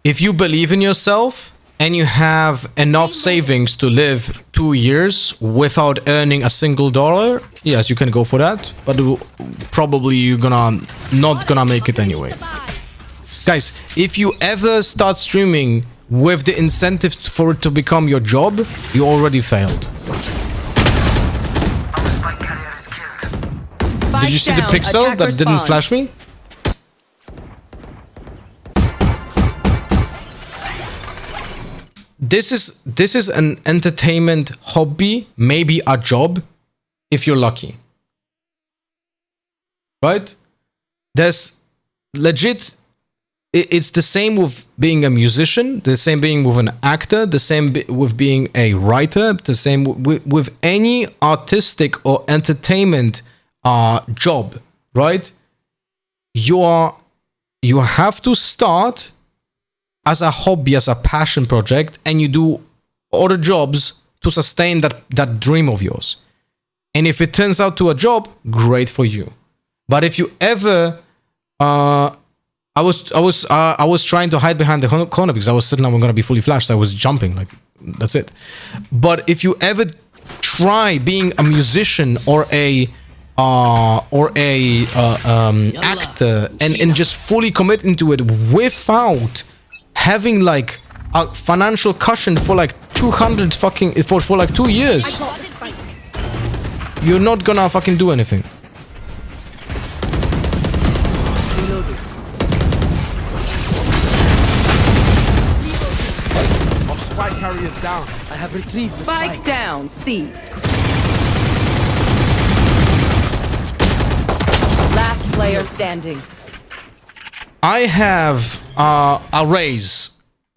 if you believe in yourself and you have enough savings to live 2 years without earning a single dollar, yes, you can go for that. But probably you're not gonna make it anyway. Guys, if you ever start streaming with the incentive for it to become your job, you already failed. Did you see the pixel that didn't flash me? This is an entertainment hobby, maybe a job, if you're lucky. Right? There's legit... It's the same with being a musician, the same being with an actor, the same with being a writer, the same with any artistic or entertainment job, right? You have to start as a hobby, as a passion project, and you do other jobs to sustain that dream of yours. And if it turns out to a job, great for you. But if you ever I was trying to hide behind the corner because I was certain I'm gonna be fully flashed. So I was jumping, like that's it. But if you ever try being a musician or a actor and just fully commit into it without having like a financial cushion for like 200 fucking for like 2 years, you're not gonna fucking do anything. Spike carriers down. I have retrieved the Spike down. C. Last player standing. I have a Raze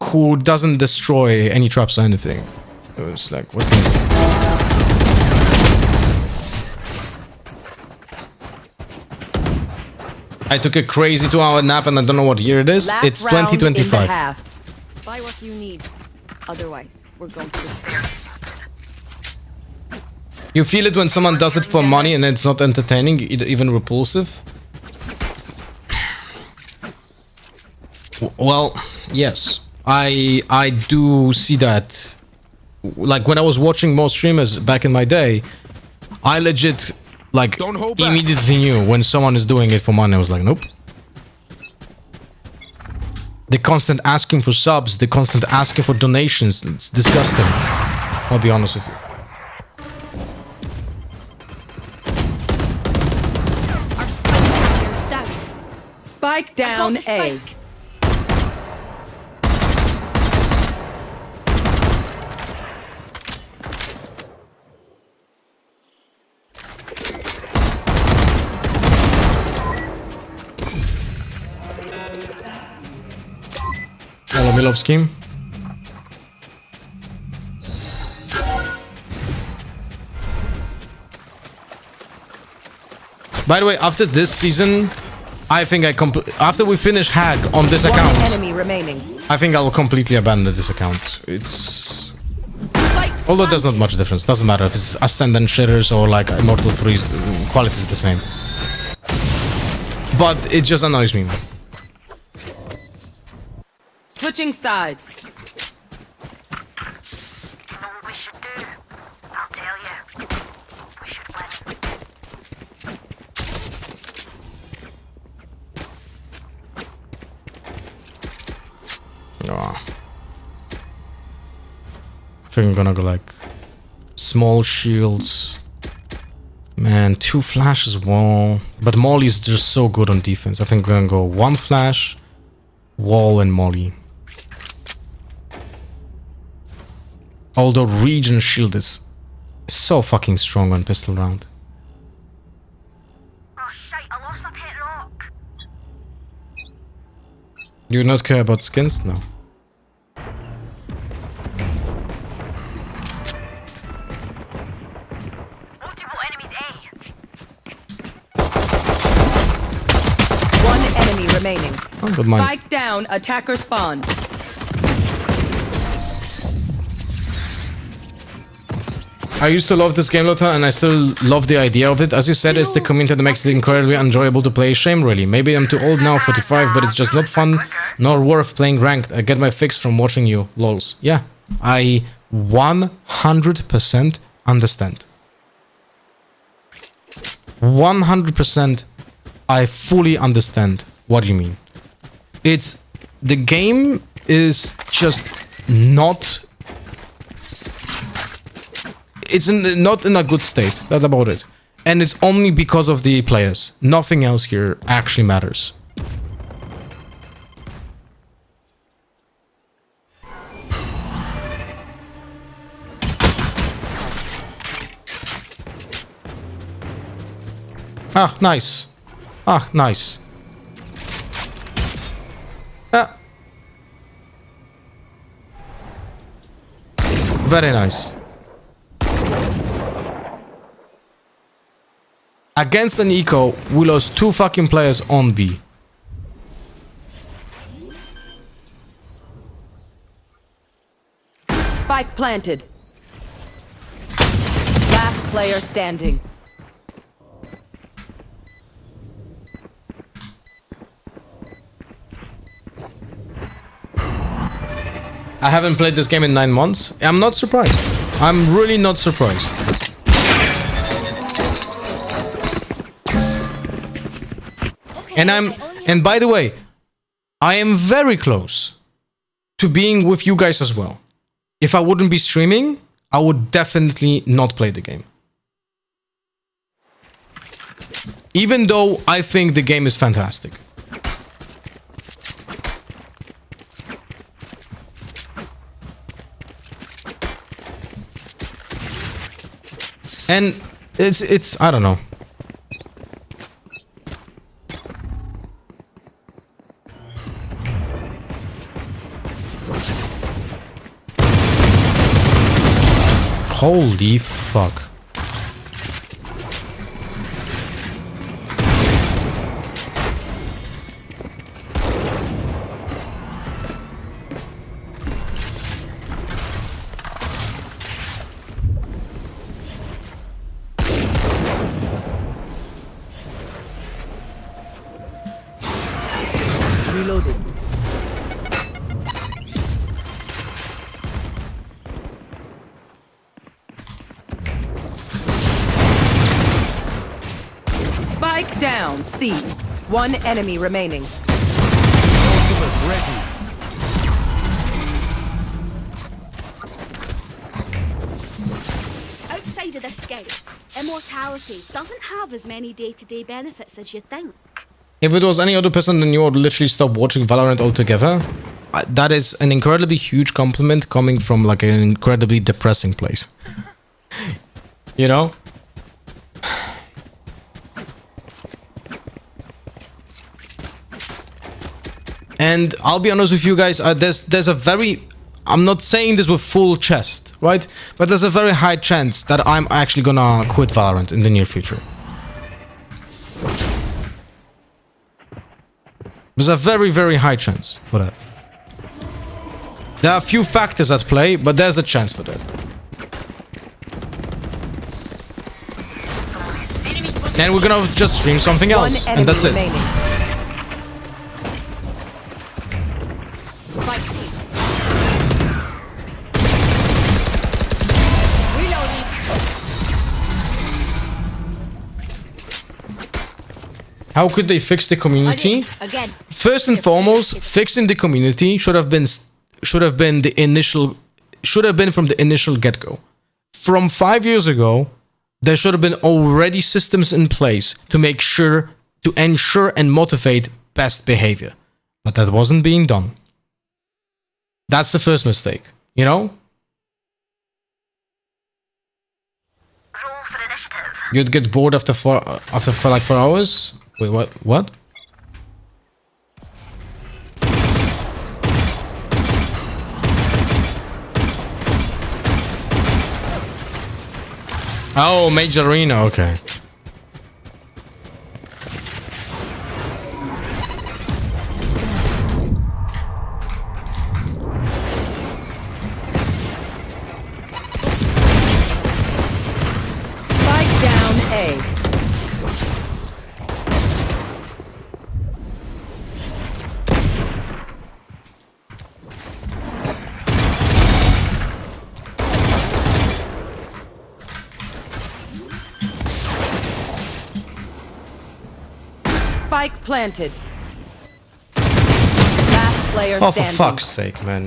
who doesn't destroy any traps or anything. It's like, what can I do? I took a crazy 2-hour nap and I don't know what year it is. Last it's 2025. Buy what you need. Otherwise, we're going to. You feel it when someone does it for money and it's not entertaining, even repulsive? Well, yes. I do see that. Like, when I was watching more streamers back in my day, I legit, like, immediately knew when someone is doing it for money. I was like, nope. The constant asking for subs, the constant asking for donations, it's disgusting. I'll be honest with you. Our spike carrier's down. Spike down A. Hello, Milovsky. By the way, after this season, I think after we finish Hag on this account, Enemy remaining. I think I'll completely abandon this account. It's... Although there's not much difference. Doesn't matter if it's Ascendant Shitters or like Immortal Freeze, quality is the same. But it just annoys me. Switching sides. You know what we should do? I'll tell you. We should win. Oh. I think I'm gonna go like small shields. Man, 2 flashes wall. But Molly is just so good on defense. I think I'm gonna go 1 flash, wall, and Molly. Although Region Shield is so fucking strong on pistol round. Oh shite, I lost my pet rock. Do you not care about skins? No. Multiple enemies A. One enemy remaining. Oh, good mind. Spike down, attacker spawn. I used to love this game, Lotta, and I still love the idea of it. As you said, it's the community that makes it incredibly enjoyable to play. Shame, really. Maybe I'm too old now, 45, but it's just not fun nor worth playing ranked. I get my fix from watching you, lols. Yeah, I 100% understand. 100% I fully understand what you mean. It's... The game is just not... It's not in a good state. That's about it. And it's only because of the players. Nothing else here actually matters. Ah, nice. Ah, nice. Ah. Very nice. Against an eco, we lost 2 fucking players on B. Spike planted. Last player standing. I haven't played this game in 9 months. I'm not surprised. I'm really not surprised. And by the way, I am very close to being with you guys as well. If I wouldn't be streaming, I would definitely not play the game. Even though I think the game is fantastic. And it's I don't know. Holy fuck. down, C. One enemy remaining. Outside of this game, immortality doesn't have as many day-to-day benefits as you'd think. If it was any other person, then you would literally stop watching Valorant altogether. That is an incredibly huge compliment coming from like an incredibly depressing place. You know? And I'll be honest with you guys, there's a very... I'm not saying this with full chest, right? But there's a very high chance that I'm actually gonna quit Valorant in the near future. There's a very, very high chance for that. There are a few factors at play, but there's a chance for that. And we're gonna just stream something else, and that's it. How could they fix the community? First and foremost, fixing the community should have been from the initial get-go. From 5 years ago, there should have been already systems in place to ensure and motivate best behavior. But that wasn't being done. That's the first mistake, you know? Roll for initiative. You'd get bored after like 4 hours? Wait, what? Oh, Major Arena, okay. Spike down A. Spike planted. Last player Oh, standing. for fuck's sake, man.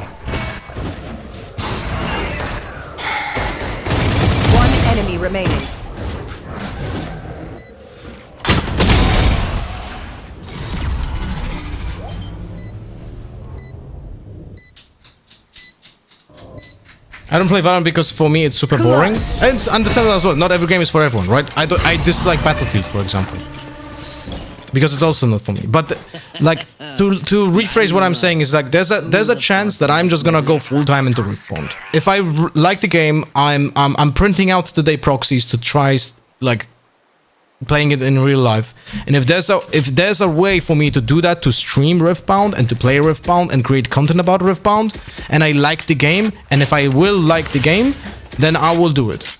One enemy remaining. I don't play Valorant because for me it's super boring. And it's understandable as well. Not every game is for everyone, right? I dislike Battlefield, for example. Because it's also not for me. But like to rephrase what I'm saying is like there's a chance that I'm just gonna go full time into Riftbound. If I like the game, I'm printing out today proxies to try like playing it in real life. And if there's a way for me to do that, to stream Riftbound and to play Riftbound and create content about Riftbound, and I like the game, and if I will like the game, then I will do it.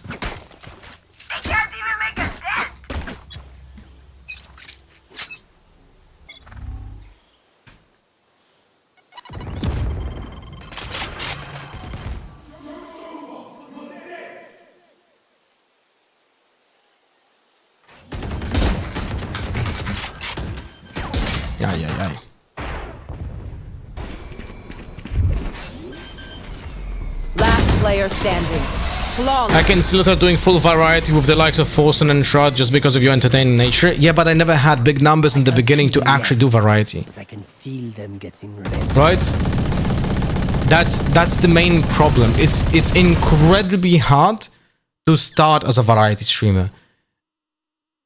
Aye. Last player standing. Flawless. I can still start doing full variety with the likes of Forsen and Shroud just because of your entertaining nature. Yeah, but I never had big numbers in the beginning to actually do variety. I can feel them getting ready. Right? That's the main problem. It's incredibly hard to start as a variety streamer.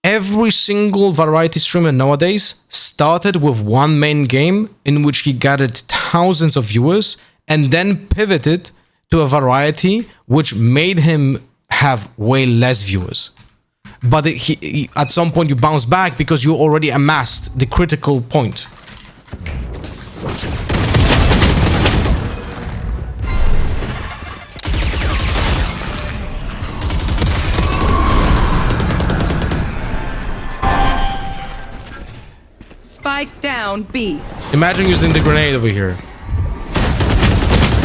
Every single variety streamer nowadays started with one main game in which he gathered thousands of viewers and then pivoted to a variety which made him have way less viewers. But he at some point you bounce back because you already amassed the critical point. Spike down B. Imagine using the grenade over here.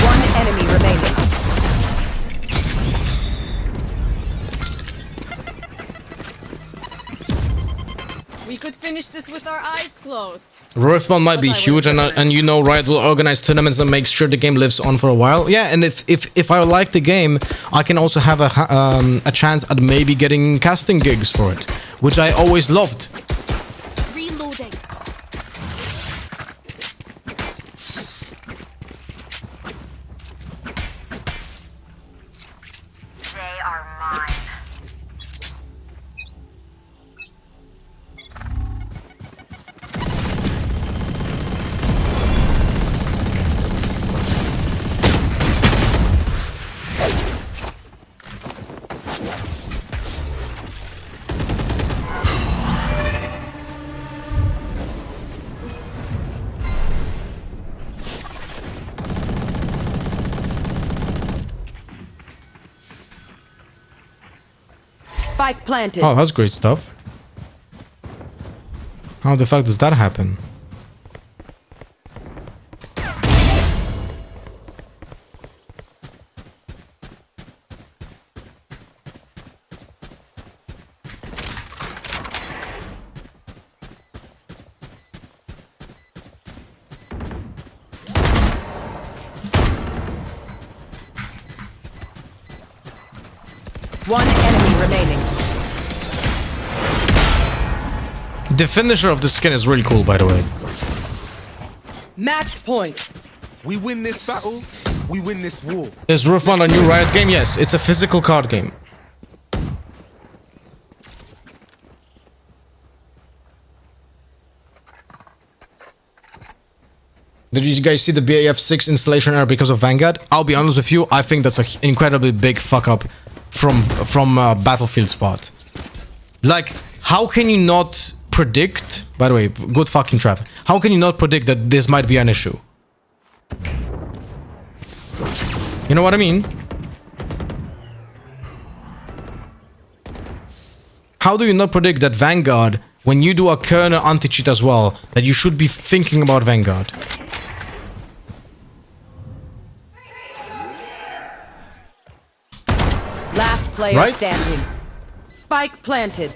One enemy remaining. could finish this with our eyes closed. Respawn might be huge, and you know Riot will organize tournaments and make sure the game lives on for a while. Yeah, and if I like the game, I can also have a chance at maybe getting casting gigs for it, which I always loved. Reloading. They are mine. Spike planted. Oh, that's great stuff. How the fuck does that happen? One enemy remaining. The finisher of the skin is really cool, by the way. Match point. We win this battle, we win this war. Is Roofman a new Riot game? Yes, it's a physical card game. Did you guys see the BAF6 installation error because of Vanguard? I'll be honest with you, I think that's an incredibly big fuck up from Battlefield spot. Like, how can you not predict? By the way, good fucking trap. How can you not predict that this might be an issue? You know what I mean? How do you not predict that Vanguard, when you do a kernel anti-cheat as well, that you should be thinking about Vanguard? Last player Right? standing. Spike planted.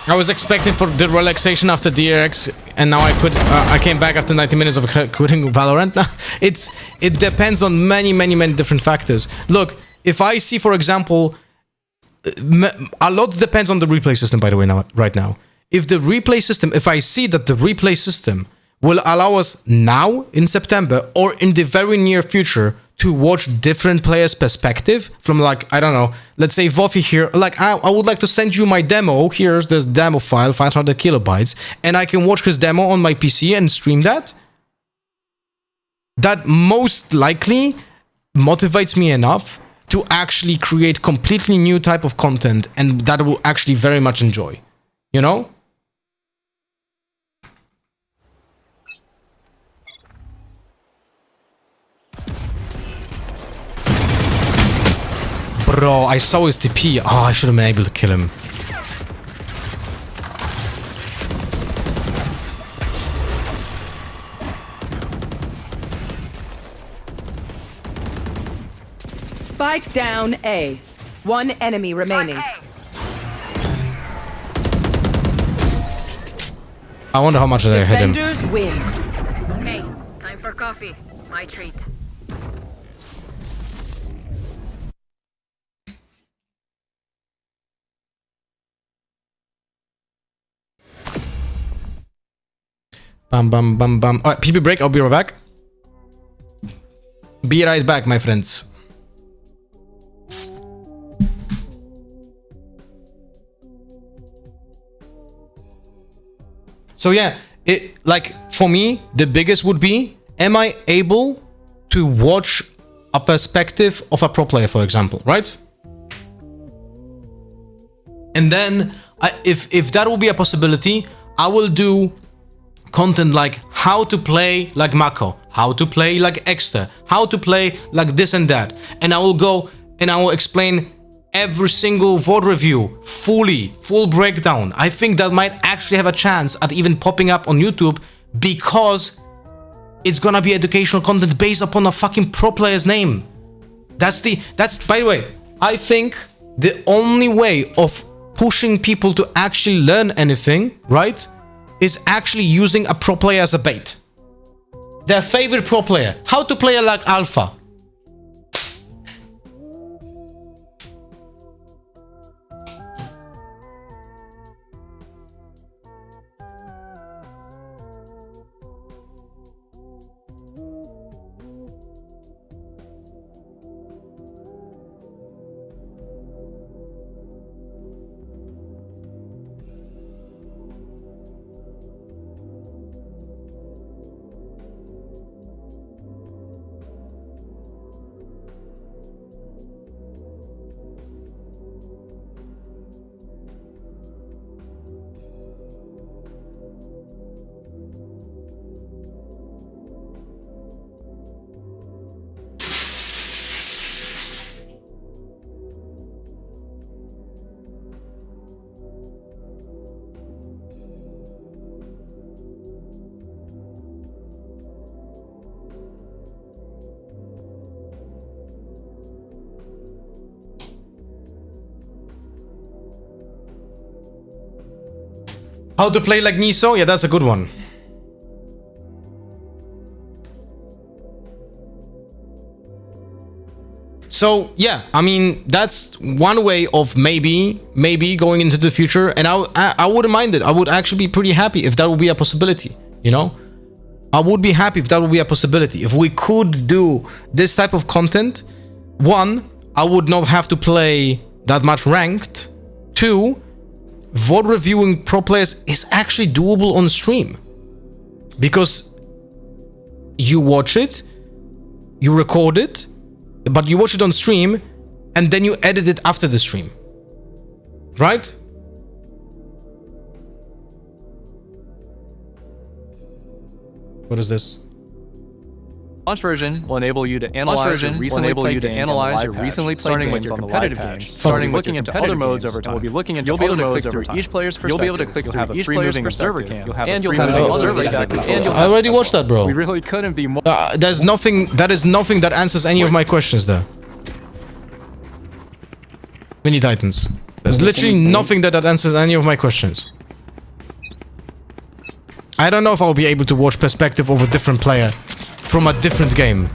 I was expecting for the relaxation after DRX, and now I came back after 90 minutes of quitting Valorant. It depends on many different factors. Look, if I see, for example, a lot depends on the replay system, by the way, right now. If the replay system, if I see that the replay system will allow us now in September or in the very near future to watch different players' perspective from, like, I don't know, let's say Voffy here, like, I would like to send you my demo. Here's this demo file, 500 kilobytes, and I can watch his demo on my PC and stream that. That most likely motivates me enough to actually create completely new type of content, and that I will actually very much enjoy. You know? Bro, I saw his TP. Oh, I should have been able to kill him. Spike down A. One enemy remaining. I wonder how much did I hit him. Defenders win. Okay, time for coffee. My treat. Bam, bam, bam, bam. Alright, PP break. I'll be right back. Be right back, my friends. So yeah, like, for me, the biggest would be, am I able to watch a perspective of a pro player, for example, right? And then, if that will be a possibility, I will do content like how to play like Mako, how to play like Exter, how to play like this and that. And I will go and I will explain every single VOD review, full breakdown. I think that might actually have a chance at even popping up on YouTube, because it's gonna be educational content based upon a fucking pro player's name. That's by the way, I think the only way of pushing people to actually learn anything, right, is actually using a pro player as a bait. Their favorite pro player. How to play like Alpha. How to play like Niso? Yeah, that's a good one. So yeah, I mean, that's one way of maybe going into the future, and I wouldn't mind it. I would actually be pretty happy if that would be a possibility, you know? I would be happy if that would be a possibility. If we could do this type of content, one, I would not have to play that much ranked. Two, VOD reviewing pro players is actually doable on stream. Because you watch it, you record it, but you watch it on stream, and then you edit it after the stream. Right? What is this? Launch version will enable you to analyze your recently played games starting with your competitive games, starting looking into other modes over time. We'll be looking into other modes over time. Each player's perspective. You'll be able to click through each player's observer cam, and you'll have an observer cam. I already watched that, bro. We really couldn't be more. There's nothing. That is nothing that answers any of my questions there. Mini Titans. There's literally nothing that answers any of my questions. I don't know if I'll be able to watch perspective of a different player from a different game.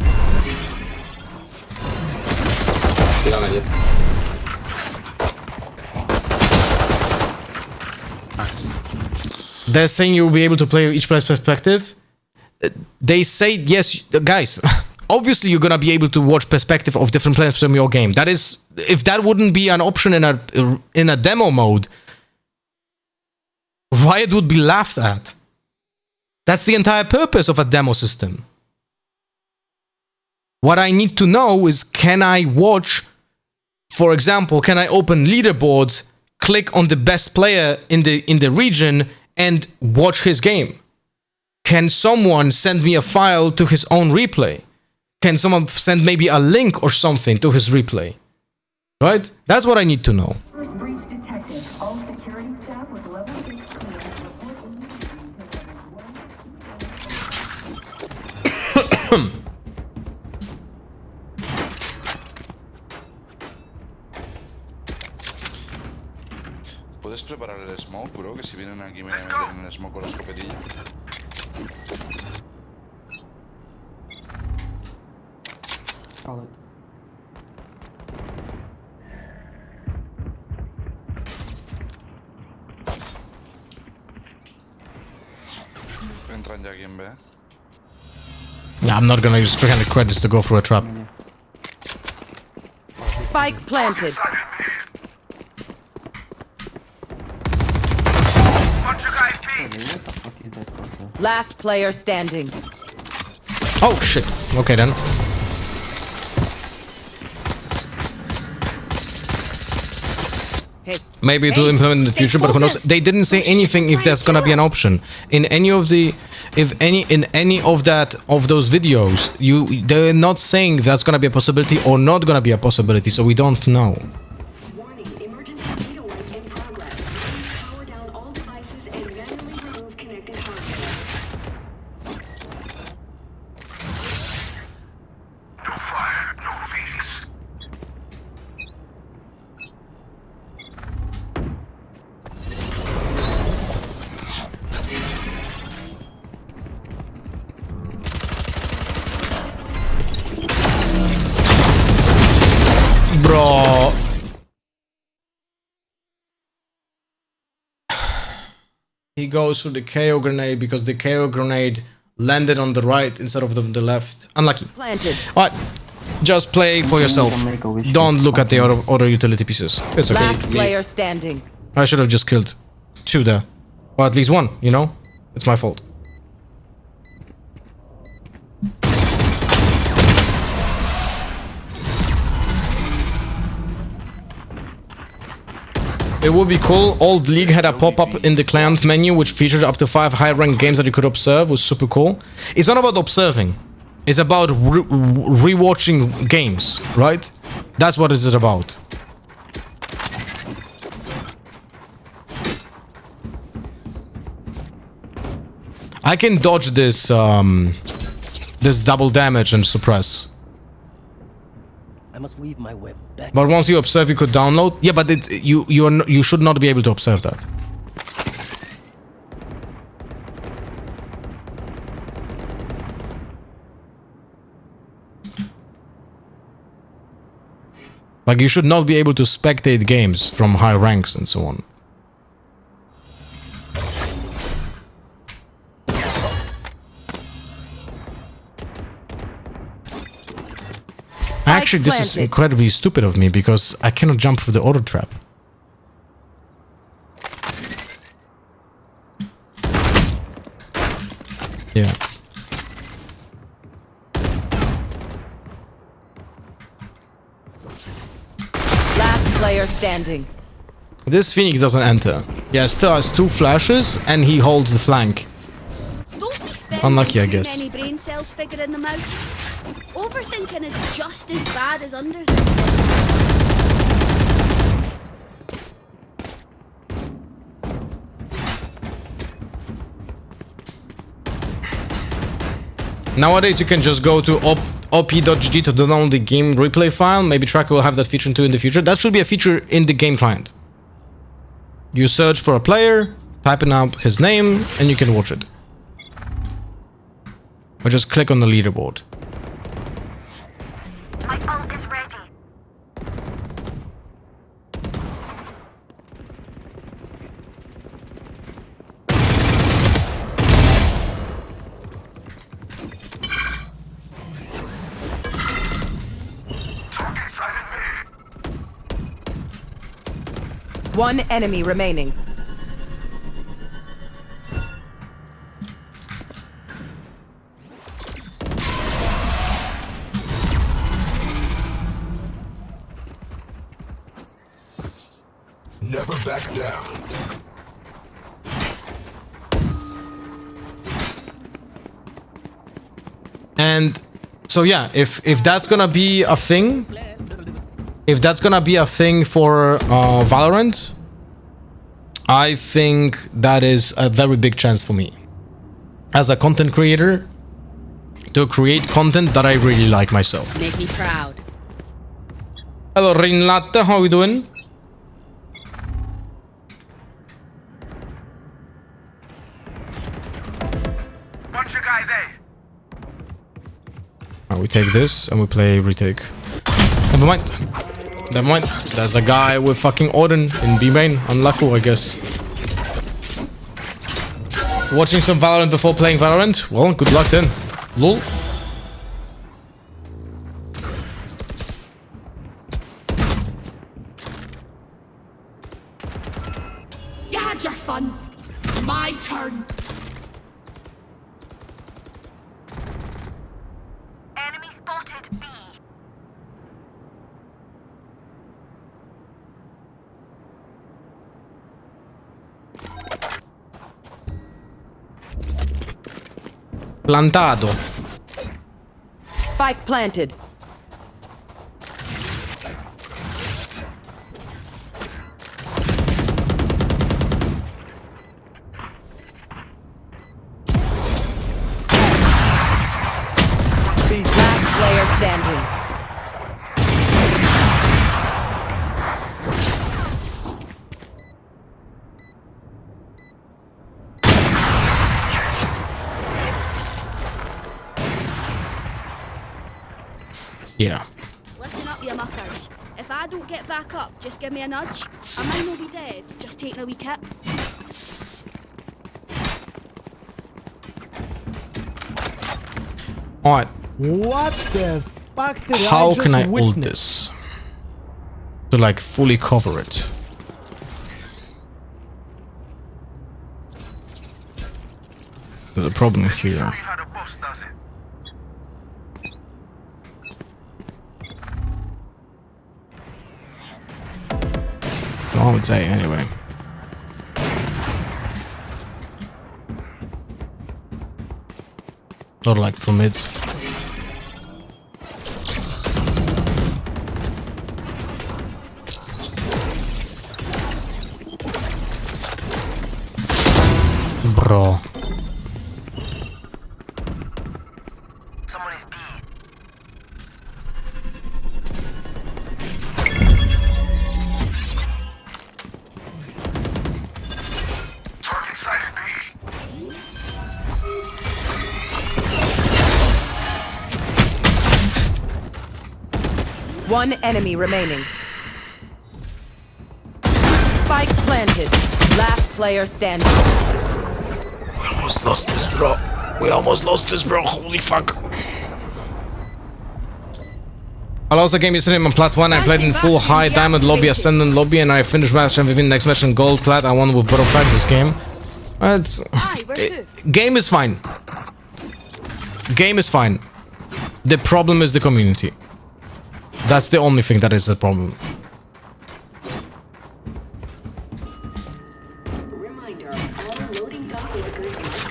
They're saying you'll be able to play each player's perspective. They say yes, guys. Obviously, you're gonna be able to watch perspective of different players from your game. That is, if that wouldn't be an option in a demo mode, Riot would be laughed at. That's the entire purpose of a demo system. What I need to know is, can I watch, for example, can I open leaderboards, click on the best player in the region, and watch his game? Can someone send me a file to his own replay? Can someone send maybe a link or something to his replay? Right? That's what I need to know. First breach detected. All security staff with level 6 ¿Puedes preparar el smoke, bro? Que si vienen aquí me meten en el smoke con la escopetilla. Entran ya aquí en B. Yeah, I'm not gonna use 300 credits to go through a trap. Spike planted. Last player standing. Oh shit. Okay then. Maybe it will implement in the future, but who knows? They didn't say anything if there's gonna be an option in any of the, of those videos. They're not saying that's gonna be a possibility or not gonna be a possibility, so we don't know. he goes for the KO grenade because the KO grenade landed on the right instead of the left. Unlucky. Planted. Alright, just play for yourself. Don't look at the other utility pieces. It's okay. Last player standing. I should have just killed 2 there. Or at least 1, you know? It's my fault. It would be cool. Old League had a pop-up in the client menu which featured up to 5 high-ranked games that you could observe. It was super cool. It's not about observing. It's about rewatching games, right? That's what it's about. I can dodge this this double damage and suppress. I must weave my web back. But once you observe, you could download. Yeah, but you should not be able to observe that. Like, you should not be able to spectate games from high ranks and so on. Actually, this is incredibly stupid of me because I cannot jump through the auto trap. Yeah. Last player standing. This Phoenix doesn't enter. Yeah, still has 2 flashes and he holds the flank. Unlucky, I guess. Many brain cells figuring them out. Overthinking is just as bad as underthinking. Nowadays, you can just go to op.gg to download the game replay file. Maybe Tracker will have that feature too in the future. That should be a feature in the game client. You search for a player, type in out his name, and you can watch it. Or just click on the leaderboard. My ult is ready. One enemy remaining. Never back down. And so yeah, if that's gonna be a thing, if that's gonna be a thing for Valorant, I think that is a very big chance for me as a content creator to create content that I really like myself. Make me proud. Hello, Rain Latte, how are you doing? Bunch of guys, eh? We take this and we play retake. Never mind. Never mind. There's a guy with fucking Odin in B main. Unlucky, I guess. Watching some Valorant before playing Valorant? Well, good luck then. Lol. You had your fun. My turn. Enemy spotted B. Plantado. Spike planted. Last player standing. Yeah. Listen up, you muckers. If I don't get back up, just give me a nudge. I might not be dead, just taking a wee kip. Alright. What the fuck did How I just can I ult witness? this? To like fully cover it. There's a problem here. I would say anyway. Or like from it. Bro. Someone is B. Target sighted B. One enemy remaining. Spike planted. Last player standing. We almost lost this, bro. We almost lost this, bro. Holy fuck. I lost the game yesterday on Plat 1. I played in full high diamond lobby, ascendant lobby, and I finished match MVP. Next match in gold plat. I won with bottom flag this game. Game is fine. Game is fine. The problem is the community. That's the only thing that is the problem.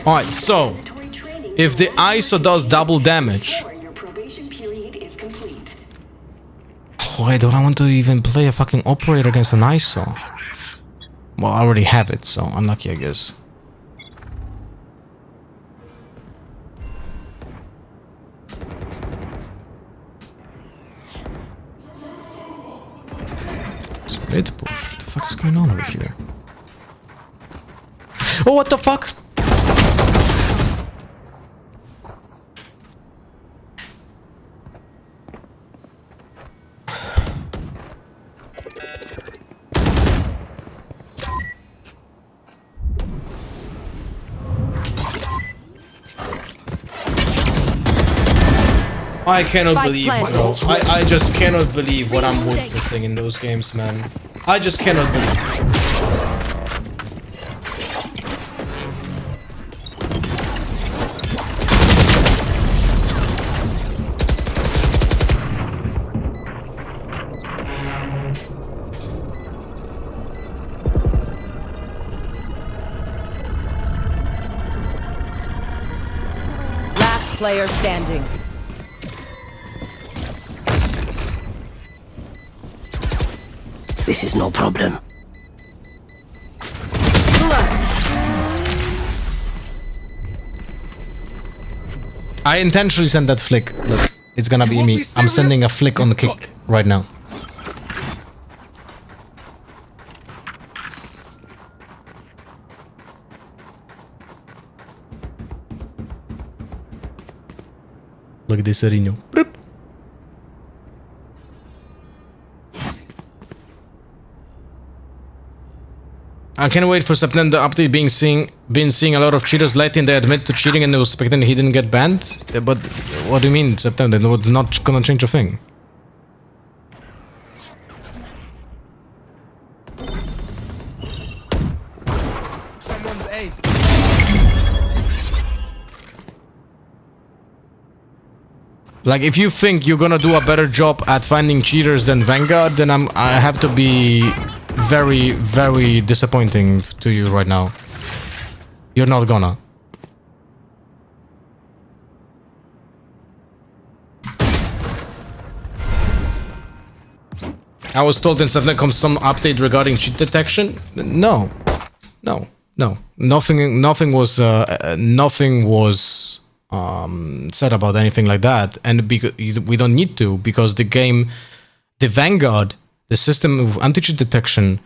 Alright, so if the ISO does double damage, why do I want to even play a fucking operator against an ISO? Well, I already have it, so unlucky, I guess. Mid push. What the fuck is going on over here? Oh, what the fuck? I cannot believe, bro. I just cannot believe what I'm witnessing in those games, man. I just cannot believe. Last player standing. This is no problem. I intentionally sent that flick. Look, it's gonna be me. I'm sending a flick on the kick right now. Look at this Serino. I can't wait for September update been seeing a lot of cheaters lately and they admit to cheating and they were expecting he didn't get banned. But what do you mean September? It's not gonna change a thing. Someone's A. Like if you think you're gonna do a better job at finding cheaters than Vanguard, then I have to be very, very disappointing to you right now. You're not gonna. I was told in September comes some update regarding cheat detection. No, no, no. Nothing was said about anything like that, and because we don't need to, because the game, the Vanguard, the system of anti-cheat detection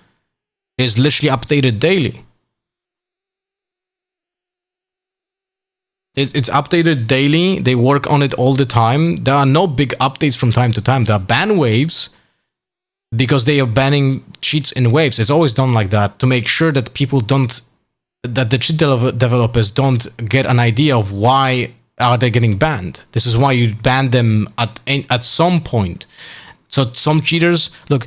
is literally updated daily. It's updated daily. They work on it all the time. There are no big updates from time to time. There are ban waves because they are banning cheats in waves. It's always done like that to make sure that people don't, that the cheat developers don't get an idea of why are they getting banned. This is why you ban them at some point. So some cheaters, look,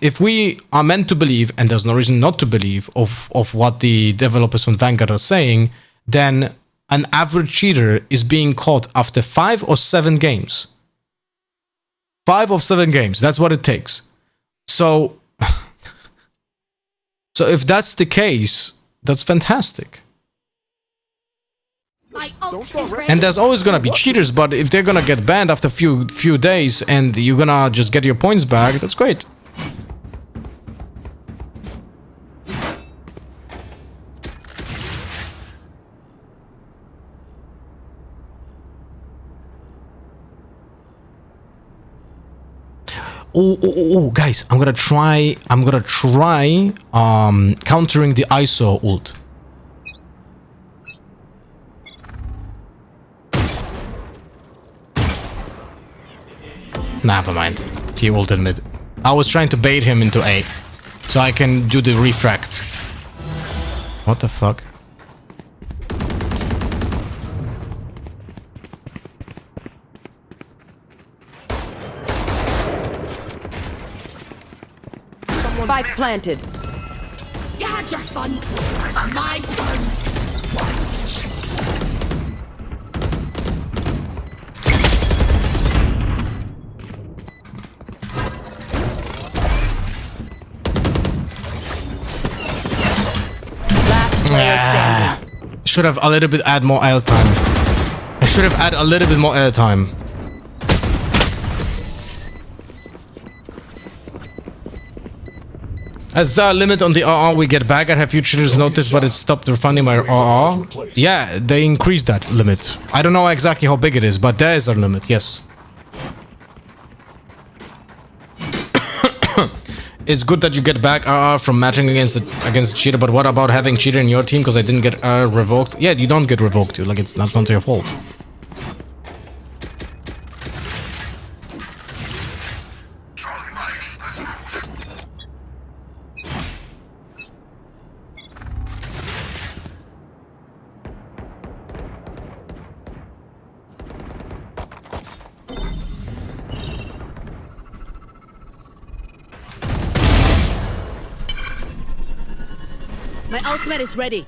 if we are meant to believe, and there's no reason not to believe of what the developers from Vanguard are saying, then an average cheater is being caught after 5 or 7 games. 5 or 7 games, that's what it takes. So, so if that's the case, that's fantastic. And there's always gonna be cheaters, but if they're gonna get banned after few days and you're gonna just get your points back, that's great. Oh, guys, I'm gonna try countering the ISO ult. Never mind. He ulted mid. I was trying to bait him into A, so I can do the refract. What the fuck? Spike planted. You had your fun. My turn. Should have a little bit add more air time. I should have added a little bit more air time. As the limit on the RR we get back, have you cheaters noticed, but it stopped refunding my RR? Yeah, they increased that limit. I don't know exactly how big it is, but there is a limit, yes. It's good that you get back RR from matching against a cheater, but what about having cheater in your team because I didn't get RR revoked? Yeah, you don't get revoked, like that's not your fault. My ultimate is ready.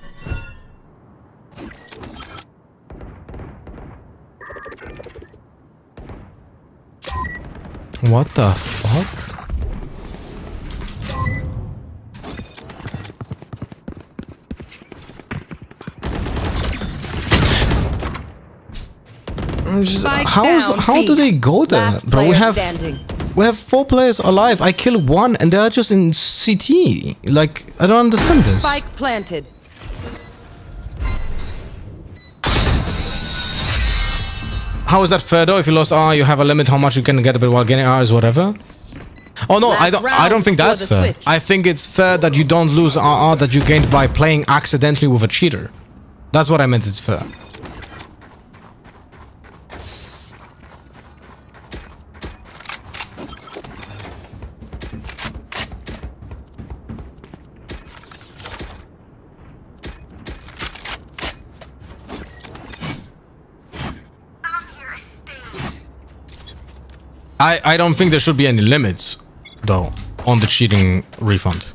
What the fuck? How do they go there? Bro, we have 4 players alive. I kill 1 and they are just in CT. Like, I don't understand this. Spike planted. How is that fair though? If you lost R, you have a limit how much you can get while getting R is whatever. Oh no, I don't think that's fair. I think it's fair that you don't lose RR that you gained by playing accidentally with a cheater. That's what I meant, it's fair. I don't think there should be any limits, though, on the cheating refund.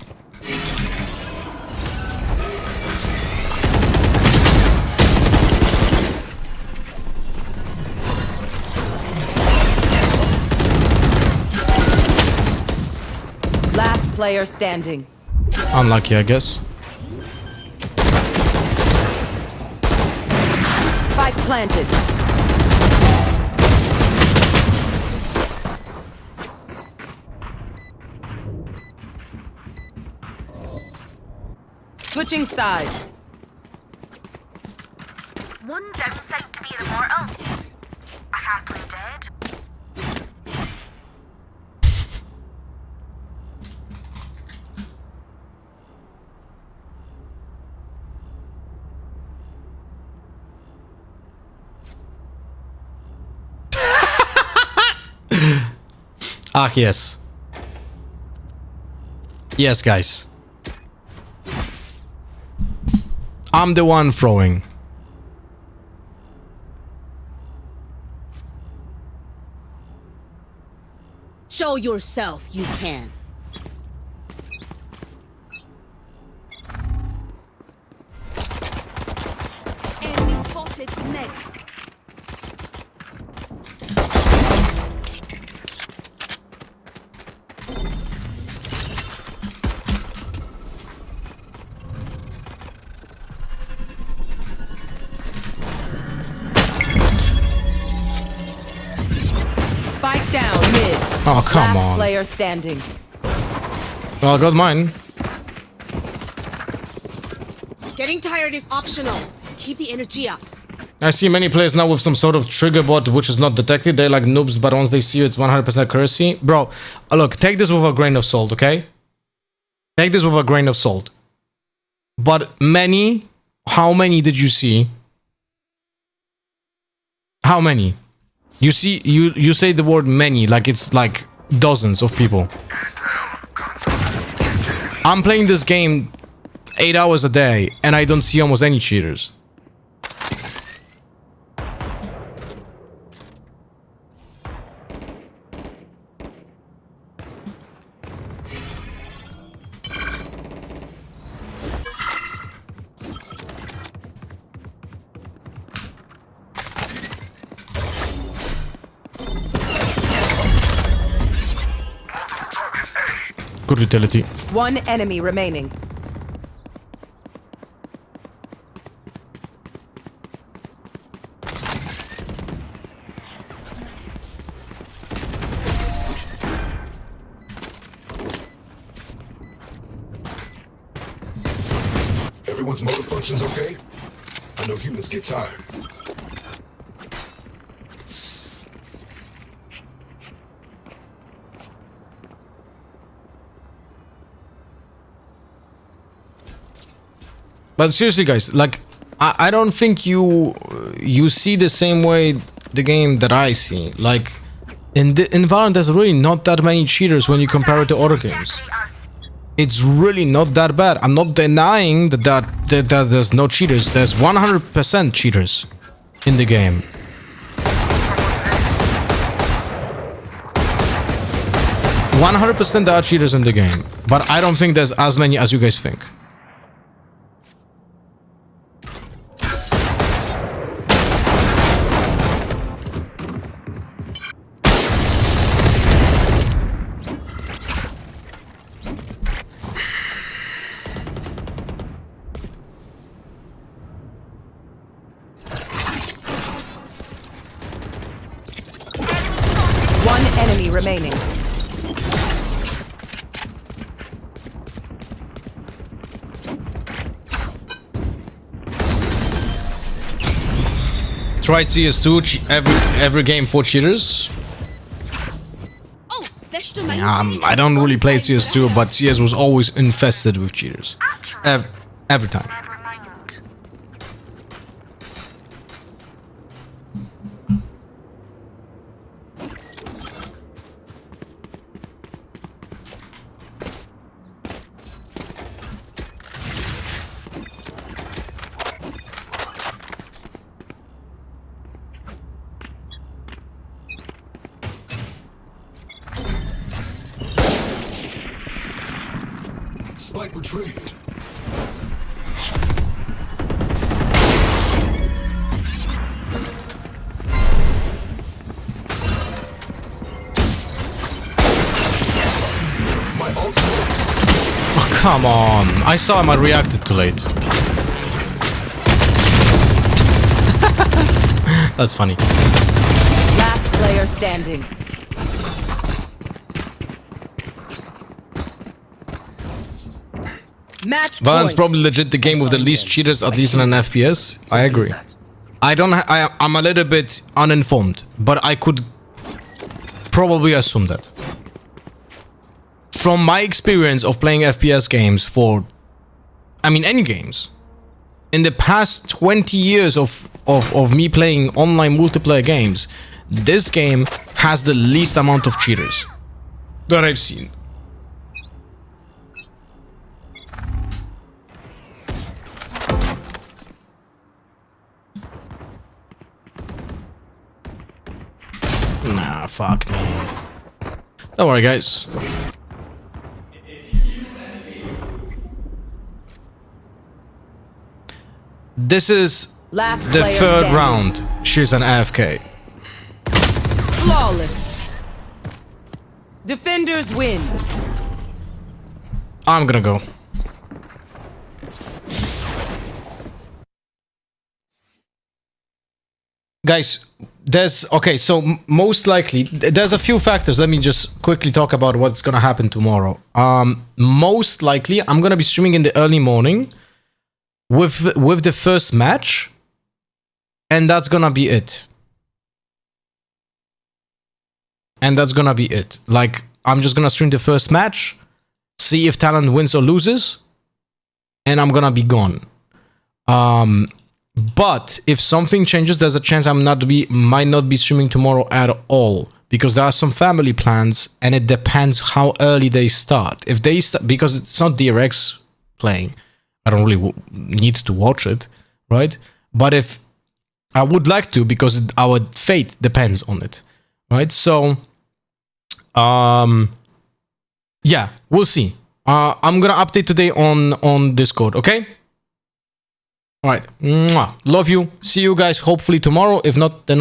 Last player standing. Unlucky, I guess. Spike planted. Switching sides. One downside to being immortal. I can't play dead. Ah, yes. Yes, guys. I'm the one throwing. Show yourself you can. Enemy spotted. Mid. Spike down mid. Oh, come Last on. player standing. Well, I got mine. Getting tired is optional. Keep the energy up. I see many players now with some sort of trigger bot which is not detected. They're like noobs, but once they see you, it's 100% accuracy. Bro, look, take this with a grain of salt, okay? Take this with a grain of salt. But many, how many did you see? How many? You see, you say the word many, like it's like dozens of people. I'm playing this game 8 hours a day, and I don't see almost any cheaters. Good utility. One enemy remaining. Everyone's motor functions okay? I know humans get tired. But seriously, guys, like, I don't think you see the same way the game that I see. Like, in Valorant, there's really not that many cheaters when you compare it to other games. It's really not that bad. I'm not denying that there's no cheaters. There's 100% cheaters in the game. There are cheaters in the game, but I don't think there's as many as you guys think. One enemy remaining. Tried CS2 every game for cheaters. Oh, there's still my I don't really play CS2, but CS was always infested with cheaters. Every time. Spike retrieved. My ultimate. Oh, come on. I saw him, I reacted too late. That's funny. Last player standing. Match Valorant's point. probably legit the game with the least cheaters, at least in an FPS. I agree. I'm a little bit uninformed, but I could probably assume that. From my experience of playing FPS games for, I mean, any games, in the past 20 years of me playing online multiplayer games, this game has the least amount of cheaters that I've seen. Nah, fuck me. Don't worry, guys. This is Last the player third standing. round. She's an AFK. Flawless. Defenders win. I'm gonna go. Guys, so most likely there's a few factors. Let me just quickly talk about what's gonna happen tomorrow. Most likely I'm gonna be streaming in the early morning with the first match, and that's gonna be it. Like, I'm just gonna stream the first match, see if Talent wins or loses, and I'm gonna be gone. But if something changes, there's a chance might not be streaming tomorrow at all, because there are some family plans, and it depends how early they start. If they start, because it's not DRX playing, I don't really need to watch it, right? But if I would like to, because our fate depends on it, right? So, yeah, we'll see. I'm gonna update today on Discord, okay? All right. Mwah. Love you. See you guys hopefully tomorrow. If not, then